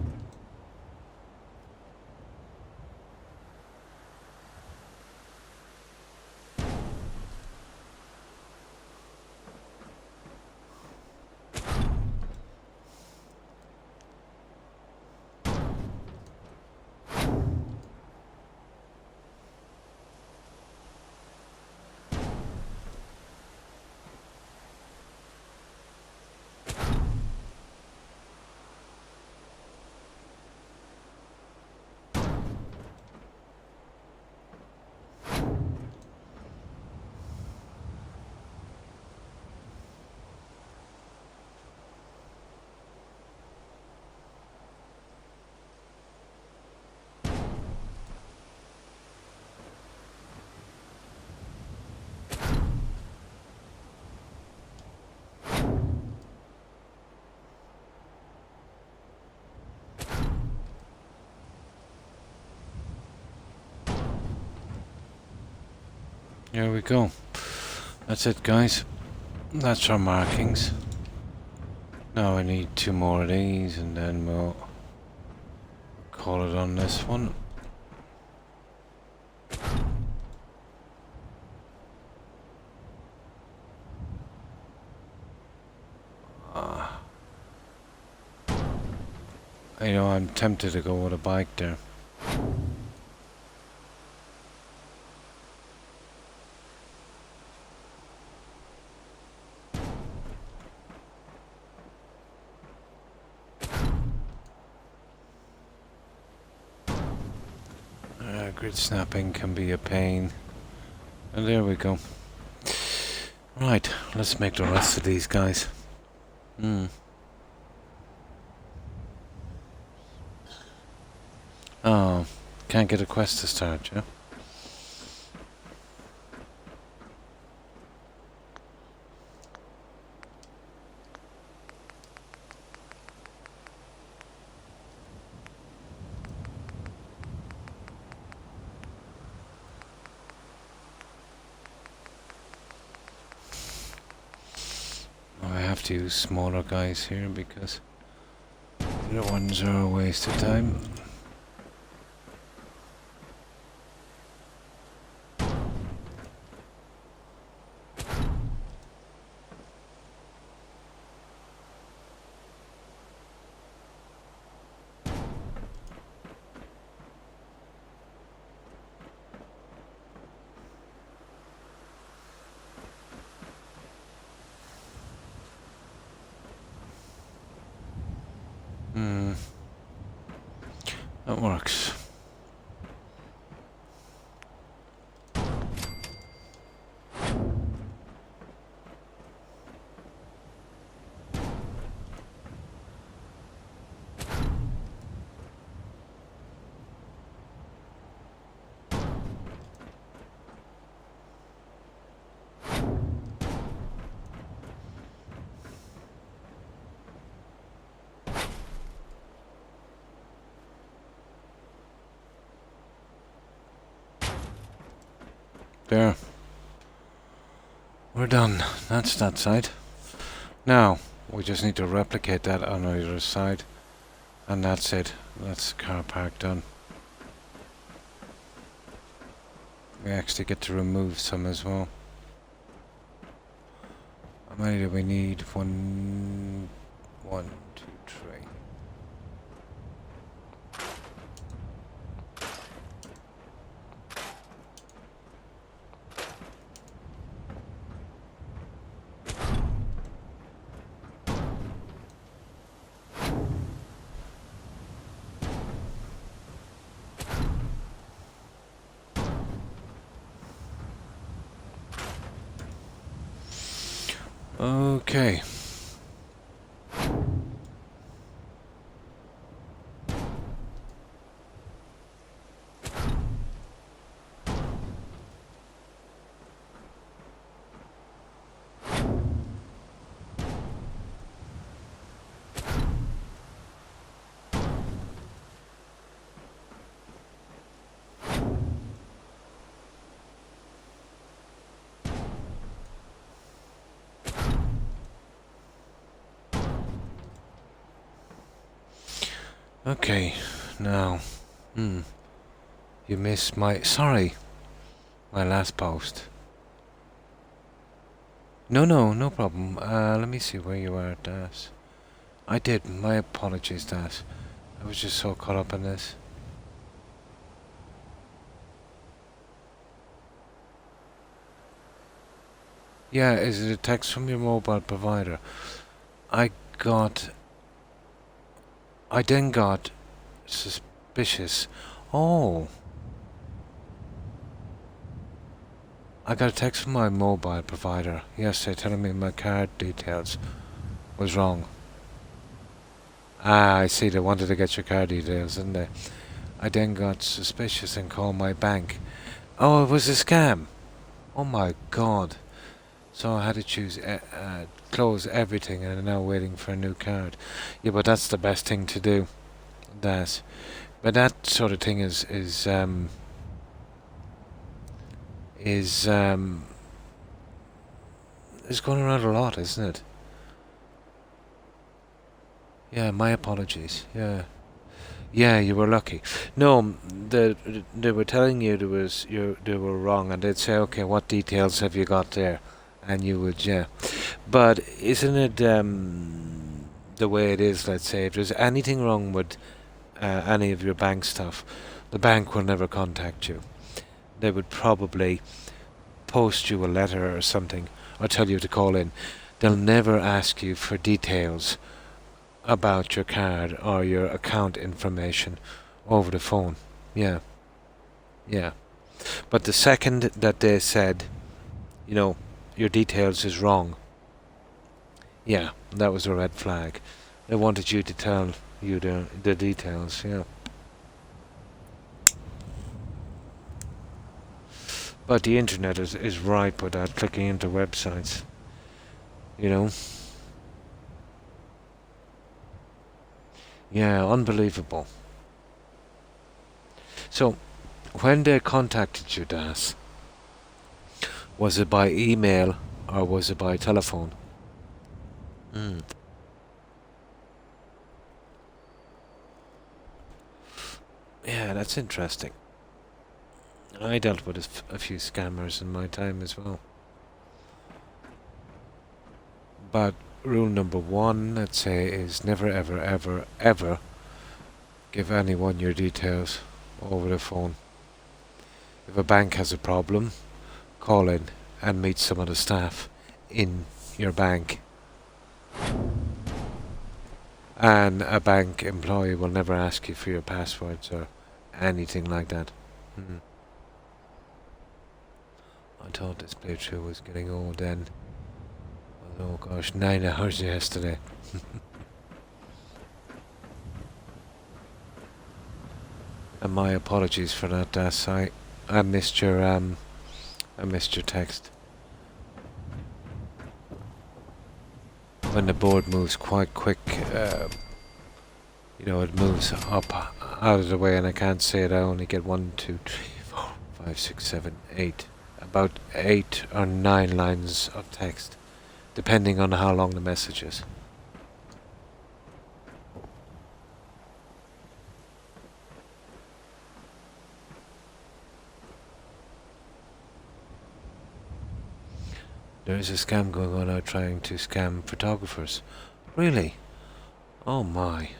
A: Here we go. That's it, guys. That's our markings. Now I need 2 more of these and then we'll call it on this one. You know, I'm tempted to go with a bike there. Grid snapping can be a pain. And there we go. Right, let's make the rest of these guys. Oh, can't get a quest to start, yeah? I have to use smaller guys here because the other ones are a waste of time. That works. There. We're done. That's that side. Now, we just need to replicate that on the other side. And that's it. That's the car park done. We actually get to remove some as well. How many do we need? One, two, three. Okay. Okay, now, you missed my, my last post. No problem. Let me see where you are, Das. I did, my apologies, Das. I was just so caught up in this. Yeah, is it a text from your mobile provider? I then got suspicious. Oh. I got a text from my mobile provider yesterday telling me my card details was wrong. Ah, I see, they wanted to get your card details, didn't they? I then got suspicious and called my bank. Oh, it was a scam. Oh my god. So I had to choose, close everything and I'm now waiting for a new card. Yeah, but that's the best thing to do. But that sort of thing is going around a lot, isn't it? Yeah, my apologies. Yeah. Yeah, you were lucky. No, they were telling you they were wrong, and they'd say, okay, what details have you got there? And you would, yeah. But isn't it the way it is? Let's say if there's anything wrong with any of your bank stuff, the bank will never contact you. They would probably post you a letter or something, or tell you to call in. They'll never ask you for details about your card or your account information over the phone. Yeah. Yeah. But the second that they said, you know, your details is wrong, yeah, that was a red flag. They wanted you to tell you the details, yeah. But the internet is ripe with that, clicking into websites, you know. Yeah, unbelievable. So, when they contacted you, Das, was it by email or was it by telephone? Mm. Yeah, that's interesting. I dealt with a few scammers in my time as well. But rule number one, let's say, is never, ever, ever, ever give anyone your details over the phone. If a bank has a problem, call in and meet some of the staff in your bank. And a bank employee will never ask you for your passwords or anything like that. I thought this playthrough was getting old then. Oh gosh, 9 hours yesterday. And my apologies for that, Das. I missed your text. When the board moves quite quick, you know, it moves up out of the way, and I can't say it. I only get 1, 2, 3, 4, 5, 6, 7, 8, about 8 or 9 lines of text, depending on how long the message is. There is a scam going on now trying to scam photographers. Really? Oh my.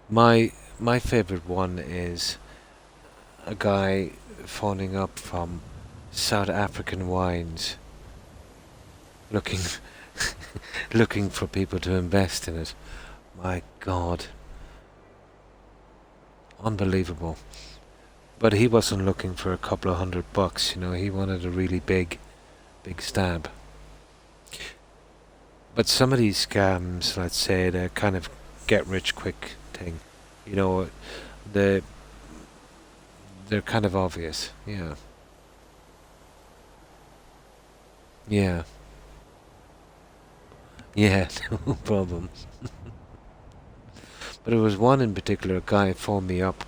A: My favourite one is a guy phoning up from South African wines looking looking for people to invest in it. My God. Unbelievable. But he wasn't looking for a couple of $100, you know, he wanted a really big stab. But some of these scams, let's say, they're kind of get rich quick thing. You know, they're kind of obvious, yeah. Yeah. Yeah, no problem. But there was one in particular, a guy phoned me up,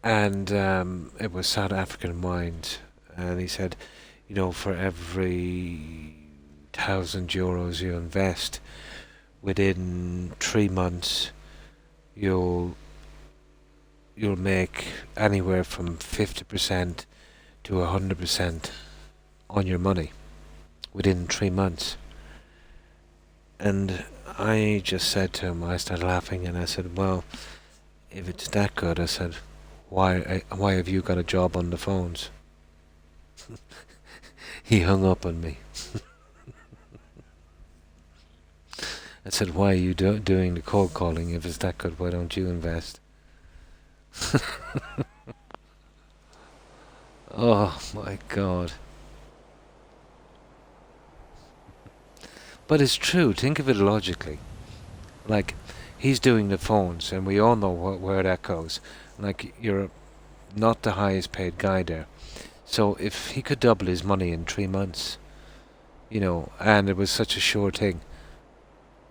A: and it was South African wines, and he said, you know, for every €1,000 you invest, within 3 months, you'll make anywhere from 50% to 100% on your money within 3 months. And I just said to him, I started laughing, and I said, well, if it's that good, I said, why have you got a job on the phones? He hung up on me. I said, why are you doing the cold calling? If it's that good, why don't you invest? Oh my God. But it's true, think of it logically. Like, he's doing the phones, and we all know where that goes. Like, you're not the highest paid guy there. So if he could double his money in 3 months, you know, and it was such a sure thing,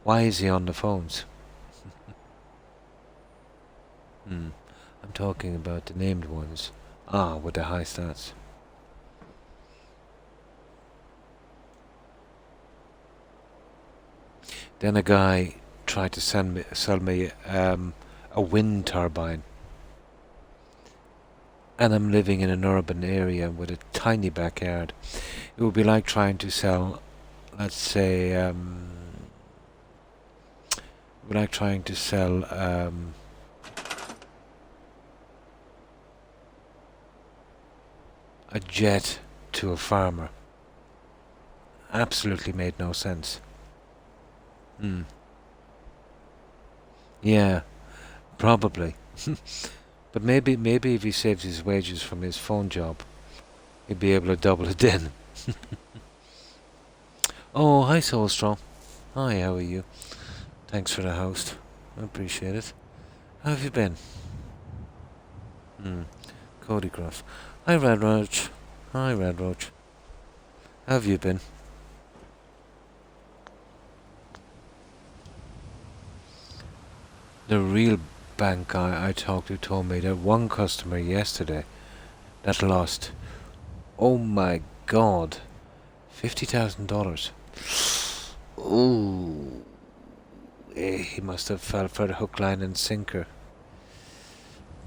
A: why is he on the phones? I'm talking about the named ones. Ah, with the high stats. Then a guy tried to sell me a wind turbine. And I'm living in an urban area with a tiny backyard. It would be like trying to sell, let's say, like trying to sell a jet to a farmer. Absolutely made no sense. Yeah. Probably. But maybe if he saves his wages from his phone job, he'd be able to double it in. Oh, hi Soulstraw. Hi, how are you? Thanks for the host. I appreciate it. How have you been? Cody Gruff. Hi Red Roach. Hi Red Roach. How have you been? The real bank guy I talked to told me that one customer yesterday that lost, oh my god, $50,000. Ooh. He must have fell for the hook, line and sinker.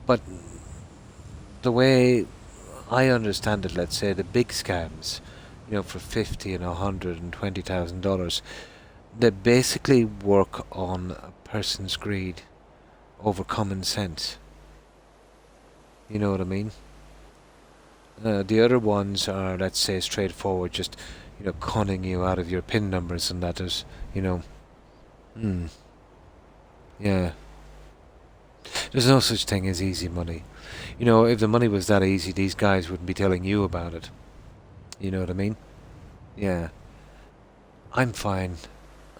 A: But the way I understand it, let's say the big scams, for $50 and $120,000, they basically work on a person's greed over common sense. You know what I mean? The other ones are, let's say, straightforward, just conning you out of your PIN numbers, and that is, yeah. There's no such thing as easy money. If the money was that easy, these guys wouldn't be telling you about it. You know what I mean? Yeah. I'm fine.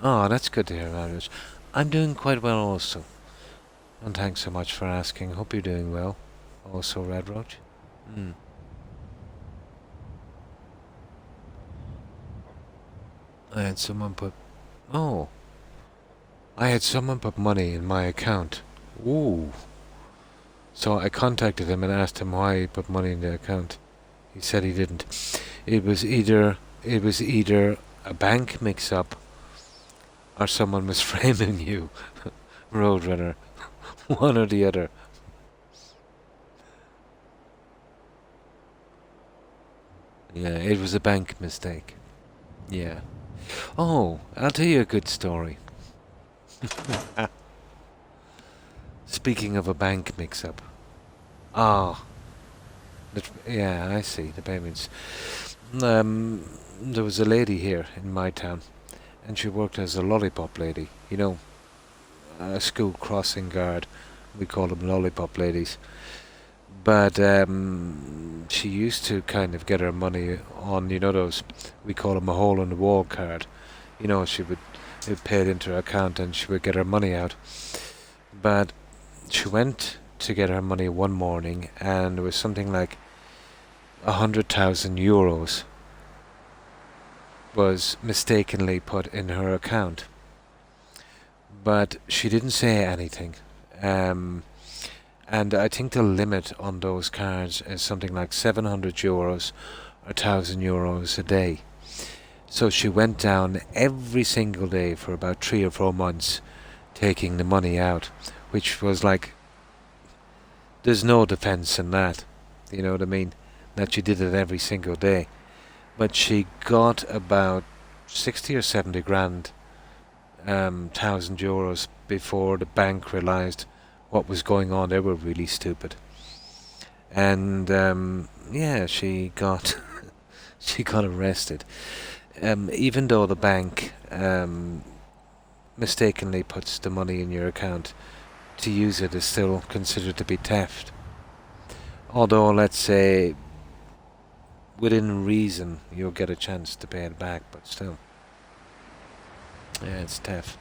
A: Oh, that's good to hear, Marius. I'm doing quite well also. And thanks so much for asking. Hope you're doing well. Also, Red Roach. I had someone put... Oh. I had someone put money in my account. Ooh. So I contacted him and asked him why he put money in the account. He said he didn't. It was either a bank mix-up or someone was framing you, Roadrunner. One or the other. Yeah, it was a bank mistake. Yeah. Oh, I'll tell you a good story. Speaking of a bank mix-up. Ah. Yeah, I see, the payments. There was a lady here in my town, and she worked as a lollipop lady. A school crossing guard. We call them lollipop ladies. But she used to kind of get her money on, those, we call them a hole in the wall card. She would pay it into her account and she would get her money out. But she went to get her money one morning and it was something like 100,000 euros was mistakenly put in her account. But she didn't say anything. And I think the limit on those cards is something like 700 euros or 1,000 euros a day. So she went down every single day for about 3 or 4 months taking the money out, which was like, there's no defense in that, you know what I mean, that she did it every single day. But she got about 60 or 70 grand, 1,000 euros before the bank realised what was going on. They were really stupid. And yeah, she got she got arrested. Even though the bank mistakenly puts the money in your account, to use it is still considered to be theft. Although, let's say, within reason, you'll get a chance to pay it back, but still. Yeah, it's theft.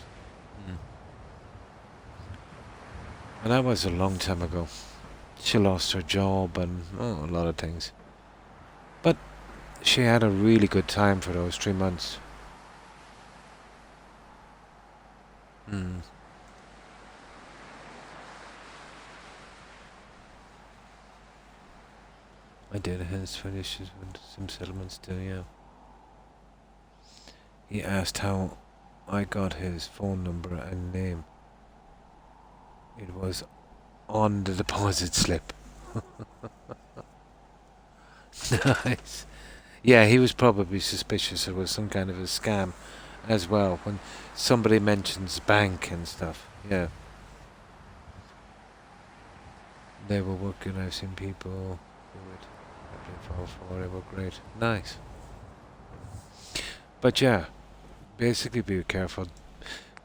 A: And that was a long time ago. She lost her job and a lot of things. But she had a really good time for those 3 months. I did. His finishes with some settlements too, yeah. He asked how I got his phone number and name. It was on the deposit slip. Nice. Yeah, he was probably suspicious it was some kind of a scam as well when somebody mentions bank and stuff. Yeah. They were working, I've seen people do it. They were great. Nice. But yeah, basically be careful.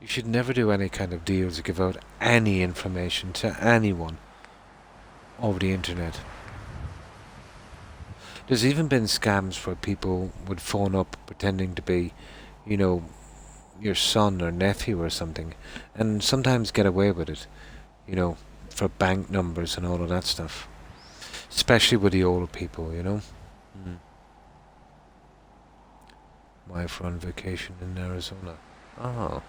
A: You should never do any kind of deals or give out any information to anyone over the internet. There's even been scams where people would phone up pretending to be, you know, your son or nephew or something, and sometimes get away with it, you know, for bank numbers and all of that stuff. Especially with the older people, you know. Mm. Wife on vacation in Arizona. Oh.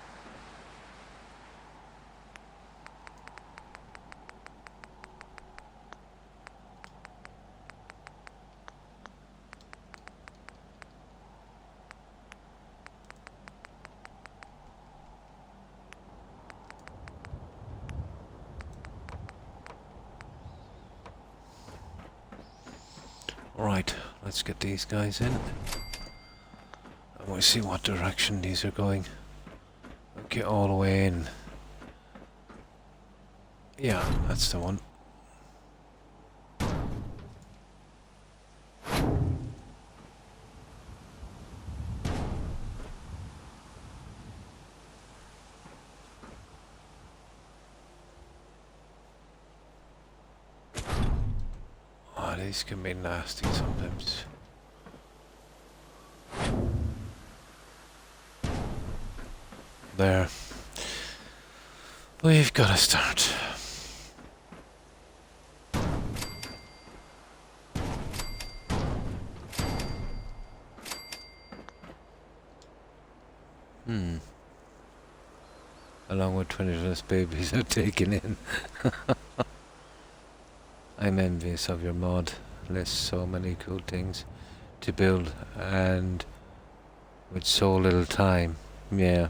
A: Right, let's get these guys in. And we'll see what direction these are going. Get all the way in. Yeah, that's the one. Oh, these can be nasty sometimes. There. We've got to start. Along with 20 babies I've taken in. I'm envious of your mod. Lists so many cool things to build and with so little time. Yeah.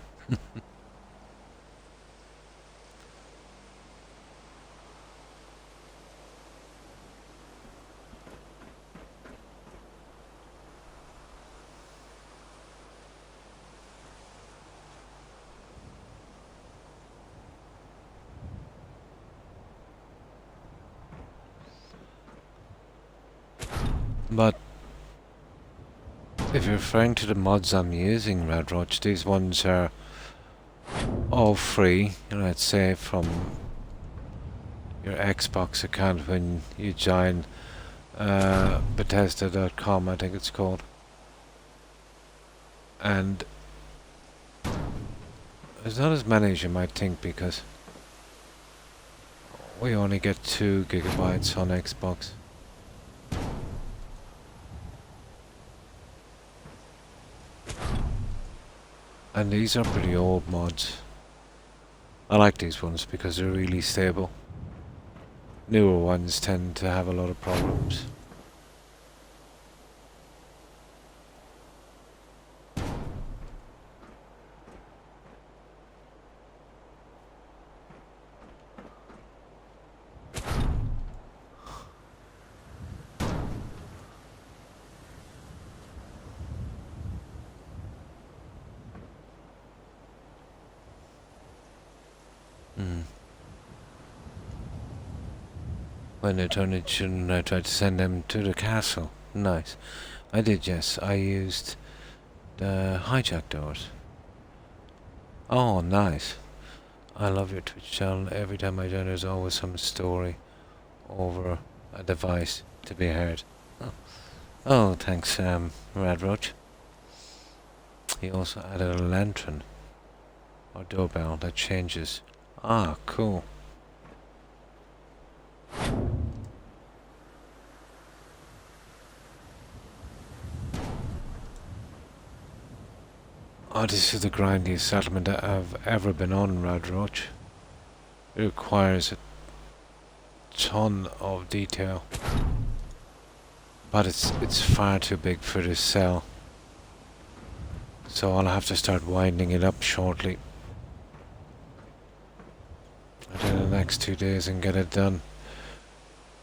A: But if you're referring to the mods I'm using, Red Roach, these ones are all free, let's say, from your Xbox account when you join Bethesda.com, I think it's called. And there's not as many as you might think, because we only get 2 gigabytes on Xbox. And these are pretty old mods. I like these ones because they're really stable. Newer ones tend to have a lot of problems. When they turn it, shouldn't I try to send them to the castle? Nice. I did, yes. I used the hijack doors. Oh, nice. I love your Twitch channel. Every time I join, there's always some story over a device to be heard. Oh, thanks, Rad Roach. He also added a lantern or doorbell that changes. Ah, cool. Oh, this is the grindiest settlement that I've ever been on, Rad Roach. It requires a ton of detail. But it's far too big for this cell. So I'll have to start winding it up shortly. Within the next 2 days and get it done.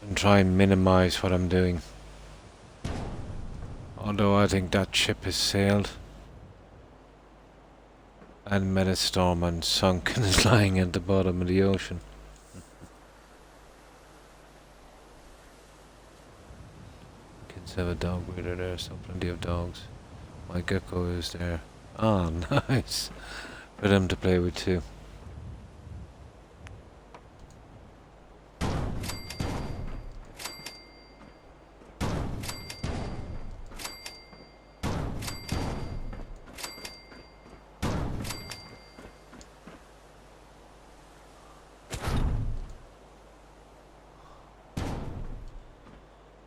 A: And try and minimize what I'm doing. Although I think that ship has sailed. And met a storm and sunk and is lying at the bottom of the ocean. Kids have a dog breeder there, so plenty of dogs. My gecko is there. Ah, nice. for them to play with too.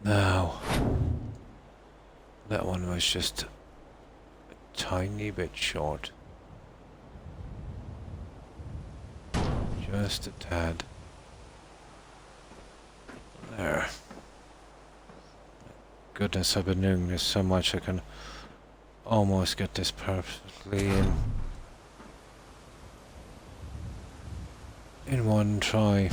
A: Now, that one was just a tiny bit short. Just a tad. There. Goodness, I've been doing this so much I can almost get this perfectly in one try.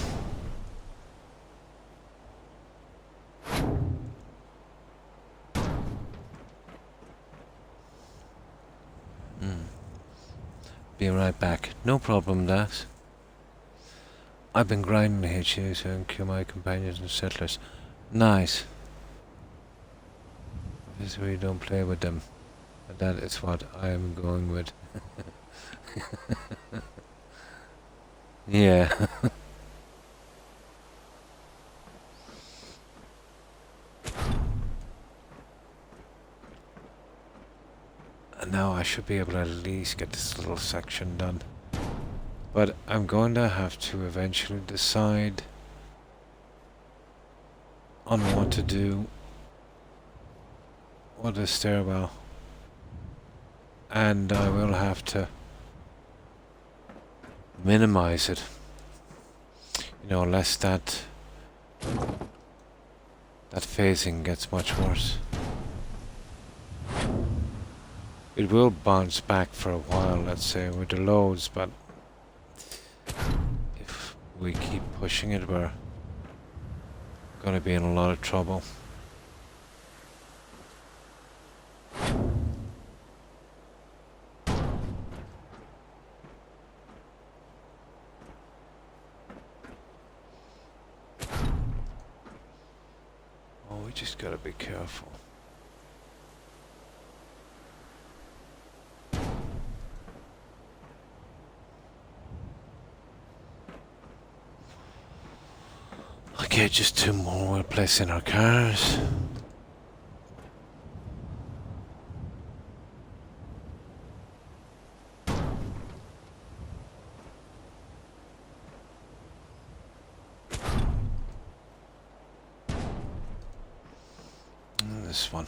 A: Be right back. No problem, that. I've been grinding HU to include my companions and settlers. Nice. This we don't play with them. But that is what I am going with. Yeah. And now I should be able to at least get this little section done. But I'm going to have to eventually decide on what to do with the stairwell. And I will have to minimize it. You know, lest that phasing gets much worse. It will bounce back for a while, let's say, with the loads, but if we keep pushing it, we're gonna be in a lot of trouble. Oh, we just gotta be careful. Okay, just two more. We're placing our cars. And this one.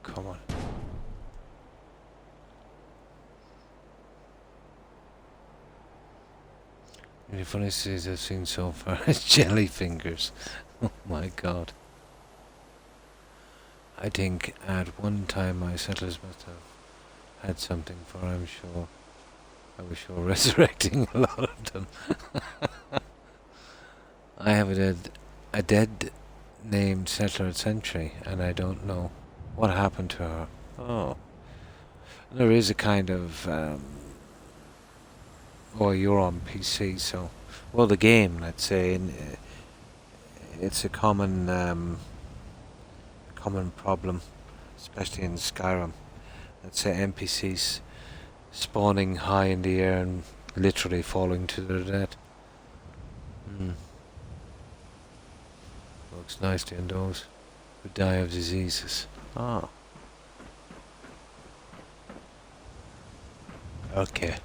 A: Come on. The funniest things I've seen so far is jelly fingers. Oh my god. I think at one time my settlers must have had something, for I'm sure. I was sure resurrecting a lot of them. I have a dead named settler at Sentry, and I don't know what happened to her. Oh. There is a kind of, well, you're on PC, so, well, the game, let's say, it's a common problem, especially in Skyrim. Let's say NPCs spawning high in the air and literally falling to their death. Looks nicely in those who die of diseases. Ah. Okay.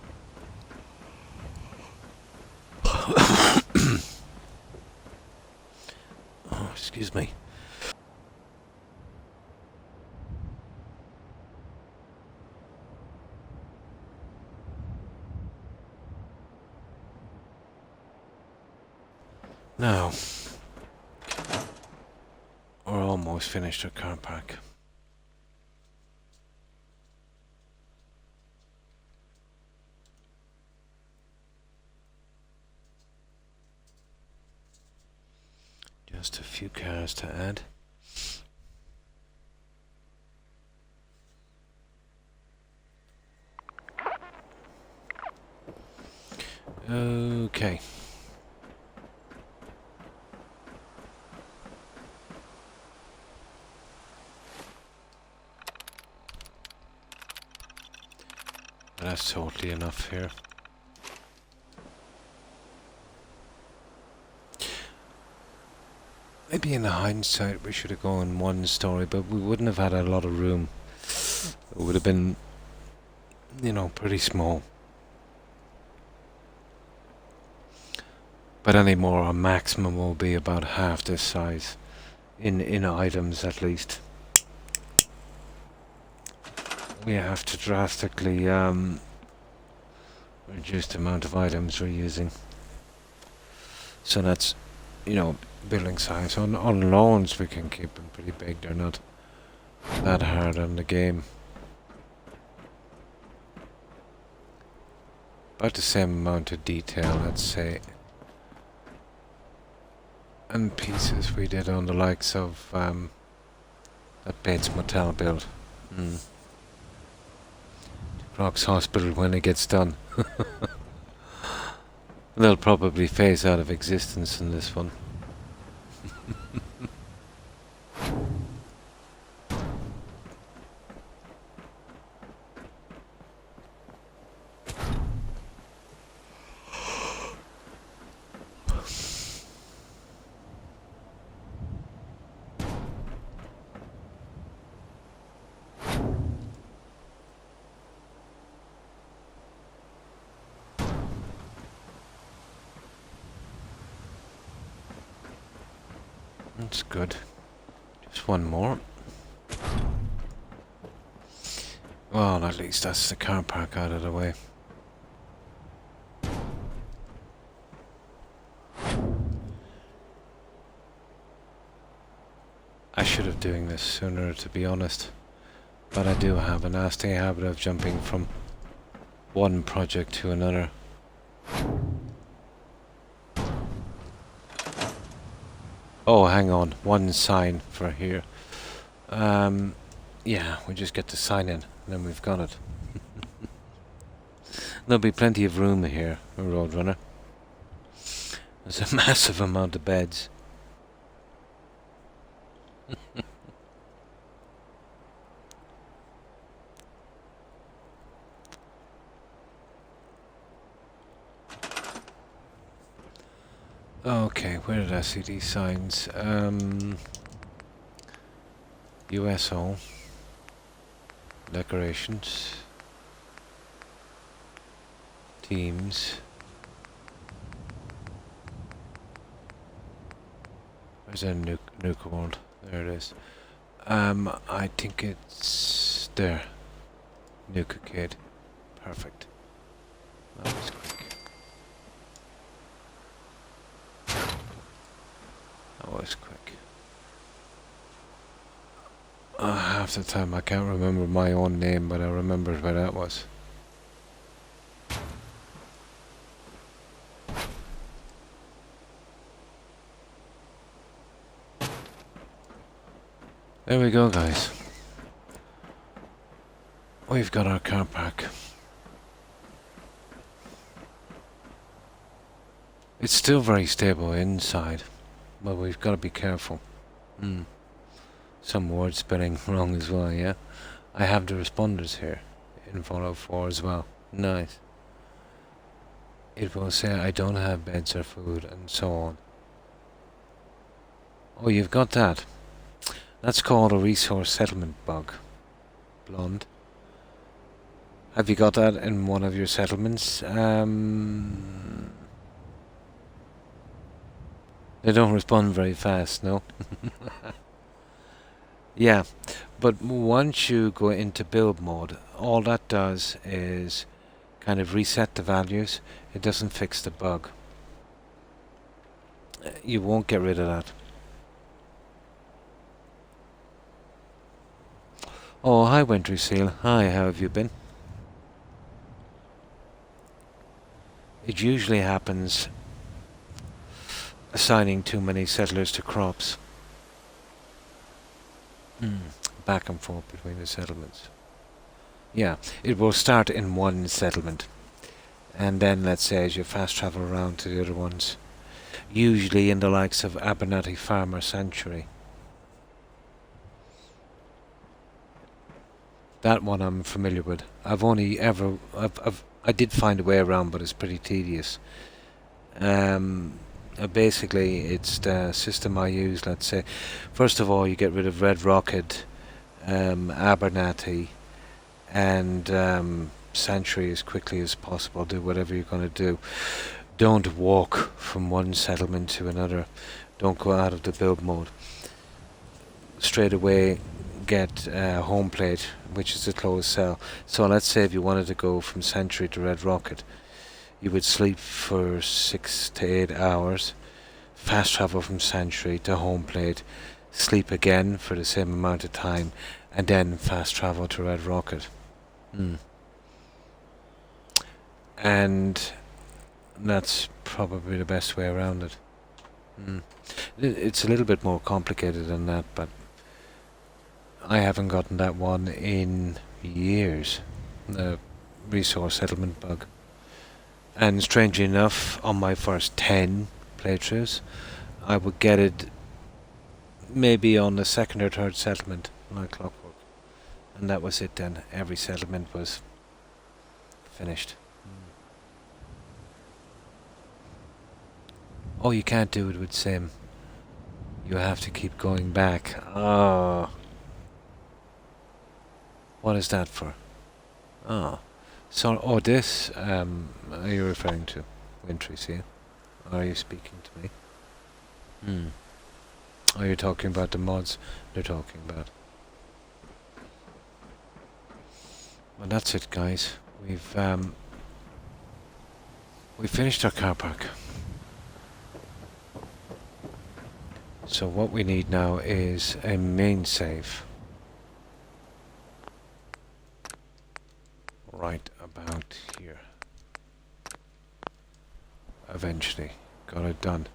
A: Oh, excuse me. Now, we're almost finished our car park. Just a few cars to add. Okay. That's totally enough here. Maybe in hindsight we should have gone one story, but we wouldn't have had a lot of room. It would have been, you know, pretty small. But anymore, our maximum will be about half this size. In items, at least. We have to drastically reduce the amount of items we're using. So that's, you know, building size. On loans we can keep them pretty big. They're not that hard on the game. About the same amount of detail, let's say. And pieces we did on the likes of that Bates Motel build. Brock's Hospital when it gets done. They'll probably phase out of existence in this one. That's good. Just one more. Well, at least that's the car park out of the way. I should have doing this sooner, to be honest. But I do have a nasty habit of jumping from one project to another. Oh, hang on. One sign for here. Yeah, we just get the sign in, and then we've got it. There'll be plenty of room here, a Roadrunner. There's a massive amount of beds. Okay, where did I see these signs? USO. Decorations. Teams. Where's a nuke world? There it is. I think it's there. Nuke Arcade. Perfect. That was quick. That was quick. Half the time I can't remember my own name, but I remembered where that was. There we go, guys. We've got our car park. It's still very stable inside, but we've got to be careful. Some word spelling wrong as well, yeah? I have the responders here in Fallout 4 as well. Nice. It will say I don't have beds or food and so on. Oh, you've got that. That's called a resource settlement bug. Blonde. Have you got that in one of your settlements? They don't respond very fast, no? Yeah, but once you go into build mode, all that does is kind of reset the values. It doesn't fix the bug. You won't get rid of that. Oh, hi Wintry Seal. Hi, how have you been? It usually happens assigning too many settlers to crops. Back and forth between the settlements. Yeah, it will start in one settlement. And then, let's say, as you fast travel around to the other ones, usually in the likes of Abernathy Farmer Sanctuary. That one I'm familiar with. I did find a way around, but it's pretty tedious. Basically, it's the system I use. Let's say, first of all, you get rid of Red Rocket, Abernathy, and Sanctuary as quickly as possible. Do whatever you're going to do. Don't walk from one settlement to another. Don't go out of the build mode. Straight away, get home plate, which is a closed cell. So let's say if you wanted to go from Sanctuary to Red Rocket, you would sleep for 6 to 8 hours, fast travel from Sanctuary to home plate, sleep again for the same amount of time, and then fast travel to Red Rocket. And that's probably the best way around it. It's a little bit more complicated than that, but I haven't gotten that one in years, the resource settlement bug. And strangely enough, on my first 10 playthroughs, I would get it maybe on the second or third settlement, like clockwork. And that was it then. Every settlement was finished. Oh, you can't do it with Sim. You have to keep going back. Oh. What is that for? Oh. So, this, are you referring to Wintry's here? Or are you speaking to me? Are you talking about the mods they're talking about? Well, that's it, guys. We've finished our car park. So what we need now is a main save. Right about here. Eventually. Got it done.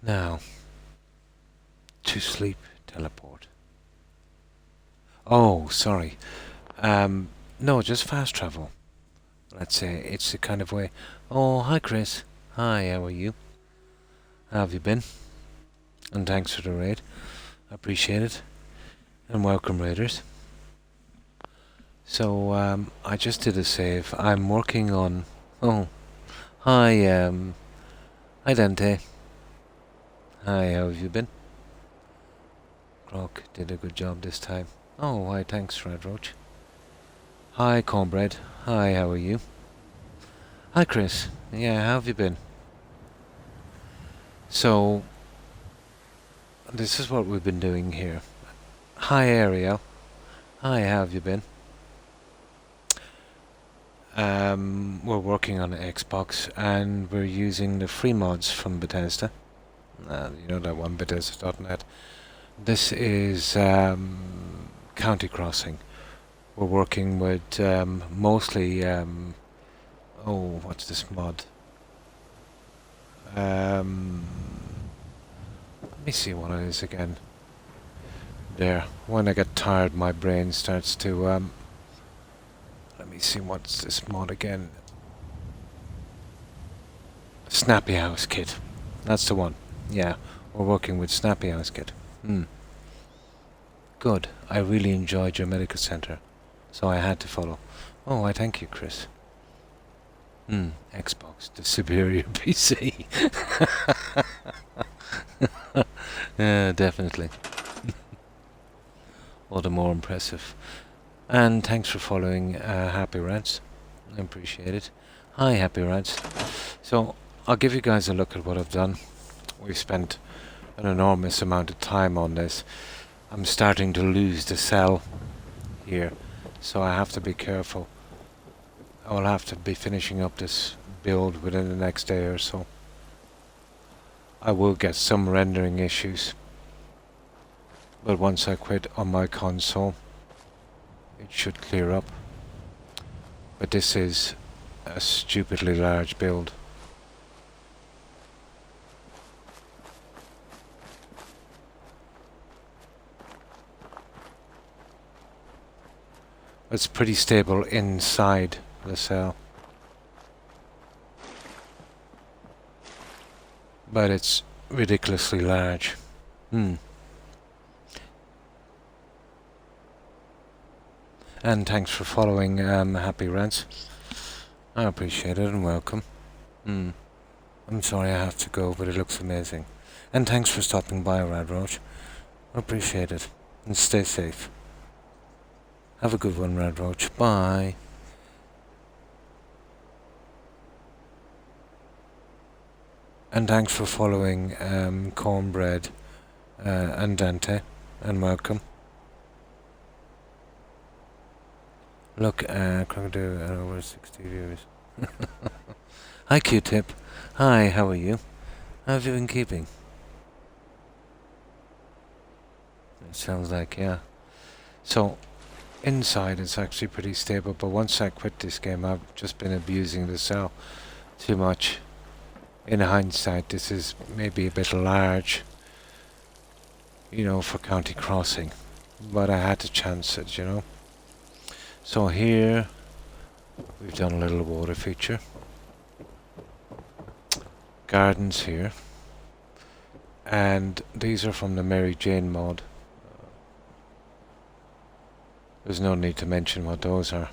A: Now, to sleep, teleport. Oh, sorry. No, just fast travel. Let's say it's the kind of way. Oh, hi Chris. Hi, how are you? How have you been? And thanks for the raid. I appreciate it. And welcome raiders. So, I just did a save. I'm working on... Oh, hi, hi Dante. Hi, how have you been? Croc did a good job this time. Oh, hi, thanks, Red Roach. Hi, Cornbread. Hi, how are you? Hi, Chris. Yeah, how have you been? So, this is what we've been doing here. Hi, Ariel. Hi, how have you been? We're working on Xbox and we're using the free mods from Bethesda. You know that one, Bethesda.net. This is County Crossing. We're working with mostly... oh, what's this mod? Let me see what it is again. There. When I get tired, my brain starts to... let me see, what's this mod again? Snappy House Kit. That's the one. Yeah, we're working with Snappy House Kit. Good. I really enjoyed your medical center, so I had to follow. Oh, I thank you, Chris. Xbox, the superior PC. Yeah, definitely. All the more impressive. And thanks for following Happy Rats. I appreciate it. Hi, Happy Rats. So, I'll give you guys a look at what I've done. We've spent an enormous amount of time on this. I'm starting to lose the cell here, so I have to be careful. I will have to be finishing up this build within the next day or so. I will get some rendering issues, but once I quit on my console, it should clear up. But this is a stupidly large build. It's pretty stable inside the cell. but it's ridiculously large. Hmm. And thanks for following Happy Rants. I appreciate it and welcome. Hmm. I'm sorry I have to go, but it looks amazing. And thanks for stopping by, Rad Roach. I appreciate it. And stay safe. Have a good one, Rad Roach. Bye. And thanks for following Cornbread and Dante. And welcome. Look, Crocodile at over 60 viewers. Hi, Q-Tip. Hi, how are you? How have you been keeping? It sounds like, yeah. So, inside it's actually pretty stable, but once I quit this game, I've just been abusing the cell too much. In hindsight, this is maybe a bit large, you know, for County Crossing, but I had to chance it, you know. So here, we've done a little water feature. Gardens here. And these are from the Mary Jane mod. There's no need to mention what those are,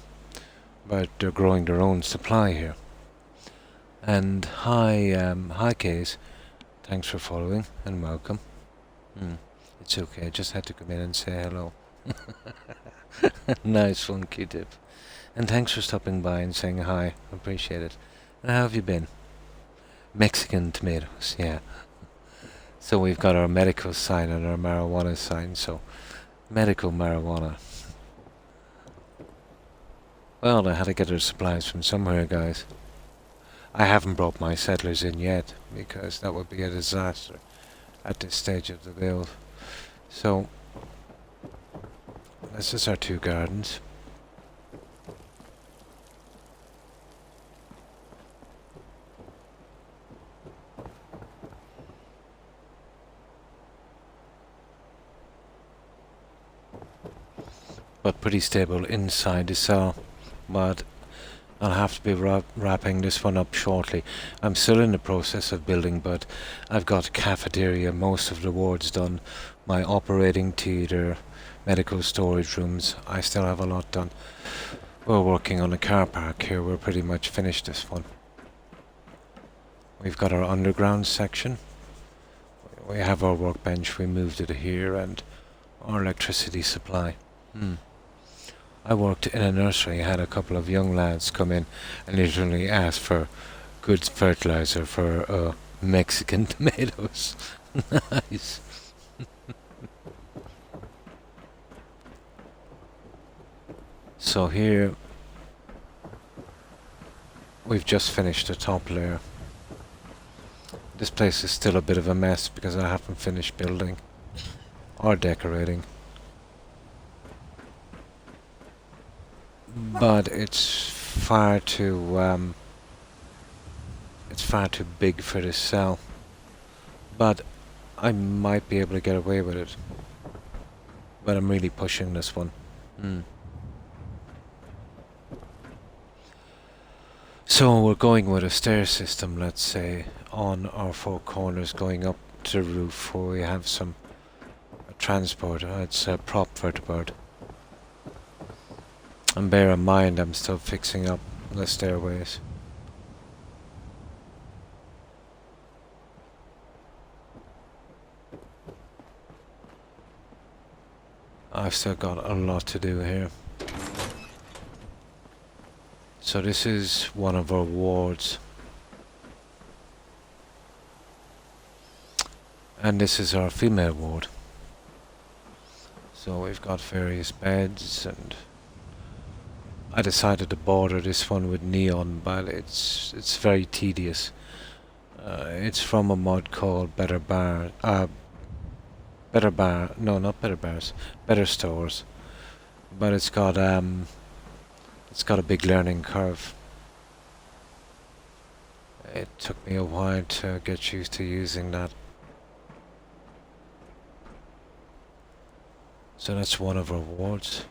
A: but they're growing their own supply here. And hi Case, thanks for following and welcome. It's okay, I just had to come in and say hello. Nice one, Q-Tip. And thanks for stopping by and saying hi, appreciate it. And how have you been? Mexican tomatoes, yeah. So we've got our medical sign and our marijuana sign, so medical marijuana. Well, I had to get our supplies from somewhere, guys. I haven't brought my settlers in yet, because that would be a disaster at this stage of the build. So, this is our two gardens. But pretty stable inside the cell. But I'll have to be wrapping this one up shortly. I'm still in the process of building, but I've got cafeteria, most of the wards done, my operating theatre, medical storage rooms. I still have a lot done. We're working on a car park here. We're pretty much finished this one. We've got our underground section. We have our workbench. We moved it here, and our electricity supply. I worked in a nursery. I had a couple of young lads come in and literally ask for good fertilizer for Mexican tomatoes. Nice. So here we've just finished the top layer. This place is still a bit of a mess because I haven't finished building or decorating. But it's far too big for this cell. But I might be able to get away with it. But I'm really pushing this one. So we're going with a stair system, let's say, on our four corners going up to the roof where we have some transport. It's a prop vertibird. And bear in mind, I'm still fixing up the stairways. I've still got a lot to do here. So this is one of our wards. And this is our female ward. So we've got various beds, and I decided to border this one with neon, but it's very tedious. It's from a mod called Better Stores, but it's got a big learning curve. It took me a while to get used to using that. So that's one of our wards.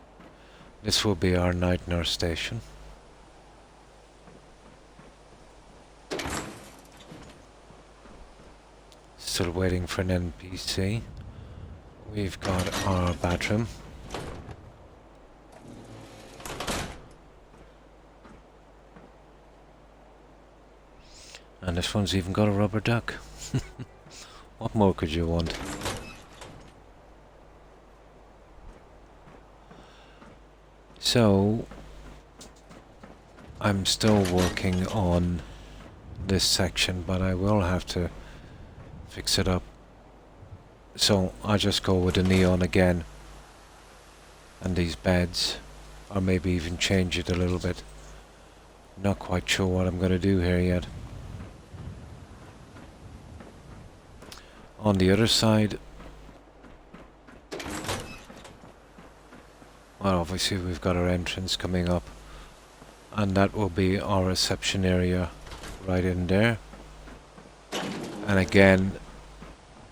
A: This will be our night nurse station. still waiting for an NPC. We've got our bathroom. And this one's even got a rubber duck. What more could you want? So, I'm still working on this section, but I will have to fix it up. So, I'll just go with the neon again. And these beds. Or maybe even change it a little bit. Not quite sure what I'm going to do here yet. On the other side, well, obviously we've got our entrance coming up, and that will be our reception area right in there. And again,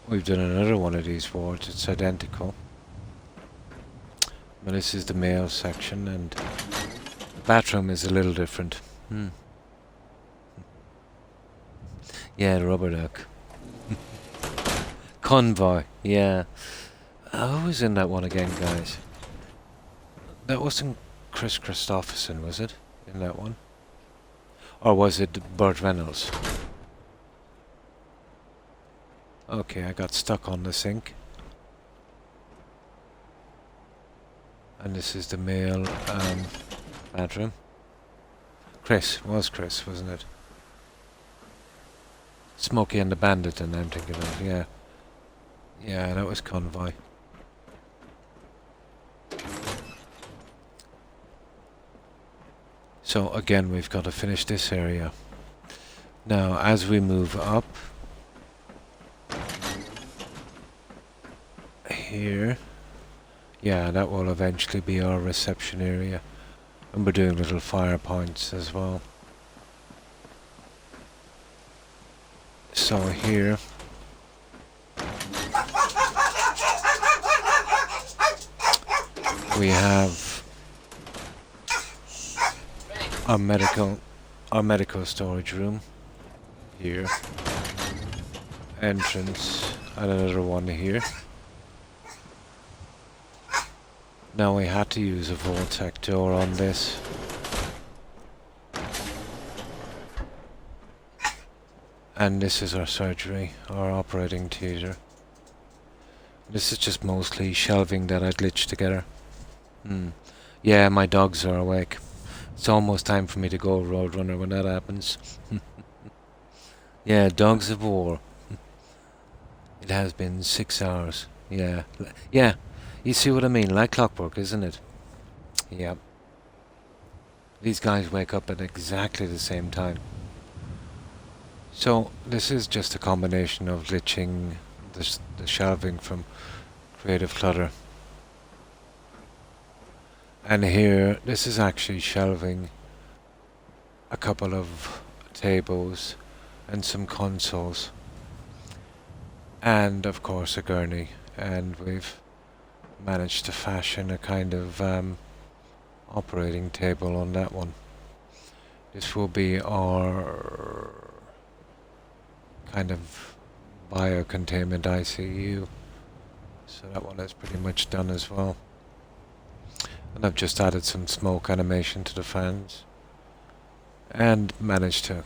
A: we've done another one of these wards. It's identical, but this is the male section, and the bathroom is a little different. Yeah, the rubber duck. Convoy, yeah. Who was in that one again, guys? That wasn't Chris Christopherson, was it? In that one? Or was it Burt Reynolds? Okay, I got stuck on the sink. And this is the male bathroom. Chris, wasn't it? Smokey and the Bandit, and I'm thinking of, yeah. Yeah, that was Convoy. So again, we've got to finish this area. Now, as we move up here, yeah, that will eventually be our reception area. And we're doing little fire points as well. So here, we have our medical storage room here, entrance, and another one here. Now we had to use a Vortex door on this. And this is our surgery, our operating theatre. This is just mostly shelving that I glitched together. Yeah, my dogs are awake. It's almost time for me to go, Roadrunner, when that happens. Yeah, dogs of war. It has been 6 hours. Yeah. Yeah, you see what I mean? Like clockwork, isn't it? Yep. These guys wake up at exactly the same time. So, this is just a combination of glitching the shelving from Creative Clutter. And here, this is actually shelving a couple of tables and some consoles. And of course a gurney. And we've managed to fashion a kind of operating table on that one. This will be our kind of biocontainment ICU. So that one is pretty much done as well. And I've just added some smoke animation to the fans. And managed to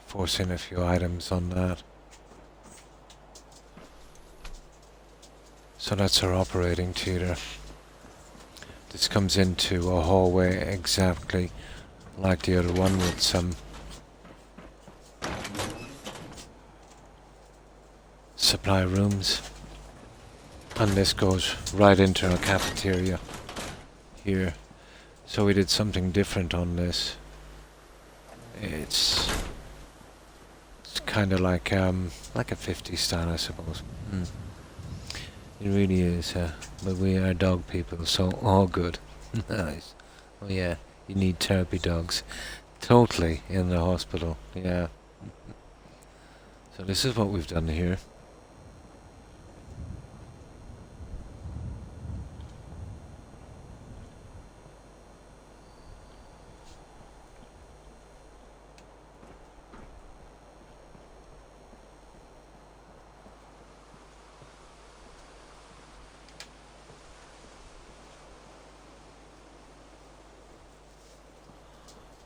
A: force in a few items on that. So that's our operating theatre. This comes into a hallway exactly like the other one with some supply rooms. And this goes right into our cafeteria here. So we did something different on this. It's kind of like a 50s style, I suppose. It really is, but we are dog people, so all good. Nice. Oh yeah, you need therapy dogs. Totally in the hospital, yeah. So this is what we've done here.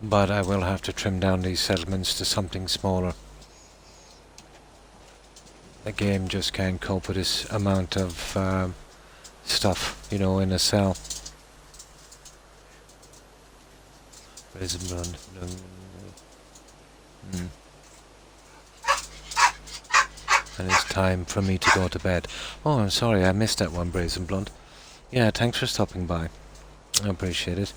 A: But I will have to trim down these settlements to something smaller. The game just can't cope with this amount of stuff, you know, in a cell. Prison. And it's time for me to go to bed. Oh, I'm sorry, I missed that one, Brazen Blunt. Yeah, thanks for stopping by. I appreciate it.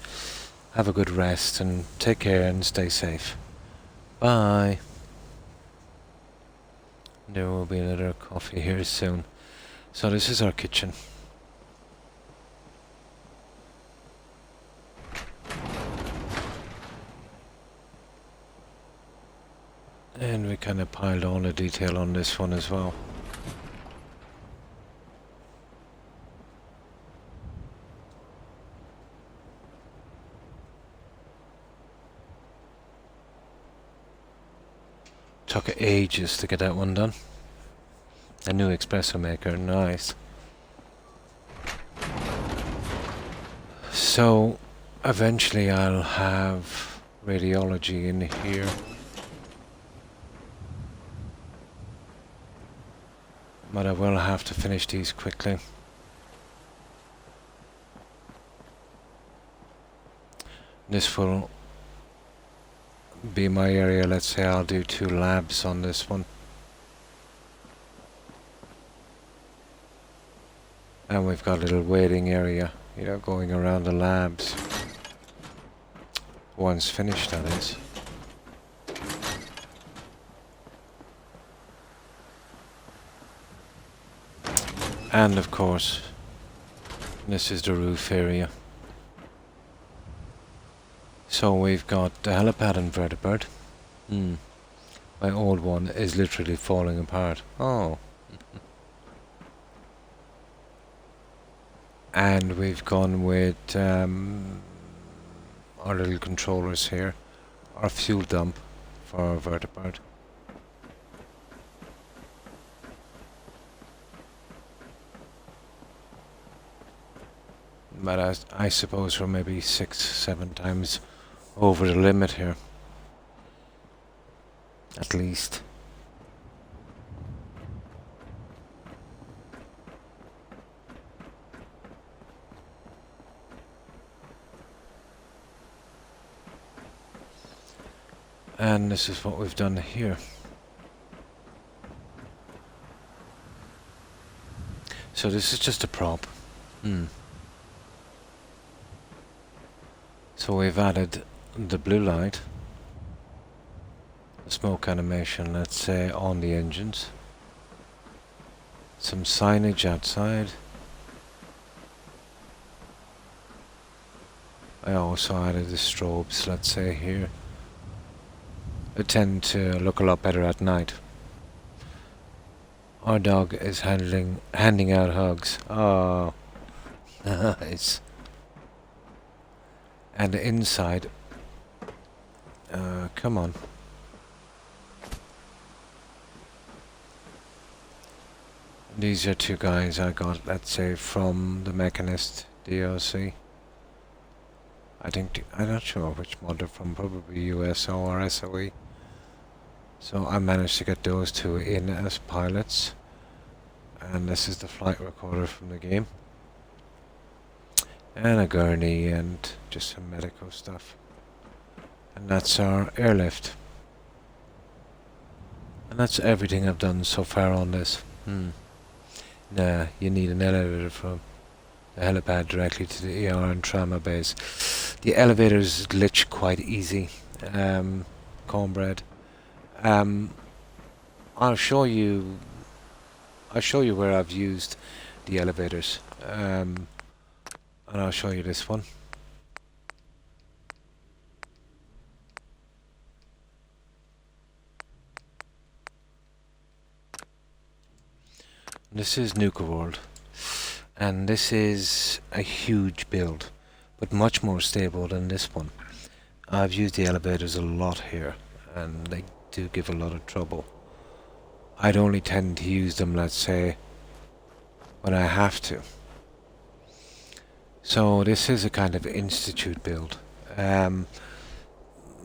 A: Have a good rest and take care and stay safe. Bye. There will be another coffee here soon. So this is our kitchen. And we kind of piled all the detail on this one as well. Took ages to get that one done. A new espresso maker, nice. So eventually I'll have radiology in here. But I will have to finish these quickly. This will be my area. Let's say I'll do 2 labs on this one. And we've got a little waiting area, you know, going around the labs. Once finished, that is. And of course, this is the roof area. So we've got the helipad and vertibird. My old one is literally falling apart. Oh. And we've gone with our little controllers here. Our fuel dump for our vertibird. But I suppose we're maybe 6-7 times over the limit here. At least. And this is what we've done here. So this is just a prop. So we've added the blue light, the smoke animation, let's say, on the engines, some signage outside. I also added the strobes, let's say, here. They tend to look a lot better at night. Our dog is handing out hugs. Oh, nice. And the inside, come on. These are 2 guys I got, let's say, from the Mechanist DLC. I'm not sure which mod they're from, probably USO or SOE. So I managed to get those 2 in as pilots. And this is the flight recorder from the game. And a gurney and just some medical stuff. And that's our airlift. And that's everything I've done so far on this. Nah, you need an elevator from the helipad directly to the ER and trauma base. The elevators glitch quite easy. Cornbread. I'll show you where I've used the elevators. And I'll show you this one. This is Nuka World. And this is a huge build, but much more stable than this one. I've used the elevators a lot here, and they do give a lot of trouble. I'd only tend to use them, let's say, when I have to. So this is a kind of institute build.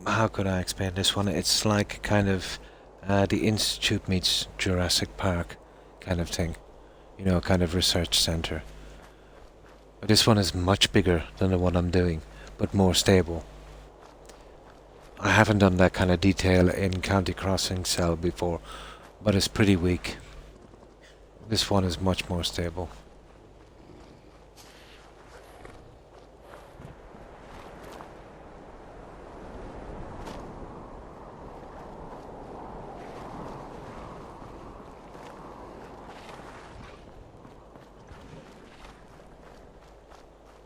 A: how could I explain this one? It's like kind of the Institute meets Jurassic Park kind of thing. You know, kind of research center. But this one is much bigger than the one I'm doing, but more stable. I haven't done that kind of detail in County Crossing Cell before, but it's pretty weak. This one is much more stable.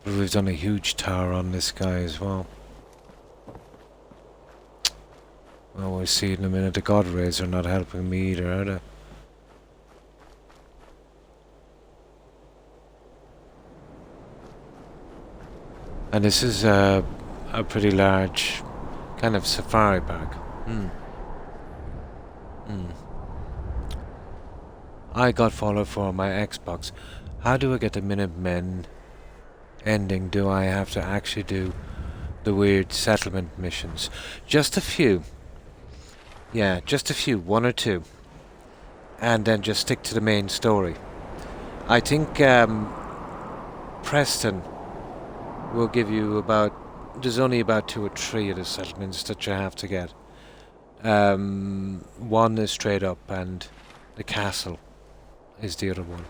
A: But we've done a huge tower on this guy as well. Well, we'll see in a minute. The God Rays are not helping me either, are they? And this is a pretty large kind of safari park. I got followed for my Xbox. How do I get the Minutemen ending? Do I have to actually do the weird settlement missions? Just a few. Yeah, just a few. One or two. And then just stick to the main story. I think Preston will give you about... There's only about 2 or 3 of the settlements that you have to get. One is straight up and the castle is the other one.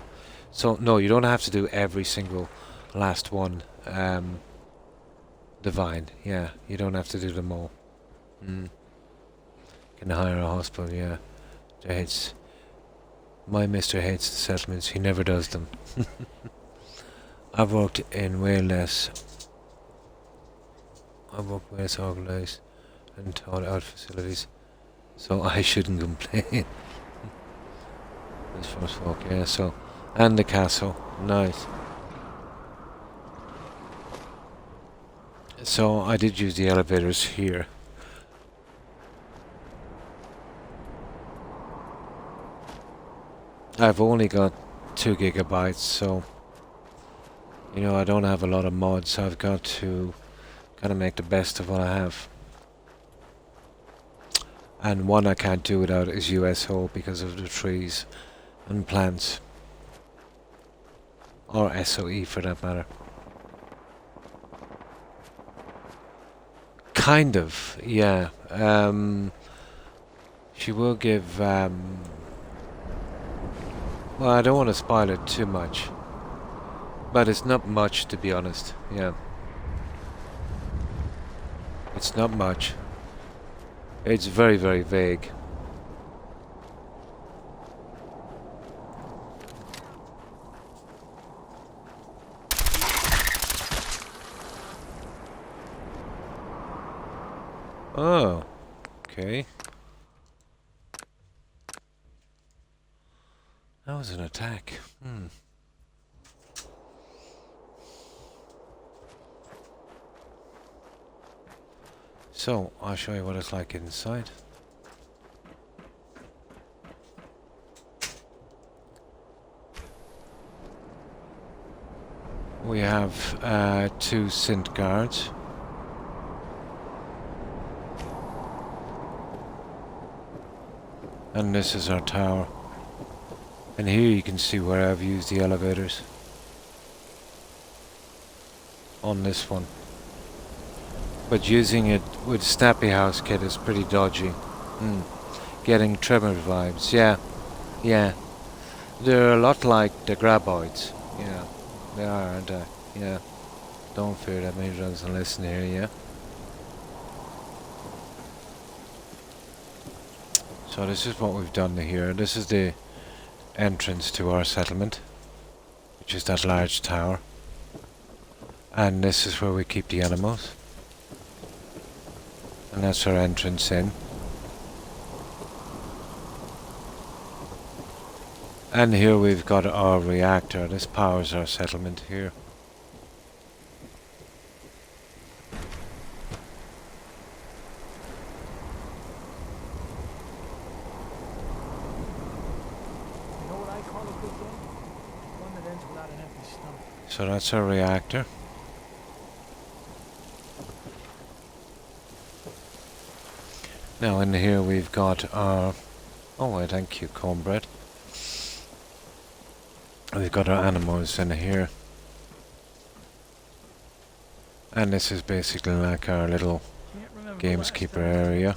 A: So, no, you don't have to do every single last one. Divine, yeah. You don't have to do them all. Can hire a hospital, yeah. My mister hates the settlements. He never does them. I've worked in way less. I've worked way less organised and taught out facilities, so I shouldn't complain. This first folk, yeah. So, and the castle, nice. So I did use the elevators here. I've only got 2 gigabytes, so you know I don't have a lot of mods, so I've got to kind of make the best of what I have. And one I can't do without is USO because of the trees and plants. Or SOE for that matter. Kind of, yeah. She will give well, I don't want to spoil it too much, but it's not much, to be honest. Yeah, it's not much. It's very, very vague. Oh, okay. That was an attack. So, I'll show you what it's like inside. We have 2 Sint guards. And this is our tower. And here you can see where I've used the elevators. On this one. But using it with Snappy House kit is pretty dodgy. Getting Tremor vibes, yeah. Yeah. They're a lot like the Graboids. Yeah. They are, aren't they? Yeah. Don't fear that maybe doesn't listen here, yeah. So this is what we've done here. This is the entrance to our settlement, which is that large tower. And this is where we keep the animals. And that's our entrance in. And here we've got our reactor. This powers our settlement here. So that's our reactor. Now in here we've got our... Oh, wait, thank you, cornbread. We've got our animals in here. And this is basically like our little gameskeeper area.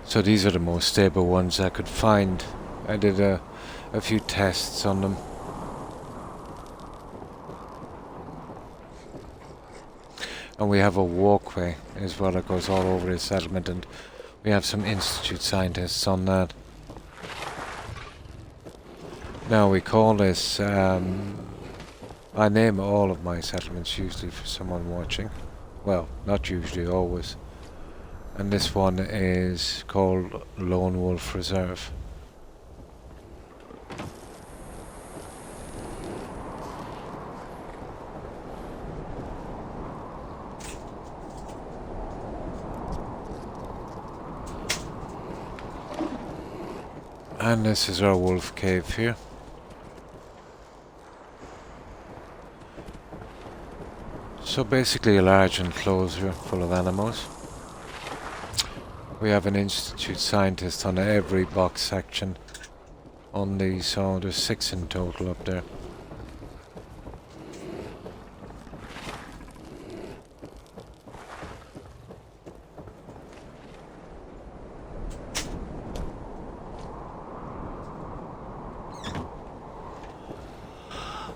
A: So these are the most stable ones I could find. I did a few tests on them. And we have a walkway as well that goes all over the settlement, and we have some institute scientists on that. Now we call this, I name all of my settlements usually for someone watching. Well, not usually, always. And this one is called Lone Wolf Reserve. And this is our wolf cave here. So basically a large enclosure full of animals. We have an institute scientist on every box section on these, so there's 6 in total up there.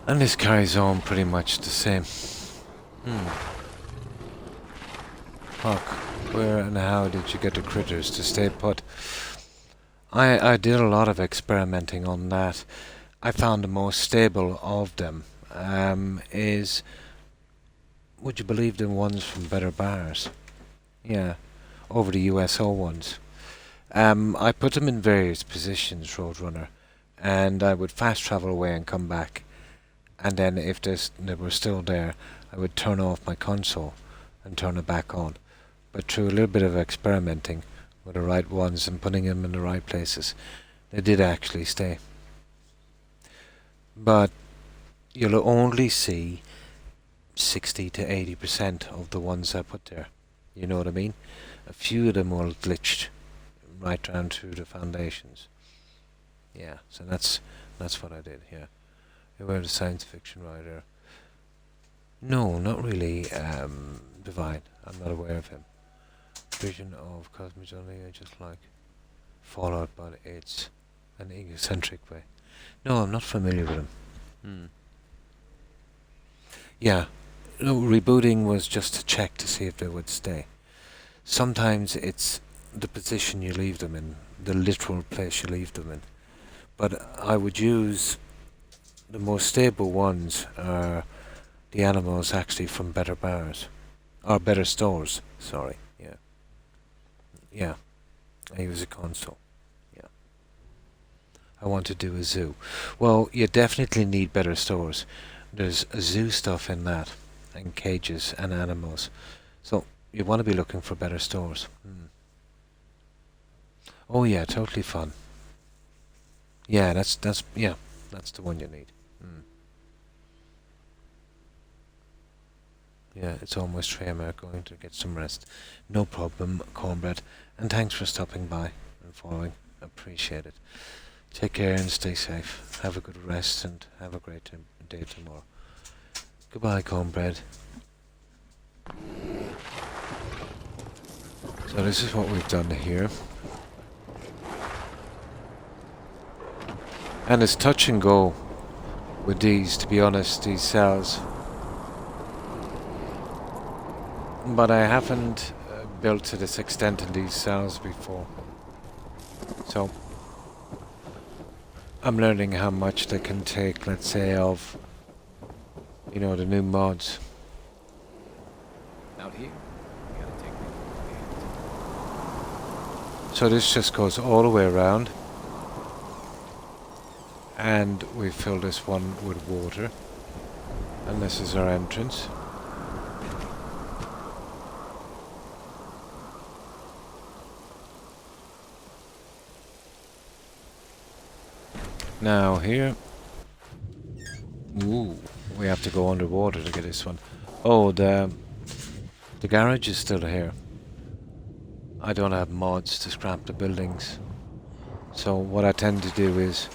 A: And this carries on pretty much the same. Fuck, where and how did you get the critters to stay put? I did a lot of experimenting on that. I found the most stable of them is, would you believe, the ones from Better Bars? Yeah, over the USO ones. I put them in various positions, Roadrunner, and I would fast travel away and come back. And then if they were still there, I would turn off my console and turn it back on. But through a little bit of experimenting with the right ones and putting them in the right places, they did actually stay. But you'll only see 60 to 80% of the ones I put there. You know what I mean? A few of them were glitched right down through the foundations. Yeah, so that's what I did here. You were the science fiction writer. No, not really Divine. I'm not aware of him. Vision of Cosmic only, I just like Fallout, but it's an egocentric way. No, I'm not familiar with him. Yeah, no, rebooting was just to check to see if they would stay. Sometimes it's the position you leave them in, the literal place you leave them in. But I would use the most stable ones are the animals actually from Better Bars. Or Better Stores, sorry, yeah. Yeah, I use a console, yeah. I want to do a zoo. Well, you definitely need Better Stores. There's zoo stuff in that, and cages and animals. So, you want to be looking for Better Stores. Oh yeah, totally fun. Yeah, that's the one you need. Yeah, it's almost 3 am. Going to get some rest. No problem, Cornbread. And thanks for stopping by and following. Appreciate it. Take care and stay safe. Have a good rest and have a great day tomorrow. Goodbye, Cornbread. So this is what we've done here. And it's touch and go with these, to be honest, these cells. But I haven't built to this extent in these cells before. So I'm learning how much they can take, let's say, of, you know, the new mods.
B: Out here, we gotta take things.
A: So this just goes all the way around. And we fill this one with water. And this is our entrance. Now here, ooh, we have to go underwater to get this one. Oh, the garage is still here. I don't have mods to scrap the buildings. So what I tend to do is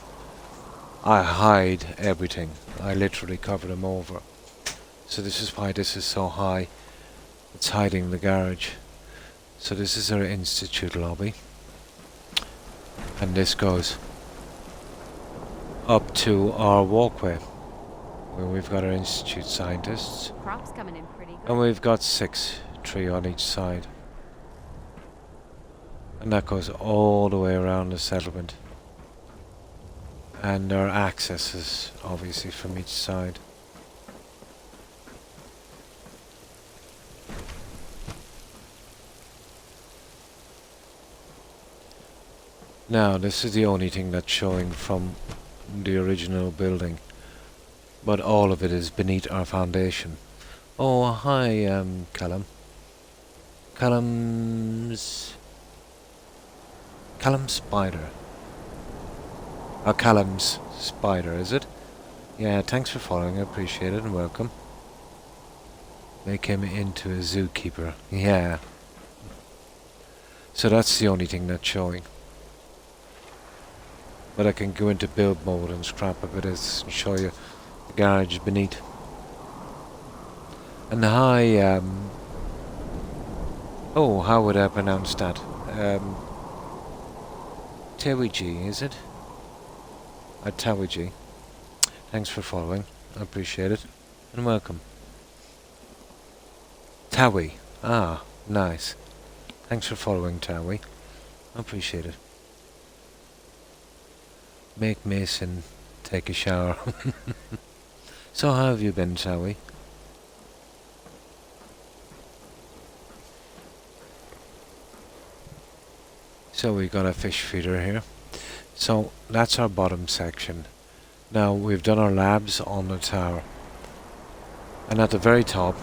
A: I hide everything. I literally cover them over. So this is why this is so high. It's hiding the garage. So this is our institute lobby. And this goes up to our walkway, where we've got our institute scientists.
C: Crop's coming in pretty good.
A: And we've got 3 on each side. And that goes all the way around the settlement. And there are accesses, obviously, from each side. Now, this is the only thing that's showing from the original building. But all of it is beneath our foundation. Oh, hi, Callum. Callum Spider. Oh, Callum's Spider, is it? Yeah, thanks for following, I appreciate it, and welcome. Make him into a zookeeper. Yeah. So that's the only thing that's showing. But I can go into build mode and scrap a bit of this and show you the garage beneath. And hi, oh, how would I pronounce that? Tawiji, is it? Tawiji. Thanks for following. I appreciate it. And welcome. Tawi. Ah, nice. Thanks for following, Tawi. I appreciate it. Make Mason take a shower. So how have you been, Tawi? So we got a fish feeder here. So that's our bottom section. Now we've done our labs on the tower. And at the very top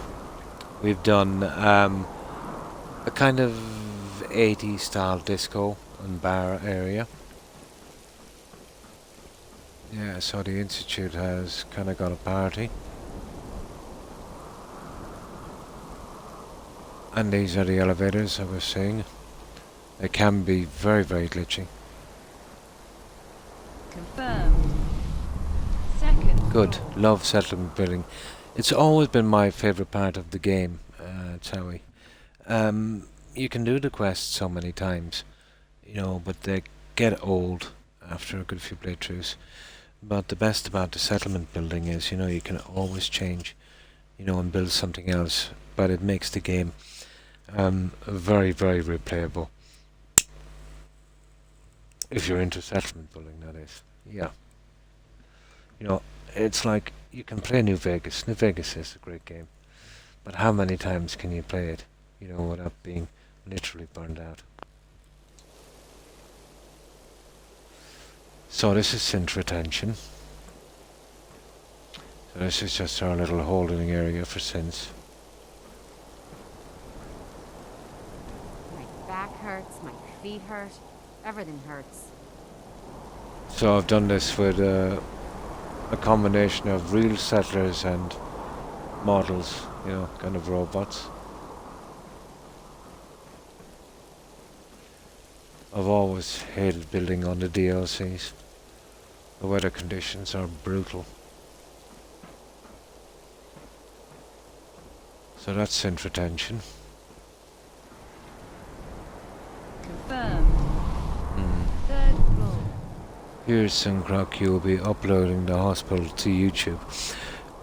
A: we've done a kind of 80s style disco and bar area. Yeah, so the institute has kind of got a party. And these are the elevators I was saying. They can be very, very glitchy.
C: Confirmed. Second.
A: Good.
C: floor.
A: Love settlement building. It's always been my favourite part of the game, Tawi. You can do the quests so many times, you know, but they get old after a good few playthroughs. But the best about the settlement building is, you know, you can always change, you know, and build something else. But it makes the game very, very replayable. If you're into settlement building, that is. Yeah. You know, it's like you can play New Vegas. New Vegas is a great game. But how many times can you play it, you know, without being literally burned out? So this is synth retention. So this is just our little holding area for synths.
C: My back hurts, my feet hurt, everything hurts.
A: So I've done this with a combination of real settlers and models, you know, kind of robots. I've always hated building on the DLCs. The weather conditions are brutal. So that's synth retention.
C: Confirmed. Third floor.
A: Here's some crock you'll be uploading the hospital to YouTube.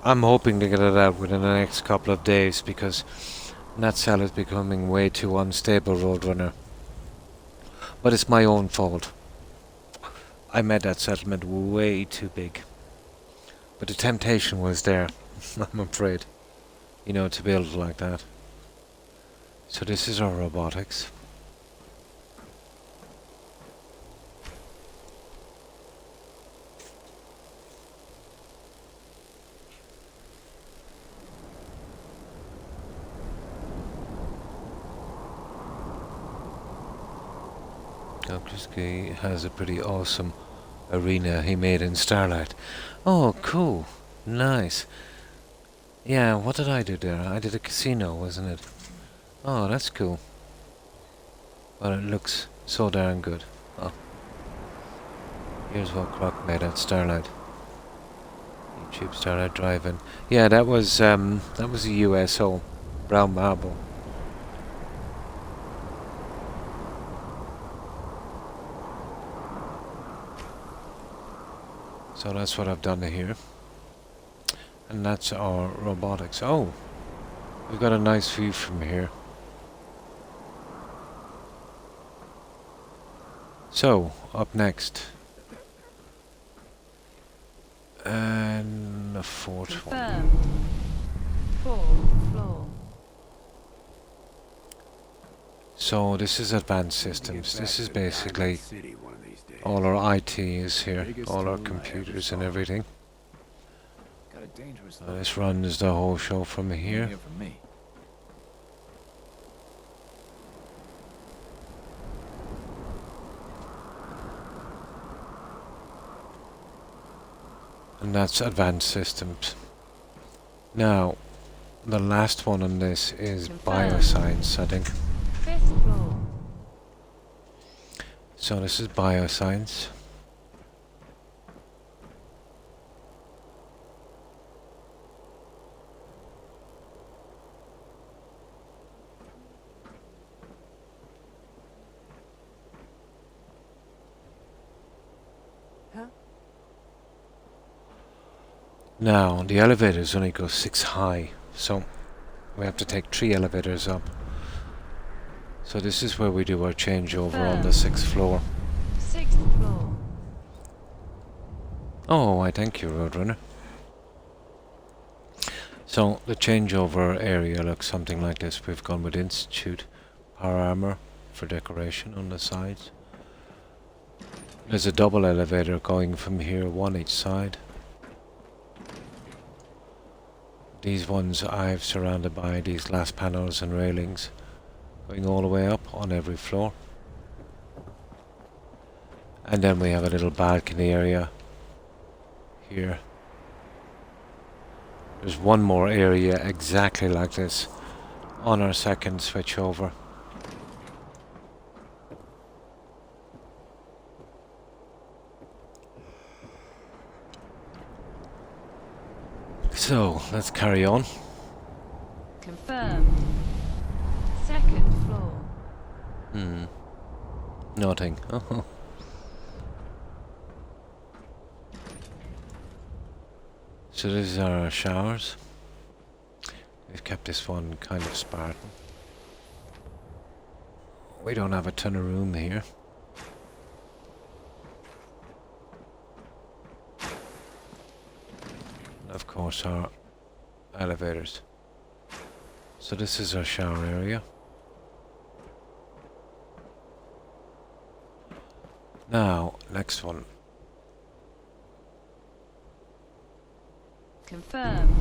A: I'm hoping to get it out within the next couple of days because NetCell is becoming way too unstable, Roadrunner. But it's my own fault. I made that settlement way too big. But the temptation was there, I'm afraid, you know, to build it like that. So this is our robotics. Dr. Ski has a pretty awesome arena he made in Starlight. Oh, cool. Nice. Yeah, what did I do there? I did a casino, wasn't it? Oh, that's cool. Well, it looks so darn good. Oh, here's what Croc made at Starlight. YouTube Starlight Drive-In. Yeah, that was a USO, brown marble. So that's what I've done here. And that's our robotics. Oh, we've got a nice view from here. So, up next. And the fourth one.
C: Confirmed. 4th floor.
A: So this is advanced systems. This is basically
B: City one of these days.
A: all our IT is here, all our computers and everything.
B: Got a dangerous
A: So this runs the whole show from here.
B: Hear from me.
A: And that's advanced systems. Now, the last one on this is bioscience, I think.
C: 5th floor.
A: So this is bioscience.
C: Huh?
A: Now, the elevators only go 6 high, so we have to take 3 elevators up. So this is where we do our changeover on the 6th floor.
C: 6th floor.
A: Oh, I thank you, Roadrunner. So the changeover area looks something like this. We've gone with Institute, Power Armor for decoration on the sides. There's a double elevator going from here, one each side. These ones I've surrounded by these glass panels and railings, going all the way up on every floor. And then we have a little balcony area here. There's one more area exactly like this on our second switch over. So, let's carry on.
C: Confirmed. 2nd floor.
A: Nothing. Oh. So these are our showers. We've kept this one kind of Spartan. We don't have a ton of room here. And of course our elevators. So this is our shower area. Now, next one.
C: Confirmed.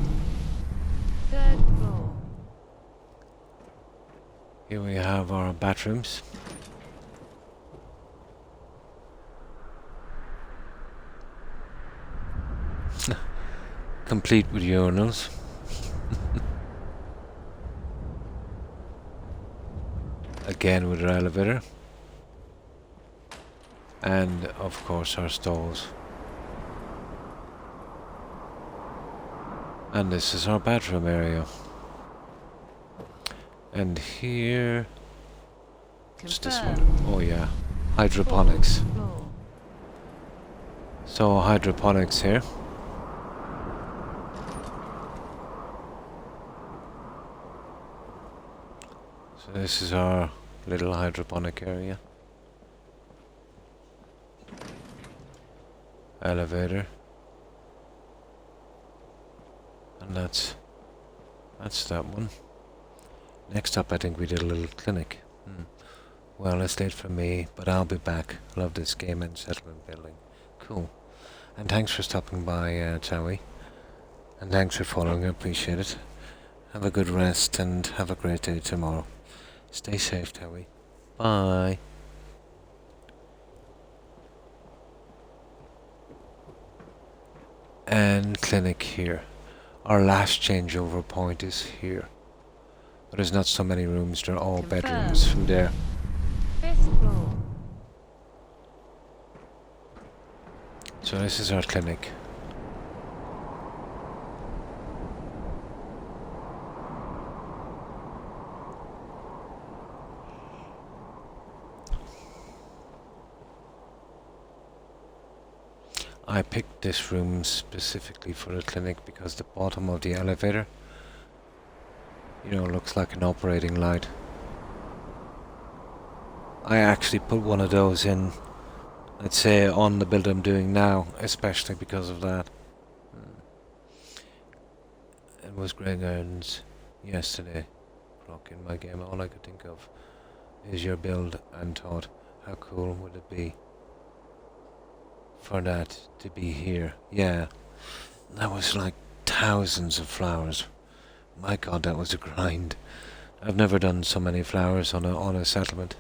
C: 3rd floor.
A: Here we have our bathrooms. Complete with urinals. Again with our elevator. And of course our stalls. And this is our bathroom area. And here... what's this one? Oh yeah, hydroponics.
C: 4th floor.
A: So hydroponics here. So this is our little hydroponic area. Elevator. And that's that one. Next up I think we did a little clinic. Well, it's late for me, but I'll be back. Love this game and settlement building. Cool. And thanks for stopping by, Chowie. And thanks for following, I appreciate it. Have a good rest and have a great day tomorrow. Stay safe, Chowie. Bye. And clinic here. Our last changeover point is here. But there's not so many rooms, they're all bedrooms from there.
C: 5th floor.
A: So this is our clinic. I picked this room specifically for the clinic because the bottom of the elevator, you know, looks like an operating light. I actually put one of those in, let's say, on the build I'm doing now, especially because of that. It was Greg Irons yesterday, Croc, in my game. All I could think of is your build and thought, how cool would it be for that to be here? Yeah, that was like thousands of flowers. My god, that was a grind. I've never done so many flowers on a settlement.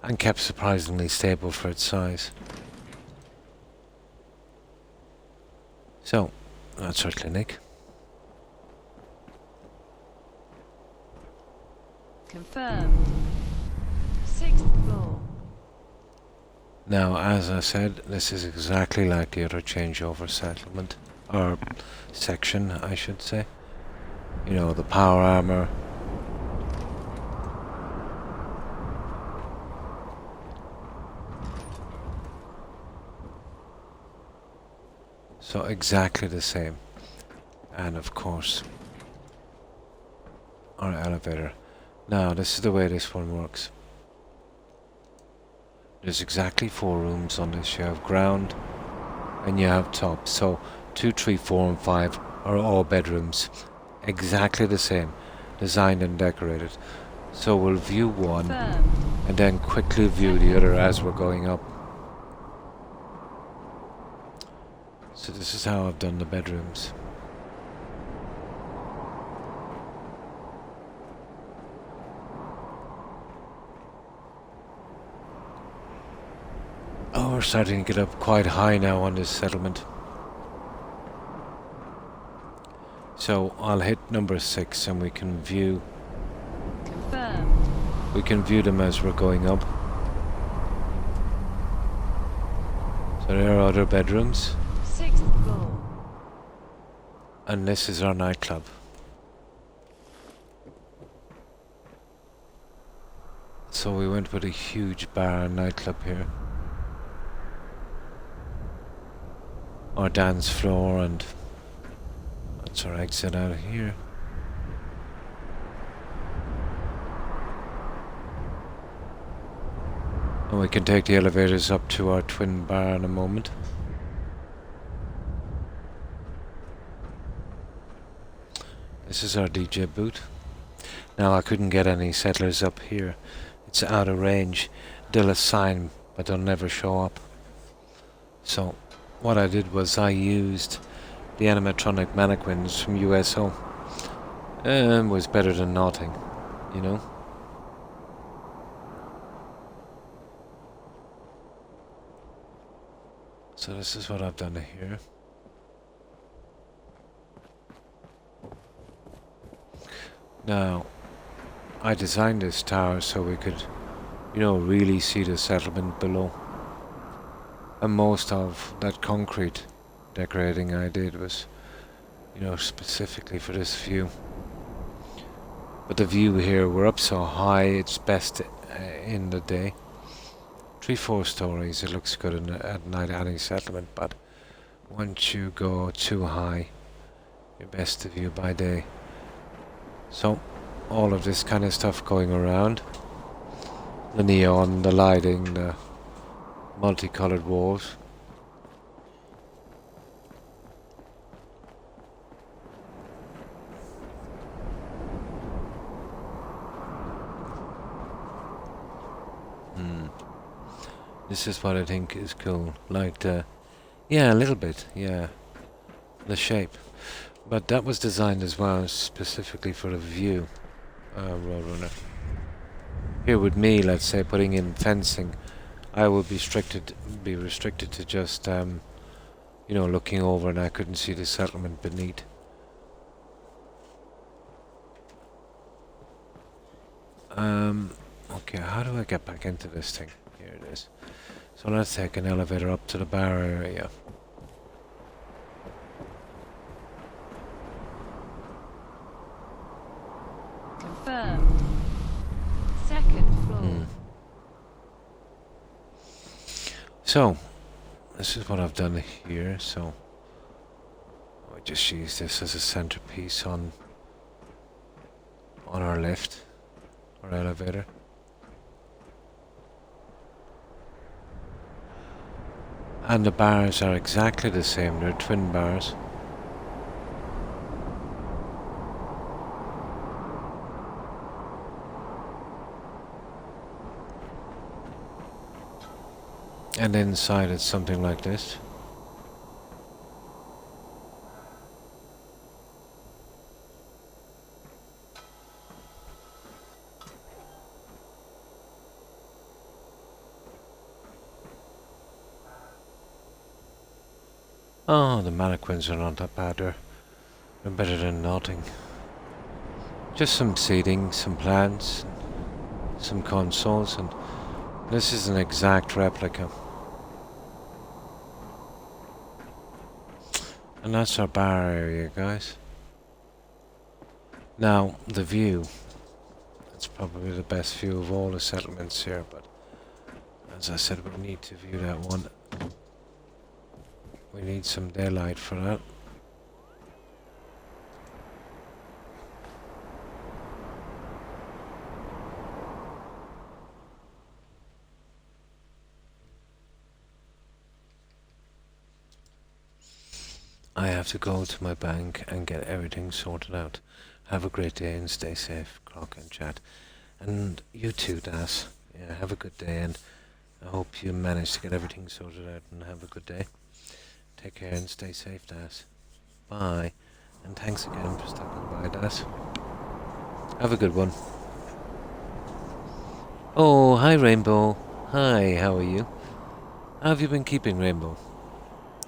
A: And kept surprisingly stable for its size. So, that's our clinic.
D: Confirmed. 6th floor.
A: Now, as I said, this is exactly like the other changeover settlement, or section, I should say. You know, the power armor. So exactly the same. And of course, our elevator. Now, this is the way this one works. There's exactly 4 rooms on this. You have ground and you have top. So 2, 3, 4 and 5 are all bedrooms. Exactly the same. Designed and decorated. So we'll view one
D: Confirmed.
A: and then quickly view the other as we're going up. So this is how I've done the bedrooms. Oh, we're starting to get up quite high now on this settlement. So I'll hit number 6 and we can view
D: Confirmed.
A: them as we're going up. So there are other bedrooms,
D: 6th floor.
A: and this is our nightclub. So we went with a huge bar and nightclub here. Our dance floor, and that's our exit out of here. And we can take the elevators up to our twin bar in a moment. This is our DJ booth. Now I couldn't get any settlers up here. It's out of range. They'll assign, but they'll never show up. So what I did was I used the animatronic mannequins from USO. Was better than nothing, you know. So this is what I've done here. Now, I designed this tower so we could, you know, really see the settlement below. And most of that concrete decorating I did was, you know, specifically for this view. But the view here, we're up so high, it's best in the day. 3-4 stories, it looks good at night, any settlement, but once you go too high, you're best to view by day. So, all of this kind of stuff going around. The neon, the lighting, the multicolored walls. This is what I think is cool. Like the, yeah, a little bit, yeah, the shape. But that was designed as well specifically for the view, Roadrunner. Here with me, let's say, putting in fencing, I would be restricted to just you know, looking over and I couldn't see the settlement beneath. Okay, how do I get back into this thing? Here it is. So let's take an elevator up to the bar area.
D: Confirmed. Second floor.
A: Hmm. So, this is what I've done here, so I just use this as a centerpiece on our lift or elevator. And the bars are exactly the same, they're twin bars. And inside it's something like this. Oh, the mannequins are not that bad. They're better than nothing. Just some seating, some plants, some consoles, and this is an exact replica. And that's our bar area, guys. Now, the view. It's probably the best view of all the settlements here, but as I said, we need to view that one. We need some daylight for that. I have to go to my bank and get everything sorted out. Have a great day and stay safe, Croc and Chat. And you too, Das. Yeah, have a good day, and I hope you manage to get everything sorted out and have a good day. Take care and stay safe, Das. Bye. And thanks again for stopping by, Das. Have a good one. Oh, hi, Rainbow. Hi, how are you? How have you been keeping, Rainbow?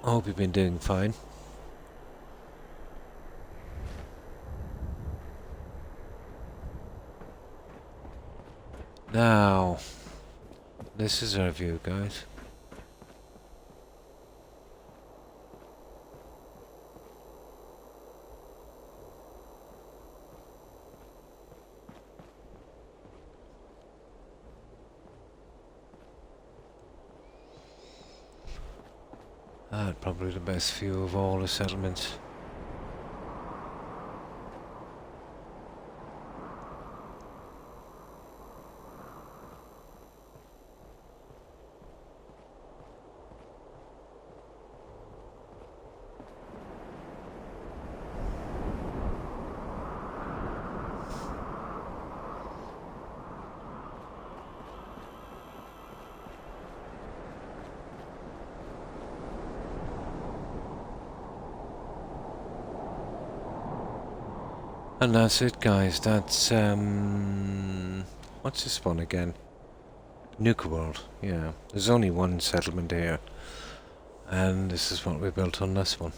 A: I hope you've been doing fine. Now, this is our view, guys. Probably the best view of all the settlements. And that's it, guys. That's, what's this one again? Nuka World, yeah. There's only one settlement here. And this is what we built on this one.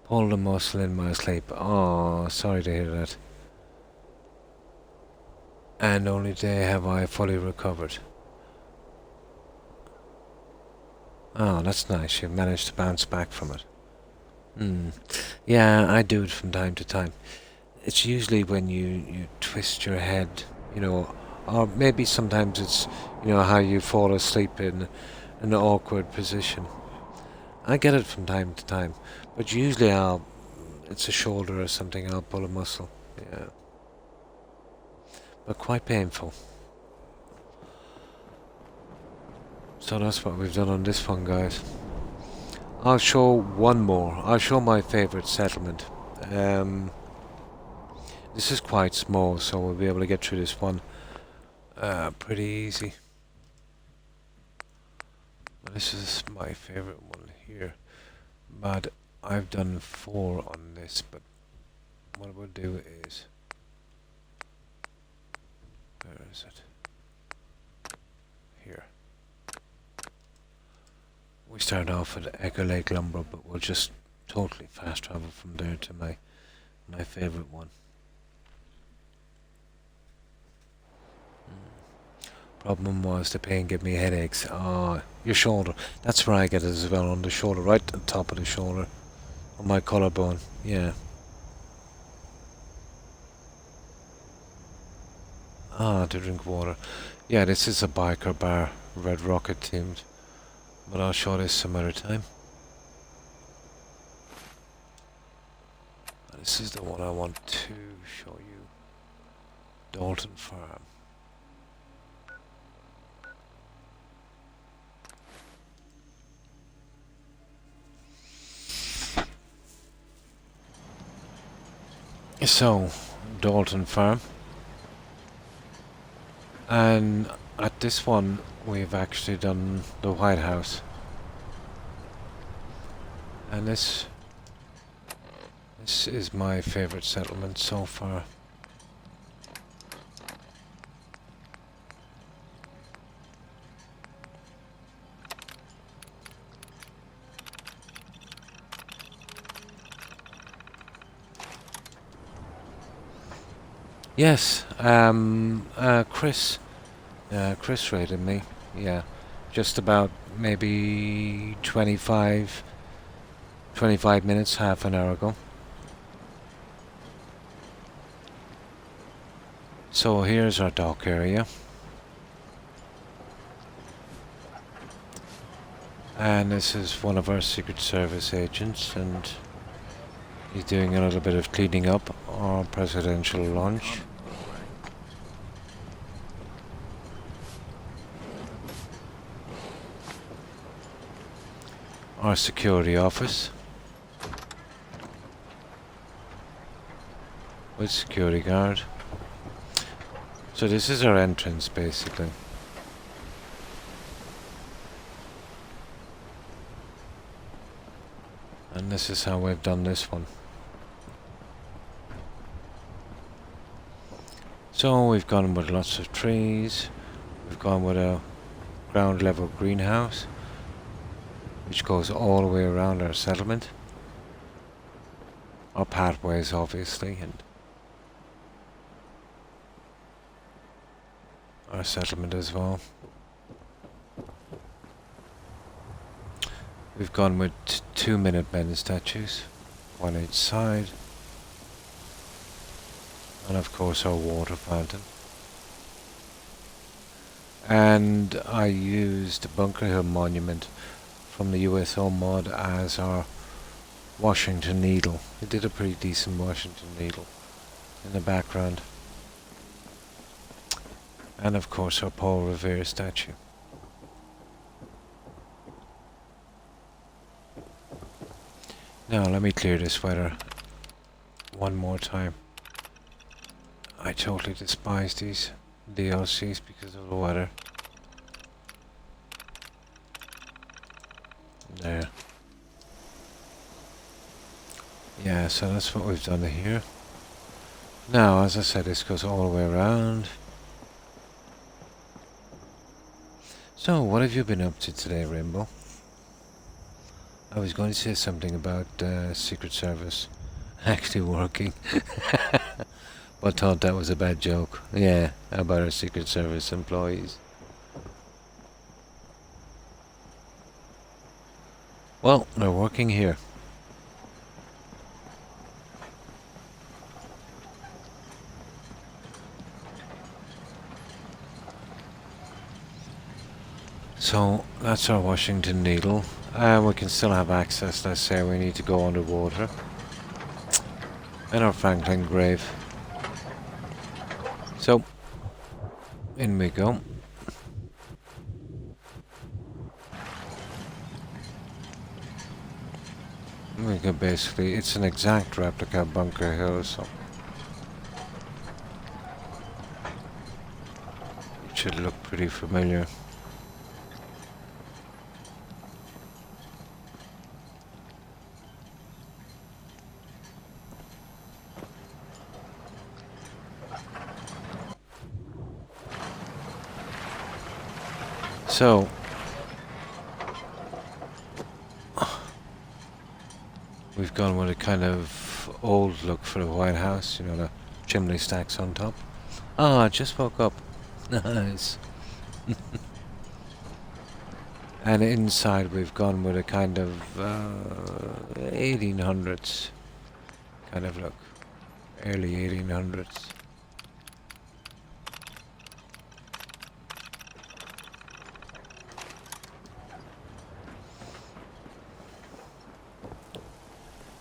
A: Pull the muscle in my sleep. Oh, sorry to hear that. And only today have I fully recovered. Oh, that's nice. You've managed to bounce back from it. Yeah, I do it from time to time. It's usually when you twist your head, you know, or maybe sometimes it's, you know, how you fall asleep in an awkward position. I get it from time to time, but usually it's a shoulder or something, I'll pull a muscle, yeah. But quite painful. So that's what we've done on this one, guys. I'll show one more. I'll show my favourite settlement. This is quite small, so we'll be able to get through this one pretty easy. This is my favourite one here. But I've done 4 on this, but what we'll do is... Where is it? Here. We start off at Echo Lake Lumber, but we'll just totally fast travel from there to my favourite one. Problem was the pain gave me headaches. Oh, your shoulder. That's where I get it as well, on the shoulder, right at the top of the shoulder. On my collarbone, yeah. Ah, to drink water. Yeah, this is a biker bar, Red Rocket themed. But I'll show this some other time. This is the one I want to show you. Dalton Farm. So, Dalton Farm. And at this one, we've actually done the White House. And this is my favorite settlement so far. Yes, Chris rated me, yeah, just about maybe 25 minutes, half an hour ago. So here's our dock area. And this is one of our Secret Service agents, and he's doing a little bit of cleaning up our presidential launch. Our security office with security guard. So this is our entrance basically. And this is how we've done this one. So we've gone with lots of trees. We've gone with a ground level greenhouse, which goes all the way around our settlement. Our pathways, obviously, and our settlement as well. We've gone with 2 Minutemen statues, one each side, and of course our water fountain. And I used Bunker Hill Monument from the USO mod as our Washington needle. It did a pretty decent Washington needle in the background. And of course our Paul Revere statue. Now let me clear this weather one more time. I totally despise these DLCs because of the weather. There. Yeah, so that's what we've done here. Now, as I said, this goes all the way around. So, what have you been up to today, Rainbow? I was going to say something about Secret Service actually working. But thought that was a bad joke. Yeah, about our Secret Service employees. Well, they're working here. So, that's our Washington needle. We can still have access, let's say we need to go underwater. And our Franklin grave. So, in we go. We can basically, it's an exact replica of Bunker Hill, so it should look pretty familiar. So, gone with a kind of old look for a White House, you know, the chimney stacks on top. Ah, I just woke up. Nice. And inside we've gone with a kind of 1800s kind of look. Early 1800s.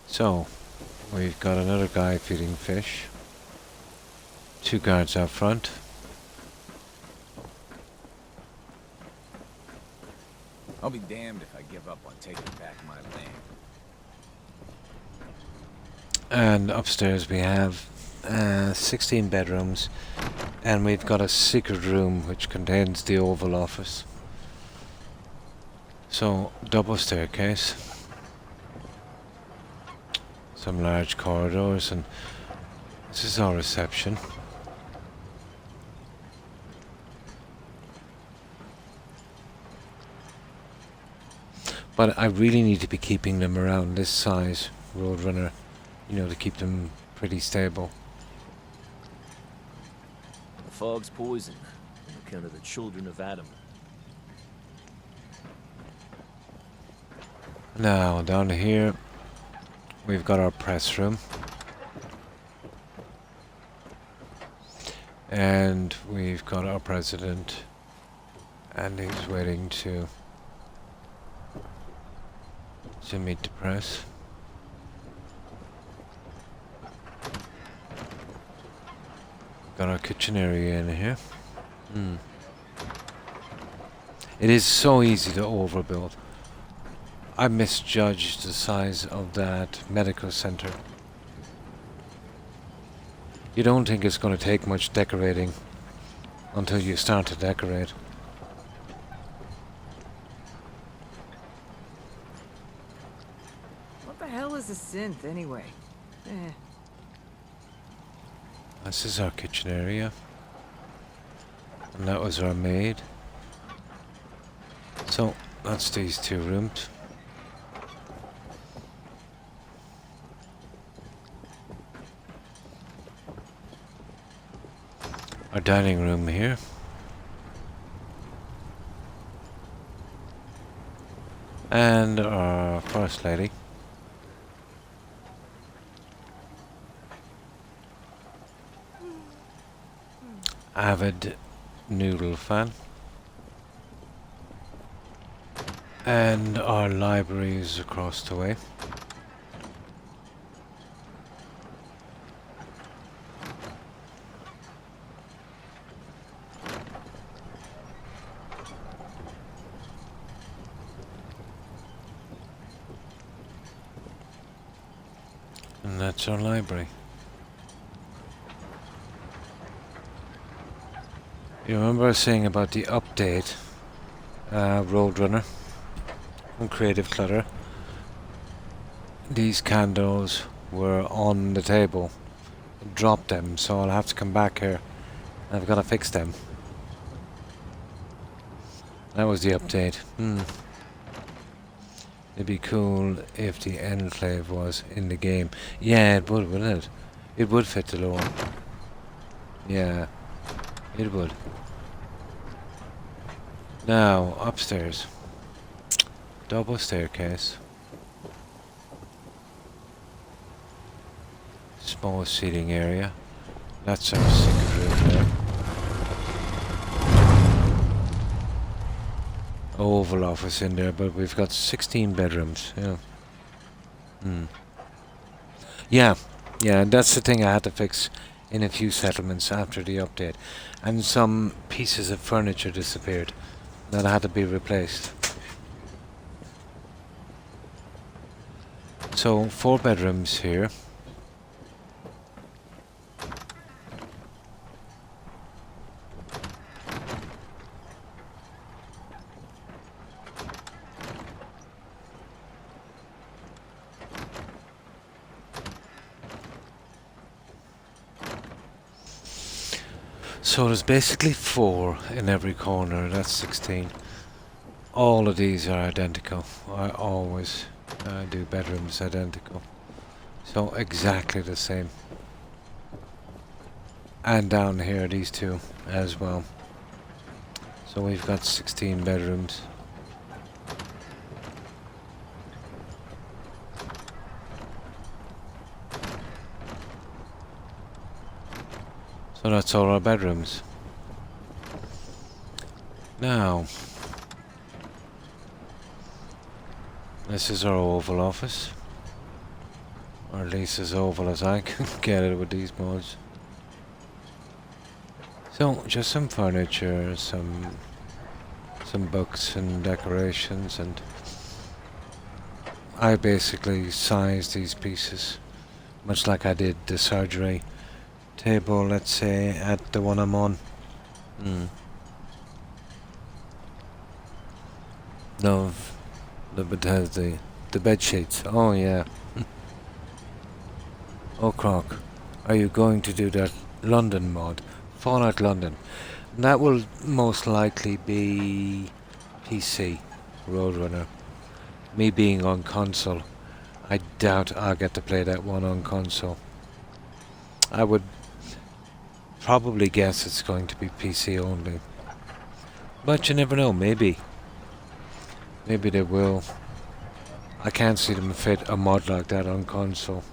A: So, we've got another guy feeding fish. 2 guards out front.
B: I'll be damned if I give up on taking back my land.
A: And upstairs we have 16 bedrooms, and we've got a secret room which contains the Oval Office. So, double staircase. Some large corridors, and this is our reception. But I really need to be keeping them around this size, Roadrunner, you know, to keep them pretty stable.
E: The fog's poison, on account of the children of Adam.
A: Now, down here, we've got our press room. And we've got our president, and he's waiting to meet the press. Got our kitchen area in here. It is so easy to overbuild. I misjudged the size of that medical center. You don't think it's going to take much decorating until you start to decorate.
F: What the hell is a synth, anyway?
A: This is our kitchen area. And that was our maid. So, that's these 2 rooms. Our dining room here. And our first lady. Avid noodle fan. And our library is across the way. And that's our library. You remember saying about the update, Roadrunner, and Creative Clutter? These candles were on the table. I dropped them, so I'll have to come back here. I've got to fix them. That was the update. It'd be cool if the enclave was in the game. Yeah, it would, wouldn't it? It would fit the lore. Yeah, it would. Now, upstairs. Double staircase. Small seating area. That's our secret room there. Oval office in there, but we've got 16 bedrooms. Yeah. Yeah, that's the thing I had to fix in a few settlements after the update. And some pieces of furniture disappeared that had to be replaced. So 4 bedrooms here. So there's basically 4 in every corner. That's 16. All of these are identical. I always do bedrooms identical. So exactly the same. And down here, these two as well. So we've got 16 bedrooms. So that's all our bedrooms. Now, this is our Oval Office. Or at least as oval as I can get it with these mods. So, just some furniture, some books and decorations, and I basically sized these pieces, much like I did the surgery table, let's say, at the one I'm on. No, but has the bed sheets. Oh yeah. Oh Croc, are you going to do that London mod? Fallout London. And that will most likely be PC, Roadrunner. Me being on console, I doubt I'll get to play that one on console. I would probably guess it's going to be PC only. But you never know, maybe. Maybe they will. I can't see them fit a mod like that on console.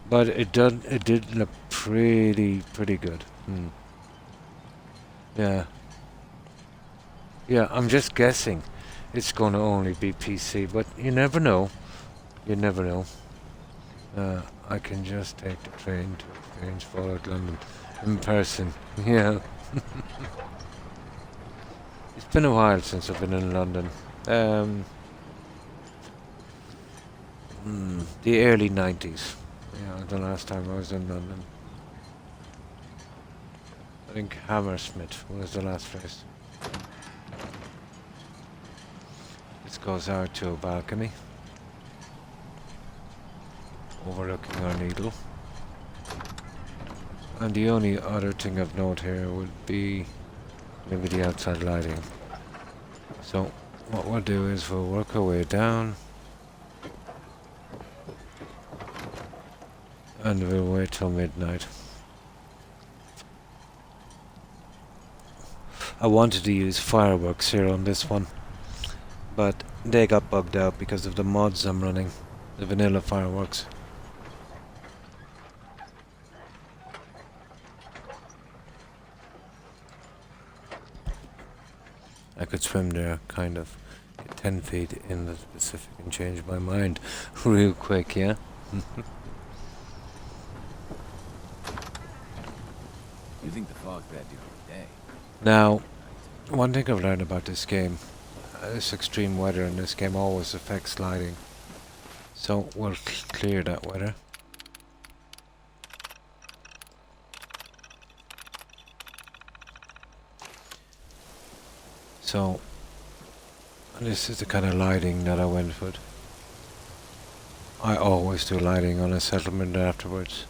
A: But it did look pretty good. Yeah. Yeah, I'm just guessing it's going to only be PC, but you never know. You never know. I can just take the train to experience Fallout London in person. Yeah. It's been a while since I've been in London. The early 90s. Yeah, the last time I was in London. I think Hammersmith was the last place. This goes out to a balcony overlooking our needle. And the only other thing of note here would be maybe the outside lighting. So what we'll do is we'll work our way down and we'll wait till midnight. I wanted to use fireworks here on this one, but they got bugged out because of the mods I'm running, the vanilla fireworks. I could swim there, kind of, get 10 feet in the Pacific and change my mind real quick, yeah?
B: You think the fog's bad during the day?
A: Now, one thing I've learned about this game, this extreme weather in this game always affects lighting. So we'll clear that weather. So, this is the kind of lighting that I went with. I always do lighting on a settlement afterwards.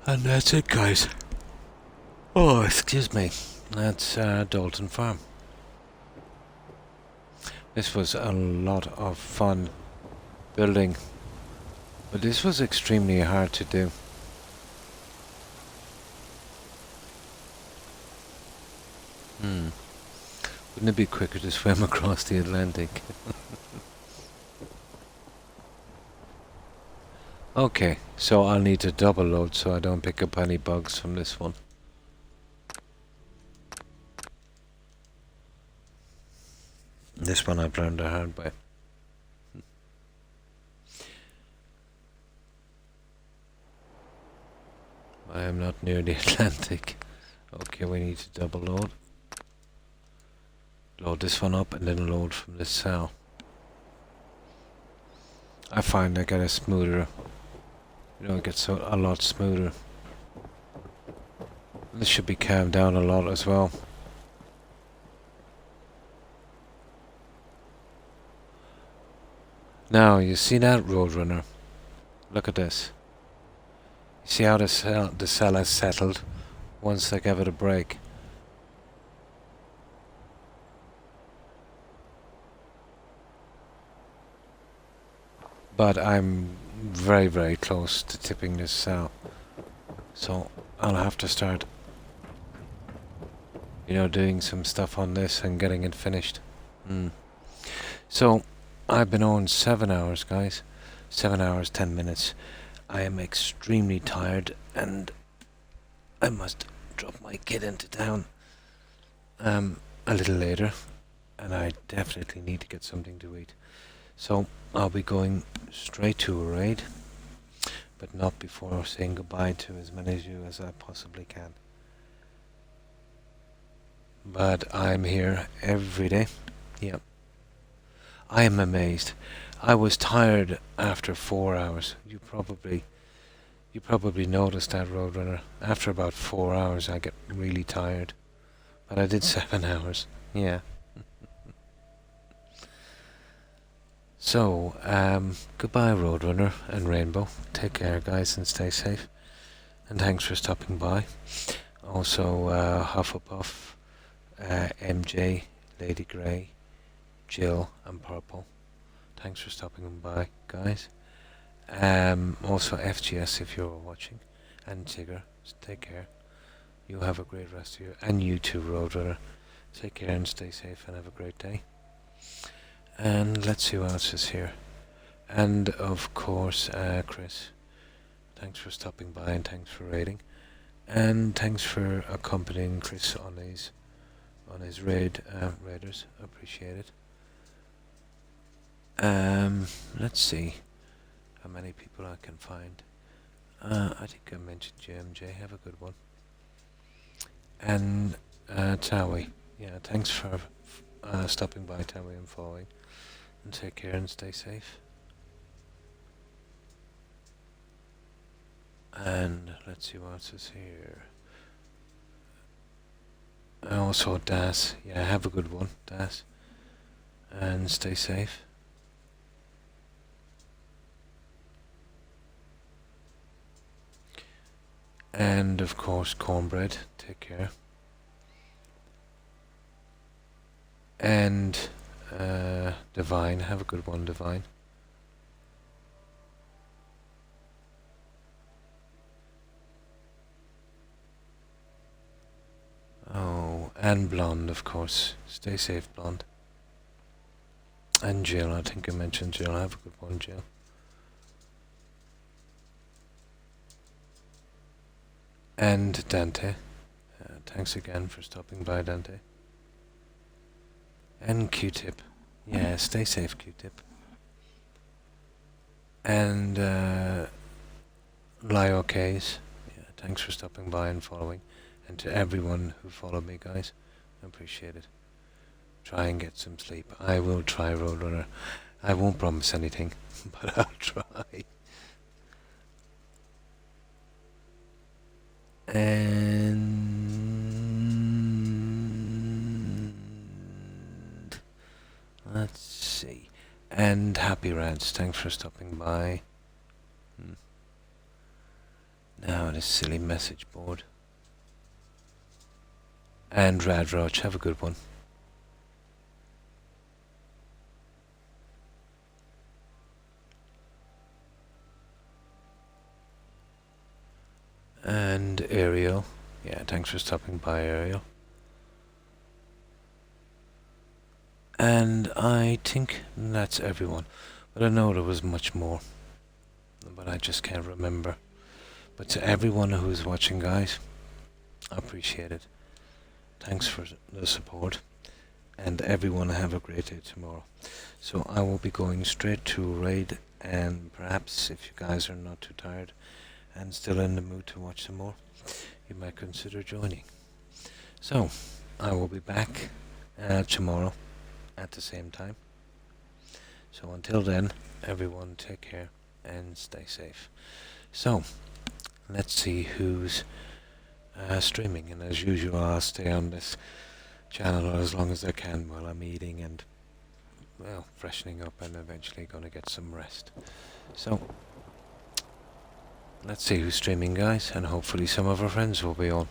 A: And that's it, guys. Oh, excuse me. That's Dalton Farm. This was a lot of fun building, but this was extremely hard to do. Wouldn't it be quicker to swim across the Atlantic? Okay, so I'll need to double load so I don't pick up any bugs from this one. This one I've learned the hard way. I am not near the Atlantic. Okay, we need to double load. Load this one up and then load from this cell. I find I get a smoother, it gets a lot smoother. This should be calmed down a lot as well. Now, you see that, Roadrunner? Look at this. See how the cell has settled once I give it a break. But I'm very, very close to tipping this cell. So I'll have to start, doing some stuff on this and getting it finished. So I've been on 7 hours, guys. 7 hours, 10 minutes. I am extremely tired and I must drop my kid into town a little later, and I definitely need to get something to eat. So I'll be going straight to a raid, but not before saying goodbye to as many of you as I possibly can. But I'm here every day. Yep. I am amazed. I was tired after 4 hours. You probably noticed that, Roadrunner. After about 4 hours I get really tired. But I did 7 hours. Yeah. So, goodbye Roadrunner and Rainbow. Take care, guys, and stay safe. And thanks for stopping by. Also, Hufflepuff, MJ, Lady Grey, Jill, and Purple. Thanks for stopping by, guys. Also, FGS if you're watching. And Tigger, take care. You have a great rest of your... And you too, Roadrunner. Take care and stay safe and have a great day. And let's see what else is here. And of course, Chris. Thanks for stopping by and thanks for raiding. And thanks for accompanying Chris on his raiders. Appreciate it. Let's see how many people I can find. I think I mentioned JMJ. Have a good one. And Tawi. Yeah, thanks for stopping by, Tawi, and following. And take care and stay safe. And let's see what else is here. Also Das. Yeah, have a good one, Das. And stay safe. And of course, Cornbread. Take care. And Divine. Have a good one, Divine. Oh, and Blonde, of course. Stay safe, Blonde. And Jill. I think I mentioned Jill. Have a good one, Jill. And Dante. Thanks again for stopping by, Dante. And Q-Tip. Yeah, stay safe, Q-Tip. And Lyokays. Yeah, thanks for stopping by and following. And to everyone who followed me, guys, I appreciate it. Try and get some sleep. I will try, Roadrunner. I won't promise anything, but I'll try. And let's see. And Happy Rants, thanks for stopping by. Now this silly message board. And Radroach, have a good one. And Ariel. Yeah, thanks for stopping by, Ariel. And I think that's everyone. But I know there was much more. But I just can't remember. But to everyone who's watching, guys, I appreciate it. Thanks for the support. And everyone have a great day tomorrow. So I will be going straight to raid. And perhaps if you guys are not too tired and still in the mood to watch some more, you might consider joining. So, I will be back tomorrow at the same time. So until then, everyone take care and stay safe. So, let's see who's streaming, and as usual I'll stay on this channel as long as I can while I'm eating and, well, freshening up and eventually gonna get some rest. So, let's see who's streaming, guys, and hopefully some of our friends will be on.